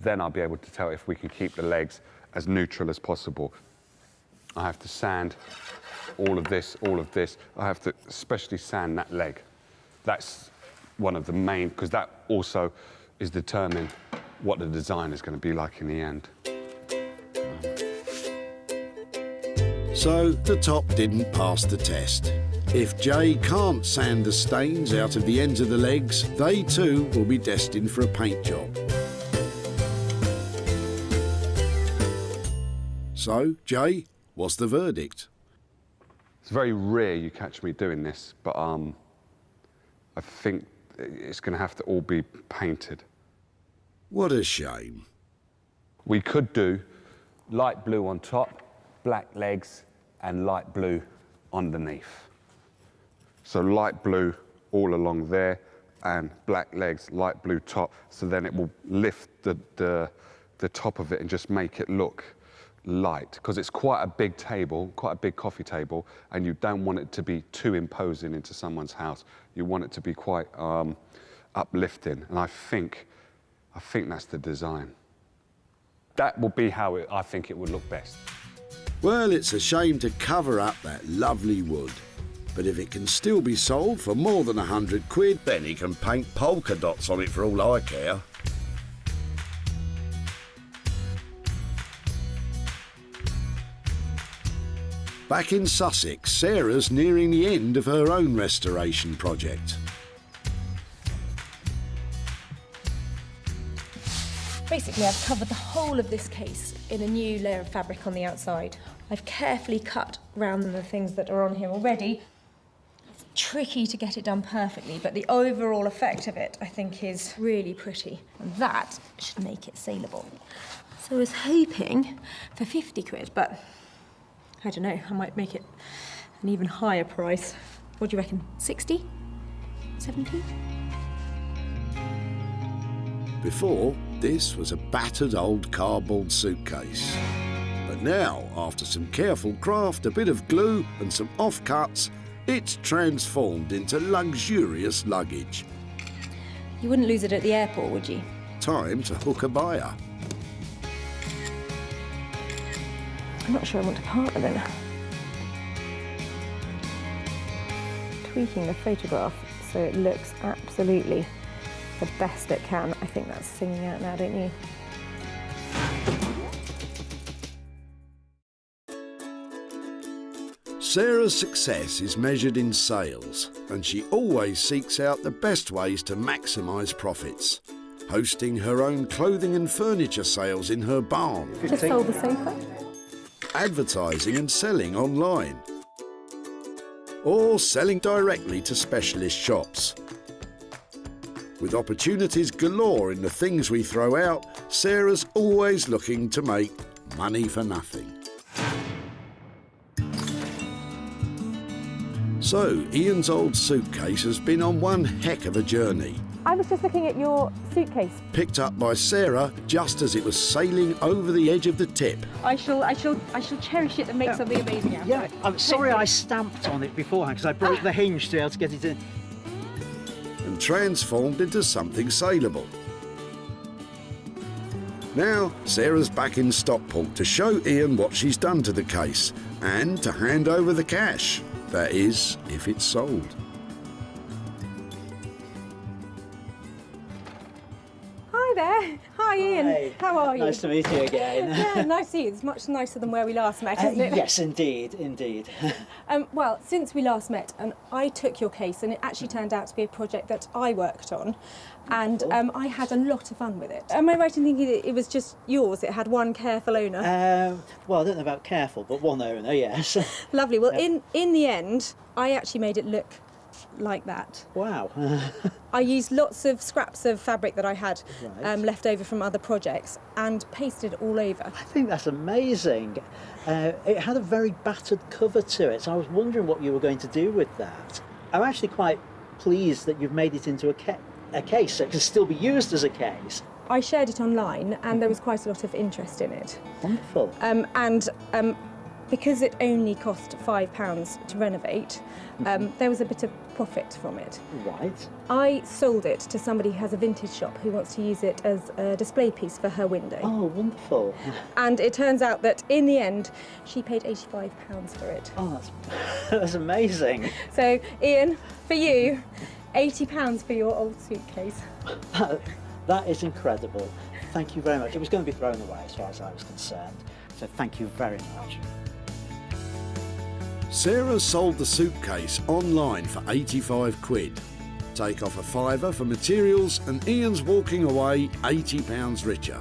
then I'll be able to tell if we can keep the legs as neutral as possible. I have to sand all of this. I have to especially sand that leg. That's one of the main, because that also is determining what the design is going to be like in the end. So the top didn't pass the test. If Jay can't sand the stains out of the ends of the legs, they too will be destined for a paint job. So, Jay, what's the verdict? It's very rare you catch me doing this, but I think it's going to have to all be painted. What a shame. We could do light blue on top, black legs, and light blue underneath. So light blue all along there, and black legs, light blue top, so then it will lift the top of it and just make it look light, because it's quite a big table, quite a big coffee table, and you don't want it to be too imposing into someone's house. You want it to be quite uplifting, and I think that's the design. That will be how I think it would look best. Well, it's a shame to cover up that lovely wood, but if it can still be sold for more than £100, then he can paint polka dots on it for all I care. Back in Sussex, Sarah's nearing the end of her own restoration project. Basically, I've covered the whole of this case in a new layer of fabric on the outside. I've carefully cut round the things that are on here already. It's tricky to get it done perfectly, but the overall effect of it, I think, is really pretty. And that should make it saleable. So I was hoping for £50, but I don't know, I might make it an even higher price. What do you reckon, 60? 70? Before, this was a battered old cardboard suitcase. But now, after some careful craft, a bit of glue and some offcuts, it's transformed into luxurious luggage. You wouldn't lose it at the airport, would you? Time to hook a buyer. I'm not sure I want to part with it. Tweaking the photograph so it looks absolutely the best it can. I think that's singing out now, don't you? Sarah's success is measured in sales, and she always seeks out the best ways to maximise profits, hosting her own clothing and furniture sales in her barn. Just sold the sofa. Advertising and selling online, or selling directly to specialist shops. With opportunities galore in the things we throw out, Sarah's always looking to make money for nothing. So, Ian's old suitcase has been on one heck of a journey. I was just looking at your suitcase. Picked up by Sarah just as it was sailing over the edge of the tip. I shall cherish it and make something amazing out of it. Yeah, I'm sorry I stamped on it beforehand because I broke the hinge to be able to get it in. And transformed into something saleable. Now, Sarah's back in Stockport to show Ian what she's done to the case and to hand over the cash. That is, if it's sold. Hi there. Hi, Ian. Hi. How are you? Nice to meet you again. Yeah, nice to see you. It's much nicer than where we last met, isn't it? Yes, indeed, indeed. Well, since we last met, I took your case, and it actually turned out to be a project that I worked on, and I had a lot of fun with it. Am I right in thinking that it was just yours? It had one careful owner? Well, I don't know about careful, but one owner, yes. Lovely. Well, in the end, I actually made it look like that. Wow. I used lots of scraps of fabric that I had Right. left over from other projects and pasted it all over. I think that's amazing. It had a very battered cover to it, so I was wondering what you were going to do with that. I'm actually quite pleased that you've made it into a case, so it can still be used as a case. I shared it online and there was quite a lot of interest in it. Wonderful. Because it only cost £5 to renovate, there was a bit of profit from it. Right. I sold it to somebody who has a vintage shop who wants to use it as a display piece for her window. Oh, wonderful. And it turns out that in the end, she paid £85 for it. Oh, that's amazing. So, Ian, for you, £80 for your old suitcase. That is incredible. Thank you very much. It was going to be thrown away as far as I was concerned. So thank you very much. Sarah sold the suitcase online for 85 quid. Take off a fiver for materials and Ian's walking away £80 richer.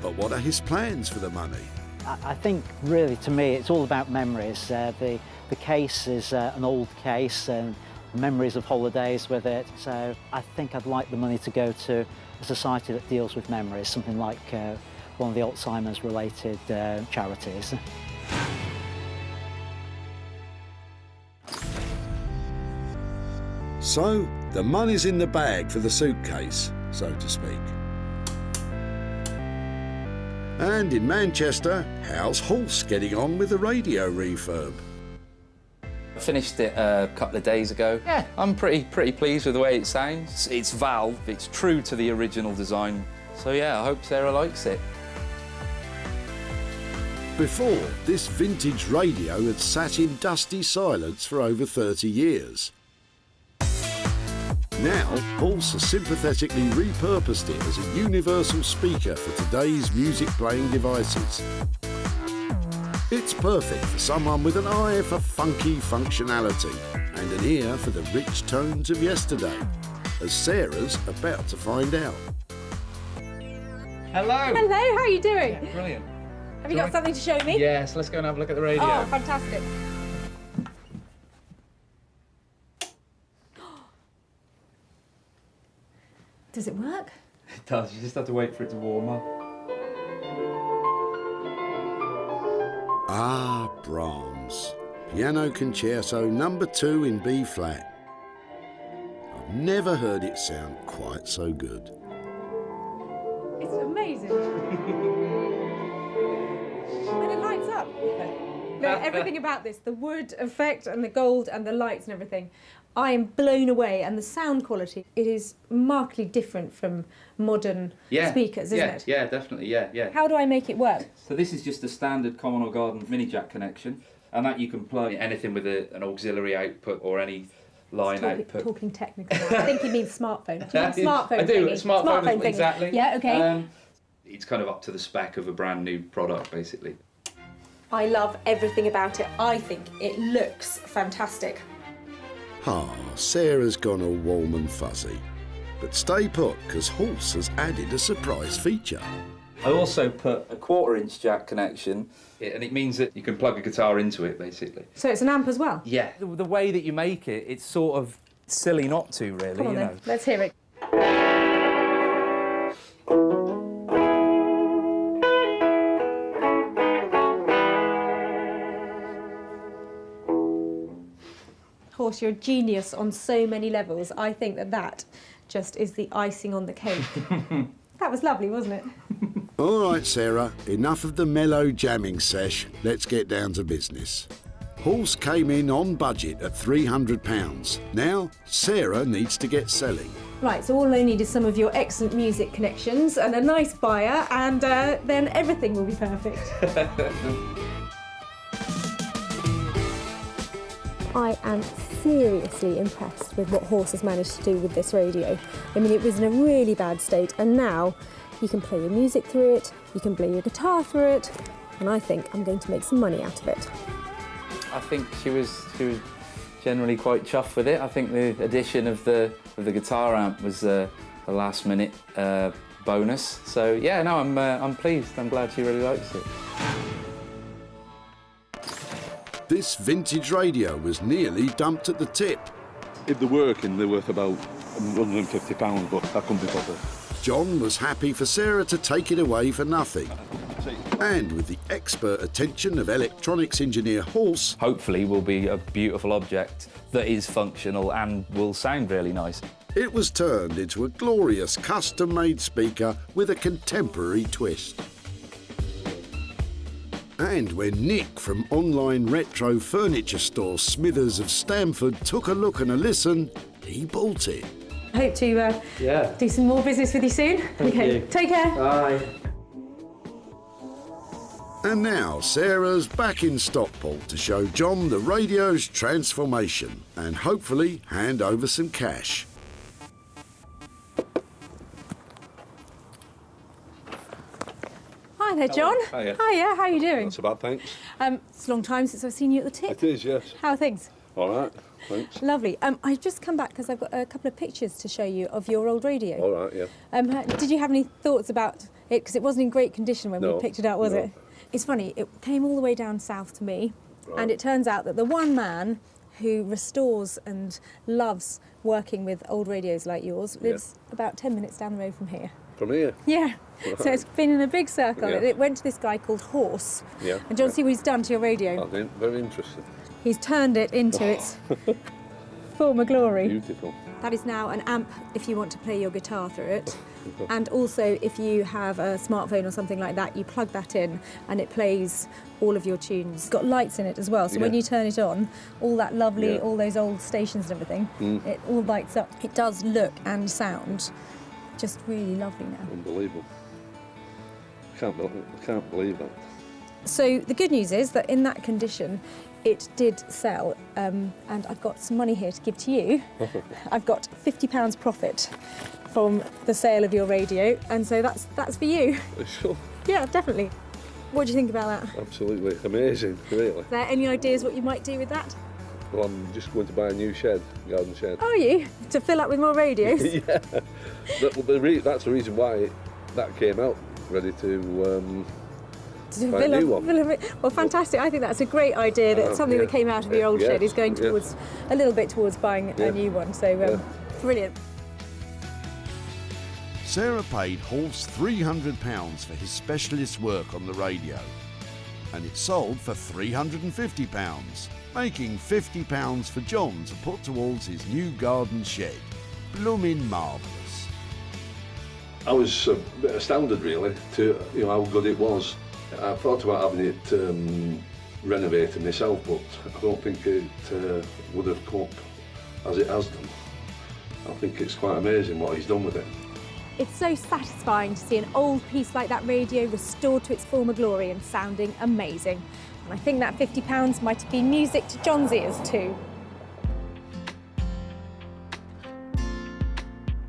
But what are his plans for the money? I think really to me it's all about memories. The case is an old case and memories of holidays with it. So I think I'd like the money to go to a society that deals with memories, something like one of the Alzheimer's related charities. So, the money's in the bag for the suitcase, so to speak. And in Manchester, how's Horse getting on with the radio refurb? I finished it a couple of days ago. Yeah, I'm pretty pleased with the way it sounds. It's valve, it's true to the original design. So yeah, I hope Sarah likes it. Before, this vintage radio had sat in dusty silence for over 30 years. Now, Horse has sympathetically repurposed it as a universal speaker for today's music-playing devices. It's perfect for someone with an eye for funky functionality and an ear for the rich tones of yesterday, as Sarah's about to find out. Hello! Hello, how are you doing? Yeah, brilliant. Have you got something to show me? Yes, let's go and have a look at the radio. Oh, fantastic. Does it work? It does, you just have to wait for it to warm up. Ah, Brahms. Piano Concerto No. 2 in B flat. I've never heard it sound quite so good. It's amazing. And it lights up. Look, everything about this, the wood effect and the gold and the lights and everything, I am blown away. And the sound quality, it is markedly different from modern speakers, isn't it? Yeah, definitely, yeah. How do I make it work? So this is just a standard common or garden mini jack connection, and that you can plug anything with an auxiliary output or any line output. Talking technical now. I think you mean smartphone. Do you mean smartphone I do, thingy? smartphone thingy. exactly. Yeah, okay. It's kind of up to the spec of a brand new product, basically. I love everything about it. I think it looks fantastic. Ah, Sarah's gone all warm and fuzzy. But stay put, because Horse has added a surprise feature. I also put a 1/4-inch jack connection, and it means that you can plug a guitar into it, basically. So it's an amp as well? Yeah. The way that you make it, it's sort of silly not to, really, Come on you then, know. let's hear it. Horse, you're a genius on so many levels. I think that just is the icing on the cake. That was lovely, wasn't it? All right, Sarah, enough of the mellow jamming sesh. Let's get down to business. Horse came in on budget at £300. Now, Sarah needs to get selling. Right, so all I need is some of your excellent music connections and a nice buyer, and then everything will be perfect. I am seriously impressed with what Horse has managed to do with this radio. I mean, it was in a really bad state, and now you can play your music through it, you can play your guitar through it, and I think I'm going to make some money out of it. I think she was generally quite chuffed with it. I think the addition of the guitar amp was a last-minute bonus. So yeah, no, I'm pleased. I'm glad she really likes it. This vintage radio was nearly dumped at the tip. If they're working, they're worth about £150, but I couldn't be bothered. John was happy for Sarah to take it away for nothing. And with the expert attention of electronics engineer Horse, hopefully will be a beautiful object that is functional and will sound really nice. It was turned into a glorious custom-made speaker with a contemporary twist. And when Nick from online retro furniture store Smithers of Stamford took a look and a listen, he bought it. Hope to do some more business with you soon. Thank you. Take care. Bye. And now Sarah's back in Stockport to show John the radio's transformation and hopefully hand over some cash. Hi there, John. Hiya. Hiya, how are you doing? Not so bad, thanks. It's a long time since I've seen you at the tip. It is, yes. How are things? All right, thanks. Lovely. I've just come back because I've got a couple of pictures to show you of your old radio. All right, yeah. Did you have any thoughts about it? Because it wasn't in great condition when we picked it up, was it? It's funny, it came all the way down south to me, and it turns out that the one man who restores and loves working with old radios like yours lives about 10 minutes down the road from here. From here? Yeah. Right. So it's been in a big circle. Yeah. It went to this guy called Horse. Yeah. And John, see what he's done to your radio? I think very interesting. He's turned it into its former glory. Beautiful. That is now an amp if you want to play your guitar through it. And also, if you have a smartphone or something like that, you plug that in and it plays all of your tunes. It's got lights in it as well, so when you turn it on, all that lovely, all those old stations and everything, it all lights up. It does look and sound just really lovely now. Unbelievable. I can't believe that. So the good news is that in that condition, it did sell, and I've got some money here to give to you. I've got £50 profit from the sale of your radio, and so that's for you. Sure. Yeah, definitely. What do you think about that? Absolutely amazing, really. Are there any ideas what you might do with that? Well, I'm just going to buy a new shed, garden shed. Are you? To fill up with more radios? Yeah. That's the reason why that came out, ready to buy a new one. Well, fantastic. I think that's a great idea, that something that came out of your old shed is going towards, a little bit towards buying a new one. So, brilliant. Sarah paid Horse £300 for his specialist work on the radio, and it sold for £350, making £50 for John to put towards his new garden shed. Blooming marvellous. I was a bit astounded, really, to how good it was. I thought about having it renovated myself, but I don't think it would have come up as it has done. I think it's quite amazing what he's done with it. It's so satisfying to see an old piece like that radio restored to its former glory and sounding amazing. And I think that £50 might have been music to John's ears too.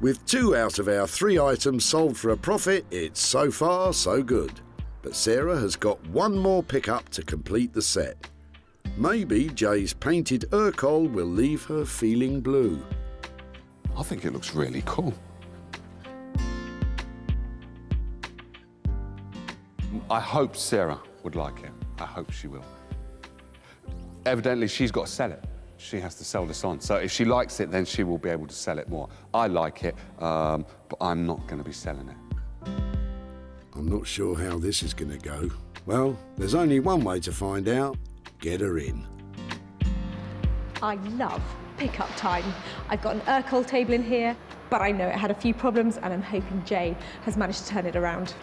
With 2 out of our 3 items sold for a profit, it's so far so good. But Sarah has got one more pickup to complete the set. Maybe Jay's painted Urkel will leave her feeling blue. I think it looks really cool. I hope Sarah would like it. I hope she will. Evidently, she's got to sell it. She has to sell this on. So if she likes it, then she will be able to sell it more. I like it, but I'm not going to be selling it. I'm not sure how this is going to go. Well, there's only one way to find out. Get her in. I love pickup time. I've got an Urkel table in here, but I know it had a few problems and I'm hoping Jay has managed to turn it around.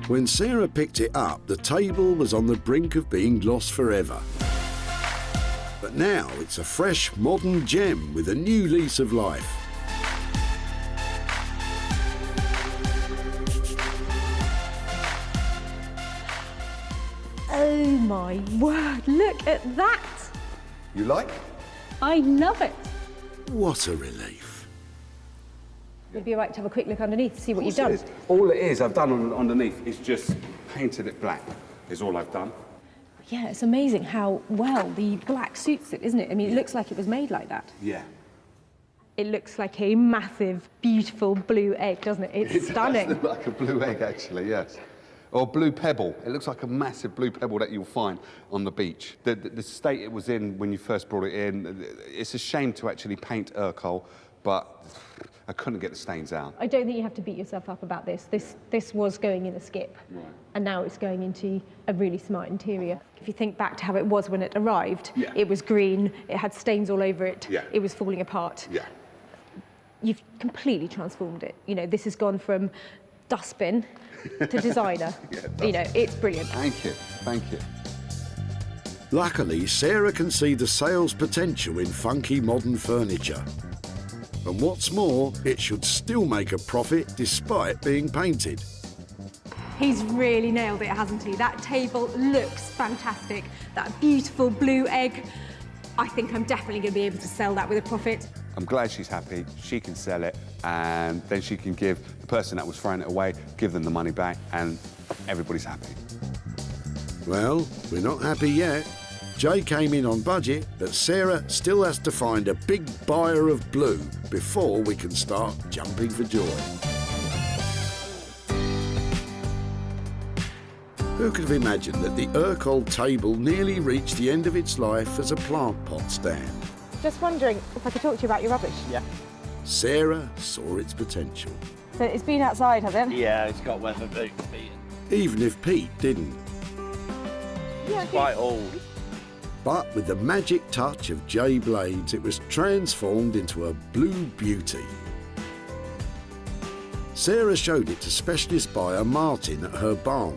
When Sarah picked it up, the table was on the brink of being lost forever. But now it's a fresh, modern gem with a new lease of life. Oh my word, look at that! You like? I love it. What a relief. It'd be all right to have a quick look underneath to see what you've done. All it is I've done underneath is just painted it black, is all I've done. Yeah, it's amazing how well the black suits it, isn't it? I mean, it looks like it was made like that. Yeah. It looks like a massive, beautiful blue egg, doesn't it? It's stunning. It does look like a blue egg, actually, yes. Or blue pebble. It looks like a massive blue pebble that you'll find on the beach. The state it was in when you first brought it in, it's a shame to actually paint Urkel, but I couldn't get the stains out. I don't think you have to beat yourself up about this. This was going in a skip, right, and now it's going into a really smart interior. If you think back to how it was when it arrived, yeah, it was green, it had stains all over it, yeah, it was falling apart. Yeah. You've completely transformed it. You know, this has gone from dustbin to designer. Yeah, you know, it's brilliant. Thank you, thank you. Luckily, Sarah can see the sales potential in funky modern furniture. And what's more, it should still make a profit despite being painted. He's really nailed it, hasn't he? That table looks fantastic. That beautiful blue egg. I think I'm definitely going to be able to sell that with a profit. I'm glad she's happy. She can sell it, and then she can give the person that was throwing it away, give them the money back, and everybody's happy. Well, we're not happy yet. Jay came in on budget, but Sarah still has to find a big buyer of blue before we can start jumping for joy. Who could have imagined that the Urkel table nearly reached the end of its life as a plant pot stand? Just wondering if I could talk to you about your rubbish. Yeah. Sarah saw its potential. So it's been outside, has it? Yeah, it's got weather beaten. Even if Pete didn't. Yeah, It's quite old. But with the magic touch of Jay Blades, it was transformed into a blue beauty. Sarah showed it to specialist buyer Martin at her barn.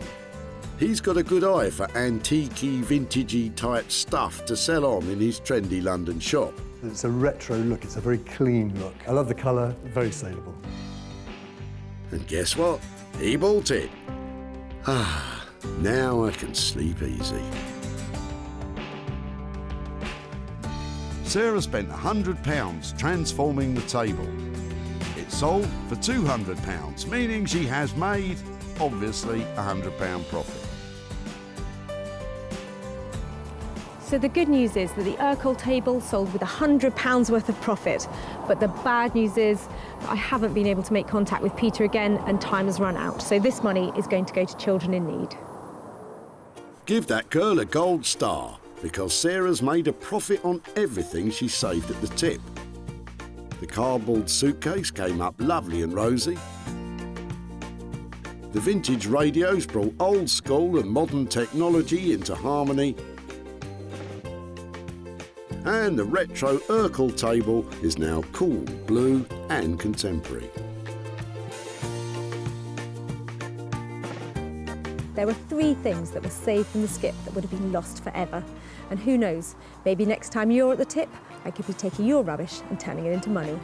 He's got a good eye for antique-y, vintagey type stuff to sell on in his trendy London shop. It's a retro look, it's a very clean look. I love the colour, very saleable. And guess what? He bought it. Ah, now I can sleep easy. Sarah spent £100 transforming the table. It sold for £200, meaning she has made, obviously, a £100 profit. So the good news is that the Urkel table sold with £100 worth of profit. But the bad news is I haven't been able to make contact with Peter again and time has run out. So this money is going to go to children in need. Give that girl a gold star, because Sarah's made a profit on everything she saved at the tip. The cardboard suitcase came up lovely and rosy. The vintage radios brought old school and modern technology into harmony. And the retro Urkel table is now cool, blue and contemporary. There were 3 things that were saved from the skip that would have been lost forever. And who knows, maybe next time you're at the tip, I could be taking your rubbish and turning it into money.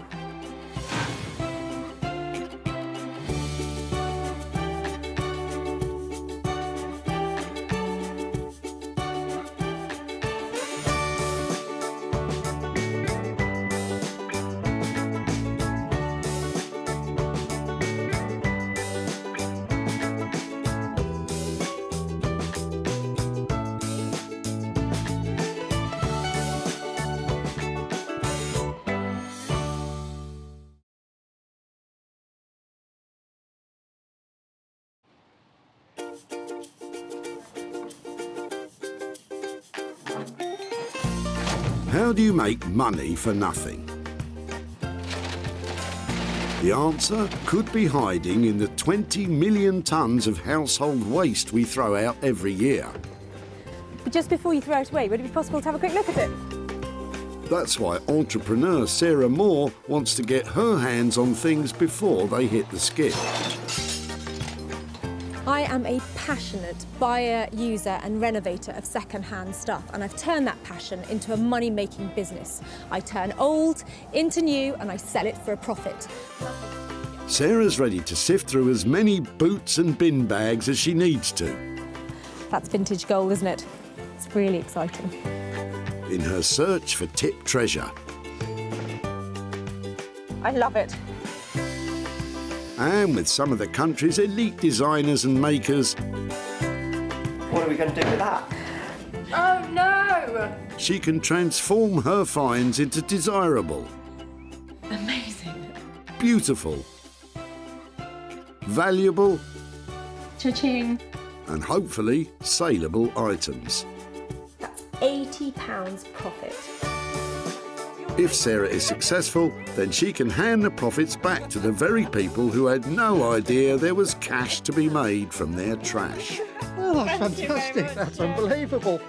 How do you make money for nothing? The answer could be hiding in the 20 million tonnes of household waste we throw out every year. But just before you throw it away, would it be possible to have a quick look at it? That's why entrepreneur Sarah Moore wants to get her hands on things before they hit the skip. I am a passionate buyer, user and renovator of second-hand stuff, and I've turned that passion into a money-making business. I turn old into new and I sell it for a profit. Sarah's ready to sift through as many boots and bin bags as she needs to. That's vintage gold, isn't it? It's really exciting. In her search for tip treasure. I love it. And with some of the country's elite designers and makers, What are we going to do with that? Oh no! she can transform her finds into desirable, Amazing. beautiful, valuable, Cha-ching. and hopefully saleable items. That's £80 profit. If Sarah is successful, then she can hand the profits back to the very people who had no idea there was cash to be made from their trash. Oh, that's fantastic. That's unbelievable.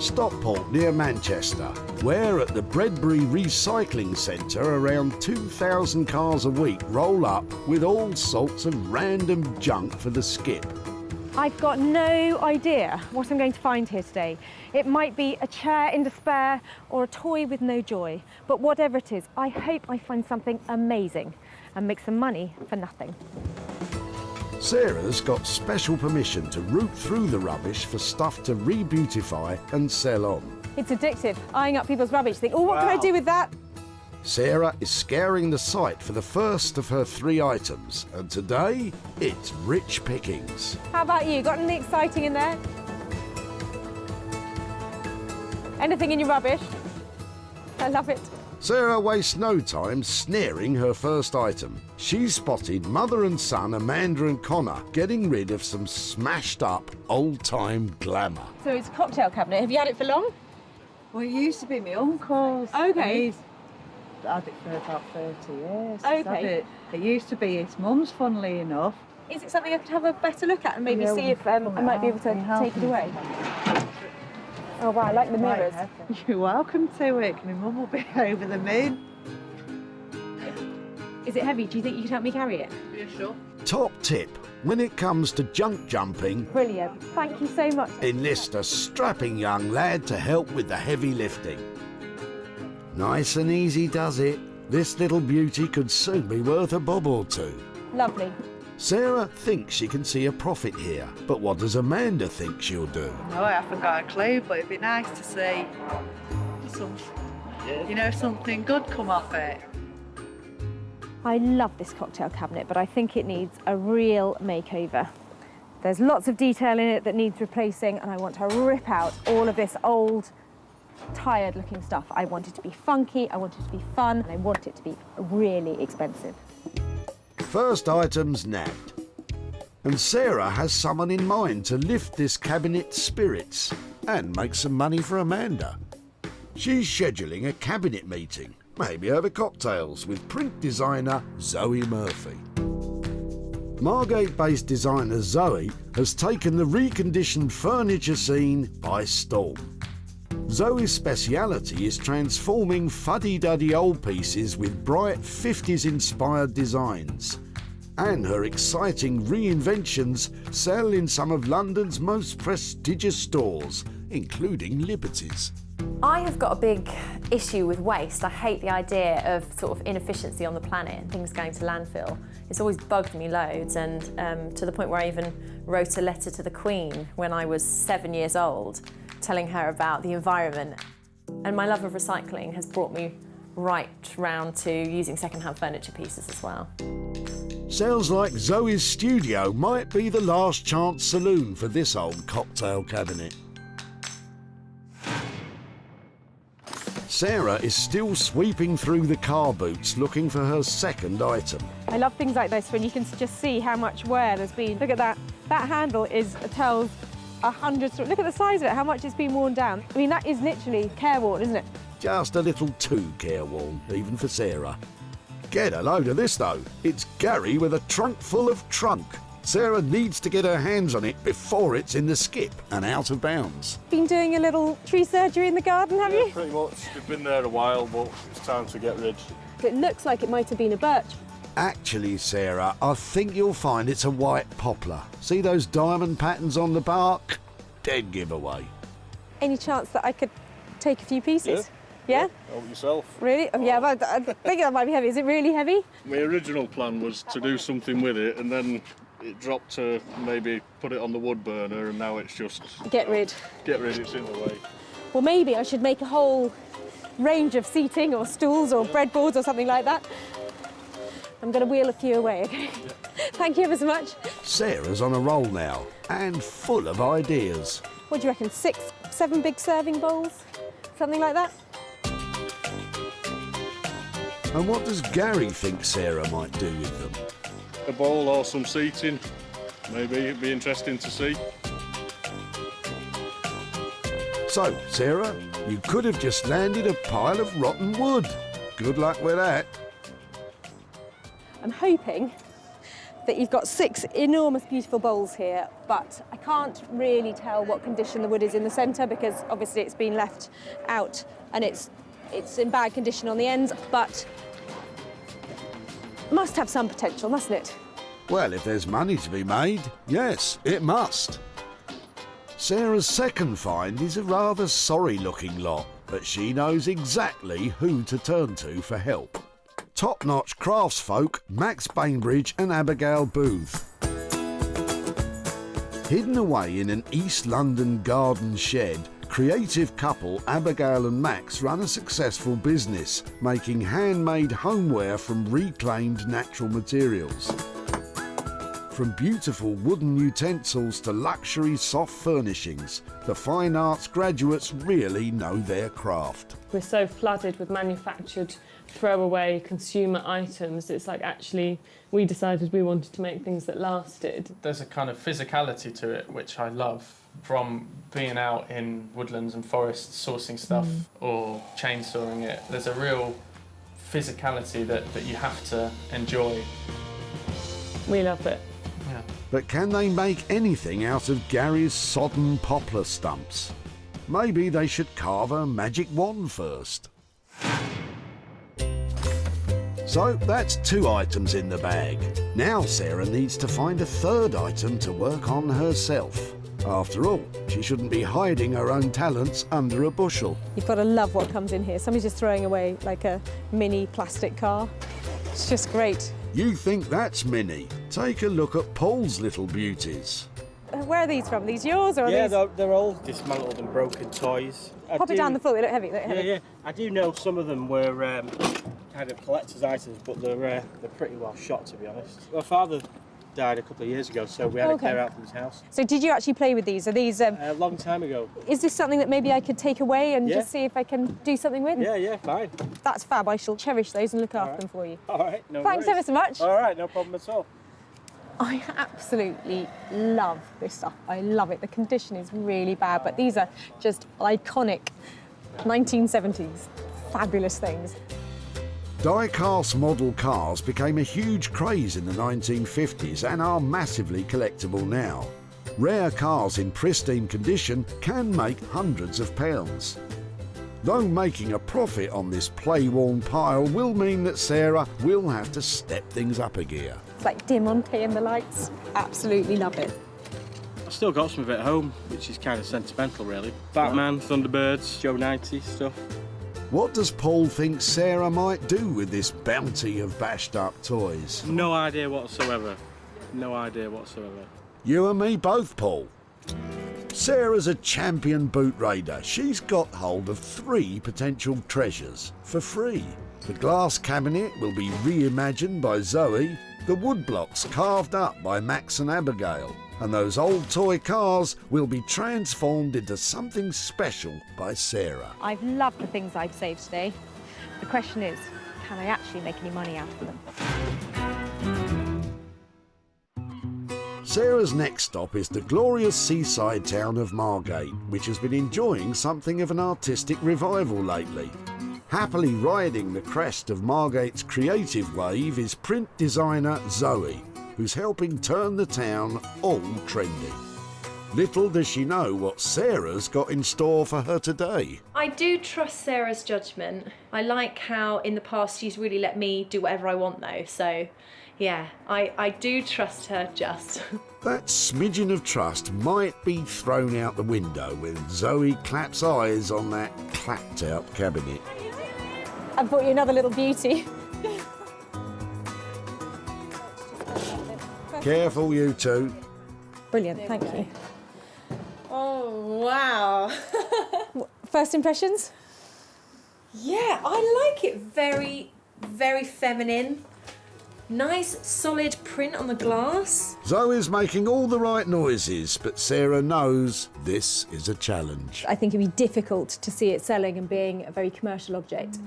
Stockport near Manchester, where at the Bredbury Recycling Centre around 2,000 cars a week roll up with all sorts of random junk for the skip. I've got no idea what I'm going to find here today. It might be a chair in despair or a toy with no joy, but whatever it is, I hope I find something amazing and make some money for nothing. Sarah's got special permission to root through the rubbish for stuff to re-beautify and sell on. It's addictive, eyeing up people's rubbish, think, oh, what can I do with that? Sarah is scouring the site for the first of her 3 items, and today it's rich pickings. How about you? Got anything exciting in there? Anything in your rubbish? I love it. Sarah wastes no time snaring her first item. She spotted mother and son Amanda and Connor getting rid of some smashed up old-time glamour. So it's a cocktail cabinet. Have you had it for long? Well, it used to be my uncle's. Okay. He's had it for about 30 years. Okay. It used to be his mum's, funnily enough. Is it something I could have a better look at and maybe Yeah, see if I might be able to take it away? Oh wow, I like the mirrors. You're welcome to it. My mum will be over the moon. Is it heavy? Do you think you could help me carry it? Yeah, sure. Top tip, when it comes to junk jumping, Brilliant. Thank you so much. enlist a strapping young lad to help with the heavy lifting. Nice and easy does it. This little beauty could soon be worth a bob or two. Lovely. Sarah thinks she can see a profit here, but what does Amanda think she'll do? No, I haven't got a clue, but it'd be nice to see something good come off it. I love this cocktail cabinet, but I think it needs a real makeover. There's lots of detail in it that needs replacing, and I want to rip out all of this old, tired-looking stuff. I want it to be funky, I want it to be fun, and I want it to be really expensive. First item's nabbed. And Sarah has someone in mind to lift this cabinet's spirits and make some money for Amanda. She's scheduling a cabinet meeting, maybe over cocktails, with print designer Zoe Murphy. Margate-based designer Zoe has taken the reconditioned furniture scene by storm. Zoe's speciality is transforming fuddy-duddy old pieces with bright 50s-inspired designs. And her exciting reinventions sell in some of London's most prestigious stores, including Liberty's. I have got a big issue with waste. I hate the idea of sort of inefficiency on the planet and things going to landfill. It's always bugged me loads, and to the point where I even wrote a letter to the Queen when I was 7 years old, telling her about the environment. And my love of recycling has brought me right round to using second-hand furniture pieces as well. Sounds like Zoe's studio might be the last chance saloon for this old cocktail cabinet. Sarah is still sweeping through the car boots looking for her second item. I love things like this when you can just see how much wear there's been. Look at that. That handle tells 100 Look at the size of it, how much it's been worn down. I mean, that is literally careworn, isn't it? Just a little too careworn, even for Sarah. Get a load of this, though. It's Gary with a trunk full of trunk. Sarah needs to get her hands on it before it's in the skip and out of bounds. Been doing a little tree surgery in the garden, have you? Pretty much. We've been there a while, but it's time to get rid. It looks like it might have been a birch. Actually, Sarah, I think you'll find it's a white poplar. See those diamond patterns on the bark? Dead giveaway. Any chance that I could take a few pieces? Yeah? Help yourself. Really? Oh, yeah, but I think that might be heavy. Is it really heavy? My original plan was to do something with it, and then it dropped to maybe put it on the wood burner, and now it's just... Get rid. Get rid, it's in the way. Well, maybe I should make a whole range of seating or stools or breadboards or something like that. I'm going to wheel a few away, okay? Thank you ever so much. Sarah's on a roll now and full of ideas. What do you reckon, 6, 7 big serving bowls? something like that. And what does Gary think Sarah might do with them? A bowl or some seating, maybe. It'd be interesting to see. So, Sarah, you could have just landed a pile of rotten wood. Good luck with that. I'm hoping that you've got 6 enormous, beautiful bowls here, but I can't really tell what condition the wood is in the centre because obviously it's been left out and it's in bad condition on the ends, but must have some potential, mustn't it? Well, if there's money to be made, yes, it must. Sarah's second find is a rather sorry-looking lot, but she knows exactly who to turn to for help. Top-notch craftsfolk Max Bainbridge and Abigail Booth. Hidden away in an East London garden shed, creative couple Abigail and Max run a successful business, making handmade homeware from reclaimed natural materials. From beautiful wooden utensils to luxury soft furnishings, the fine arts graduates really know their craft. We're so flooded with manufactured throwaway consumer items. It's like actually we decided we wanted to make things that lasted. There's a kind of physicality to it which I love, from being out in woodlands and forests sourcing stuff or chainsawing it. There's a real physicality that you have to enjoy. We love it. Yeah. But can they make anything out of Gary's sodden poplar stumps? Maybe they should carve a magic wand first. So that's 2 items in the bag. Now Sarah needs to find a 3rd item to work on herself. After all, she shouldn't be hiding her own talents under a bushel. You've got to love what comes in here. Somebody's just throwing away like a mini plastic car. It's just great. You think that's mini? Take a look at Paul's little beauties. Where are these from? These yours or are Yeah, these? they're all dismantled and broken toys. Pop it down the floor, they look heavy, Yeah. I do know some of them were kind of collector's items, but they're pretty well shot, to be honest. My father died a couple of years ago, so we had to clear out from his house. So did you actually play with these? Are these... A long time ago. Is this something that maybe I could take away and just see if I can do something with? Yeah, fine. That's fab. I shall cherish those and look after them for you. All right, no Thanks worries. ever so much. All right, no problem at all. I absolutely love this stuff. I love it. The condition is really bad, but these are just iconic 1970s fabulous things. Die-cast model cars became a huge craze in the 1950s and are massively collectible now. Rare cars in pristine condition can make hundreds of pounds. Though making a profit on this play-worn pile will mean that Sarah will have to step things up a gear. It's like Diamante and the lights. Absolutely love it. I've still got some of it at home, which is kind of sentimental, really. Batman, Thunderbirds, Joe 90 stuff. What does Paul think Sarah might do with this bounty of bashed-up toys? No idea whatsoever. No idea whatsoever. You and me both, Paul. Sarah's a champion boot raider. She's got hold of 3 potential treasures for free. The glass cabinet will be reimagined by Zoe, the wood blocks carved up by Max and Abigail, and those old toy cars will be transformed into something special by Sarah. I've loved the things I've saved today. The question is, can I actually make any money out of them? Sarah's next stop is the glorious seaside town of Margate, which has been enjoying something of an artistic revival lately. Happily riding the crest of Margate's creative wave is print designer Zoe, who's helping turn the town all trendy. Little does she know what Sarah's got in store for her today. I do trust Sarah's judgment. I like how in the past she's really let me do whatever I want though, so yeah, I do trust her just. That smidgen of trust might be thrown out the window when Zoe claps eyes on that clapped out cabinet. I've brought you another little beauty. Careful, you two. Brilliant, thank you. Oh, wow. First impressions? Yeah, I like it very, very feminine. Nice solid print on the glass. Zoe's making all the right noises, but Sarah knows this is a challenge. I think it'd be difficult to see it selling and being a very commercial object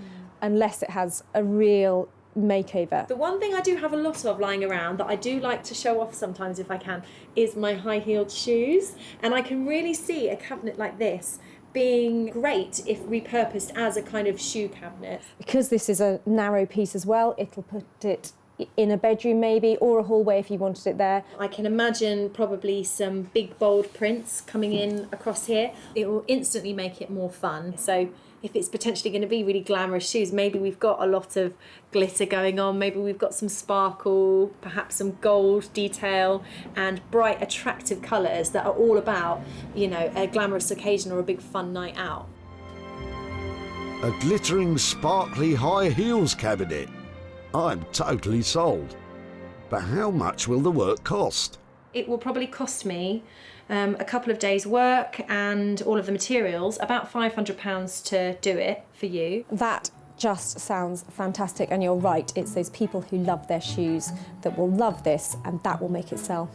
unless it has a real makeover. The one thing I do have a lot of lying around that I do like to show off sometimes if I can is my high-heeled shoes, and I can really see a cabinet like this being great if repurposed as a kind of shoe cabinet. Because this is a narrow piece as well, it'll put it in a bedroom maybe, or a hallway if you wanted it there. I can imagine probably some big bold prints coming in across here. It will instantly make it more fun. So if it's potentially going to be really glamorous shoes, maybe we've got a lot of glitter going on, maybe we've got some sparkle, perhaps some gold detail and bright attractive colours that are all about, you know, a glamorous occasion or a big fun night out. A glittering, sparkly high heels cabinet. I'm totally sold. But how much will the work cost? It will probably cost me a couple of days' work and all of the materials, about £500 to do it for you. That just sounds fantastic, and you're right, it's those people who love their shoes that will love this, and that will make it sell.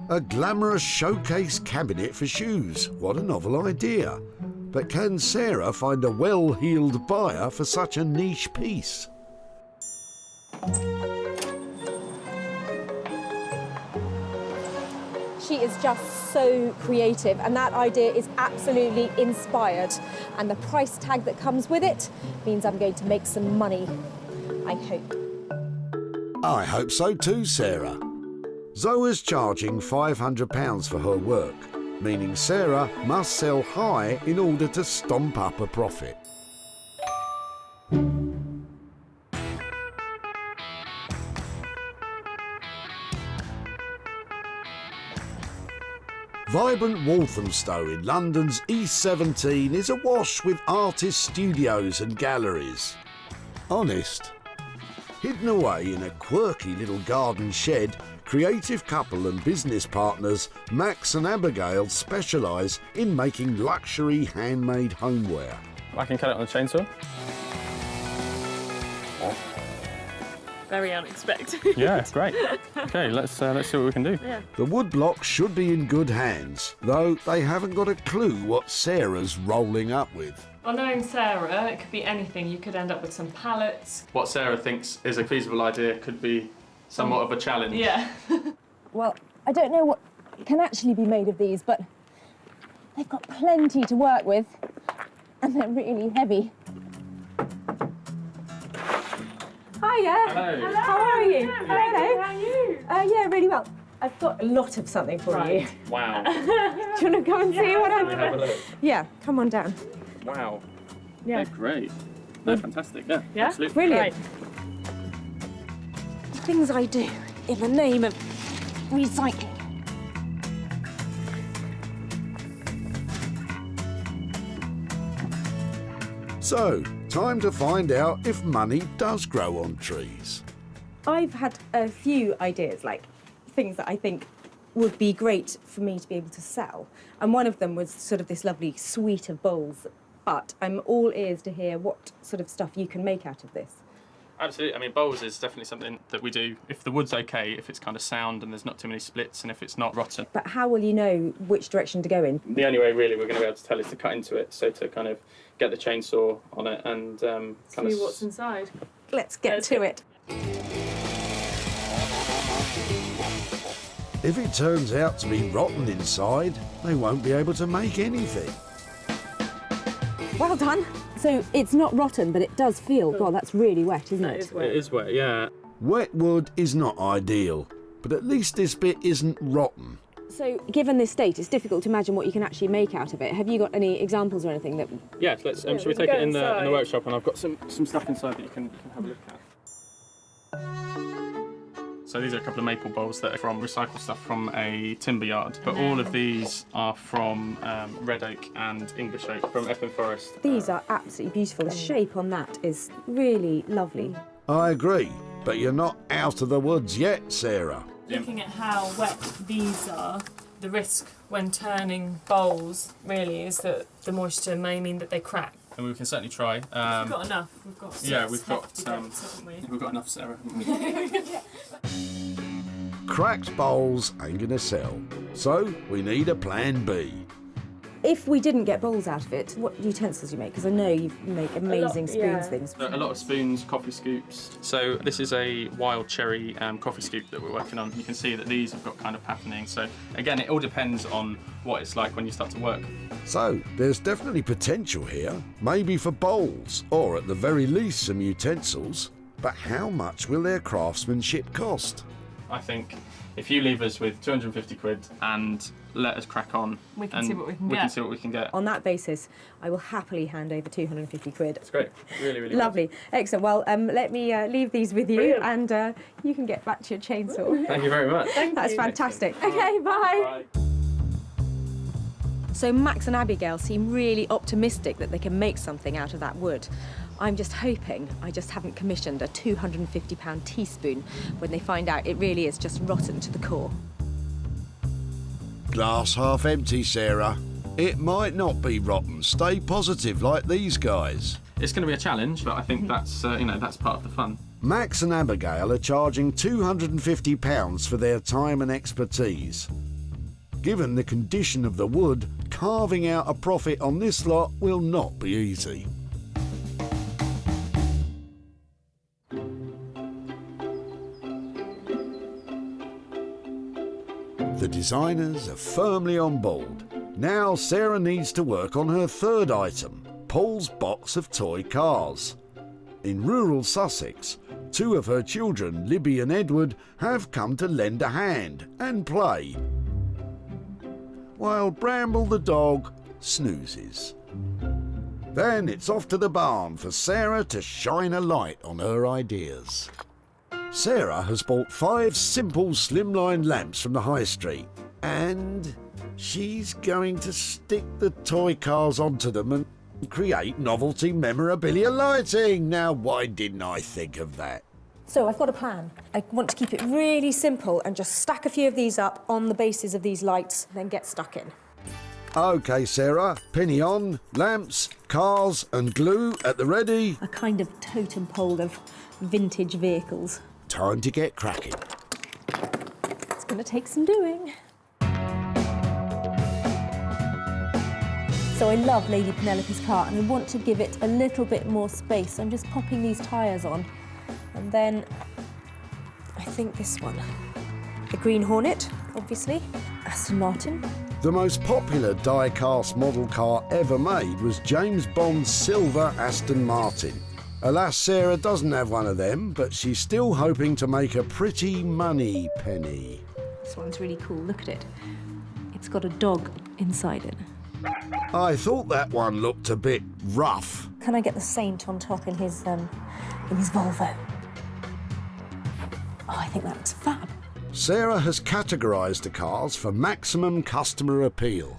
A glamorous showcase cabinet for shoes. What a novel idea. But can Sarah find a well-heeled buyer for such a niche piece? She is just so creative, and that idea is absolutely inspired. And the price tag that comes with it means I'm going to make some money, I hope. I hope so too, Sarah. Zoe's charging £500 for her work, meaning Sarah must sell high in order to stomp up a profit. Vibrant Walthamstow in London's East 17 is awash with artist studios and galleries. Honest. Hidden away in a quirky little garden shed, creative couple and business partners Max and Abigail specialise in making luxury handmade homeware. I can cut it on the chainsaw. Very unexpected. Yeah, great. Okay, let's see what we can do. Yeah. The woodblock should be in good hands, though they haven't got a clue what Sarah's rolling up with. Well, knowing Sarah, it could be anything. You could end up with some pallets. What Sarah thinks is a feasible idea could be somewhat of a challenge. Yeah. Well, I don't know what can actually be made of these, but they've got plenty to work with, and they're really heavy. Hiya. Hello. How are you? Yeah, Hello. how are you? Yeah, really well. I've got a lot of something for you. Wow. Do you want to come and see what Can we have a look? Yeah, come on down. Wow. Yeah. They're great. They're fantastic. Yeah, Yeah? absolutely. Brilliant. Things I do in the name of recycling. So, time to find out if money does grow on trees. I've had a few ideas, like things that I think would be great for me to be able to sell. And one of them was sort of this lovely suite of bowls. But I'm all ears to hear what sort of stuff you can make out of this. Absolutely. I mean, bowls is definitely something that we do. If the wood's okay, if it's kind of sound and there's not too many splits, and if it's not rotten. But how will you know which direction to go in? The only way really we're going to be able to tell is to cut into it. So to kind of get the chainsaw on it and kind of See what's inside. Let's get to it. If it turns out to be rotten inside, they won't be able to make anything. Well done. So it's not rotten, but it does feel, God, that's really wet, isn't it? It is wet, yeah. Wet wood is not ideal, but at least this bit isn't rotten. So given this state, it's difficult to imagine what you can actually make out of it. Have you got any examples or anything that... Yeah, let's. Should we take it in the workshop? And I've got some stuff inside that you can have a look at. So these are a couple of maple bowls that are from recycled stuff from a timber yard. But all of these are from red oak and English oak from Epping Forest. These are absolutely beautiful. The shape on that is really lovely. I agree, but you're not out of the woods yet, Sarah. Looking at how wet these are, the risk when turning bowls really is that the moisture may mean that they crack. and we can certainly try. We've got enough. We've got we've got enough, Sarah. Cracked bowls ain't gonna sell, so we need a plan B. If we didn't get bowls out of it, what utensils do you make? Because I know you make amazing spoons things. A lot of spoons, coffee scoops. So this is a wild cherry coffee scoop that we're working on. You can see that these have got kind of patterning. So again, it all depends on what it's like when you start to work. So there's definitely potential here, maybe for bowls, or at the very least some utensils. But how much will their craftsmanship cost? I think if you leave us with 250 quid and let us crack on, we can see what we can we get. can see what we can get. On that basis, I will happily hand over 250 quid. That's great. Really, really Lovely. Good. Excellent. Well, let me leave these with you, and you can get back to your chainsaw. Thank you very much. That's fantastic. Okay, bye. So Max and Abigail seem really optimistic that they can make something out of that wood. I'm just hoping I just haven't commissioned a £250 teaspoon when they find out it really is just rotten to the core. Glass half empty, Sarah. It might not be rotten. Stay positive like these guys. It's going to be a challenge, but I think that's that's part of the fun. Max and Abigail are charging £250 for their time and expertise. Given the condition of the wood, carving out a profit on this lot will not be easy. The designers are firmly on board. Now Sarah needs to work on her third item, Paul's box of toy cars. In rural Sussex, two of her children, Libby and Edward, have come to lend a hand and play, while Bramble the dog snoozes. Then it's off to the barn for Sarah to shine a light on her ideas. Sarah has bought 5 simple slimline lamps from the high street, and she's going to stick the toy cars onto them and create novelty memorabilia lighting. Now, why didn't I think of that? So I've got a plan. I want to keep it really simple and just stack a few of these up on the bases of these lights, then get stuck in. OK, Sarah, penny on, lamps, cars and glue at the ready. A kind of totem pole of vintage vehicles. Time to get cracking. It's going to take some doing. So I love Lady Penelope's car and I want to give it a little bit more space. I'm just popping these tyres on. And then I think this one. The Green Hornet, obviously. Aston Martin. The most popular die-cast model car ever made was James Bond's silver Aston Martin. Alas, Sarah doesn't have one of them, but she's still hoping to make a pretty money penny. This one's really cool, look at it. It's got a dog inside it. I thought that one looked a bit rough. Can I get the Saint on top in his Volvo? Oh, I think that looks fab. Sarah has categorised the cars for maximum customer appeal.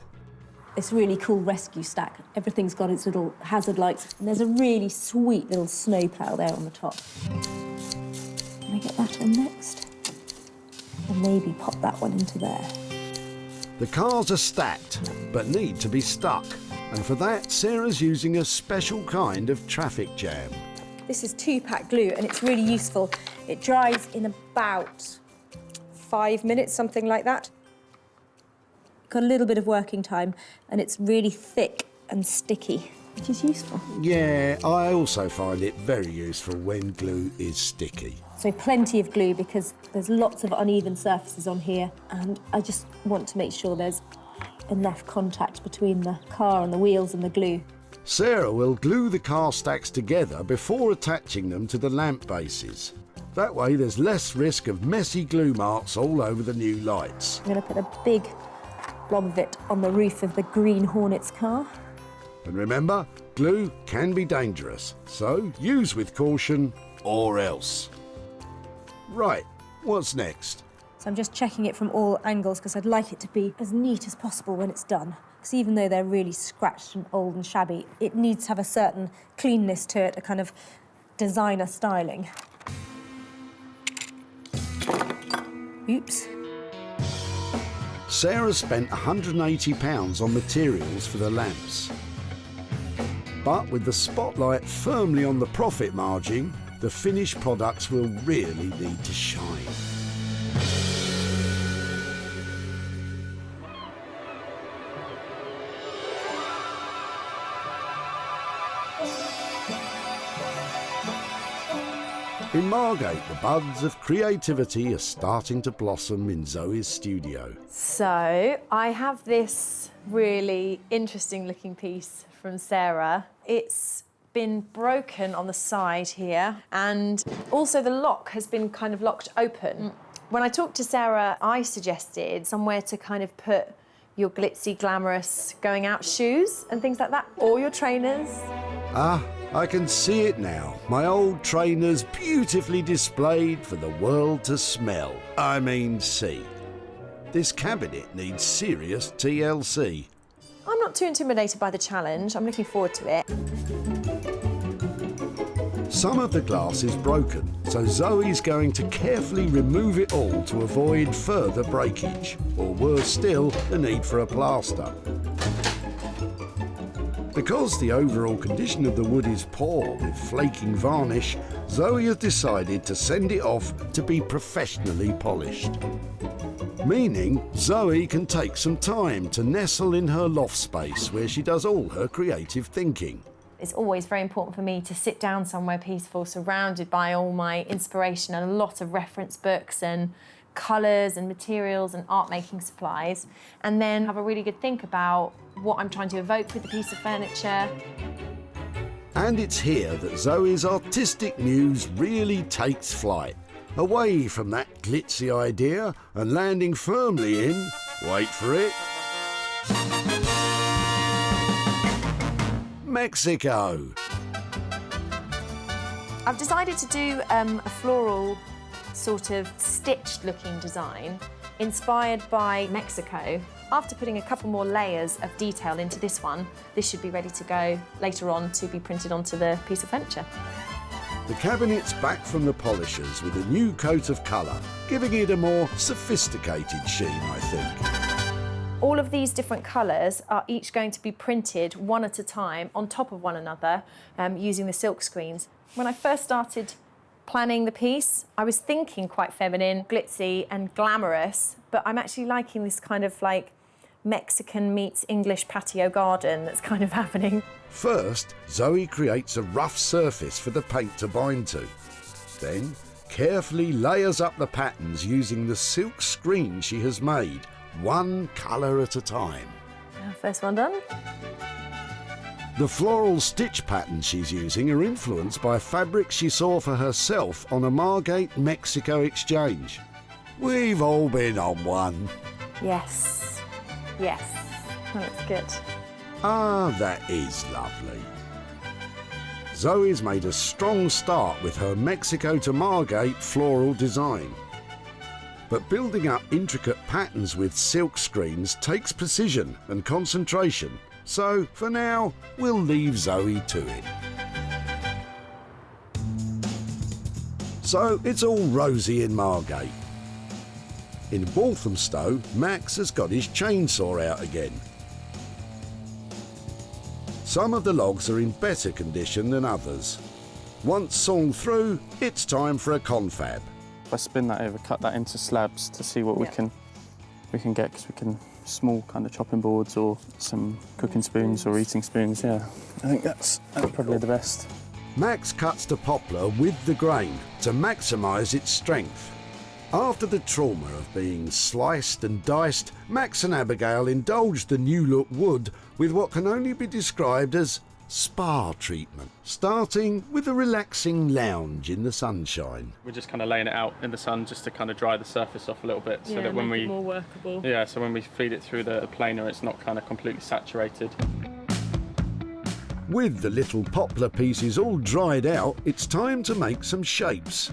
This really cool rescue stack. Everything's got its little hazard lights, and there's a really sweet little snow plough there on the top. Can I get that on next? And maybe pop that one into there. The cars are stacked, but need to be stuck. And for that, Sarah's using a special kind of traffic jam. This is 2-pack glue, and it's really useful. It dries in about 5 minutes, something like that. Got a little bit of working time, and it's really thick and sticky, which is useful. Yeah, I also find it very useful when glue is sticky. So plenty of glue because there's lots of uneven surfaces on here, and I just want to make sure there's enough contact between the car and the wheels and the glue. Sarah will glue the car stacks together before attaching them to the lamp bases. That way there's less risk of messy glue marks all over the new lights. I'm going to put a big blob of it on the roof of the Green Hornet's car. And remember, glue can be dangerous, so use with caution or else. Right, what's next? So I'm just checking it from all angles because I'd like it to be as neat as possible when it's done. Because even though they're really scratched and old and shabby, it needs to have a certain cleanness to it, a kind of designer styling. Oops. Sarah spent £180 on materials for the lamps. But with the spotlight firmly on the profit margin, the finished products will really need to shine. In Margate, the buds of creativity are starting to blossom in Zoe's studio. So I have this really interesting looking piece from Sarah. It's been broken on the side here, and also the lock has been kind of locked open. When I talked to Sarah, I suggested somewhere to kind of put your glitzy, glamorous going out shoes and things like that, or your trainers. Ah, I can see it now. My old trainers beautifully displayed for the world to smell. I mean, see. This cabinet needs serious TLC. I'm not too intimidated by the challenge. I'm looking forward to it. Some of the glass is broken, so Zoe's going to carefully remove it all to avoid further breakage, or worse still, the need for a plaster. Because the overall condition of the wood is poor with flaking varnish, Zoe has decided to send it off to be professionally polished. Meaning Zoe can take some time to nestle in her loft space where she does all her creative thinking. It's always very important for me to sit down somewhere peaceful, surrounded by all my inspiration and a lot of reference books and colours and materials and art making supplies, and then have a really good think about what I'm trying to evoke with the piece of furniture. And it's here that Zoe's artistic muse really takes flight, away from that glitzy idea and landing firmly in, wait for it, Mexico. I've decided to do a floral sort of stitched looking design inspired by Mexico. After putting a couple more layers of detail into this one, this should be ready to go later on to be printed onto the piece of furniture. The cabinet's back from the polishers with a new coat of colour, giving it a more sophisticated sheen, I think. All of these different colours are each going to be printed one at a time on top of one another using the silk screens. When I first started planning the piece, I was thinking quite feminine, glitzy and glamorous, but I'm actually liking this kind of like Mexican meets English patio garden that's kind of happening. First, Zoe creates a rough surface for the paint to bind to. Then, carefully layers up the patterns using the silk screen she has made, one colour at a time. First one done. The floral stitch patterns she's using are influenced by fabrics she saw for herself on a Margate, Mexico exchange. We've all been on one. Yes, yes, that looks good. Ah, that is lovely. Zoe's made a strong start with her Mexico to Margate floral design. But building up intricate patterns with silk screens takes precision and concentration. So, for now, we'll leave Zoe to it. So, it's all rosy in Margate. In Walthamstow, Max has got his chainsaw out again. Some of the logs are in better condition than others. Once sawn through, it's time for a confab. If I spin that over, cut that into slabs to see what we can get, because we can small kind of chopping boards or some cooking spoons or eating spoons. Yeah, I think that's probably the best. Max cuts the poplar with the grain to maximise its strength. After the trauma of being sliced and diced, Max and Abigail indulged the new look wood with what can only be described as spa treatment, starting with a relaxing lounge in the sunshine. We're just kind of laying it out in the sun just to kind of dry the surface off a little bit, so that when make it more workable. Yeah, so when we feed it through the planer, it's not kind of completely saturated. With the little poplar pieces all dried out, it's time to make some shapes.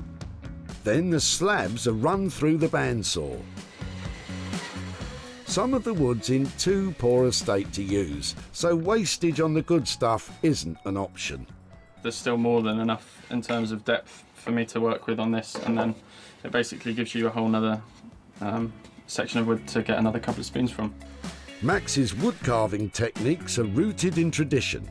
Then the slabs are run through the bandsaw. Some of the wood's in too poor a state to use, so wastage on the good stuff isn't an option. There's still more than enough in terms of depth for me to work with on this, and then it basically gives you a whole nother section of wood to get another couple of spoons from. Max's wood carving techniques are rooted in tradition.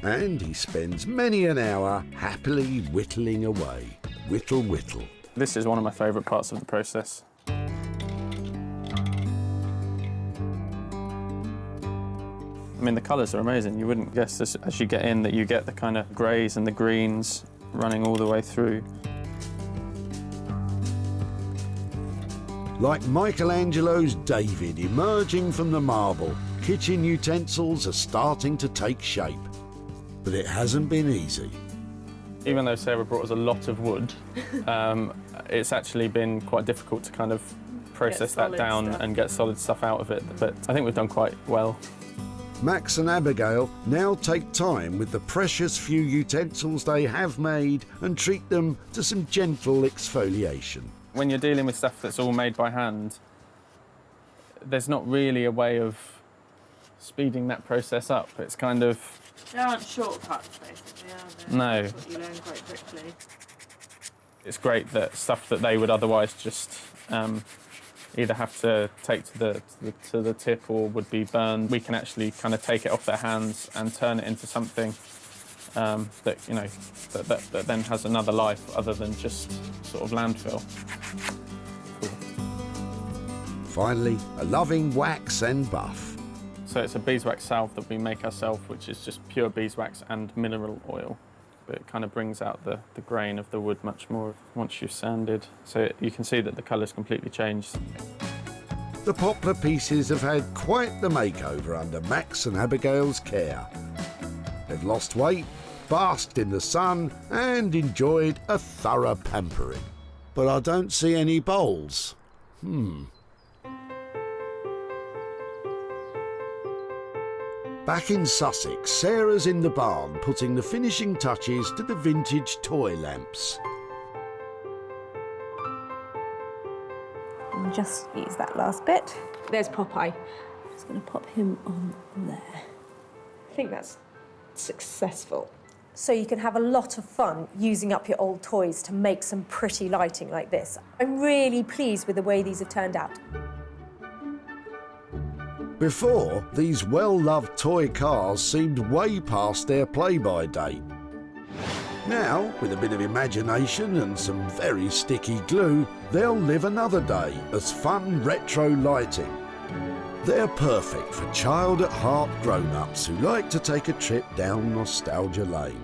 and he spends many an hour happily whittling away. Whittle, whittle. This is one of my favourite parts of the process. I mean, the colours are amazing. You wouldn't guess as you get in that you get the kind of greys and the greens running all the way through. Like Michelangelo's David emerging from the marble, kitchen utensils are starting to take shape. But it hasn't been easy. Even though Sarah brought us a lot of wood, it's actually been quite difficult to kind of process that down and get solid stuff out of it. But I think we've done quite well. Max and Abigail now take time with the precious few utensils they have made and treat them to some gentle exfoliation. When you're dealing with stuff that's all made by hand, there's not really a way of speeding that process up. It's kind of... There aren't shortcuts, basically, are there? No. That's what you learn quite quickly. It's great that stuff that they would otherwise just either have to take to the tip or would be burned, we can actually kind of take it off their hands and turn it into something that, you know, that then has another life other than just sort of landfill. Cool. Finally, a loving wax and buff. So it's a beeswax salve that we make ourselves, which is just pure beeswax and mineral oil. But it kind of brings out the grain of the wood much more once you've sanded. So you can see that the colour's completely changed. The poplar pieces have had quite the makeover under Max and Abigail's care. They've lost weight, basked in the sun and enjoyed a thorough pampering. But I don't see any bowls. Back in Sussex, Sarah's in the barn putting the finishing touches to the vintage toy lamps. And just use that last bit. There's Popeye. Just going to pop him on there. I think that's successful. So you can have a lot of fun using up your old toys to make some pretty lighting like this. I'm really pleased with the way these have turned out. Before, these well-loved toy cars seemed way past their play-by date. Now, with a bit of imagination and some very sticky glue, they'll live another day as fun retro lighting. They're perfect for child-at-heart grown-ups who like to take a trip down nostalgia lane.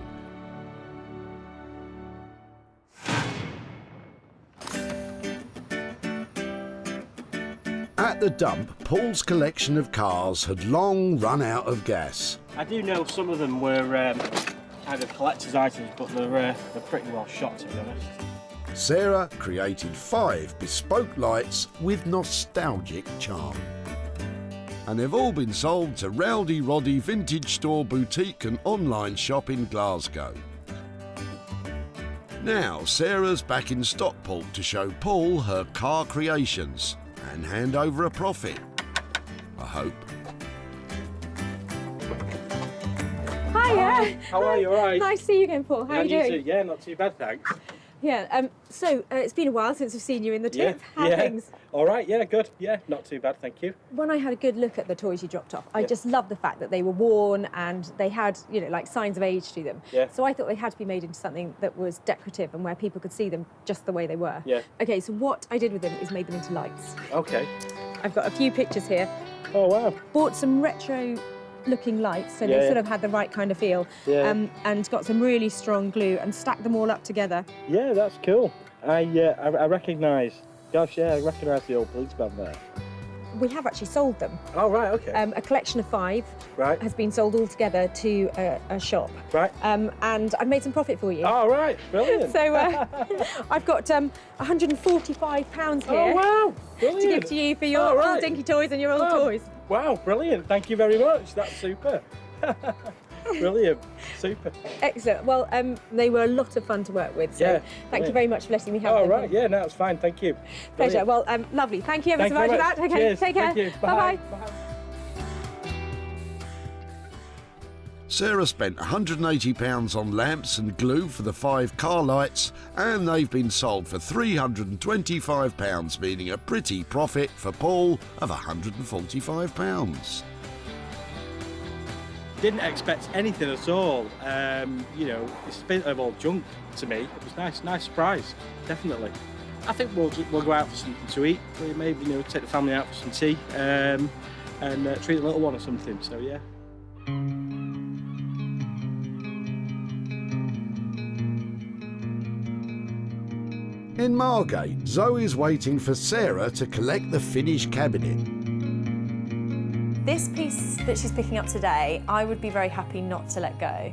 At the dump, Paul's collection of cars had long run out of gas. I do know some of them were kind of collector's items, but they're pretty well shot, to be honest. Sarah created 5 bespoke lights with nostalgic charm. And they've all been sold to Rowdy Roddy Vintage Store Boutique and online shop in Glasgow. Now Sarah's back in Stockport to show Paul her car creations and hand over a profit. I hope. Hiya. How are you? All right? Nice to see you again, Paul. How are you doing? Too. Yeah, not too bad, thanks. Yeah, so it's been a while since we've seen you in the tip. How are things? All right, yeah, good. Yeah, not too bad, thank you. When I had a good look at the toys you dropped off, I just loved the fact that they were worn and they had, you know, like signs of age to them. Yeah. So I thought they had to be made into something that was decorative and where people could see them just the way they were. Yeah. Okay, so what I did with them is made them into lights. Okay. I've got a few pictures here. Oh, wow. Bought some retro looking lights, so they sort of had the right kind of feel. Yeah. And got some really strong glue and stacked them all up together. Yeah, that's cool. I recognise, gosh, yeah, I recognise the old police van there. We have actually sold them. Oh, right, okay. A collection of 5 has been sold all together to a shop. Right. And I've made some profit for you. Oh, right, brilliant. So I've got £145 here. Oh, wow, brilliant. To give to you for your old dinky toys and your old toys. Wow, brilliant. Thank you very much. That's super. Brilliant. Super. Excellent. Well, they were a lot of fun to work with. So thank you very much for letting me have them. Oh, right. Yeah, no, it's fine. Thank you. Pleasure. Well, lovely. Thank you ever so much for that. Okay, cheers. take care. Thank you. Bye-bye. Bye. Sarah spent £180 on lamps and glue for the 5 car lights, and they've been sold for £325, meaning a pretty profit for Paul of £145. Didn't expect anything at all. You know, it's a bit of all junk to me. It was nice surprise, definitely. I think we'll go out for something to eat. We maybe, you know, take the family out for some tea and treat the little one or something. So yeah. In Margate, Zoe's waiting for Sarah to collect the finished cabinet. This piece that she's picking up today, I would be very happy not to let go.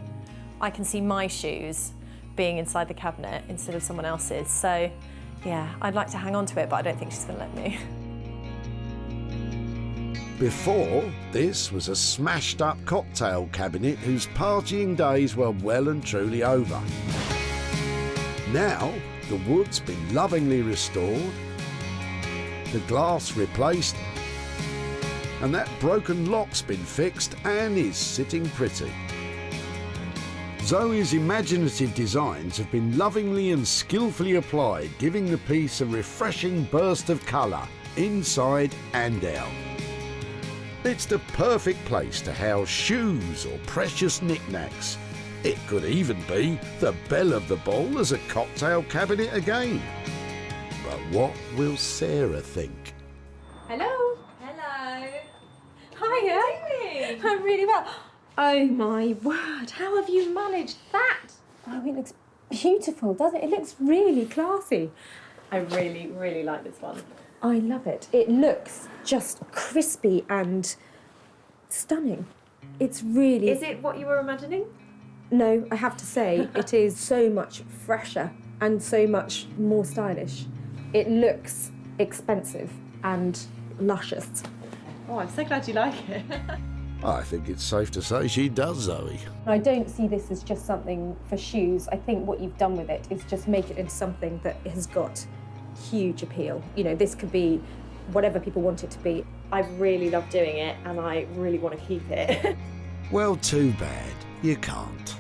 I can see my shoes being inside the cabinet instead of someone else's. So, yeah, I'd like to hang on to it, but I don't think she's going to let me. Before, this was a smashed-up cocktail cabinet whose partying days were well and truly over. Now, the wood's been lovingly restored, the glass replaced, and that broken lock's been fixed and is sitting pretty. Zoe's imaginative designs have been lovingly and skillfully applied, giving the piece a refreshing burst of colour, inside and out. It's the perfect place to house shoes or precious knickknacks. It could even be the belle of the ball as a cocktail cabinet again. But what will Sarah think? Hello. Hello. Hiya. How are you doing? I'm really well. Oh my word, how have you managed that? Oh, it looks beautiful, doesn't it? It looks really classy. I really, really like this one. I love it. It looks just crispy and stunning. It's really... Is it what you were imagining? No, I have to say, it is so much fresher and so much more stylish. It looks expensive and luscious. Oh, I'm so glad you like it. I think it's safe to say she does, Zoe. I don't see this as just something for shoes. I think what you've done with it is just make it into something that has got huge appeal. You know, this could be whatever people want it to be. I really love doing it and I really want to keep it. Well, too bad. You can't.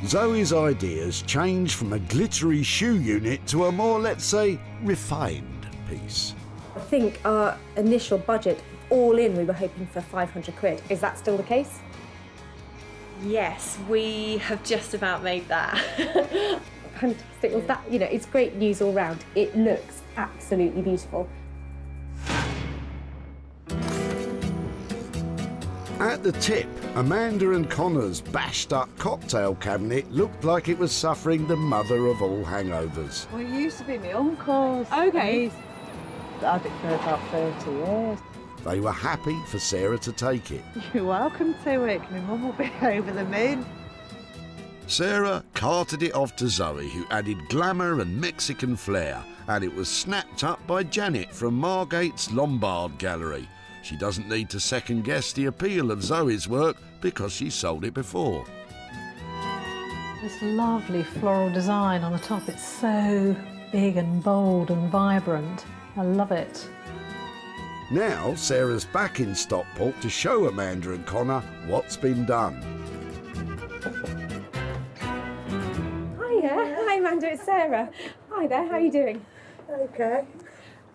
Zoe's ideas changed from a glittery shoe unit to a more, let's say, refined piece. I think our initial budget, all in, we were hoping for 500 quid. Is that still the case? Yes, we have just about made that. Fantastic. Well, that, you know, it's great news all round. It looks absolutely beautiful. At the tip, Amanda and Connor's bashed-up cocktail cabinet looked like it was suffering the mother of all hangovers. Well, it used to be my uncle's. Okay. He's had it for about 30 years. They were happy for Sarah to take it. You're welcome to it. My mum will be over the moon. Sarah carted it off to Zoe, who added glamour and Mexican flair, and it was snapped up by Janet from Margate's Lombard Gallery. She doesn't need to second-guess the appeal of Zoe's work because she sold it before. This lovely floral design on the top, it's so big and bold and vibrant. I love it. Now Sarah's back in Stockport to show Amanda and Connor what's been done. Hiya. Hi, Amanda, it's Sarah. Hi there, how are you doing? Okay.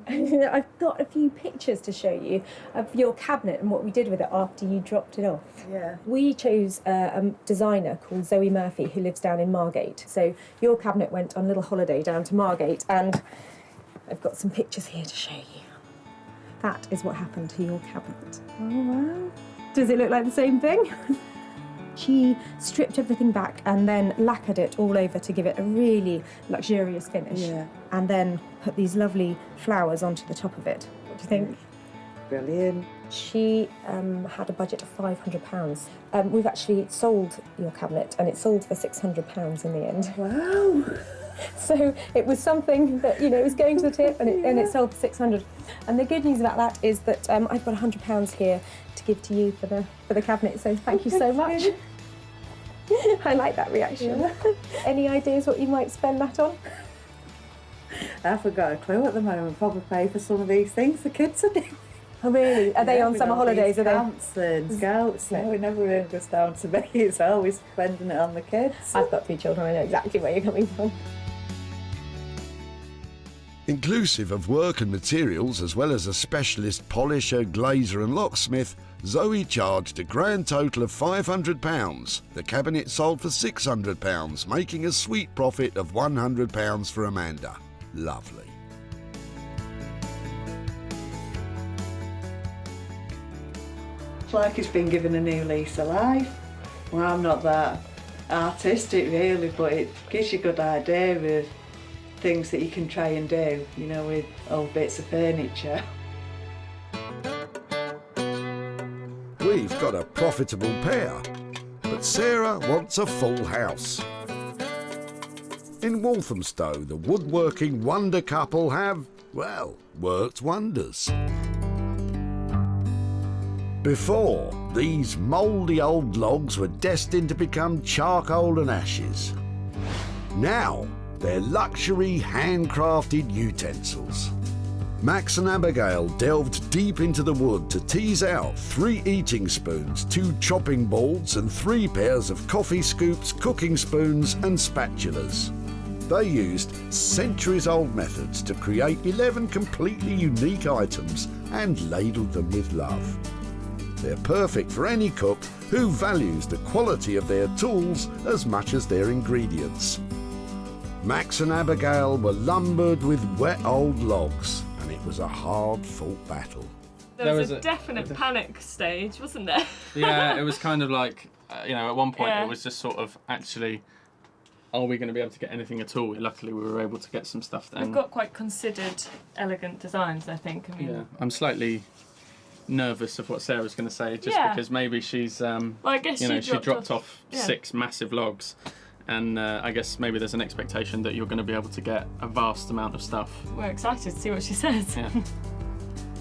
I've got a few pictures to show you of your cabinet and what we did with it after you dropped it off. Yeah. We chose a designer called Zoe Murphy who lives down in Margate. So your cabinet went on a little holiday down to Margate and I've got some pictures here to show you. That is what happened to your cabinet. Oh, wow. Does it look like the same thing? She stripped everything back and then lacquered it all over to give it a really luxurious finish. Yeah. And then put these lovely flowers onto the top of it. What do you think? Brilliant. She had a budget of £500. We've actually sold your cabinet and it sold for £600 in the end. Wow. So it was something that, you know, it was going to the tip and it sold for £600. And the good news about that is that I've got £100 here to give to you for the cabinet, so thank you so much. I like that reaction. Yeah. Any ideas what you might spend that on? I haven't got a clue at the moment. Probably pay for some of these things the kids are doing. Oh really? Are they on summer holidays? Are they? Camps and scouts. No, it never really goes down to me. It's always spending it on the kids. I've got 2 children. I know exactly where you're coming from. Inclusive of work and materials, as well as a specialist polisher, glazer and locksmith, Zoe charged a grand total of £500. The cabinet sold for £600, making a sweet profit of £100 for Amanda. Lovely. It's like it's been given a new lease of life. Well, I'm not that artistic really, but it gives you a good idea of things that you can try and do, you know, with old bits of furniture. We've got a profitable pair, but Sarah wants a full house. In Walthamstow, the woodworking wonder couple have, well, worked wonders. Before, these mouldy old logs were destined to become charcoal and ashes. Now, they're luxury handcrafted utensils. Max and Abigail delved deep into the wood to tease out 3 eating spoons, 2 chopping boards and 3 pairs of coffee scoops, cooking spoons and spatulas. They used centuries-old methods to create 11 completely unique items and ladled them with love. They're perfect for any cook who values the quality of their tools as much as their ingredients. Max and Abigail were lumbered with wet old logs, and it was a hard-fought battle. There was a definite panic stage, wasn't there? Yeah, it was kind of like, at one point Yeah. it was just sort of, actually, are we going to be able to get anything at all? Luckily we were able to get some stuff then. We've got quite considered, elegant designs, I think. I mean, Yeah, I'm slightly nervous of what Sarah's going to say, just Yeah. because maybe she's, I guess she dropped off yeah. 6 massive logs. And I guess maybe there's an expectation that you're going to be able to get a vast amount of stuff. We're excited to see what she says. Yeah.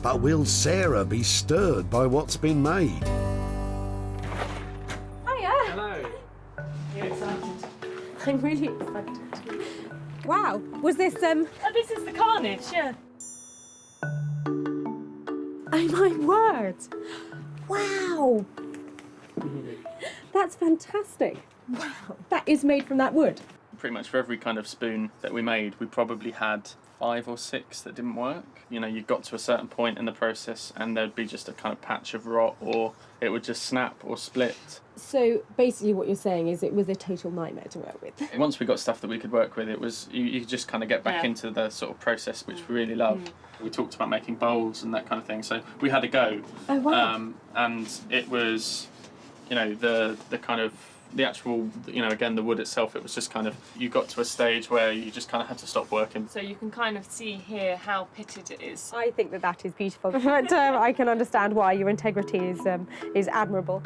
But will Sarah be stirred by what's been made? Hiya. Hello. You're excited. I'm really excited. Wow, was this Oh, this is the carnage, yeah. Oh my word! Wow! That's fantastic. Wow, that is made from that wood. Pretty much for every kind of spoon that we made, we probably had 5 or 6 that didn't work. You got to a certain point in the process and there'd be just a kind of patch of rot, or it would just snap or split. So basically what you're saying is it was a total nightmare to work with. Once we got stuff that we could work with, it was you could just kind of get back Yeah. into the sort of process which we really love. We talked about making bowls and that kind of thing, so we had a go. Oh wow. And it was, the kind of the actual, again, the wood itself, it was just kind of, you got to a stage where you just kind of had to stop working. So you can kind of see here how pitted it is. I think that is beautiful. But I can understand why your integrity is admirable.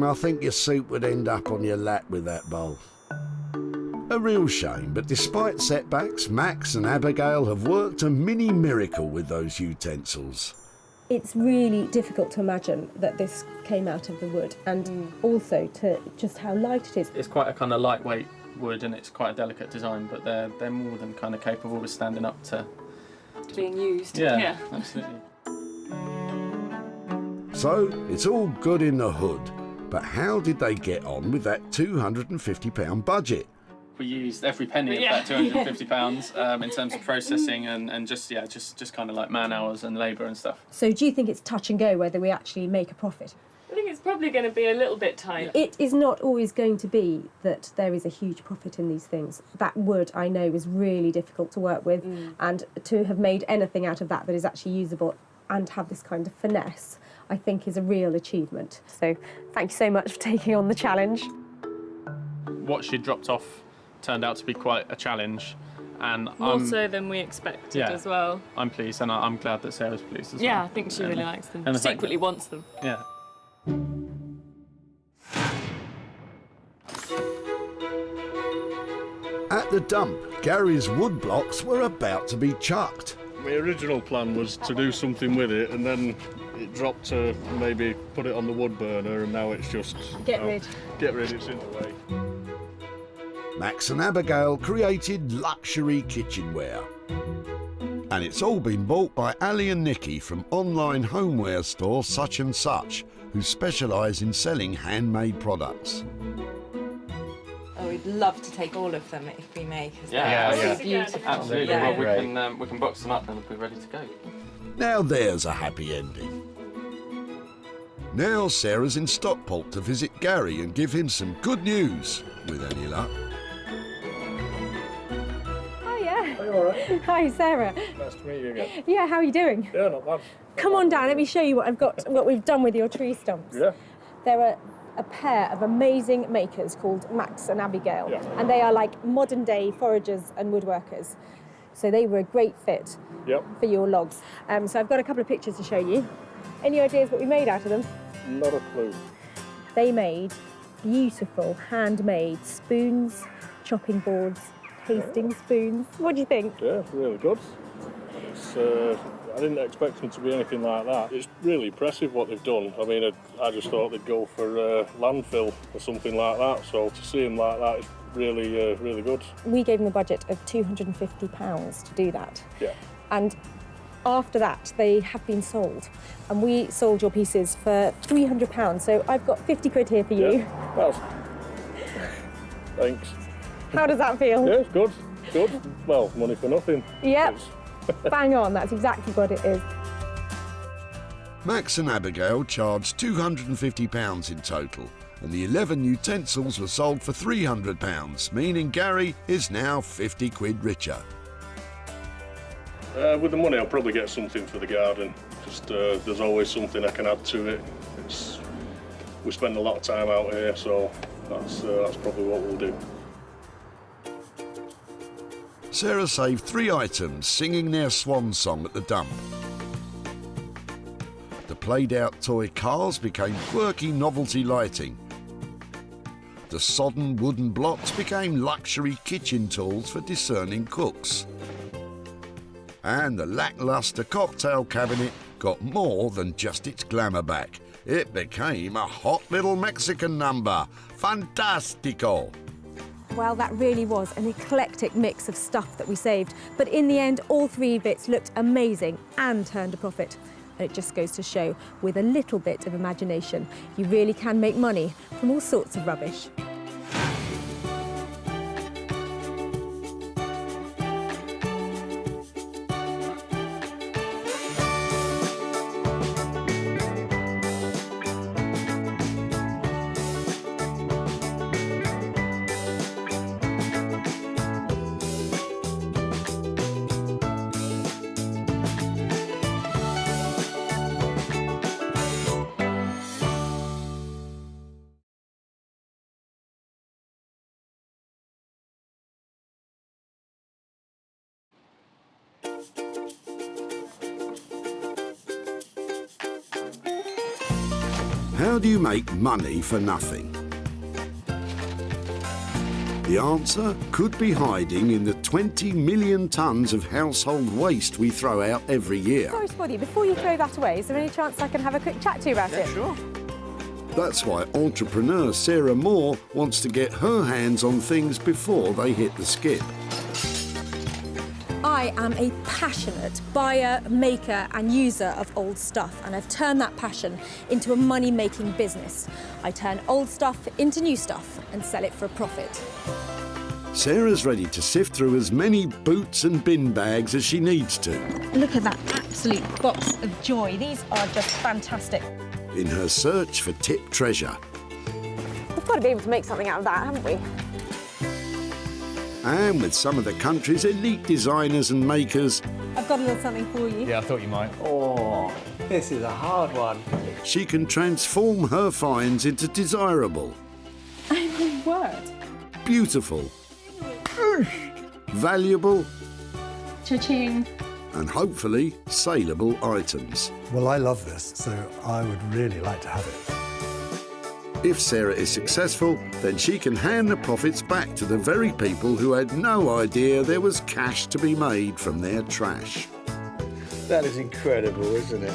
I think your soup would end up on your lap with that bowl. A real shame, but despite setbacks, Max and Abigail have worked a mini miracle with those utensils. It's really difficult to imagine that this came out of the wood, and also to just how light it is. It's quite a kind of lightweight wood and it's quite a delicate design, but they're more than kind of capable of standing up to being used. Yeah, absolutely. So, it's all good in the hood, but how did they get on with that £250 budget? We used every penny of that £250 in terms of processing and just kind of like man hours and labour and stuff. So do you think it's touch and go whether we actually make a profit? I think it's probably going to be a little bit tight. It is not always going to be that there is a huge profit in these things. That wood, I know, is really difficult to work with, and to have made anything out of that is actually usable and have this kind of finesse, I think is a real achievement. So thank you so much for taking on the challenge. What she dropped off turned out to be quite a challenge, and More so than we expected as well. I'm pleased, and I'm glad that Sarah's pleased as well. Yeah, I think she really likes them. and the fact Secretly wants them. Yeah. At the dump, Gary's wood blocks were about to be chucked. My original plan was to do something with it, and then it dropped to maybe put it on the wood burner, and now it's just... Get rid. Get rid, it's in the way. Max and Abigail created luxury kitchenware. And it's all been bought by Ali and Nikki from online homeware store Such and Such, who specialise in selling handmade products. Oh, we would love to take all of them if we may. 'Cause Yeah, they're yeah, so beautiful. absolutely. Yeah. Well, we can box them up and we'll be ready to go. Now there's a happy ending. Now Sarah's in Stockport to visit Gary and give him some good news, with any luck. Hiya. Are you all right? Hi, Sarah. Nice to meet you again. Yeah, how are you doing? Yeah, not bad. Come on down, let me show you what we've done with your tree stumps. Yeah. They're a pair of amazing makers called Max and Abigail, Yeah. and they are like modern day foragers and woodworkers. So they were a great fit for your logs. So I've got a couple of pictures to show you. Any ideas what we made out of them? Not a clue. They made beautiful handmade spoons, chopping boards, tasting spoons. What do you think? Yeah, really good. It's, I didn't expect them to be anything like that. It's really impressive what they've done. I mean, I just thought they'd go for landfill or something like that. So to see them like that is really, really good. We gave them a budget of £250 to do that. Yeah. And after that, they have been sold. And we sold your pieces for £300. So I've got 50 quid here for you. Yeah. Well, thanks. How does that feel? Yeah, it's good. Good. Well, money for nothing. Yep. Bang on, that's exactly what it is. Max and Abigail charged £250 in total, and the 11 utensils were sold for £300, meaning Gary is now 50 quid richer. With the money, I'll probably get something for the garden. Just there's always something I can add to it. We spend a lot of time out here, so that's probably what we'll do. Sarah saved 3 items singing their swan song at the dump. The played-out toy cars became quirky novelty lighting. The sodden wooden blocks became luxury kitchen tools for discerning cooks. And the lacklustre cocktail cabinet got more than just its glamour back. It became a hot little Mexican number. Fantastico! Well, that really was an eclectic mix of stuff that we saved. But in the end, all 3 bits looked amazing and turned a profit. And it just goes to show, with a little bit of imagination, you really can make money from all sorts of rubbish. How do you make money for nothing? The answer could be hiding in the 20 million tonnes of household waste we throw out every year. Sorry, Spoddy, before you throw that away, is there any chance I can have a quick chat to you about it? Sure. That's why entrepreneur Sarah Moore wants to get her hands on things before they hit the skip. I am a passionate buyer, maker and user of old stuff, and I've turned that passion into a money-making business. I turn old stuff into new stuff and sell it for a profit. Sarah's ready to sift through as many boots and bin bags as she needs to. Look at that absolute box of joy. These are just fantastic. In her search for tip treasure. We've got to be able to make something out of that, haven't we? And with some of the country's elite designers and makers, I've got a little something for you. Yeah, I thought you might. Oh, this is a hard one. she can transform her finds into desirable, Oh, my word. beautiful, valuable, Cha-ching. and hopefully saleable items. Well, I love this, so I would really like to have it. If Sarah is successful, then she can hand the profits back to the very people who had no idea there was cash to be made from their trash. That is incredible, isn't it?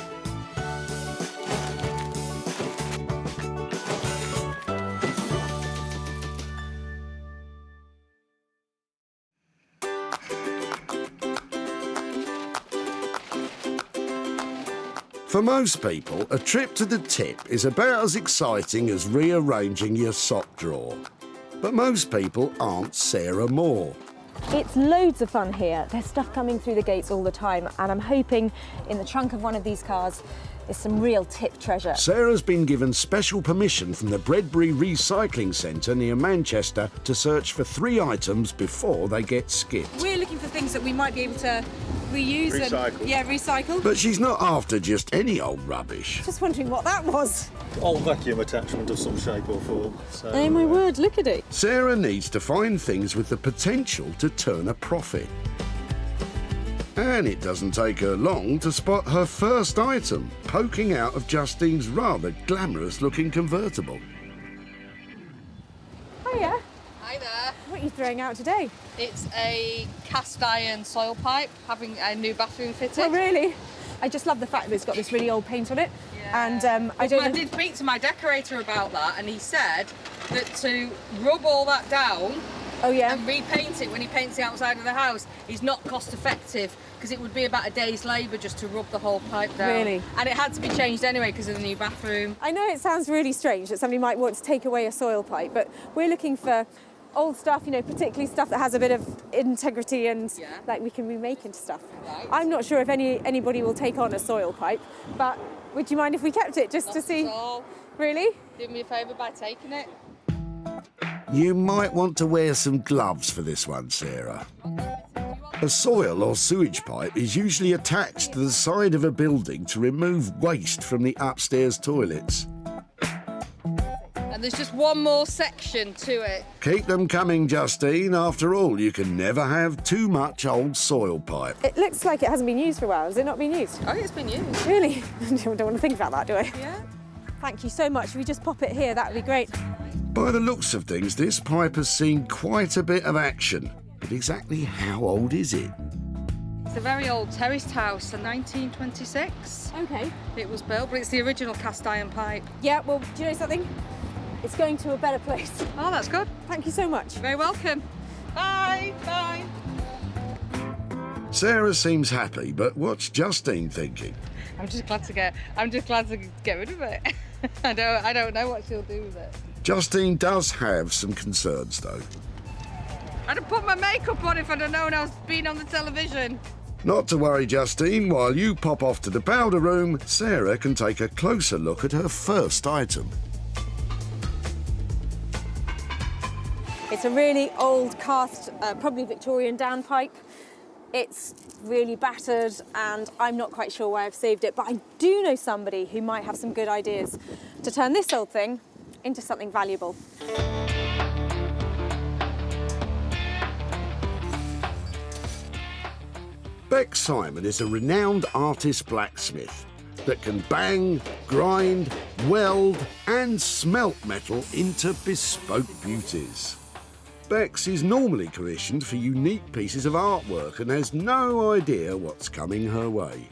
For most people, a trip to the tip is about as exciting as rearranging your sock drawer. But most people aren't Sarah Moore. It's loads of fun here. There's stuff coming through the gates all the time, and I'm hoping in the trunk of one of these cars is some real tip treasure. Sarah's been given special permission from the Bredbury Recycling Centre near Manchester to search for 3 items before they get skipped. We're looking for things that we might be able to reuse and recycle. But she's not after just any old rubbish. Just wondering what that was. Old vacuum attachment of some shape or form. So, Oh my word, look at it. Sarah needs to find things with the potential to turn a profit. And it doesn't take her long to spot her first item poking out of Justine's rather glamorous-looking convertible. Hiya. Hi there. What are you throwing out today? It's a cast iron soil pipe, having a new bathroom fitted. Oh, really? I just love the fact that it's got this really old paint on it. Yeah. And I don't I know... did speak to my decorator about that, and he said that to rub all that down and repaint it when he paints the outside of the house is not cost effective, because it would be about a day's labour just to rub the whole pipe down. Really? And it had to be changed anyway because of the new bathroom. I know it sounds really strange that somebody might want to take away a soil pipe, but we're looking for old stuff, you know, particularly stuff that has a bit of integrity and like we can remake into stuff. Right. I'm not sure if anybody will take on a soil pipe, but would you mind if we kept it just to see? At all. Really? Do me a favour by taking it. You might want to wear some gloves for this one, Sarah. A soil or sewage pipe is usually attached to the side of a building to remove waste from the upstairs toilets. And there's just one more section to it. Keep them coming, Justine. After all, you can never have too much old soil pipe. It looks like it hasn't been used for a while. Has it not been used? Oh, it's been used. Really? I don't want to think about that, do I? Yeah. Thank you so much. If we just pop it here, that would be great. By the looks of things, this pipe has seen quite a bit of action. But exactly how old is it? It's a very old terraced house, in 1926. Okay. It was built, but it's the original cast iron pipe. Yeah, well, do you know something? It's going to a better place. Oh, that's good. Thank you so much. You're very welcome. Bye, bye. Sarah seems happy, but what's Justine thinking? I'm just glad to get rid of it. I don't know what she'll do with it. Justine does have some concerns, though. I'd have put my makeup on if I'd have known I was being on the television. Not to worry, Justine. While you pop off to the powder room, Sarah can take a closer look at her first item. It's a really old cast, probably Victorian downpipe. It's really battered and I'm not quite sure why I've saved it, but I do know somebody who might have some good ideas to turn this old thing into something valuable. Beck Simon is a renowned artist blacksmith that can bang, grind, weld and smelt metal into bespoke beauties. Bex is normally commissioned for unique pieces of artwork and has no idea what's coming her way.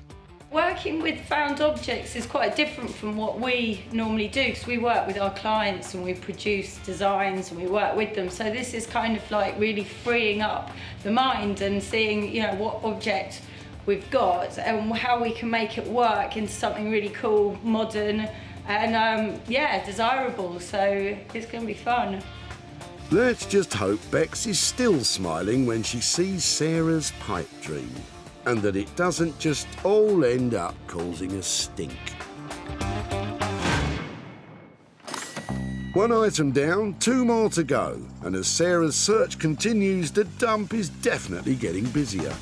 Working with found objects is quite different from what we normally do, because we work with our clients and we produce designs and we work with them. So this is kind of like really freeing up the mind and seeing, you know, what object we've got and how we can make it work into something really cool, modern and yeah, desirable. So it's going to be fun. Let's just hope Bex is still smiling when she sees Sarah's pipe dream, and that it doesn't just all end up causing a stink. One item down, 2 more to go, and as Sarah's search continues, the dump is definitely getting busier.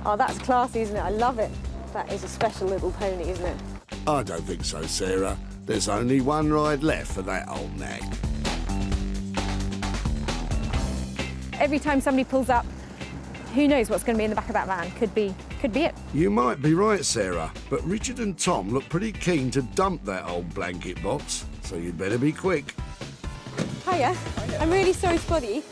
Oh, that's classy, isn't it? I love it. That is a special little pony, isn't it? I don't think so, Sarah. There's only one ride left for that old nag. Every time somebody pulls up, who knows what's going to be in the back of that van? Could be it. You might be right, Sarah, but Richard and Tom look pretty keen to dump that old blanket box, so you'd better be quick. Hiya. I'm really sorry to bother you.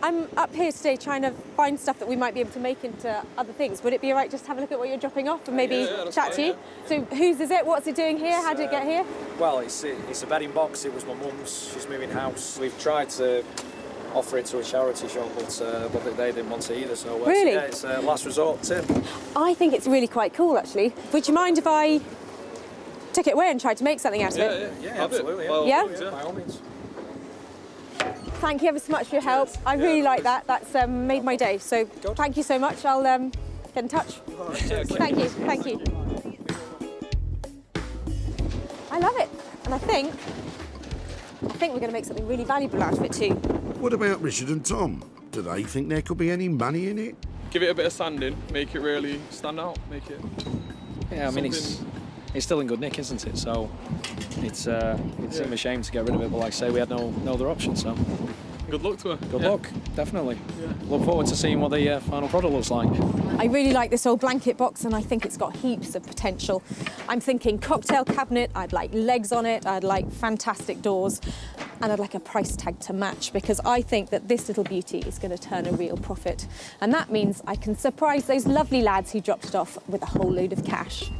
I'm up here today trying to find stuff that we might be able to make into other things. Would it be all right just to have a look at what you're dropping off and maybe chat to you? So whose is it? What's it doing here? How did it get here? Well, it's a bedding box. It was my mum's. She's moving house. We've tried to offer it to a charity shop, but they didn't want it either. So really? Yeah, it's a last resort tip. I think it's really quite cool, actually. Would you mind if I took it away and tried to make something out of it. Yeah, absolutely. Yeah? By all means. Thank you ever so much for your help. I really like that. That's made my day. So thank you so much. I'll get in touch. Thank you. Thank you. I love it. And I think we're going to make something really valuable out of it too. What about Richard and Tom? Do they think there could be any money in it? Give it a bit of sanding, make it really stand out, make it. Yeah, I mean, it's still in good nick, isn't it? So it's seem a shame to get rid of it, but like I say, we had no other option, so. Good luck to her. Good luck, definitely. Look forward to seeing what the final product looks like. I really like this old blanket box and I think it's got heaps of potential. I'm thinking cocktail cabinet, I'd like legs on it, I'd like fantastic doors, and I'd like a price tag to match because I think that this little beauty is going to turn a real profit. And that means I can surprise those lovely lads who dropped it off with a whole load of cash.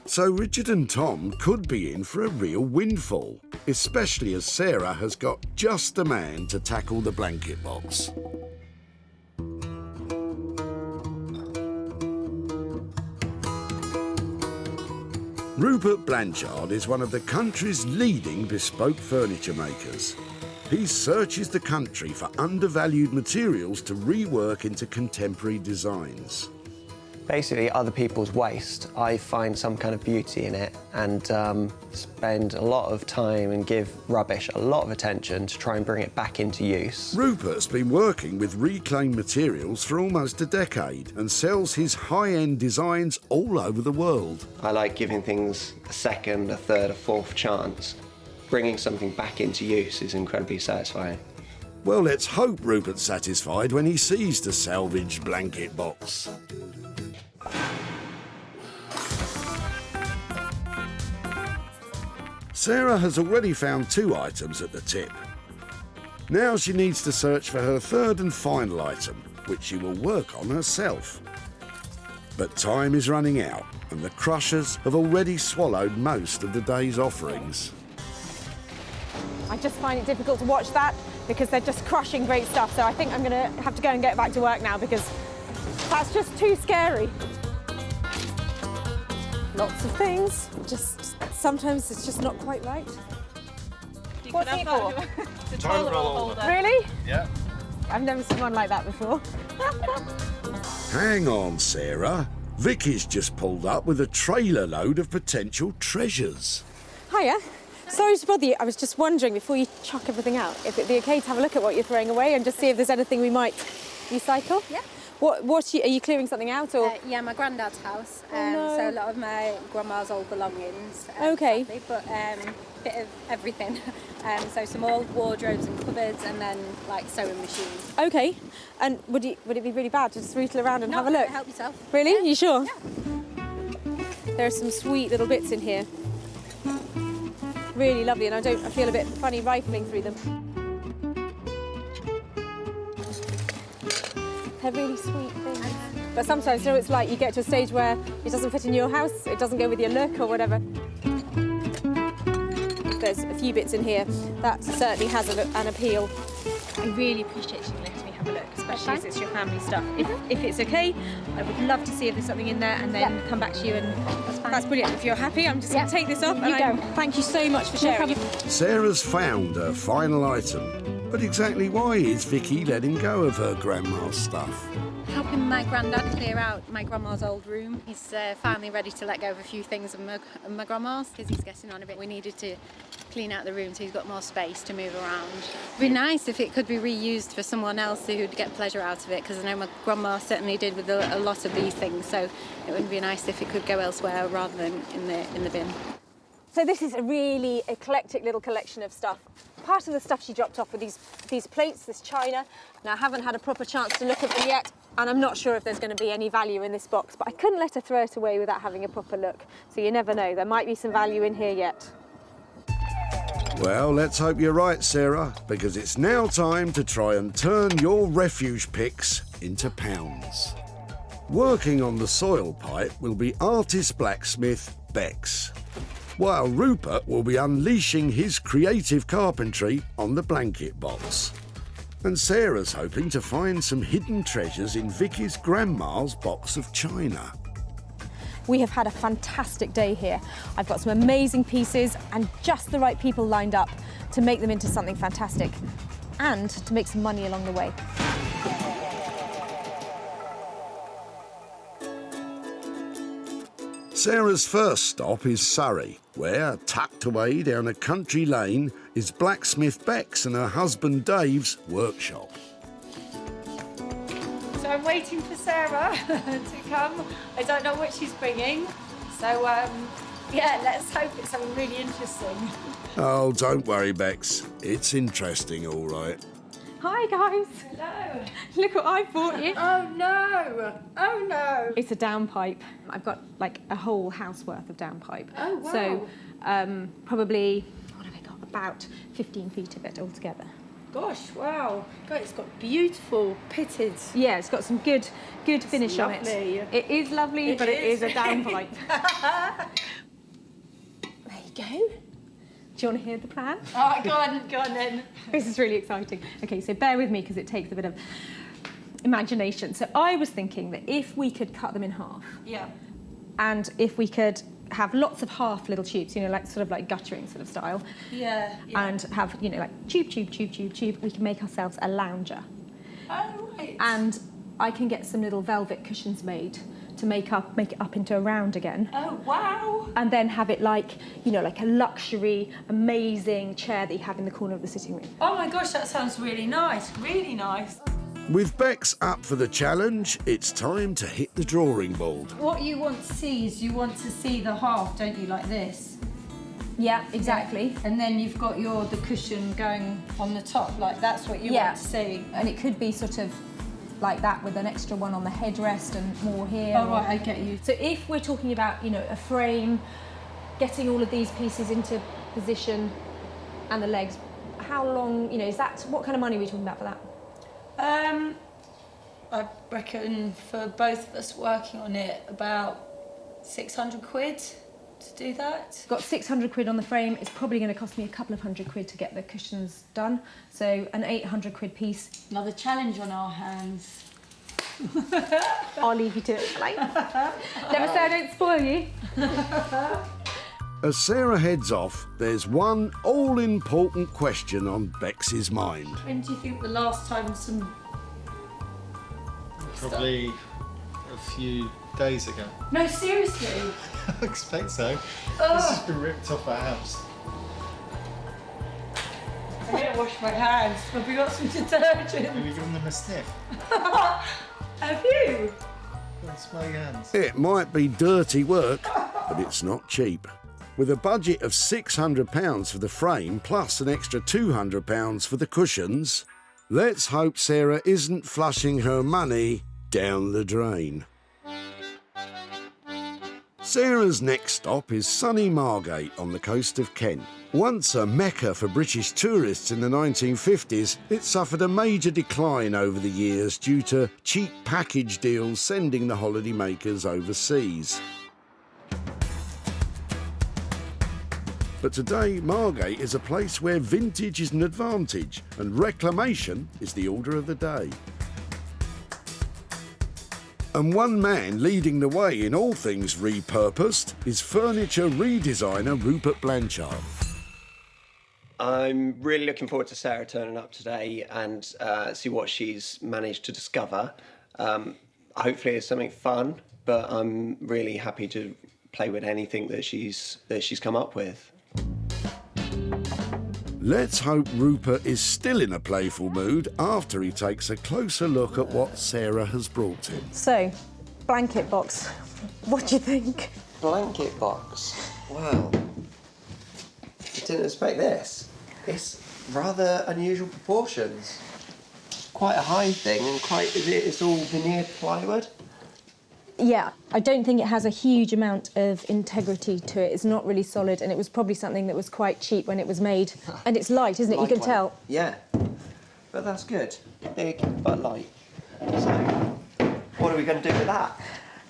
So Richard and Tom could be in for a real windfall, especially as Sarah has got just the man to tackle the blanket box. Rupert Blanchard is one of the country's leading bespoke furniture makers. He searches the country for undervalued materials to rework into contemporary designs. Basically, other people's waste, I find some kind of beauty in it and spend a lot of time and give rubbish a lot of attention to try and bring it back into use. Rupert's been working with reclaimed materials for almost a decade and sells his high-end designs all over the world. I like giving things a second, a third, a fourth chance. Bringing something back into use is incredibly satisfying. Well, let's hope Rupert's satisfied when he sees the salvaged blanket box. Sarah has already found 2 items at the tip. Now she needs to search for her third and final item, which she will work on herself. But time is running out, and the crushers have already swallowed most of the day's offerings. I just find it difficult to watch that because they're just crushing great stuff. So I think I'm going to have to go and get back to work now because that's just too scary. Lots of things, just sometimes it's just not quite right. What's it for? The toilet roll holder. Really? Yeah. I've never seen one like that before. Hang on, Sarah. Vicky's just pulled up with a trailer load of potential treasures. Hiya. Sorry to bother you. I was just wondering, before you chuck everything out, if it'd be okay to have a look at what you're throwing away and just see if there's anything we might recycle? Yeah. Are you clearing something out, or? Yeah, my granddad's house. No. So a lot of my grandma's old belongings. Okay. Sadly, but bit of everything. So some old wardrobes and cupboards, and then like sewing machines. Okay. And would it be really bad to just rootle around and have a look? Help yourself. Really? Yeah. You sure? Yeah. There are some sweet little bits in here. Really lovely, and I feel a bit funny rifling through them. They're really sweet things. But sometimes, you know, it's like you get to a stage where it doesn't fit in your house, it doesn't go with your look or whatever. There's a few bits in here that certainly has an appeal. I really appreciate you letting me have a look, especially as it's your family stuff. If it's okay, I would love to see if there's something in there and then come back to you, and that's brilliant. If you're happy, I'm just going to take this off. Thank you so much for sharing. Sarah's found her final item. But exactly why is Vicky letting go of her grandma's stuff? Helping my granddad clear out my grandma's old room. He's finally ready to let go of a few things of my grandma's because he's getting on a bit. We needed to clean out the room so he's got more space to move around. It'd be nice if it could be reused for someone else who'd get pleasure out of it, because I know my grandma certainly did with a lot of these things, so it would be nice if it could go elsewhere rather than in the bin. So this is a really eclectic little collection of stuff. Part of the stuff she dropped off with these plates, this china. Now, I haven't had a proper chance to look at them yet, and I'm not sure if there's going to be any value in this box, but I couldn't let her throw it away without having a proper look. So you never know, there might be some value in here yet. Well, let's hope you're right, Sarah, because it's now time to try and turn your refuge picks into pounds. Working on the soil pipe will be artist blacksmith Bex, while Rupert will be unleashing his creative carpentry on the blanket box. And Sarah's hoping to find some hidden treasures in Vicky's grandma's box of china. We have had a fantastic day here. I've got some amazing pieces and just the right people lined up to make them into something fantastic and to make some money along the way. Sarah's first stop is Surrey, where, tucked away down a country lane, is blacksmith Bex and her husband Dave's workshop. So I'm waiting for Sarah to come. I don't know what she's bringing. So, yeah, let's hope it's something really interesting. Oh, don't worry, Bex. It's interesting, all right. Hi, guys. Hello. Look what I've bought you. Oh, no. Oh, no. It's a downpipe. I've got like a whole house worth of downpipe. Oh, wow. So probably, what have I got? About 15 feet of it altogether. Gosh, wow. God, it's got beautiful pitted. Yeah, it's got some good finish on it. It is lovely, but it is a downpipe. There you go. Do you want to hear the plan? Oh, go on then. This is really exciting. Okay, so bear with me because it takes a bit of imagination. So I was thinking that if we could cut them in half, Yeah. and if we could have lots of half little tubes, you know, like sort of like guttering sort of style, Yeah. and have, you know, like tube, we can make ourselves a lounger. Oh, right. And I can get some little velvet cushions made to make it up into a round again. Oh, wow. And then have it like, you know, like a luxury, amazing chair that you have in the corner of the sitting room. Oh my gosh, that sounds really nice. Really nice. With Bex up for the challenge, it's time to hit the drawing board. What you want to see is you want to see the half, don't you, like this? Yeah, exactly. Yeah. And then you've got the cushion going on the top, like that's what you want to see. And it could be sort of like that with an extra one on the headrest and more here. Oh, right, I get you. So if we're talking about, you know, a frame, getting all of these pieces into position and the legs, how long, you know, what kind of money are we talking about for that? I reckon for both of us working on it, about 600 quid to do that. Got 600 quid on the frame. It's probably going to cost me a couple of £100 to get the cushions done. So an 800 quid piece. Another challenge on our hands. I'll leave you to it, shall I? Never say I don't spoil you. As Sarah heads off, there's one all-important question on Bex's mind. When do you think the last time Probably a few days ago. No, seriously? I expect so. Oh. This has been ripped off our house. I'm going to wash my hands. Have we got some detergent? Have you given them a sniff? Have you? Go and smell your hands. It might be dirty work, but it's not cheap. With a budget of £600 for the frame plus an extra £200 for the cushions, let's hope Sarah isn't flushing her money down the drain. Sarah's next stop is sunny Margate on the coast of Kent. Once a mecca for British tourists in the 1950s, it suffered a major decline over the years due to cheap package deals sending the holidaymakers overseas. But today, Margate is a place where vintage is an advantage and reclamation is the order of the day. And one man leading the way in all things repurposed is furniture redesigner Rupert Blanchard. I'm really looking forward to Sarah turning up today and see what she's managed to discover. Hopefully it's something fun, but I'm really happy to play with anything that she's come up with. Let's hope Rupert is still in a playful mood after he takes a closer look at what Sarah has brought him. So, blanket box. What do you think? Blanket box? Wow. I didn't expect this. It's rather unusual proportions. Quite a high thing and it's all veneered plywood. Yeah, I don't think it has a huge amount of integrity to it. It's not really solid, and it was probably something that was quite cheap when it was made. And it's light, isn't it? You can tell. Yeah, but that's good. Big but light. So, what are we going to do with that?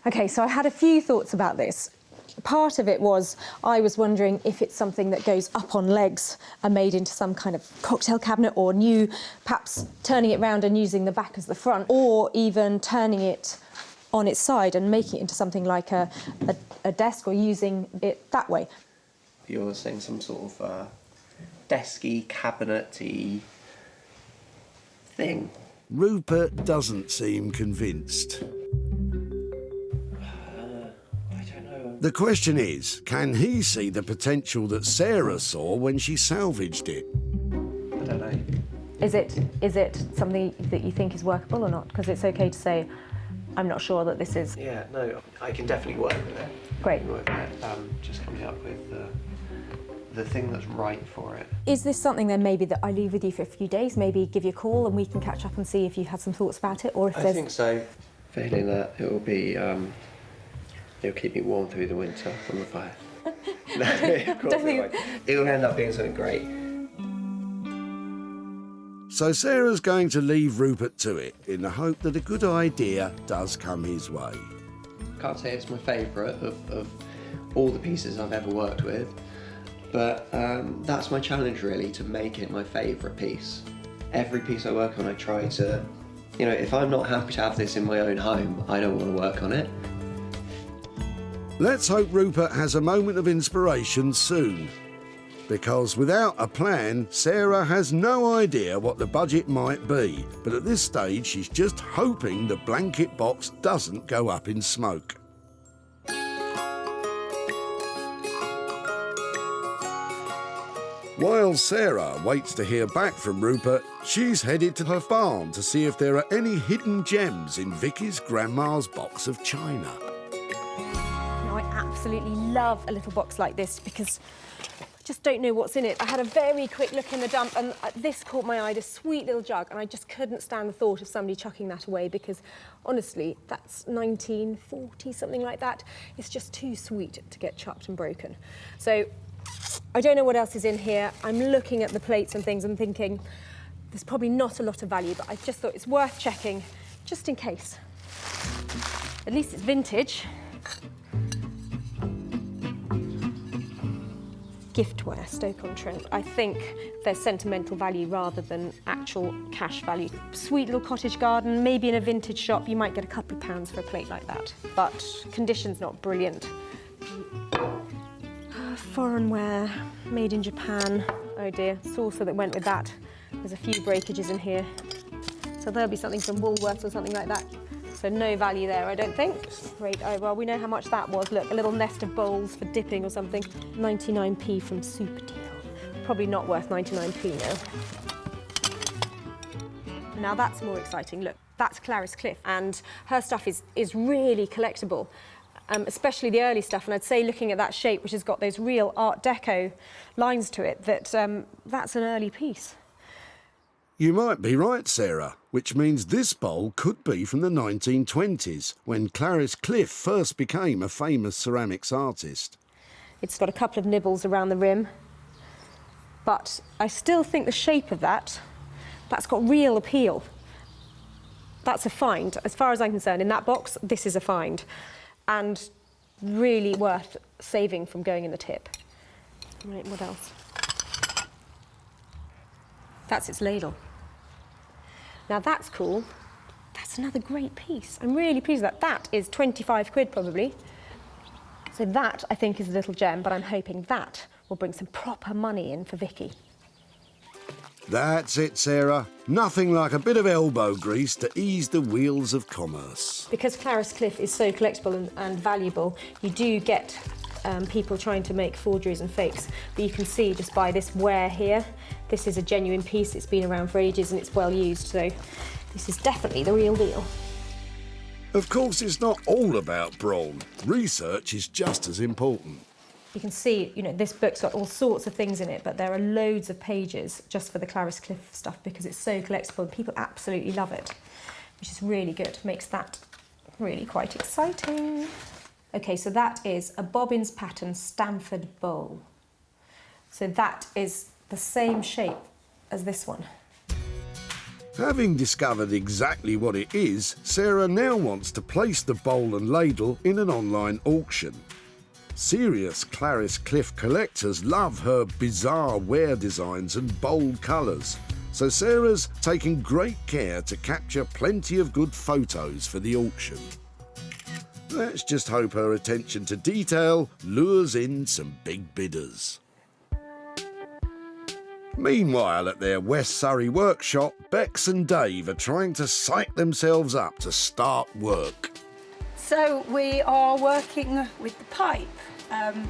Okay, so I had a few thoughts about this. Part of it was I was wondering if it's something that goes up on legs and made into some kind of cocktail cabinet, or perhaps turning it round and using the back as the front, or even turning it on its side and making it into something like a desk or using it that way. You're saying some sort of desky, cabinet-y thing. Rupert doesn't seem convinced. I don't know. The question is, can he see the potential that Sarah saw when she salvaged it? I don't know. Is it something that you think is workable or not? Because it's okay to say, I'm not sure that this is... Yeah, no, I can definitely work with it. Great. Work with it. Just coming up with the thing that's right for it. Is this something then maybe that I leave with you for a few days, maybe give you a call and we can catch up and see if you've had some thoughts about it, or if I think so. Feeling that it will be, it'll keep me warm through the winter from the fire. No, of course it won't. It'll end up being something great. So Sarah's going to leave Rupert to it in the hope that a good idea does come his way. Can't say it's my favourite of all the pieces I've ever worked with, but that's my challenge really, to make it my favourite piece. Every piece I work on I try to, you know, if I'm not happy to have this in my own home, I don't want to work on it. Let's hope Rupert has a moment of inspiration soon. Because without a plan, Sarah has no idea what the budget might be. But at this stage, she's just hoping the blanket box doesn't go up in smoke. While Sarah waits to hear back from Rupert, she's headed to her farm to see if there are any hidden gems in Vicky's grandma's box of china. Now, I absolutely love a little box like this because I just don't know what's in it. I had a very quick look in the dump and this caught my eye, this sweet little jug, and I just couldn't stand the thought of somebody chucking that away because, honestly, that's 1940, something like that. It's just too sweet to get chucked and broken. So I don't know what else is in here. I'm looking at the plates and things and thinking there's probably not a lot of value, but I just thought it's worth checking just in case. At least it's vintage. Giftware, Stoke-on-Trent. I think there's sentimental value rather than actual cash value. Sweet little cottage garden, maybe in a vintage shop you might get a couple of pounds for a plate like that. But condition's not brilliant. Foreign wear, made in Japan. Oh dear, saucer that went with that. There's a few breakages in here. So there'll be something from Woolworths or something like that. So no value there, I don't think. Great, oh well, we know how much that was. Look, a little nest of bowls for dipping or something. 99p from Super Deal. Probably not worth 99p now. Now that's more exciting. Look, that's Clarice Cliff, and her stuff is really collectible. Especially the early stuff, and I'd say looking at that shape, which has got those real Art Deco lines to it, that that's an early piece. You might be right, Sarah, which means this bowl could be from the 1920s, when Clarice Cliff first became a famous ceramics artist. It's got a couple of nibbles around the rim, but I still think the shape of that's got real appeal. That's a find. As far as I'm concerned, in that box, this is a find. And really worth saving from going in the tip. Right, what else? That's its ladle. Now that's cool. That's another great piece. I'm really pleased with that. That is 25 quid probably. So that, I think, is a little gem, but I'm hoping that will bring some proper money in for Vicky. That's it, Sarah. Nothing like a bit of elbow grease to ease the wheels of commerce. Because Clarice Cliff is so collectible and valuable, you do get people trying to make forgeries and fakes. But you can see just by this wear here, this is a genuine piece. It's been around for ages and it's well used, so this is definitely the real deal. Of course, it's not all about brawn. Research is just as important. You can see, you know, this book's got all sorts of things in it, but there are loads of pages just for the Clarice Cliff stuff because it's so collectible and people absolutely love it, which is really good. Makes that really quite exciting. Okay, so that is a Bobbins pattern Stamford bowl. So that is the same shape as this one. Having discovered exactly what it is, Sarah now wants to place the bowl and ladle in an online auction. Serious Clarice Cliff collectors love her bizarre wear designs and bold colours, so Sarah's taking great care to capture plenty of good photos for the auction. Let's just hope her attention to detail lures in some big bidders. Meanwhile, at their West Surrey workshop, Bex and Dave are trying to psych themselves up to start work. So we are working with the pipe,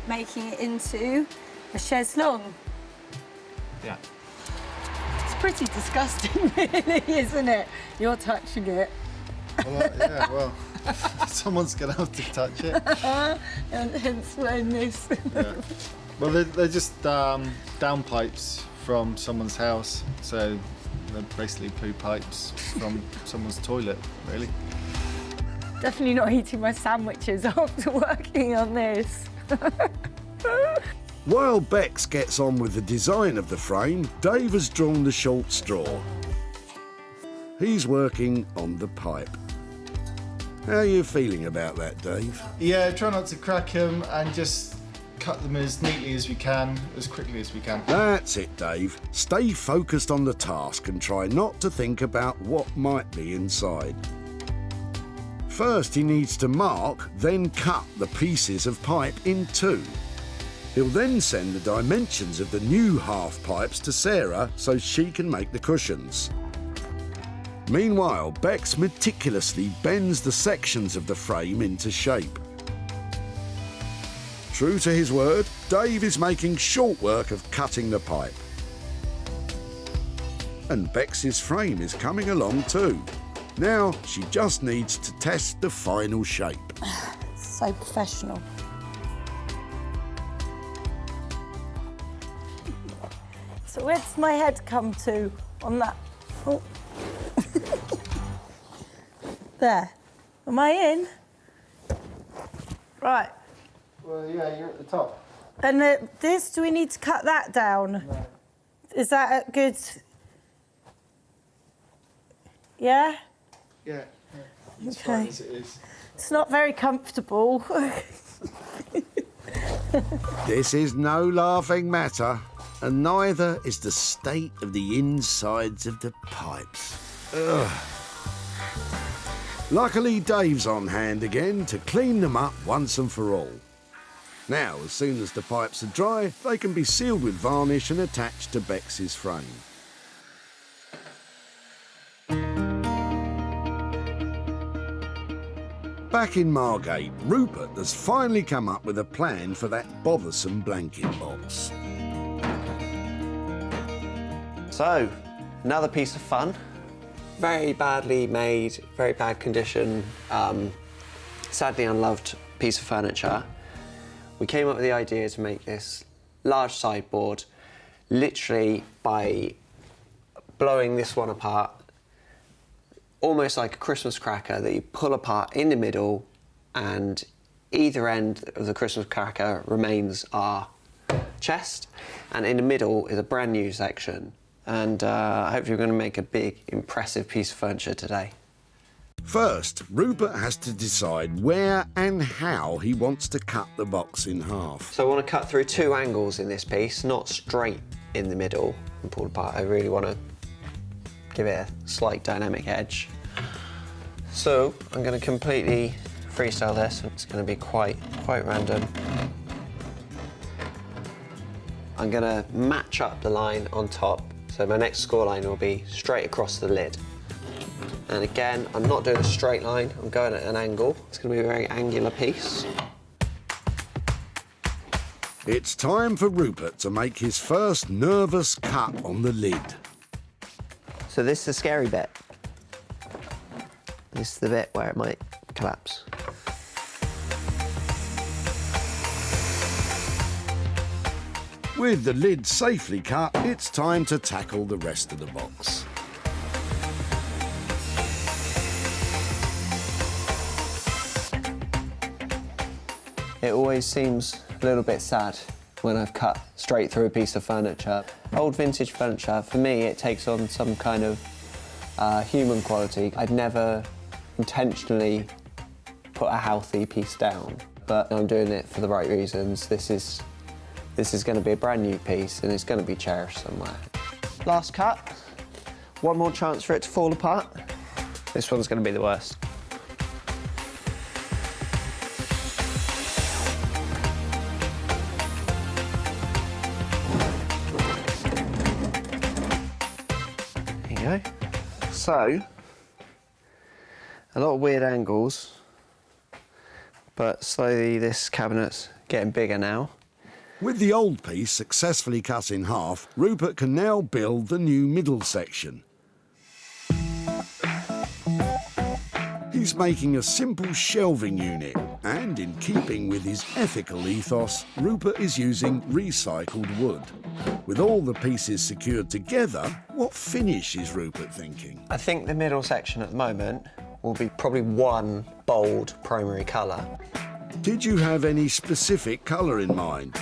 making it into a chaise longue. Yeah. It's pretty disgusting, really, isn't it? You're touching it. Well, yeah, well, someone's going to have to touch it. And hence when this. Yeah. Well, they're just downpipes from someone's house, so they're basically poo pipes from someone's toilet, really. Definitely not eating my sandwiches after working on this. While Bex gets on with the design of the frame, Dave has drawn the short straw. He's working on the pipe. How are you feeling about that, Dave? Yeah, try not to crack them and just cut them as neatly as we can, as quickly as we can. That's it, Dave. Stay focused on the task and try not to think about what might be inside. First, he needs to mark, then cut the pieces of pipe in two. He'll then send the dimensions of the new half pipes to Sarah so she can make the cushions. Meanwhile, Bex meticulously bends the sections of the frame into shape. True to his word, Dave is making short work of cutting the pipe. And Bex's frame is coming along too. Now she just needs to test the final shape. So professional. So where does my head come to on that? Oh. There. Am I in? Right. Well, yeah, you're at the top. And this, do we need to cut that down? No. Is that a good... Yeah? Yeah. It's Okay. fine as it is. It's not very comfortable. This is no laughing matter, and neither is the state of the insides of the pipes. Ugh. Luckily, Dave's on hand again to clean them up once and for all. Now, as soon as the pipes are dry, they can be sealed with varnish and attached to Bex's frame. Back in Margate, Rupert has finally come up with a plan for that bothersome blanket box. So, another piece of fun. Very badly made, very bad condition, sadly unloved piece of furniture. We came up with the idea to make this large sideboard literally by blowing this one apart, almost like a Christmas cracker that you pull apart in the middle, and either end of the Christmas cracker remains our chest, and in the middle is a brand new section. And hopefully we're going to make a big, impressive piece of furniture today. First, Rupert has to decide where and how he wants to cut the box in half. So I want to cut through two angles in this piece, not straight in the middle and pull apart. I really want to give it a slight dynamic edge. So I'm going to completely freestyle this. It's going to be quite random. I'm going to match up the line on top. So my next score line will be straight across the lid. And again, I'm not doing a straight line, I'm going at an angle. It's going to be a very angular piece. It's time for Rupert to make his first nervous cut on the lid. So this is the scary bit. This is the bit where it might collapse. With the lid safely cut, it's time to tackle the rest of the box. It always seems a little bit sad when I've cut straight through a piece of furniture. Old vintage furniture, for me, it takes on some kind of human quality. I'd never intentionally put a healthy piece down, but I'm doing it for the right reasons. This is going to be a brand new piece and it's going to be cherished somewhere. Last cut. One more chance for it to fall apart. This one's going to be the worst. So, a lot of weird angles, but slowly this cabinet's getting bigger now. With the old piece successfully cut in half, Rupert can now build the new middle section. He's making a simple shelving unit, and in keeping with his ethical ethos, Rupert is using recycled wood. With all the pieces secured together, what finish is Rupert thinking? I think the middle section at the moment will be probably one bold primary colour. Did you have any specific colour in mind?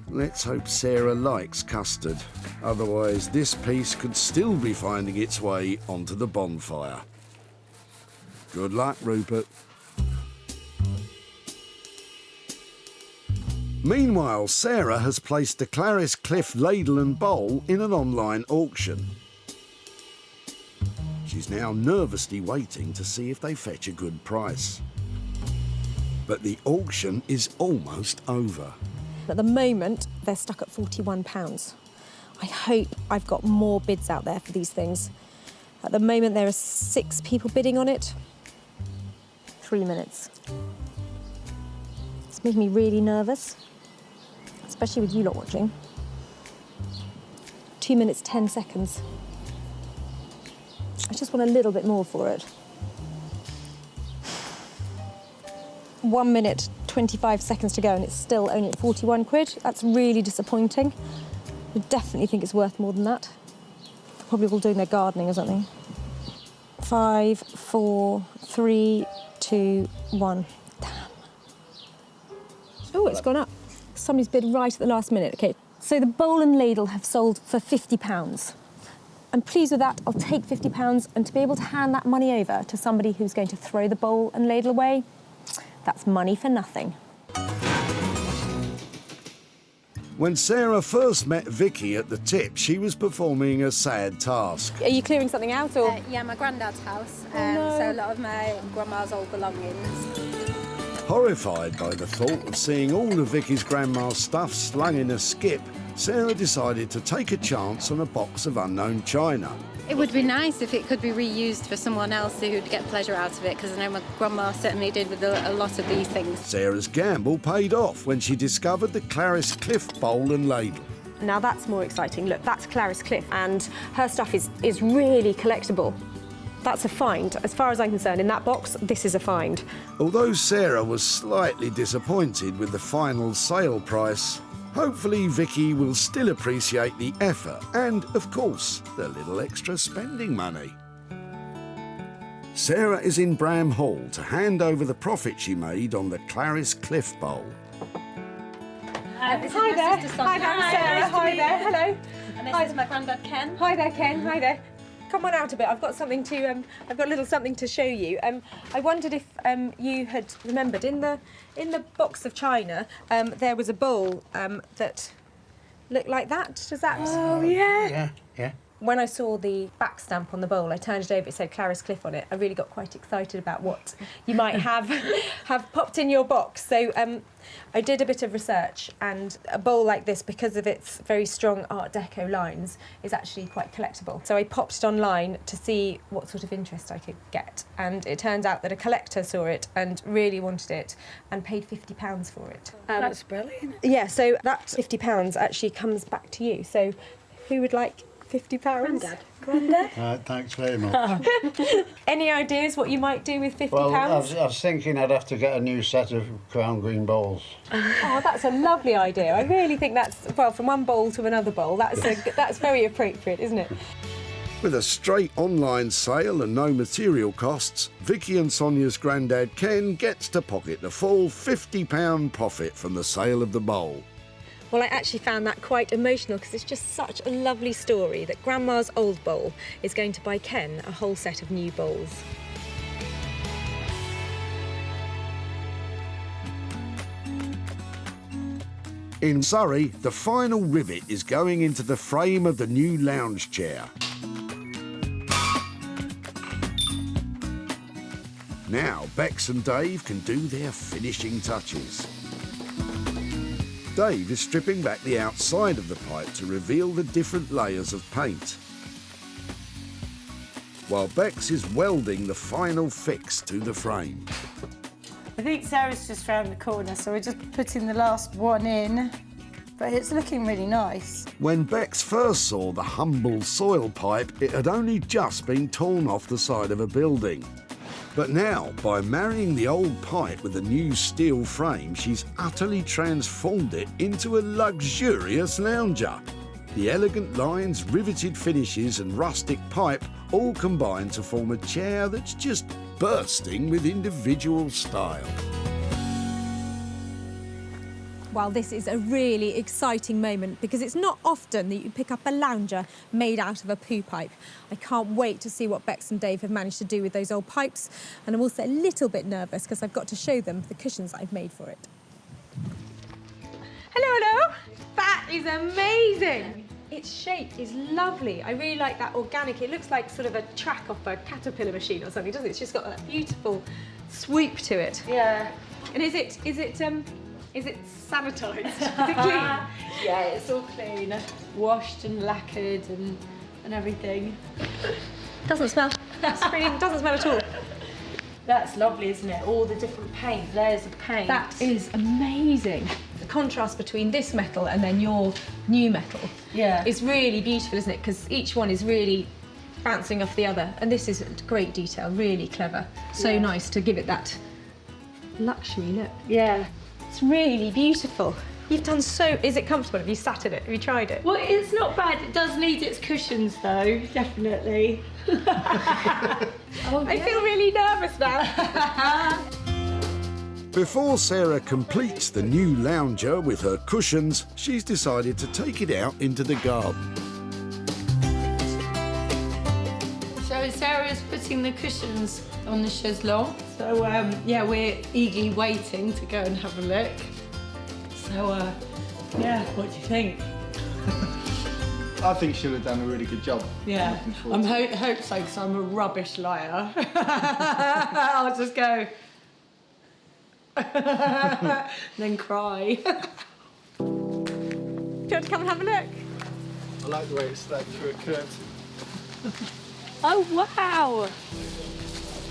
Let's hope Sarah likes custard. Otherwise, this piece could still be finding its way onto the bonfire. Good luck, Rupert. Meanwhile, Sarah has placed the Clarice Cliff ladle and bowl in an online auction. She's now nervously waiting to see if they fetch a good price. But the auction is almost over. At the moment, they're stuck at £41. I hope I've got more bids out there for these things. At the moment, there are 6 people bidding on it. 3 minutes. It's making me really nervous, especially with you lot watching. 2 minutes, 10 seconds. I just want a little bit more for it. 1 minute, 25 seconds to go and it's still only at 41 quid. That's really disappointing. I definitely think it's worth more than that. They're probably all doing their gardening or something. 5, 4, 3, 2, 1. Damn. Oh, it's gone up. Somebody's bid right at the last minute. Okay, so the bowl and ladle have sold for £50. I'm pleased with that. I'll take £50 and to be able to hand that money over to somebody who's going to throw the bowl and ladle away, that's money for nothing. When Sarah first met Vicky at the tip, she was performing a sad task. Are you clearing something out or? Yeah, my granddad's house. No. So a lot of my grandma's old belongings. Horrified by the thought of seeing all of Vicky's grandma's stuff slung in a skip, Sarah decided to take a chance on a box of unknown china. It would be nice if it could be reused for someone else who'd get pleasure out of it, because I know my grandma certainly did with a lot of these things. Sarah's gamble paid off when she discovered the Clarice Cliff bowl and ladle. Now that's more exciting. Look, that's Clarice Cliff and her stuff is really collectible. That's a find. As far as I'm concerned, in that box, this is a find. Although Sarah was slightly disappointed with the final sale price, hopefully Vicky will still appreciate the effort and, of course, the little extra spending money. Sarah is in Bram Hall to hand over the profit she made on the Clarice Cliff bowl. Hi there. Hi there, Sarah. Hi there. Hello. And this is my granddad Ken. Hi there, Ken. Hi there. Come on out a bit. I've got something to. I've got a little something to show you. I wondered if you had remembered in the box of china there was a bowl that looked like that. Does that? Oh yeah. Yeah. When I saw the back stamp on the bowl, I turned it over. It said Clarice Cliff on it. I really got quite excited about what you might have popped in your box. So I did a bit of research, and a bowl like this, because of its very strong Art Deco lines, is actually quite collectible. So I popped it online to see what sort of interest I could get, and it turns out that a collector saw it and really wanted it and paid £50 for it. That's brilliant. Yeah, so that £50 actually comes back to you. So who would like £50? Granddad? Thanks very much. Any ideas what you might do with £50? Well, I was thinking I'd have to get a new set of crown green bowls. Oh, that's a lovely idea. I really think that's, well, from one bowl to another bowl, that's very appropriate, isn't it? With a straight online sale and no material costs, Vicky and Sonia's granddad Ken gets to pocket the full £50 profit from the sale of the bowl. Well, I actually found that quite emotional because it's just such a lovely story that Grandma's old bowl is going to buy Ken a whole set of new bowls. In Surrey, the final rivet is going into the frame of the new lounge chair. Now, Bex and Dave can do their finishing touches. Dave is stripping back the outside of the pipe to reveal the different layers of paint. while Bex is welding the final fix to the frame. I think Sarah's just round the corner, so we're just putting the last one in. But it's looking really nice. When Bex first saw the humble soil pipe, it had only just been torn off the side of a building. But now, by marrying the old pipe with a new steel frame, she's utterly transformed it into a luxurious lounger. The elegant lines, riveted finishes and rustic pipe all combine to form a chair that's just bursting with individual style. Well, this is a really exciting moment because it's not often that you pick up a lounger made out of a poo pipe. I can't wait to see what Bex and Dave have managed to do with those old pipes, and I'm also a little bit nervous because I've got to show them the cushions I've made for it. Hello. That is amazing. Its shape is lovely. I really like that organic. It looks like sort of a track off a caterpillar machine or something, doesn't it? It's just got that beautiful swoop to it. Yeah. And is it sanitised? Is it clean? Yeah, it's all clean. Washed and lacquered and everything. Doesn't smell. Doesn't smell at all. That's lovely, isn't it? All the different paint, layers of paint. That is amazing. The contrast between this metal and then your new metal is really beautiful, isn't it? Because each one is really bouncing off the other. And this is great detail, really clever. So nice to give it that luxury look. Yeah. It's really beautiful. You've done so... Is it comfortable? Have you sat in it? Have you tried it? Well, it's not bad. It does need its cushions, though, definitely. I feel really nervous now. Before Sarah completes the new lounger with her cushions, she's decided to take it out into the garden. So Sarah's putting the cushions on the chaiselong. So, yeah, we're eagerly waiting to go and have a look. So, yeah, what do you think? I think she'll have done a really good job. Yeah, I hope so, because I'm a rubbish liar. I'll just go... then cry. Do you want to come and have a look? I like the way it's like through a curtain. Oh, wow!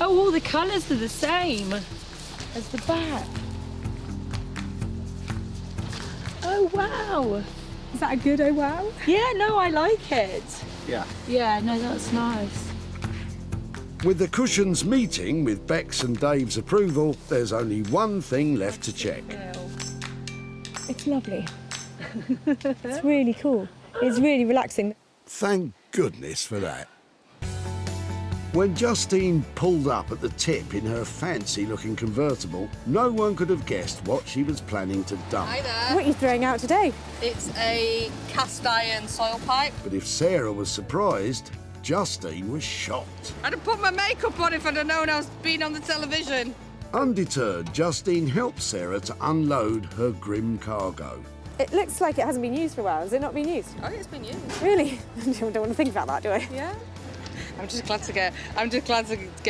Oh, all the colours are the same as the back. Oh, wow! Is that a good oh wow? Yeah, no, I like it. Yeah. Yeah, no, that's nice. With the cushions meeting with Bex and Dave's approval, there's only one thing left to check. It's lovely. It's really cool. It's really relaxing. Thank goodness for that. When Justine pulled up at the tip in her fancy-looking convertible, no one could have guessed what she was planning to dump. Hi there. What are you throwing out today? It's a cast iron soil pipe. But if Sarah was surprised, Justine was shocked. I'd have put my makeup on if I'd have known I was being on the television. Undeterred, Justine helped Sarah to unload her grim cargo. It looks like it hasn't been used for a while. Has it not been used? Oh, it's been used. Really? I don't want to think about that, do I? Yeah. I'm just glad to get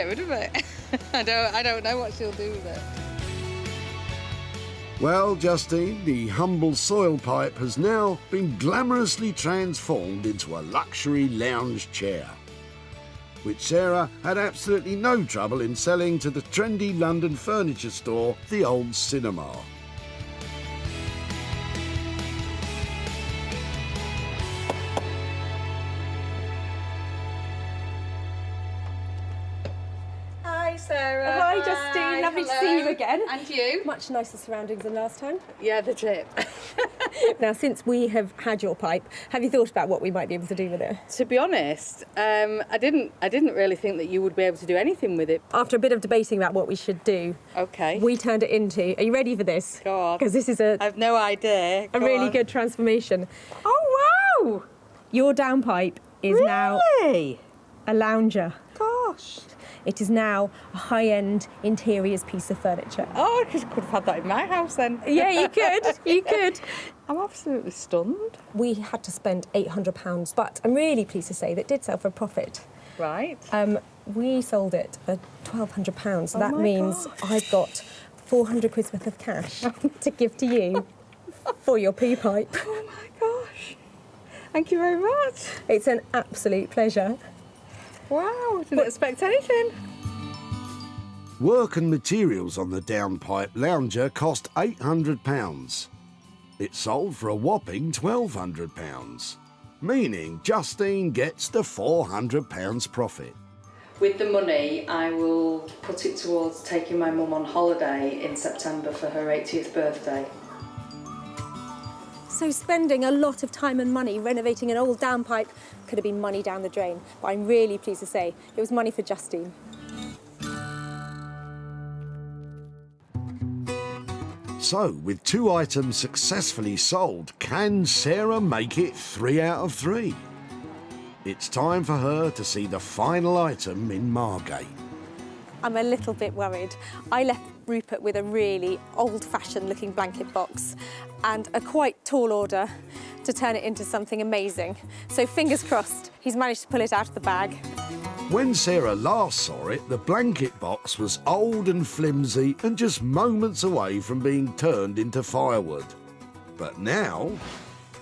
rid of it. I don't know what she'll do with it. Well, Justine, the humble soil pipe has now been glamorously transformed into a luxury lounge chair, which Sarah had absolutely no trouble in selling to the trendy London furniture store, The Old Cinema. Hi, Sarah. Hi, Justine. Lovely to see you again. And you. Much nicer surroundings than last time. Yeah, the tip. Now, since we have had your pipe, have you thought about what we might be able to do with it? To be honest, I didn't really think that you would be able to do anything with it. After a bit of debating about what we should do, we turned it into... Are you ready for this? Go on. Because this is I've no idea. A really good transformation. Oh, wow! Your downpipe is now a lounger. Gosh. It is now a high-end interiors piece of furniture. Oh, I could have had that in my house then. Yeah, you could. You could. I'm absolutely stunned. We had to spend £800, but I'm really pleased to say that it did sell for a profit. Right. We sold it for £1,200. So Oh that my means gosh. I've got 400 quid's worth of cash to give to you for your poo pipe. Oh my gosh. Thank you very much. It's an absolute pleasure. Wow, didn't expect anything. Work and materials on the downpipe lounger cost £800. It sold for a whopping £1,200, meaning Justine gets the £400 profit. With the money, I will put it towards taking my mum on holiday in September for her 80th birthday. So spending a lot of time and money renovating an old downpipe could have been money down the drain, but I'm really pleased to say it was money for Justine. So, with 2 items successfully sold, can Sarah make it 3 out of 3? It's time for her to see the final item in Margate. I'm a little bit worried. I left Rupert with a really old-fashioned looking blanket box and a quite tall order to turn it into something amazing. So fingers crossed, he's managed to pull it out of the bag. When Sarah last saw it, the blanket box was old and flimsy and just moments away from being turned into firewood. But now,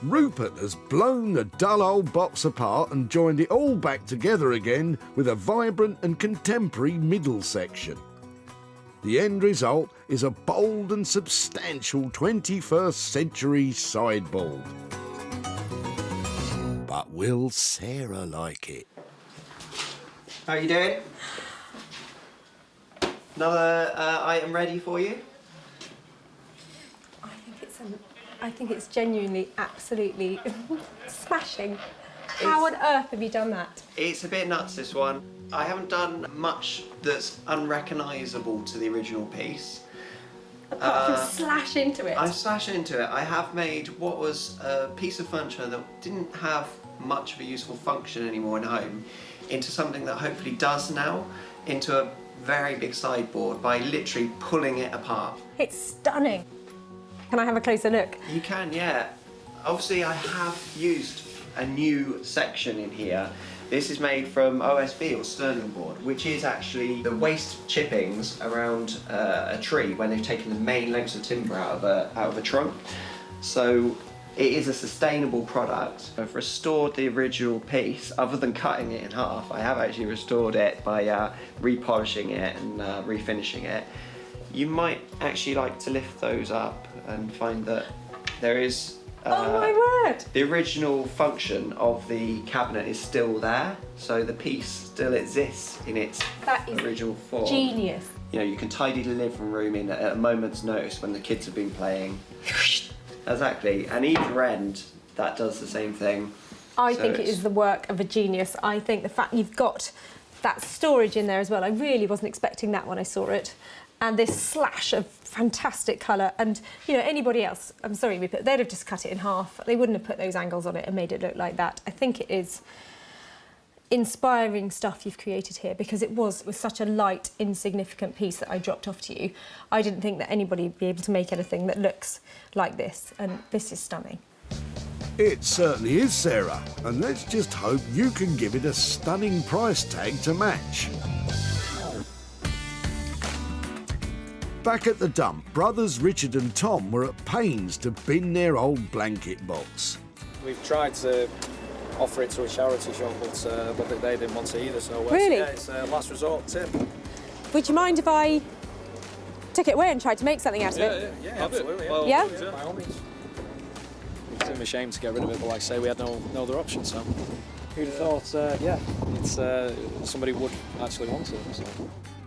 Rupert has blown the dull old box apart and joined it all back together again with a vibrant and contemporary middle section. The end result is a bold and substantial 21st century sideboard. But will Sarah like it? How are you doing? Another item ready for you? I think it's genuinely, absolutely smashing. How on earth have you done that? It's a bit nuts, this one. I haven't done much that's unrecognisable to the original piece. Apart from slash into it. I slashed into it. I have made what was a piece of furniture that didn't have much of a useful function anymore in home into something that hopefully does now, into a very big sideboard by literally pulling it apart. It's stunning. Can I have a closer look? You can, yeah. Obviously, I have used a new section in here. This is made from OSB, or sterling board, which is actually the waste chippings around a tree when they've taken the main lengths of timber out of a trunk. So it is a sustainable product. I've restored the original piece, other than cutting it in half. I have actually restored it by repolishing it and refinishing it. You might actually like to lift those up and find that there is oh my word! The original function of the cabinet is still there, so the piece still exists in its original form. Genius. You know, you can tidy the living room in at a moment's notice when the kids have been playing. Exactly, and either end, that does the same thing. I think it is the work of a genius. I think the fact you've got that storage in there as well, I really wasn't expecting that when I saw it. And this slash of fantastic colour, and you know, anybody else, I'm sorry, they'd have just cut it in half. They wouldn't have put those angles on it and made it look like that. I think it is inspiring stuff you've created here, because it was such a light, insignificant piece that I dropped off to you. I didn't think that anybody would be able to make anything that looks like this, and this is stunning. It certainly is, Sarah, and let's just hope you can give it a stunning price tag to match. Back at the dump, brothers Richard and Tom were at pains to bin their old blanket box. We've tried to offer it to a charity shop, but they didn't want to either. So really? Yeah, it's a last resort tip. Would you mind if I took it away and tried to make something out of it? Yeah, absolutely. Well, yeah? By all means. It's a shame to get rid of it, but like I say, we had no other option. So who'd have thought? Yeah, it's somebody would actually want it. So.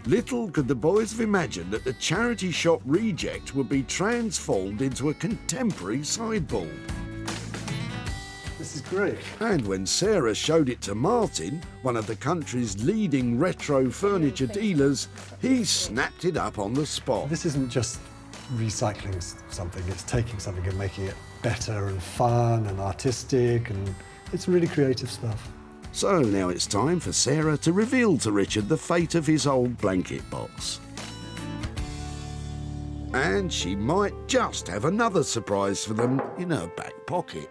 Little could the boys have imagined that the charity shop reject would be transformed into a contemporary sideboard. This is great. And when Sarah showed it to Martin, one of the country's leading retro furniture dealers, he snapped it up on the spot. This isn't just recycling something, it's taking something and making it better and fun and artistic, and it's really creative stuff. So now it's time for Sarah to reveal to Richard the fate of his old blanket box. And she might just have another surprise for them in her back pocket.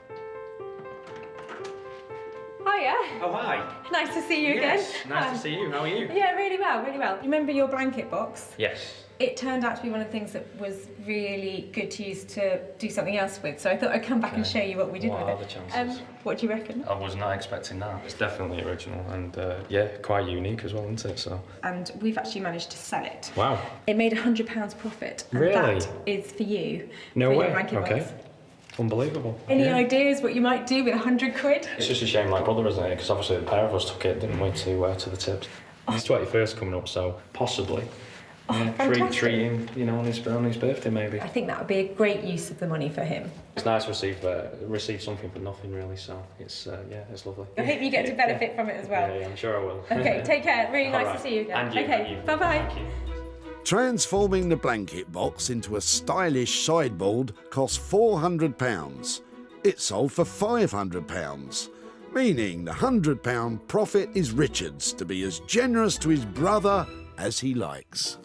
Hiya. Oh, hi. Nice to see you Yes, again. nice to see you. How are you? Yeah, really well, really well. You remember your blanket box? Yes. it turned out to be one of the things that was really good to use to do something else with. So I thought I'd come back and show you what we did What with are it. the chances? What do you reckon? I was not expecting that. It's definitely original and yeah, quite unique as well, isn't it? So. And we've actually managed to sell it. Wow. It made £100 profit. And Really? that is for you. No for way. Your blanket Okay. box. Unbelievable. Any Yeah. ideas what you might do with £100? It's just a shame, like brother, isn't it? Because obviously the pair of us took it, didn't we, to the tips. His 21st coming up, so possibly. Yeah, treat him, you know, on his birthday maybe. I think that would be a great use of the money for him. It's nice to receive something for nothing really, so it's yeah, it's lovely. I hope you get to benefit from it as well. Yeah, I'm sure I will. Okay, take care. Really All nice right. to see you again. And you, okay, and you. bye-bye. Thank you. Transforming the blanket box into a stylish sideboard cost £400. It sold for £500, meaning the £100 profit is Richard's to be as generous to his brother as he likes.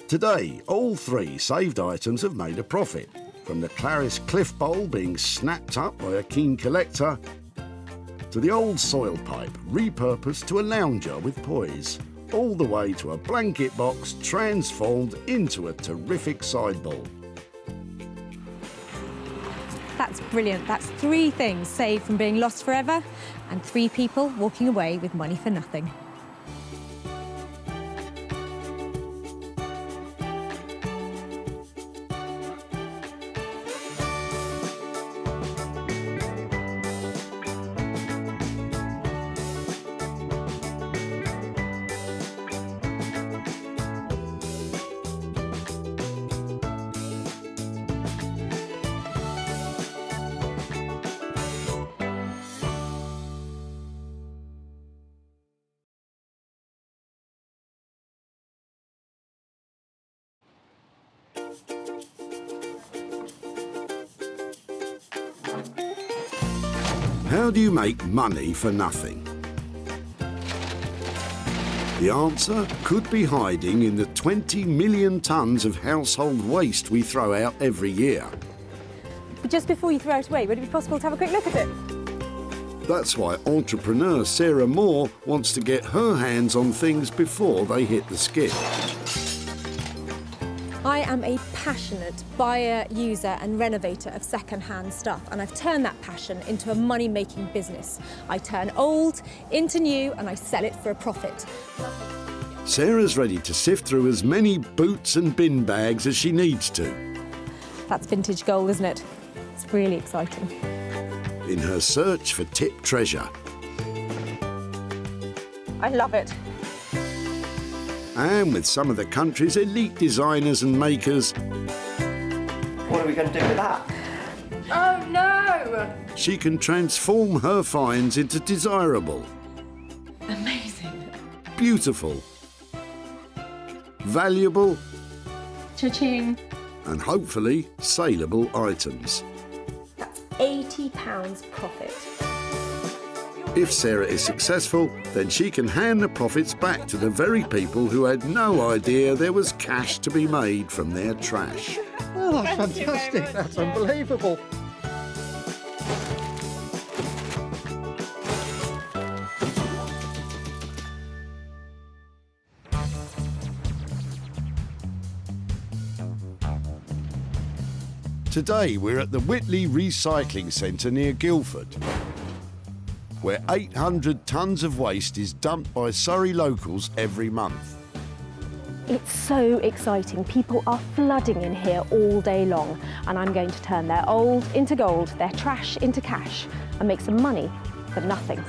Today, all three saved items have made a profit, from the Clarice Cliff Bowl being snapped up by a keen collector, to the old soil pipe repurposed to a lounger with poise, all the way to a blanket box transformed into a terrific sideboard. That's brilliant. That's 3 things saved from being lost forever and 3 people walking away with money for nothing. How do you make money for nothing? The answer could be hiding in the 20 million tonnes of household waste we throw out every year. But just before you throw it away, would it be possible to have a quick look at it? That's why entrepreneur Sarah Moore wants to get her hands on things before they hit the skip. I am a passionate buyer, user and renovator of second-hand stuff, and I've turned that passion into a money-making business. I turn old into new and I sell it for a profit. Sarah's ready to sift through as many boots and bin bags as she needs to. That's vintage gold, isn't it? It's really exciting. In her search for tip treasure. I love it. And with some of the country's elite designers and makers, What are we going to do with that? Oh no! she can transform her finds into desirable, Amazing. beautiful, valuable, Cha-ching. and hopefully saleable items. That's £80 profit. If Sarah is successful, then she can hand the profits back to the very people who had no idea there was cash to be made from their trash. Oh, that's fantastic. That's unbelievable. Today we're at the Whitley Recycling Centre near Guildford, where 800 tonnes of waste is dumped by Surrey locals every month. It's so exciting. People are flooding in here all day long, and I'm going to turn their old into gold, their trash into cash, and make some money for nothing.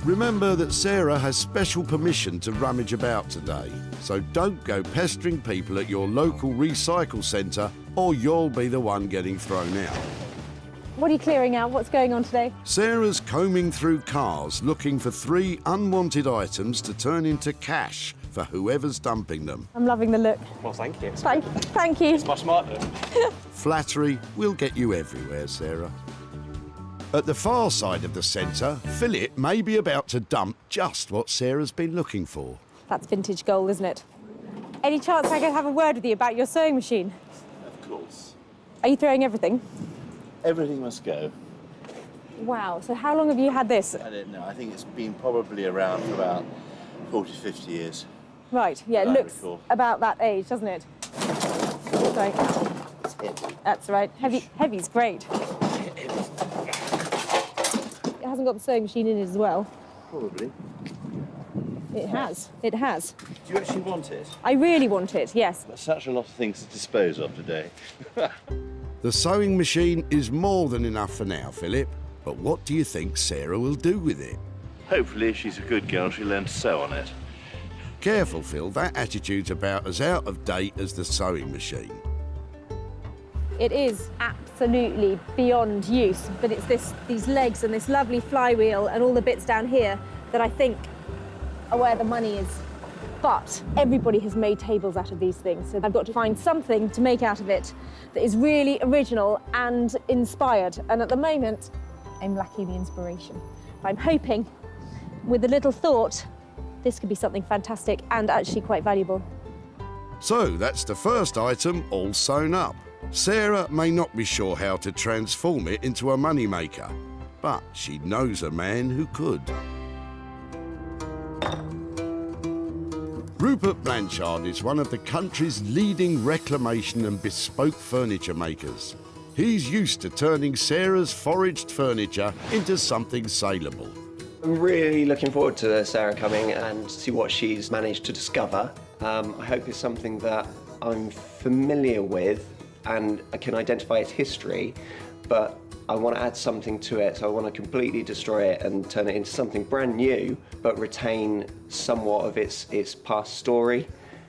Remember that Sarah has special permission to rummage about today, so don't go pestering people at your local recycle centre or you'll be the one getting thrown out. What are you clearing out? What's going on today? Sarah's combing through cars looking for 3 unwanted items to turn into cash for whoever's dumping them. I'm loving the look. Well, thank you. Thank you. It's my smarter. Flattery will get you everywhere, Sarah. At the far side of the centre, Philip may be about to dump just what Sarah's been looking for. That's vintage gold, isn't it? Any chance I could have a word with you about your sewing machine? Of course. Are you throwing everything? Everything must go. Wow, so how long have you had this? I don't know. I think it's been probably around for about 40, 50 years. Right, yeah, it looks about that age, doesn't it? Right. That's right. Heavy's great. It hasn't got the sewing machine in it as well. Probably. It has. It has. Do you actually want it? I really want it, yes. There's such a lot of things to dispose of today. The sewing machine is more than enough for now, Philip. But what do you think Sarah will do with it? Hopefully, if she's a good girl, she'll learn to sew on it. Careful, Phil, that attitude's about as out of date as the sewing machine. It is absolutely beyond use, but it's these legs and this lovely flywheel and all the bits down here that I think are where the money is. But everybody has made tables out of these things, so I've got to find something to make out of it that is really original and inspired. And at the moment, I'm lacking the inspiration. I'm hoping, with a little thought, this could be something fantastic and actually quite valuable. So that's the first item all sewn up. Sarah may not be sure how to transform it into a moneymaker, but she knows a man who could. Rupert Blanchard is one of the country's leading reclamation and bespoke furniture makers. He's used to turning Sarah's foraged furniture into something saleable. I'm really looking forward to Sarah coming and see what she's managed to discover. I hope it's something that I'm familiar with and I can identify its history, but I want to add something to it, so I want to completely destroy it and turn it into something brand new, but retain somewhat of its past story,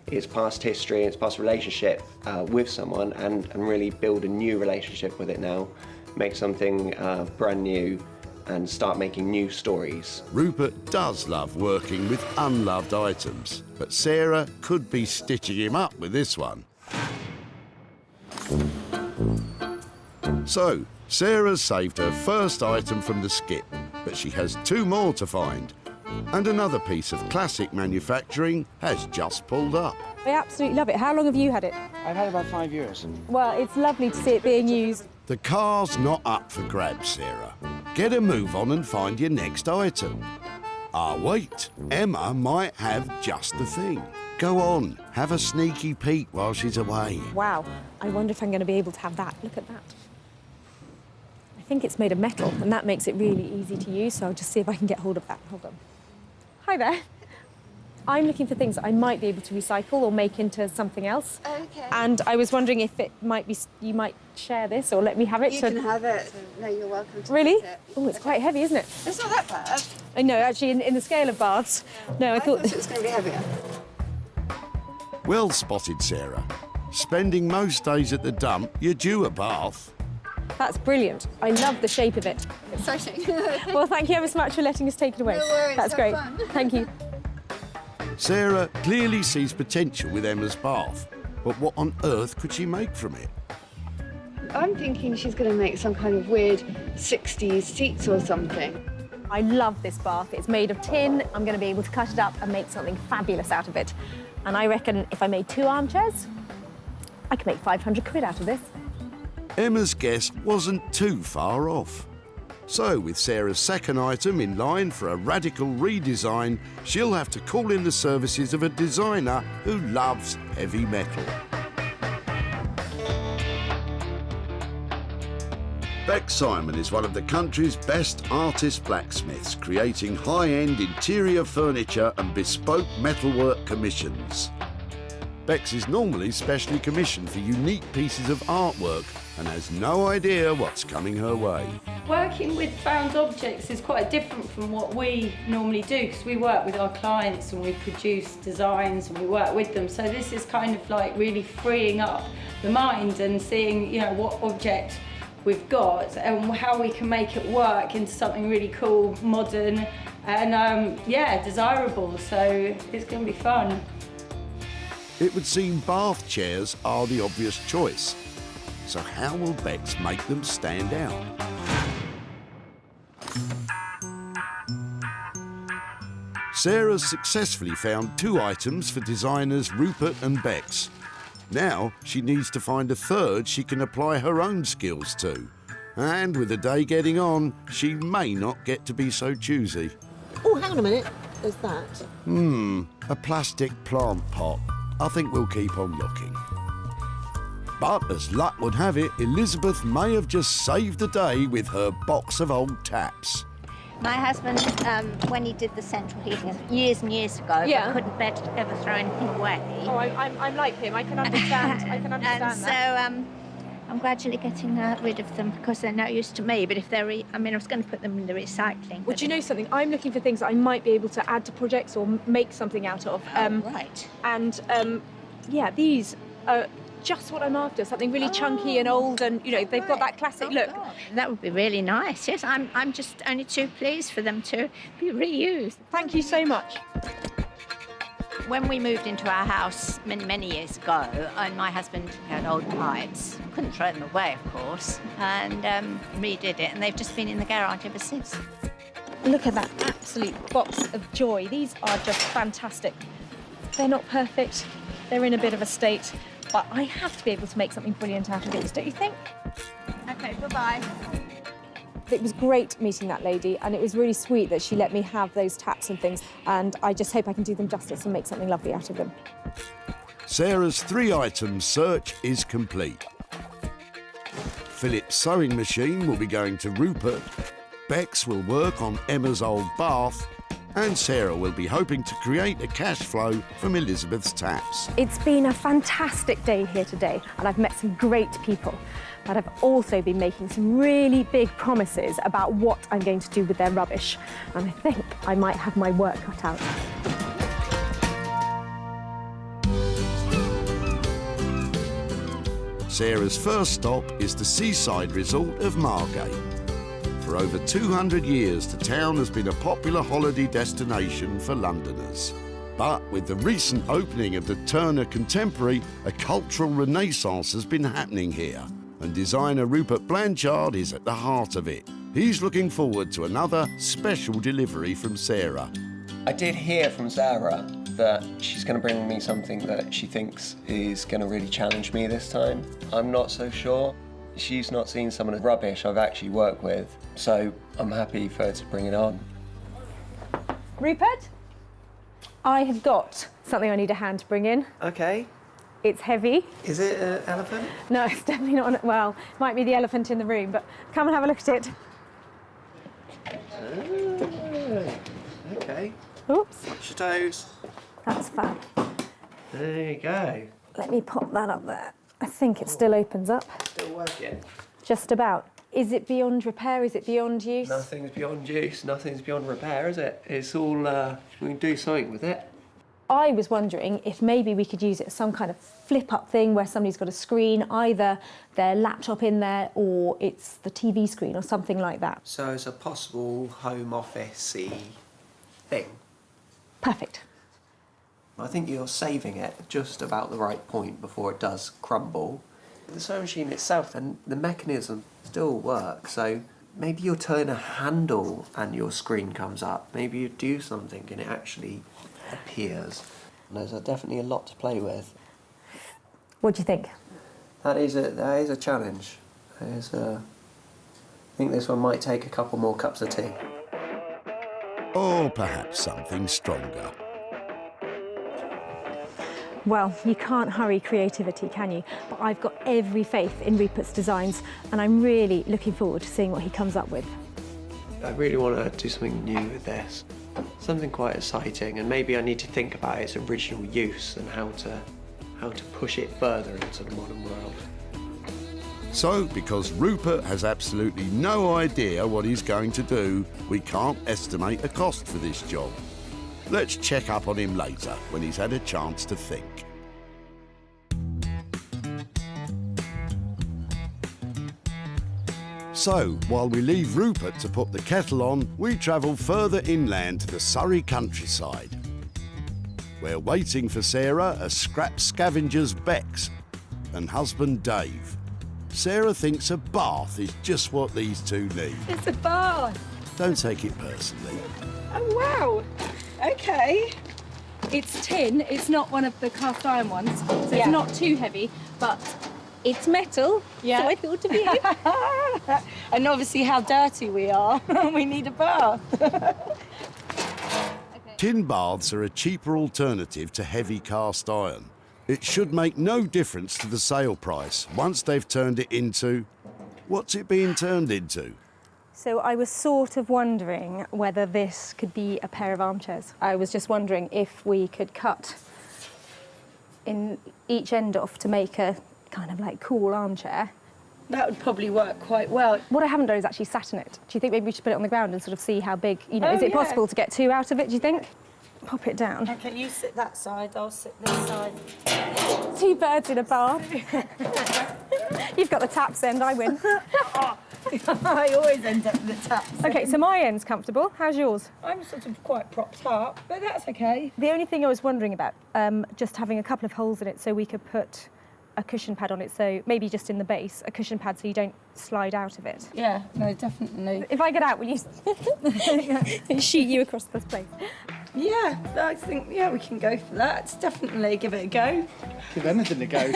its past history, its past relationship with someone, and really build a new relationship with it now, make something brand new, and start making new stories. Rupert does love working with unloved items, but Sarah could be stitching him up with this one. So, Sarah's saved her first item from the skip, but she has 2 more to find. And another piece of classic manufacturing has just pulled up. I absolutely love it. How long have you had it? I've had it about 5 years. Well, it's lovely to see it being used. The car's not up for grabs, Sarah. Get a move on and find your next item. Ah, wait, Emma might have just the thing. Go on, have a sneaky peek while she's away. Wow, I wonder if I'm going to be able to have that. Look at that. I think it's made of metal, and that makes it really easy to use, so I'll just see if I can get hold of that. Hold on. Hi there. I'm looking for things that I might be able to recycle or make into something else. Okay. And I was wondering if it might be, you might share this or let me have it. You can have it. No, you're welcome to Really? take it. Oh, it's quite heavy, isn't it? It's not that bad. I know, actually, in the scale of baths. No, I thought it was going to be heavier. Well spotted, Sarah. Spending most days at the dump, you're due a bath. That's brilliant. I love the shape of it. Exciting. Well, thank you ever so much for letting us take it away. No worries, That's have great. fun. Thank you. Sarah clearly sees potential with Emma's bath, but what on earth could she make from it? I'm thinking she's going to make some kind of weird 60s seats or something. I love this bath. It's made of tin. I'm going to be able to cut it up and make something fabulous out of it. And I reckon if I made 2 armchairs, I could make 500 quid out of this. Emma's guess wasn't too far off. So, with Sarah's second item in line for a radical redesign, she'll have to call in the services of a designer who loves heavy metal. Beck Simon is one of the country's best artist blacksmiths, creating high-end interior furniture and bespoke metalwork commissions. Beck's is normally specially commissioned for unique pieces of artwork and has no idea what's coming her way. Working with found objects is quite different from what we normally do because we work with our clients and we produce designs and we work with them. So this is kind of like really freeing up the mind and seeing, you know, what object we've got and how we can make it work into something really cool, modern and yeah, desirable. So it's going to be fun. It would seem bath chairs are the obvious choice. So how will Beck's make them stand out? Sarah's successfully found 2 items for designers Rupert and Beck's. Now she needs to find a third she can apply her own skills to. And with the day getting on, she may not get to be so choosy. Oh, hang on a minute. as that? A plastic plant pot. I think we'll keep on looking. But as luck would have it, Elizabeth may have just saved the day with her box of old taps. My husband, when he did the central heating years and years ago, Yeah. couldn't bear to ever throw anything away. Oh, I'm like him. I can understand. I can understand And that. so I'm gradually getting rid of them because they're no use to me. But if they're, I was going to put them in the recycling. Well, do you know something? I'm looking for things that I might be able to add to projects or make something out of. Right. And yeah, these are just what I'm after. Something really chunky and old, and they've got that classic look. That would be really nice. Yes, I'm just only too pleased for them to be reused. Thank you so much. When we moved into our house many years ago, and my husband had old pipes, couldn't throw them away, of course, and redid it, and they've just been in the garage ever since. Look at that absolute box of joy. These are just fantastic. They're not perfect. They're in a bit of a state, but I have to be able to make something brilliant out of these, don't you think? Okay, bye-bye. It was great meeting that lady, and it was really sweet that she let me have those taps and things, and I just hope I can do them justice and make something lovely out of them. Sarah's 3-item search is complete. Philip's sewing machine will be going to Rupert, Bex will work on Emma's old bath, and Sarah will be hoping to create a cash flow from Elizabeth's taps. It's been a fantastic day here today, and I've met some great people. But I've also been making some really big promises about what I'm going to do with their rubbish. And I think I might have my work cut out. Sarah's first stop is the seaside resort of Margate. For over 200 years, the town has been a popular holiday destination for Londoners. But with the recent opening of the Turner Contemporary, a cultural renaissance has been happening here, and designer Rupert Blanchard is at the heart of it. He's looking forward to another special delivery from Sarah. I did hear from Sarah that she's going to bring me something that she thinks is going to really challenge me this time. I'm not so sure. She's not seen some of the rubbish I've actually worked with, so I'm happy for her to bring it on. Rupert, I have got something I need a hand to bring in. Okay. It's heavy. Is it an elephant? No, it's definitely not. Well, it might be the elephant in the room, but come and have a look at it. Okay. Oops. Watch your toes. That's fab. There you go. Let me pop that up there. I think it still opens up. Still working. Just about. Is it beyond repair? Is it beyond use? Nothing's beyond use, nothing's beyond repair, is it? It's all, we can do something with it. I was wondering if maybe we could use it as some kind of flip-up thing where somebody's got a screen, either their laptop in there or it's the TV screen or something like that. So it's a possible home office-y thing. Perfect. I think you're saving it just about the right point before it does crumble. The sewing machine itself and the mechanism still works, so maybe you'll turn a handle and your screen comes up. Maybe you do something and it actually appears. There's definitely a lot to play with. What do you think? That is a challenge. I think this one might take a couple more cups of tea. Or perhaps something stronger. Well, you can't hurry creativity, can you? But I've got every faith in Rupert's designs, and I'm really looking forward to seeing what he comes up with. I really want to do something new with this. Something quite exciting, and maybe I need to think about its original use and how to push it further into the modern world. So, because Rupert has absolutely no idea what he's going to do, we can't estimate a cost for this job. Let's check up on him later, when he's had a chance to think. So, while we leave Rupert to put the kettle on, we travel further inland to the Surrey countryside. We're waiting for Sarah as scrap scavengers Bex and husband Dave. Sarah thinks a bath is just what these two need. It's a bath. Don't take it personally. Oh, wow. Okay. It's tin, it's not one of the cast iron ones, so Yeah. it's not too heavy, but it's metal, Yeah. so I thought of you. And obviously how dirty we are. We need a bath. Tin baths are a cheaper alternative to heavy cast iron. It should make no difference to the sale price once they've turned it into... What's it being turned into? So I was sort of wondering whether this could be a pair of armchairs. I was just wondering if we could cut in each end off to make a kind of like cool armchair. That would probably work quite well. What I haven't done is actually sat in it. Do you think maybe we should put it on the ground and sort of see how big, you know, is it possible to get two out of it, do you think? Pop it down. Okay, you sit that side, I'll sit this side. Two birds in a bath. You've got the taps end, I win. I always end up with the taps. OK, so my end's comfortable. How's yours? I'm sort of quite propped up, but that's OK. The only thing I was wondering about, just having a couple of holes in it so we could put a cushion pad on it, so maybe just in the base, a cushion pad so you don't slide out of it. Yeah, no, definitely. If I get out, will you shoot you across this place? Yeah, I think, yeah, we can go for that. Definitely give it a go. Give anything a go,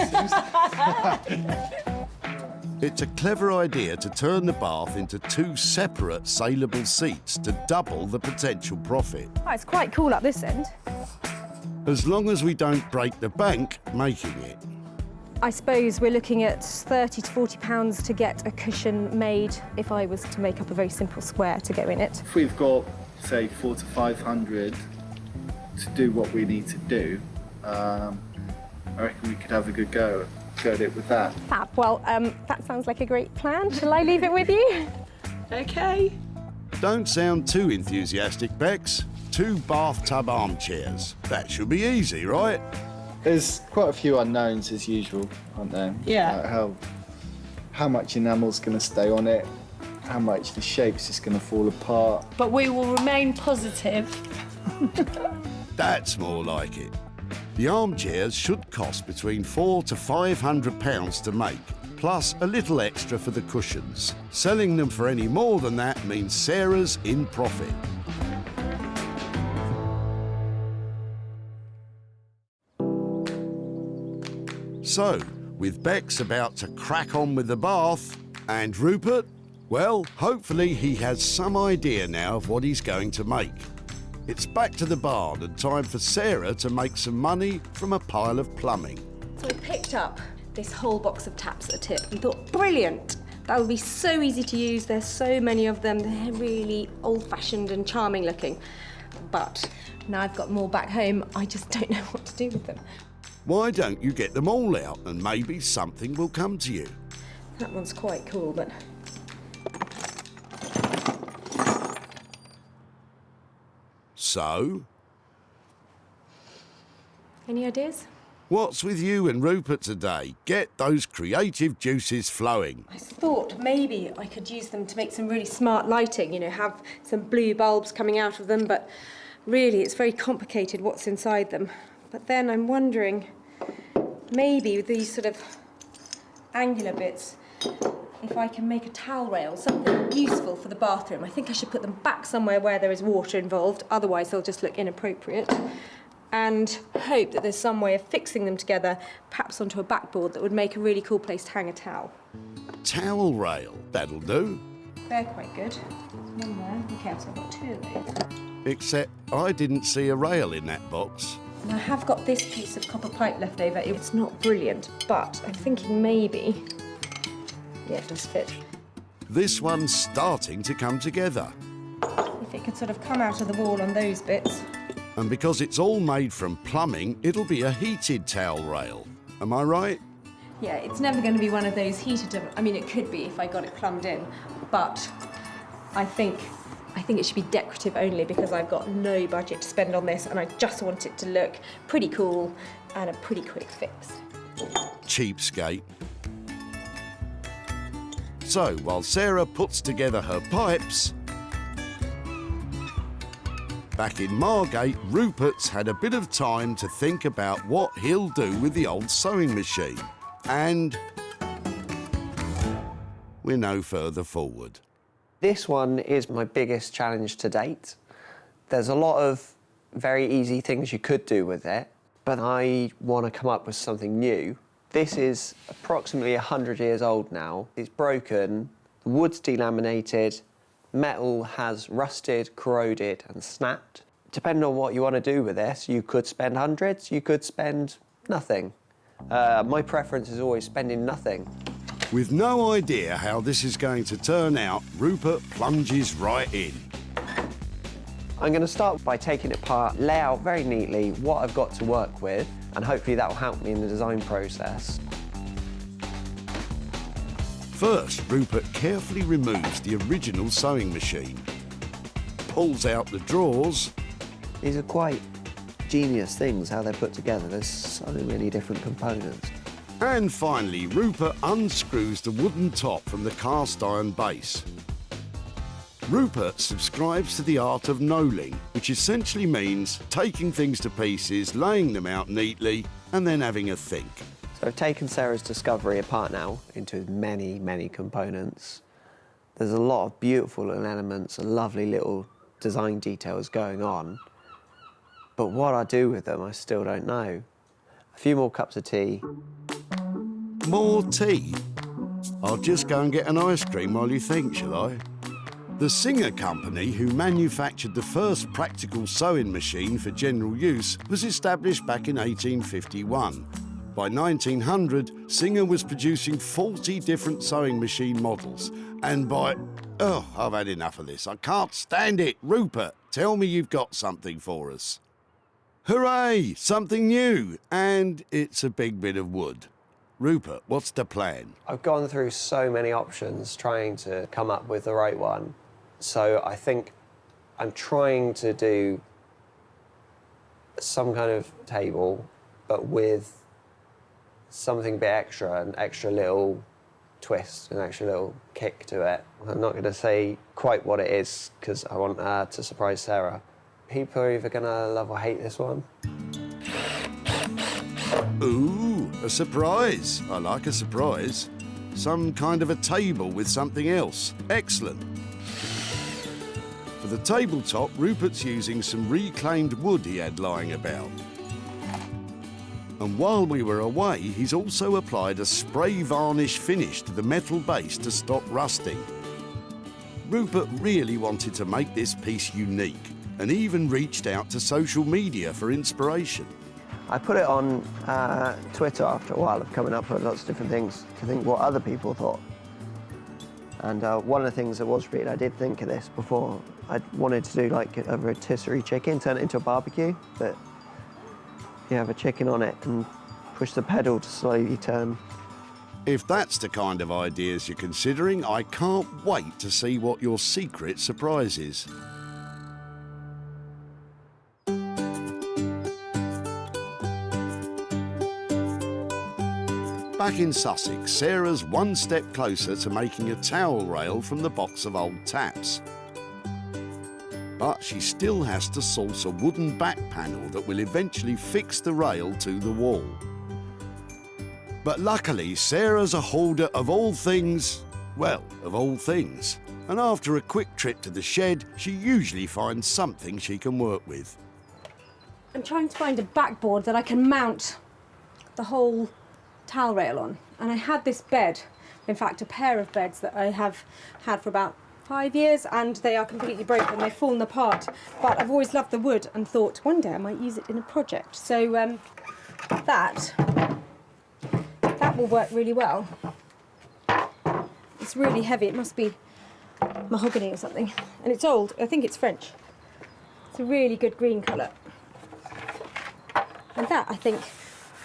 It's a clever idea to turn the bath into two separate saleable seats to double the potential profit. Oh, it's quite cool up this end. As long as we don't break the bank making it. I suppose we're looking at £30 to £40 to get a cushion made if I was to make up a very simple square to go in it. If we've got, say, 400 to 500 to do what we need to do, I reckon we could have a good go at it with that. Fab. Well, that sounds like a great plan. Shall I leave it with you? OK. Don't sound too enthusiastic, Bex. 2 bathtub armchairs. That should be easy, right? There's quite a few unknowns as usual, aren't there? Yeah. How much enamel's going to stay on it, how much the shape's just going to fall apart. But we will remain positive. That's more like it. The armchairs should cost between £400 to £500 to make, plus a little extra for the cushions. Selling them for any more than that means Sarah's in profit. So, with Bex about to crack on with the bath, and Rupert, well, hopefully he has some idea now of what he's going to make. It's back to the barn and time for Sarah to make some money from a pile of plumbing. So I picked up this whole box of taps at a tip and thought, brilliant! That would be so easy to use. There's so many of them. They're really old-fashioned and charming looking. But now I've got them all back home, I just don't know what to do with them. Why don't you get them all out and maybe something will come to you? That one's quite cool, but... So? Any ideas? What's with you and Rupert today? Get those creative juices flowing. I thought maybe I could use them to make some really smart lighting, you know, have some blue bulbs coming out of them, but really it's very complicated what's inside them. But then I'm wondering, maybe with these sort of angular bits, if I can make a towel rail, something useful for the bathroom. I think I should put them back somewhere where there is water involved, otherwise they'll just look inappropriate. And hope that there's some way of fixing them together, perhaps onto a backboard that would make a really cool place to hang a towel. Towel rail, that'll do. They're quite good. There's one there. Okay, so I've got 2 of those. Except I didn't see a rail in that box. And I have got this piece of copper pipe left over. It's not brilliant, but I'm thinking maybe... Yeah, it does fit. This one's starting to come together. If it could sort of come out of the wall on those bits. And because it's all made from plumbing, it'll be a heated towel rail. Am I right? Yeah, it's never going to be one of those heated... I mean, it could be if I got it plumbed in, but I think it should be decorative only because I've got no budget to spend on this and I just want it to look pretty cool and a pretty quick fix. Cheapskate. So, while Sarah puts together her pipes, back in Margate, Rupert's had a bit of time to think about what he'll do with the old sewing machine. And we're no further forward. This one is my biggest challenge to date. There's a lot of very easy things you could do with it, but I want to come up with something new. This is approximately 100 years old now. It's broken, the wood's delaminated, metal has rusted, corroded and snapped. Depending on what you want to do with this, you could spend hundreds, you could spend nothing. My preference is always spending nothing. With no idea how this is going to turn out, Rupert plunges right in. I'm going to start by taking it apart, lay out very neatly what I've got to work with, and hopefully that will help me in the design process. First, Rupert carefully removes the original sewing machine, pulls out the drawers. These are quite genius things, how they're put together. There's so many different components. And finally, Rupert unscrews the wooden top from the cast iron base. Rupert subscribes to the art of knolling, which essentially means taking things to pieces, laying them out neatly, and then having a think. So I've taken Sarah's discovery apart now into many, many components. There's a lot of beautiful little elements and lovely little design details going on. But what I do with them, I still don't know. A few more cups of tea. More tea? I'll just go and get an ice cream while you think, shall I? The Singer Company, who manufactured the first practical sewing machine for general use, was established back in 1851. By 1900, Singer was producing 40 different sewing machine models, and by... Oh, I've had enough of this. I can't stand it. Rupert, tell me you've got something for us. Hooray! Something new, and it's a big bit of wood. Rupert, what's the plan? I've gone through so many options trying to come up with the right one. So I think I'm trying to do some kind of table, but with something a bit extra, an extra little twist, an extra little kick to it. I'm not going to say quite what it is because I want to surprise Sarah. People are either going to love or hate this one. Ooh, a surprise. I like a surprise. Some kind of a table with something else. Excellent. For the tabletop, Rupert's using some reclaimed wood he had lying about. And while we were away, he's also applied a spray varnish finish to the metal base to stop rusting. Rupert really wanted to make this piece unique and even reached out to social media for inspiration. I put it on Twitter after a while of coming up with lots of different things to think what other people thought. And one of the things that was read, I did think of this before. I wanted to do like a rotisserie chicken, turn it into a barbecue, but you have a chicken on it and push the pedal to slowly turn. If that's the kind of ideas you're considering, I can't wait to see what your secret surprise is. Back in Sussex, Sarah's one step closer to making a towel rail from the box of old taps. But she still has to source a wooden back panel that will eventually fix the rail to the wall. But luckily, Sarah's a hoarder of all things, well, of all things. And after a quick trip to the shed, she usually finds something she can work with. I'm trying to find a backboard that I can mount the whole towel rail on. And I had this bed, in fact a pair of beds that I have had for about 5 years, and they are completely broken, they've fallen apart. But I've always loved the wood and thought one day I might use it in a project. So that will work really well. It's really heavy, it must be mahogany or something. And it's old, I think it's French. It's a really good green colour. And that, I think,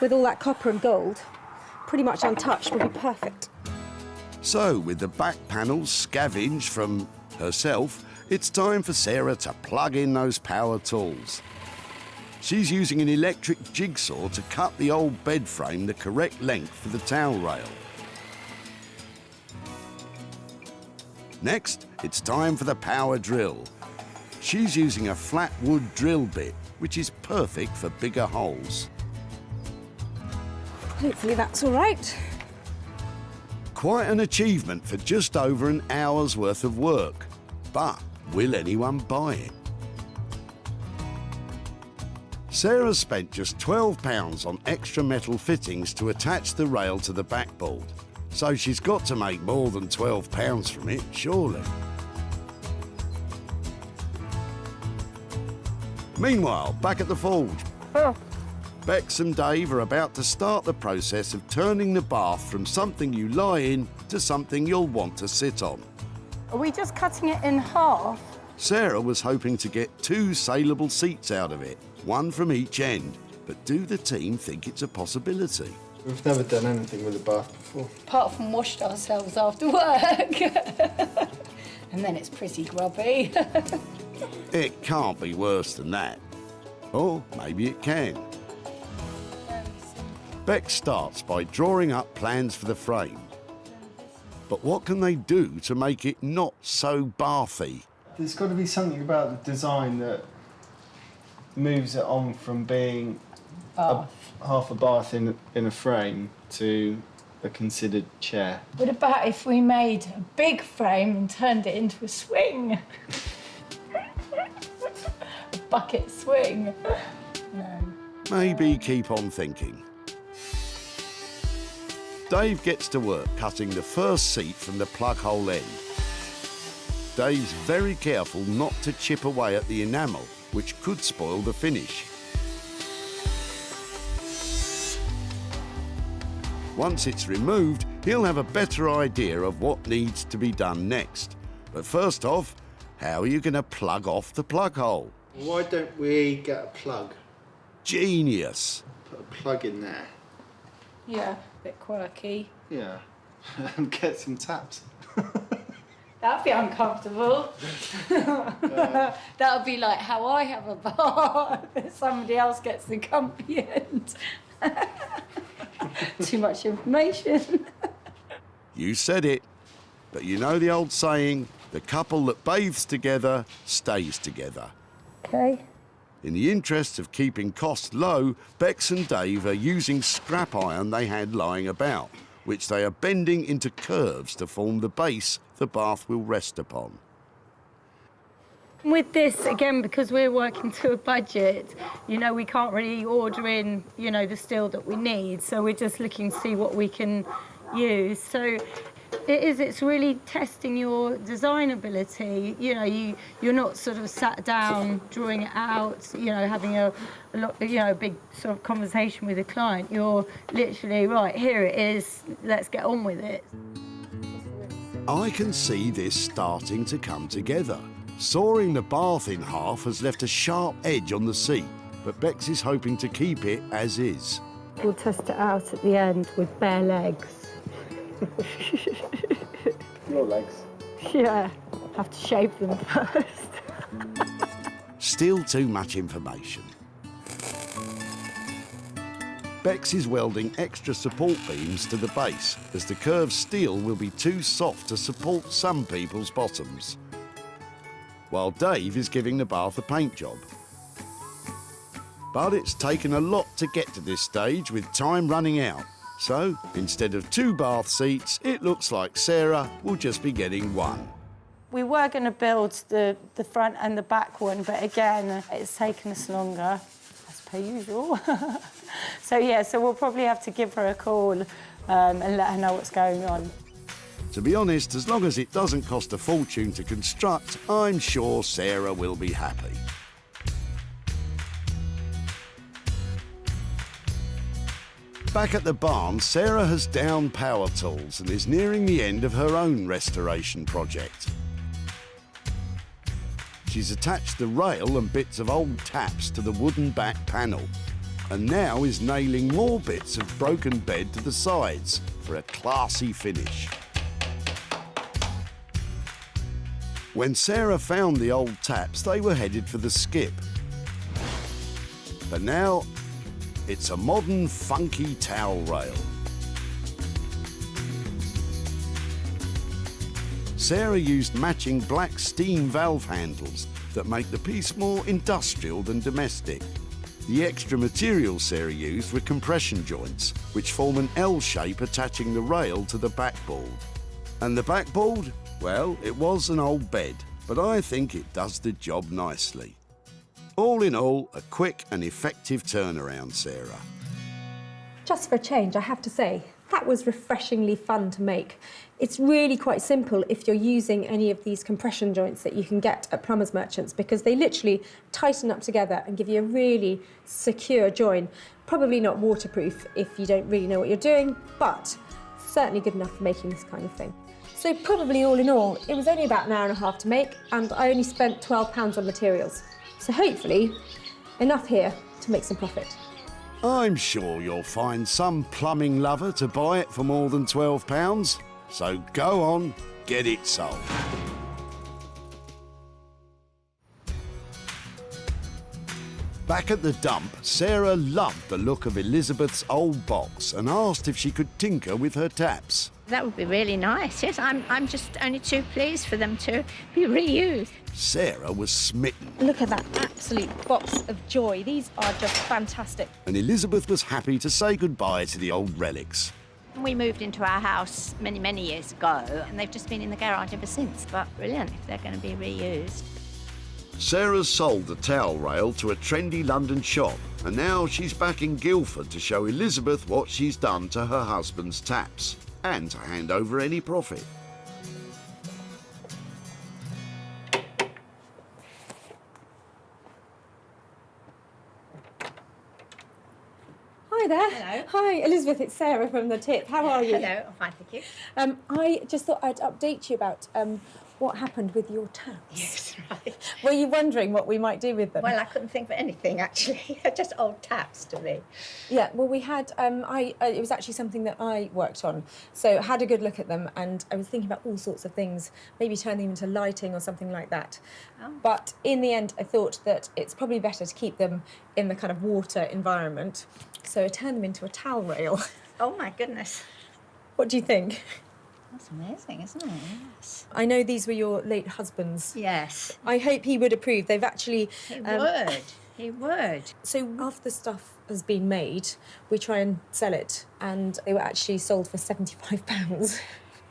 with all that copper and gold, pretty much untouched, would be perfect. So, with the back panels scavenged from herself, it's time for Sarah to plug in those power tools. She's using an electric jigsaw to cut the old bed frame the correct length for the towel rail. Next, it's time for the power drill. She's using a flat wood drill bit, which is perfect for bigger holes. Hopefully that's all right. Quite an achievement for just over an hour's worth of work. But will anyone buy it? Sarah spent just £12 on extra metal fittings to attach the rail to the backboard. So she's got to make more than £12 from it, surely. Meanwhile, back at the forge, Oh, Bex and Dave are about to start the process of turning the bath from something you lie in to something you'll want to sit on. are we just cutting it in half? Sarah was hoping to get 2 saleable seats out of it, one from each end. But do the team think it's a possibility? We've never done anything with a bath before. Apart from washed ourselves after work. And then it's pretty grubby. It can't be worse than that. Or maybe it can. Beck starts by drawing up plans for the frame. But what can they do to make it not so bathy? There's got to be something about the design that moves it on from being half a bath in a frame to a considered chair. What about if we made a big frame and turned it into a swing? A bucket swing. No. Maybe keep on thinking. Dave gets to work cutting the first seat from the plug hole end. Dave's very careful not to chip away at the enamel, which could spoil the finish. Once it's removed, he'll have a better idea of what needs to be done next. But first off, how are you going to plug off the plug hole? Why don't we get a plug? Genius. Put a plug in there. Yeah, a bit quirky. Yeah. And get some taps. That'd be uncomfortable. That would be like how I have a bath. Somebody else gets the comfy end. Too much information. You said it. But you know the old saying, the couple that bathes together stays together. Okay. In the interests of keeping costs low, Bex and Dave are using scrap iron they had lying about, which they are bending into curves to form the base the bath will rest upon. With this, again, because we're working to a budget, you know, we can't really order in, you know, the steel that we need. So we're just looking to see what we can use. So it's really testing your design ability. You know, you're not sort of sat down, drawing it out, you know, having a big sort of conversation with a client. You're literally, right, here it is, let's get on with it. I can see this starting to come together. Sawing the bath in half has left a sharp edge on the seat, but Bex is hoping to keep it as is. We'll test it out at the end with bare legs. Your legs? Yeah, have to shave them first. Still too much information. Bex is welding extra support beams to the base, as the curved steel will be too soft to support some people's bottoms. While Dave is giving the bath a paint job. But it's taken a lot to get to this stage with time running out. So, instead of 2 bath seats, it looks like Sarah will just be getting 1. We were going to build the front and the back one, but again, it's taken us longer, as per usual. So we'll probably have to give her a call and let her know what's going on. To be honest, as long as it doesn't cost a fortune to construct, I'm sure Sarah will be happy. Back at the barn, Sarah has downed power tools and is nearing the end of her own restoration project. She's attached the rail and bits of old taps to the wooden back panel, and now is nailing more bits of broken bed to the sides for a classy finish. When Sarah found the old taps, they were headed for the skip. But now, it's a modern, funky towel rail. Sarah used matching black steam valve handles that make the piece more industrial than domestic. The extra materials Sarah used were compression joints, which form an L shape attaching the rail to the backboard. And the backboard? Well, it was an old bed, but I think it does the job nicely. All in all, a quick and effective turnaround, Sarah. Just for a change, I have to say, That was refreshingly fun to make. It's really quite simple if you're using any of these compression joints that you can get at plumbers merchants, because they literally tighten up together and give you a really secure join. Probably not waterproof if you don't really know what you're doing, but certainly good enough for making this kind of thing. So probably all in all, it was only about an hour and a half to make, and I only spent £12 on materials. So hopefully enough here to make some profit. I'm sure you'll find some plumbing lover to buy it for more than £12. So go on, get it sold. Back at the dump, Sarah loved the look of Elizabeth's old box and asked if she could tinker with her taps. That would be really nice, yes. I'm just only too pleased for them to be reused. Sarah was smitten, Look at that absolute box of joy. These are just fantastic. and Elizabeth was happy to say goodbye to the old relics. We moved into our house many, many years ago, and they've just been in the garage ever since. But brilliant if they're going to be reused. Sarah's sold the towel rail to a trendy London shop, and now she's back in Guildford to show Elizabeth what she's done to her husband's taps, and to hand over any profit. Hi there. Hello. Hi, Elizabeth, it's Sarah from The Tip. How are you? Hello, I'm fine, thank you. I just thought I'd update you about what happened with your taps. Yes, right. Were you wondering what we might do with them? Well, I couldn't think of anything, actually. They're just old taps to me. Yeah, well, we had, it was actually something that I worked on. So I had a good look at them, and I was thinking about all sorts of things, maybe turn them into lighting or something like that. Oh. But in the end, I thought that it's probably better to keep them in the kind of water environment. So I turned them into a towel rail. Oh, my goodness. What do you think? That's amazing, isn't it? Yes. I know these were your late husband's. Yes. I hope he would approve. They've actually... He would. He would. So after the stuff has been made, we try and sell it, and they were actually sold for £75.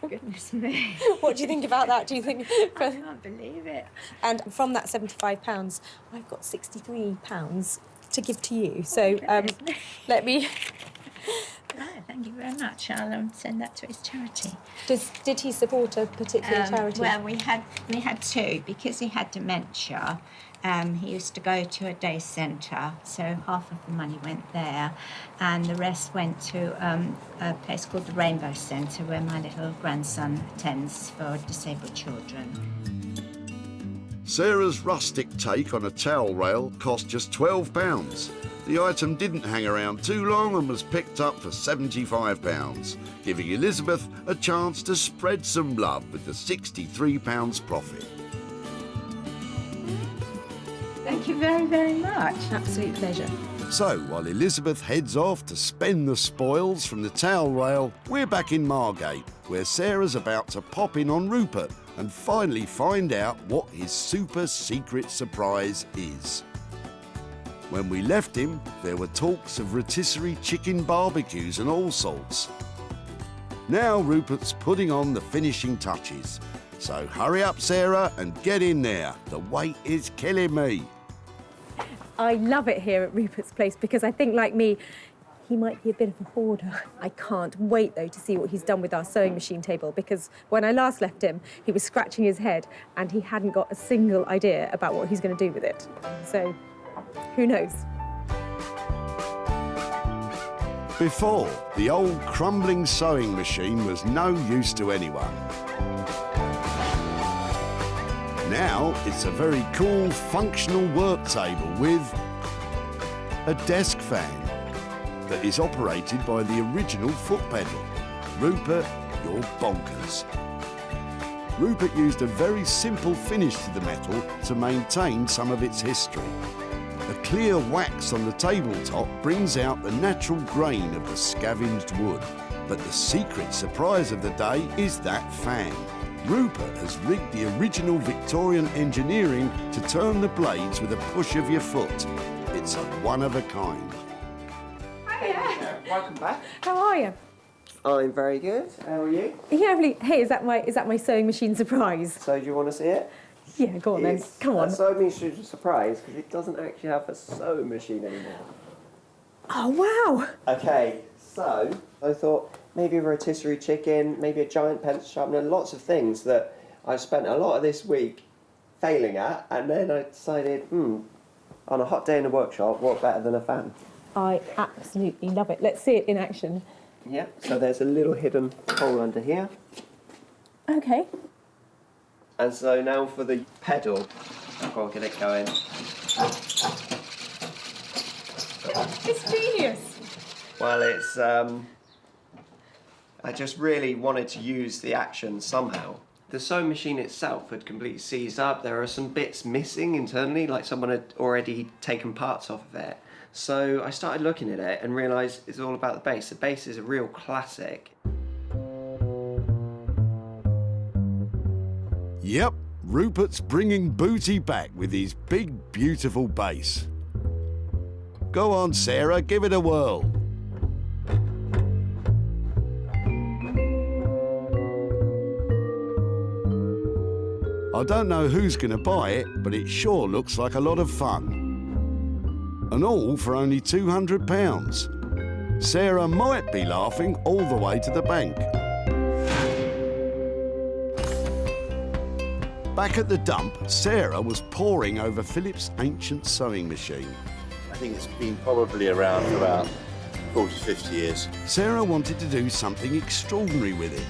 Goodness me. What do you think about that? Do you think... I can't believe it. And from that £75, I've got £63 to give to you. So let me... Right, thank you very much. I'll send that to his charity. Did he support a particular charity? Well, we had two. Because he had dementia, he used to go to a day centre, so half of the money went there, and the rest went to a place called the Rainbow Centre, where my little grandson attends for disabled children. Sarah's rustic take on a towel rail cost just £12. The item didn't hang around too long and was picked up for £75, giving Elizabeth a chance to spread some love with the £63 profit. Thank you very, very much. Absolute pleasure. So, while Elizabeth heads off to spend the spoils from the towel rail, we're back in Margate, where Sarah's about to pop in on Rupert and finally find out what his super secret surprise is. When we left him, there were talks of rotisserie chicken barbecues and all sorts. Now Rupert's putting on the finishing touches. So hurry up, Sarah, and get in there. The wait is killing me. I love it here at Rupert's place because I think, like me, he might be a bit of a hoarder. I can't wait, though, to see what he's done with our sewing machine table, because when I last left him, he was scratching his head and he hadn't got a single idea about what he's going to do with it. So, who knows? Before, the old crumbling sewing machine was no use to anyone. Now it's a very cool, functional work table with a desk fan that is operated by the original foot pedal. Rupert, you're bonkers. Rupert used a very simple finish to the metal to maintain some of its history. A clear wax on the tabletop brings out the natural grain of the scavenged wood. But the secret surprise of the day is that fan. Rupert has rigged the original Victorian engineering to turn the blades with a push of your foot. It's a one of a kind. Hiya. Welcome back. How are you? I'm very good. How are you? Yeah, really. Hey, is that my sewing machine surprise? So do you want to see it? Yeah, go on then. Come on. A sewing machine surprise because it doesn't actually have a sewing machine anymore. Oh, wow. Okay, so I thought maybe a rotisserie chicken, maybe a giant pencil sharpener, lots of things that I spent a lot of this week failing at, and then I decided, on a hot day in the workshop, what better than a fan? I absolutely love it. Let's see it in action. Yeah, so there's a little hidden hole under here. Okay. And so now for the pedal, I'll get it going. It's genius. Well, it's, I just really wanted to use the action somehow. The sewing machine itself had completely seized up. There are some bits missing internally, like someone had already taken parts off of it. So I started looking at it and realised it's all about the base. The base is a real classic. Yep, Rupert's bringing booty back with his big, beautiful bass. Go on, Sarah, give it a whirl. I don't know who's going to buy it, but it sure looks like a lot of fun. And all for only £200. Sarah might be laughing all the way to the bank. Back at the dump, Sarah was poring over Philip's ancient sewing machine. I think it's been probably around for about 40, 50 years. Sarah wanted to do something extraordinary with it.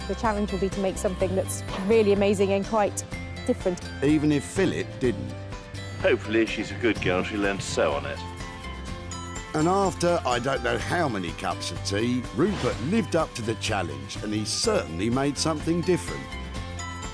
The challenge will be to make something that's really amazing and quite different. Even if Philip didn't. Hopefully, if she's a good girl, she'll learn to sew on it. And after I don't know how many cups of tea, Rupert lived up to the challenge and he certainly made something different.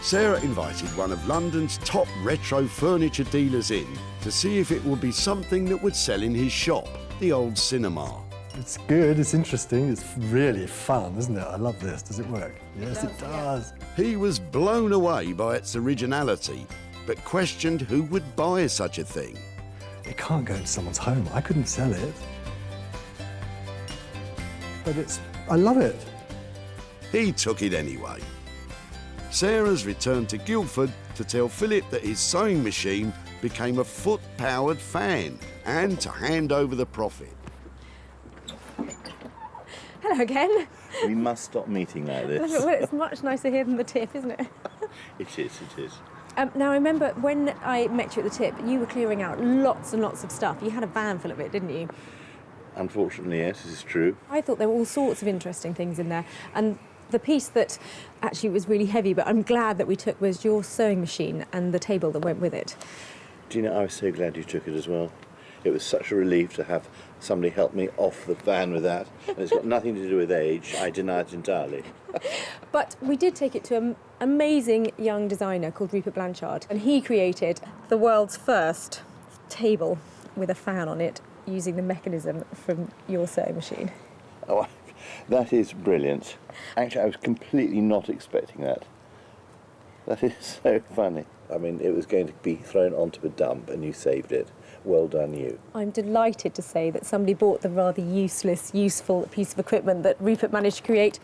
Sarah invited one of London's top retro furniture dealers in to see if it would be something that would sell in his shop, the old cinema. It's good, it's interesting, it's really fun, isn't it? I love this. Does it work? Yes, it does. He was blown away by its originality, but questioned who would buy such a thing. It can't go into someone's home. I couldn't sell it. But I love it. He took it anyway. Sarah's returned to Guildford to tell Philip that his sewing machine became a foot-powered fan and to hand over the profit. Hello again. We must stop meeting like this. Well, it's much nicer here than the tip, isn't it? It is, it is. Now, I remember when I met you at the tip, you were clearing out lots and lots of stuff. You had a van full of it, didn't you? Unfortunately, yes, this is true. I thought there were all sorts of interesting things in there. And the piece that actually was really heavy, but I'm glad that we took, was your sewing machine and the table that went with it. Do you know, I was so glad you took it as well. It was such a relief to have somebody help me off the van with that. And it's got nothing to do with age. I deny it entirely. But we did take it to an amazing young designer called Rupert Blanchard, and he created the world's first table with a fan on it using the mechanism from your sewing machine. Oh, that is brilliant. Actually, I was completely not expecting that. That is so funny. I mean, it was going to be thrown onto a dump and you saved it. Well done, you. I'm delighted to say that somebody bought the rather useless, useful piece of equipment that Rupert managed to create.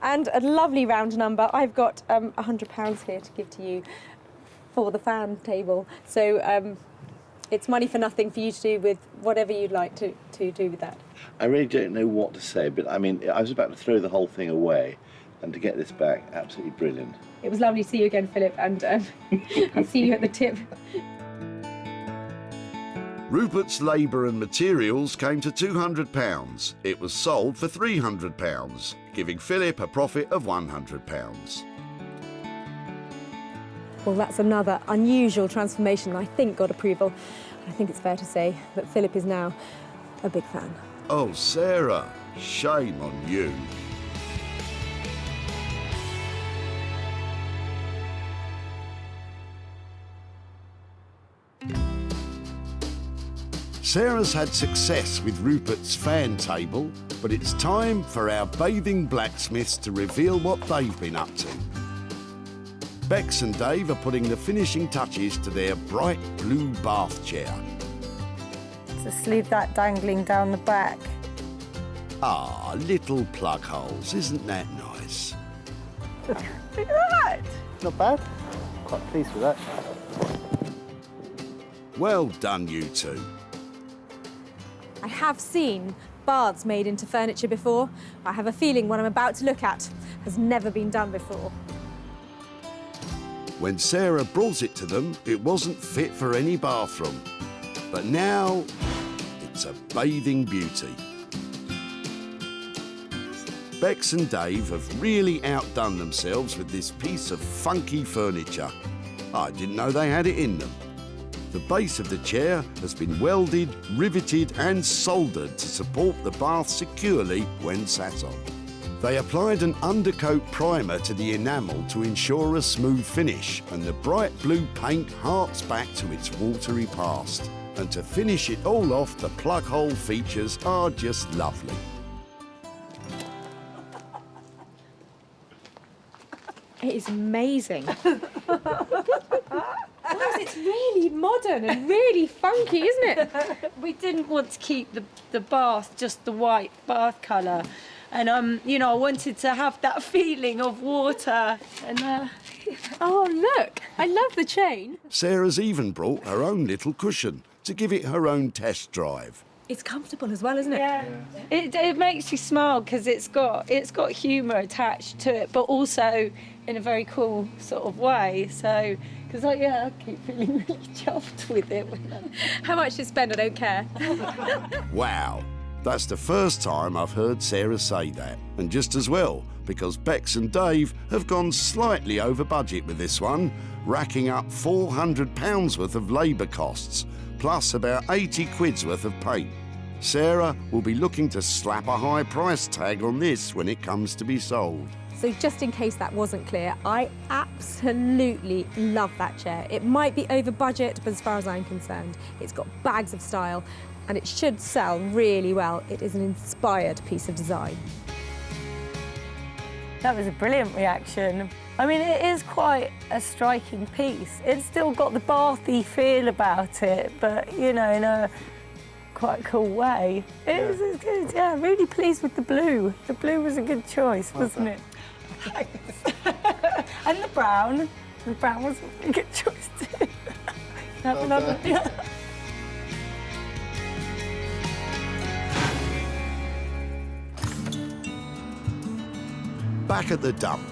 And a lovely round number. I've got £100 here to give to you for the fan table. So it's money for nothing for you to do with whatever you'd like to do with that. I really don't know what to say, but I mean, I was about to throw the whole thing away, and to get this back, absolutely brilliant. It was lovely to see you again, Philip, and I'll see you at the tip. Rupert's labour and materials came to £200. It was sold for £300, giving Philip a profit of £100. Well, that's another unusual transformation that I think got approval. I think it's fair to say that Philip is now a big fan. Oh, Sarah, shame on you. Sarah's had success with Rupert's fan table, but it's time for our bathing blacksmiths to reveal what they've been up to. Bex and Dave are putting the finishing touches to their bright blue bath chair. Just leave that dangling down the back. Ah, little plug holes, isn't that nice? Look at that! Not bad. Quite pleased with that. Well done, you two. I have seen baths made into furniture before. I have a feeling what I'm about to look at has never been done before. When Sarah brought it to them, it wasn't fit for any bathroom. But now, it's a bathing beauty. Bex and Dave have really outdone themselves with this piece of funky furniture. I didn't know they had it in them. The base of the chair has been welded, riveted and soldered to support the bath securely when sat on. They applied an undercoat primer to the enamel to ensure a smooth finish, and the bright blue paint harks back to its watery past. And to finish it all off, the plug hole features are just lovely. It is amazing. It's really modern and really funky, isn't it? We didn't want to keep the bath just the white bath colour. And, you know, I wanted to have that feeling of water. And oh, look, I love the chain. Sarah's even brought her own little cushion to give it her own test drive. It's comfortable as well, isn't it? Yeah. It makes you smile because it's got humour attached to it, but also in a very cool sort of way. So, because I keep feeling really chuffed with it. How much to spend, I don't care. Wow, that's the first time I've heard Sarah say that. And just as well, because Bex and Dave have gone slightly over budget with this one, racking up £400 worth of labour costs, plus about 80 quid's worth of paint. Sarah will be looking to slap a high price tag on this when it comes to be sold. So just in case that wasn't clear, I absolutely love that chair. It might be over budget, but as far as I'm concerned, it's got bags of style and it should sell really well. It is an inspired piece of design. That was a brilliant reaction. I mean, it is quite a striking piece. It's still got the bathy feel about it, but, you know, in a quite cool way. It's good, yeah, really pleased with the blue. The blue was a good choice, wasn't it? And the brown. The brown was a good choice too. Back at the dump,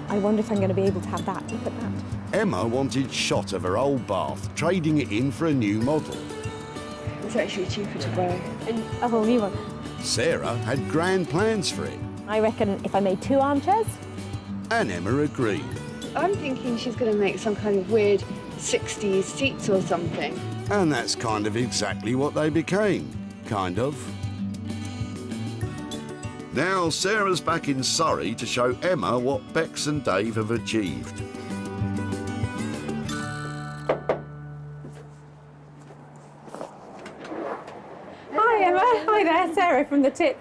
I wonder if I'm going to be able to have that. Look at that. Emma wanted shot of her old bath, trading it in for a new model. It's actually cheaper to buy. A whole new one. Sarah had grand plans for it. I reckon if I made 2 armchairs. And Emma agreed. I'm thinking she's going to make some kind of weird 60s seats or something. And that's kind of exactly what they became. Kind of. Now Sarah's back in Surrey to show Emma what Bex and Dave have achieved. Hi Emma, hi there, Sarah from The Tip.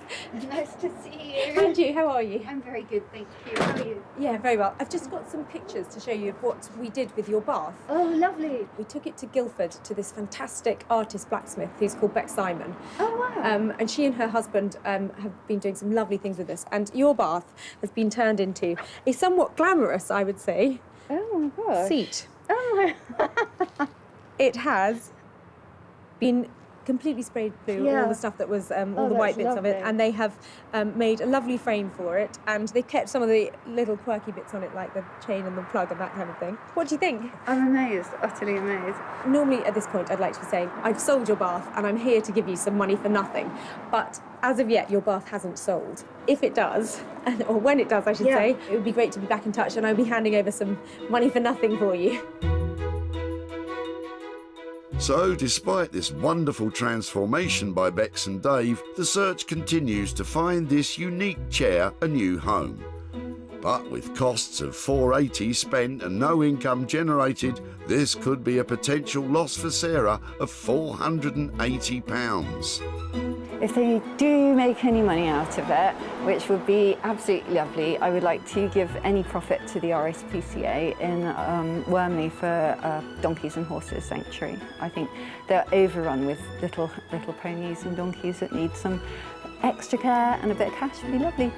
Nice to see you. And you, how are you? I'm very good, thank you. How are you? Yeah, very well. I've just got some pictures to show you of what we did with your bath. Oh, lovely. We took it to Guildford to this fantastic artist blacksmith who's called Bex Simon. Oh, wow. And she and her husband have been doing some lovely things with this. And your bath has been turned into a somewhat glamorous, I would say, oh my gosh, seat. Oh my. It has been completely sprayed blue, Yeah. all the stuff that was, all Oh, the white that's bits of it, lovely. and they have made a lovely frame for it, and they've kept some of the little quirky bits on it, like the chain and the plug and that kind of thing. What do you think? I'm amazed, utterly amazed. Normally at this point I'd like to be saying, I've sold your bath and I'm here to give you some money for nothing, but as of yet your bath hasn't sold. If it does, or when it does I should say, it would be great to be back in touch and I'll be handing over some money for nothing for you. So, despite this wonderful transformation by Bex and Dave, the search continues to find this unique chair a new home. But with costs of $480 spent and no income generated, this could be a potential loss for Sarah of £480. If they do make any money out of it, which would be absolutely lovely, I would like to give any profit to the RSPCA in Wormley for Donkeys and Horses Sanctuary. I think they're overrun with little ponies and donkeys that need some extra care, and a bit of cash would be lovely.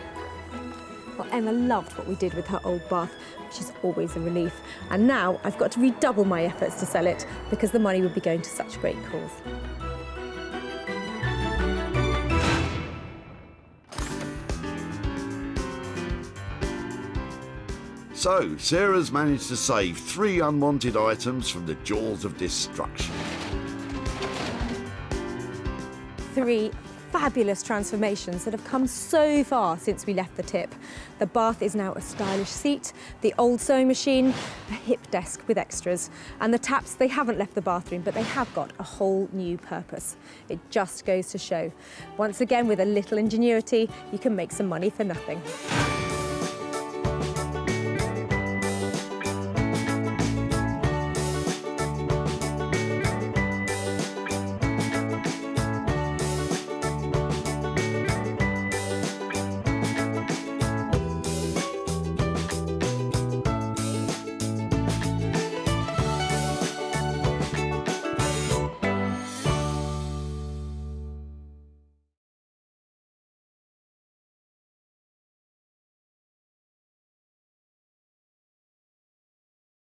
Well, Emma loved what we did with her old bath, which is always a relief. And now I've got to redouble my efforts to sell it because the money would be going to such a great cause. So, Sarah's managed to save 3 unwanted items from the jaws of destruction. 3 fabulous transformations that have come so far since we left the tip. The bath is now a stylish seat, the old sewing machine, a hip desk with extras, and the taps, they haven't left the bathroom, but they have got a whole new purpose. It just goes to show. Once again, with a little ingenuity, you can make some money for nothing.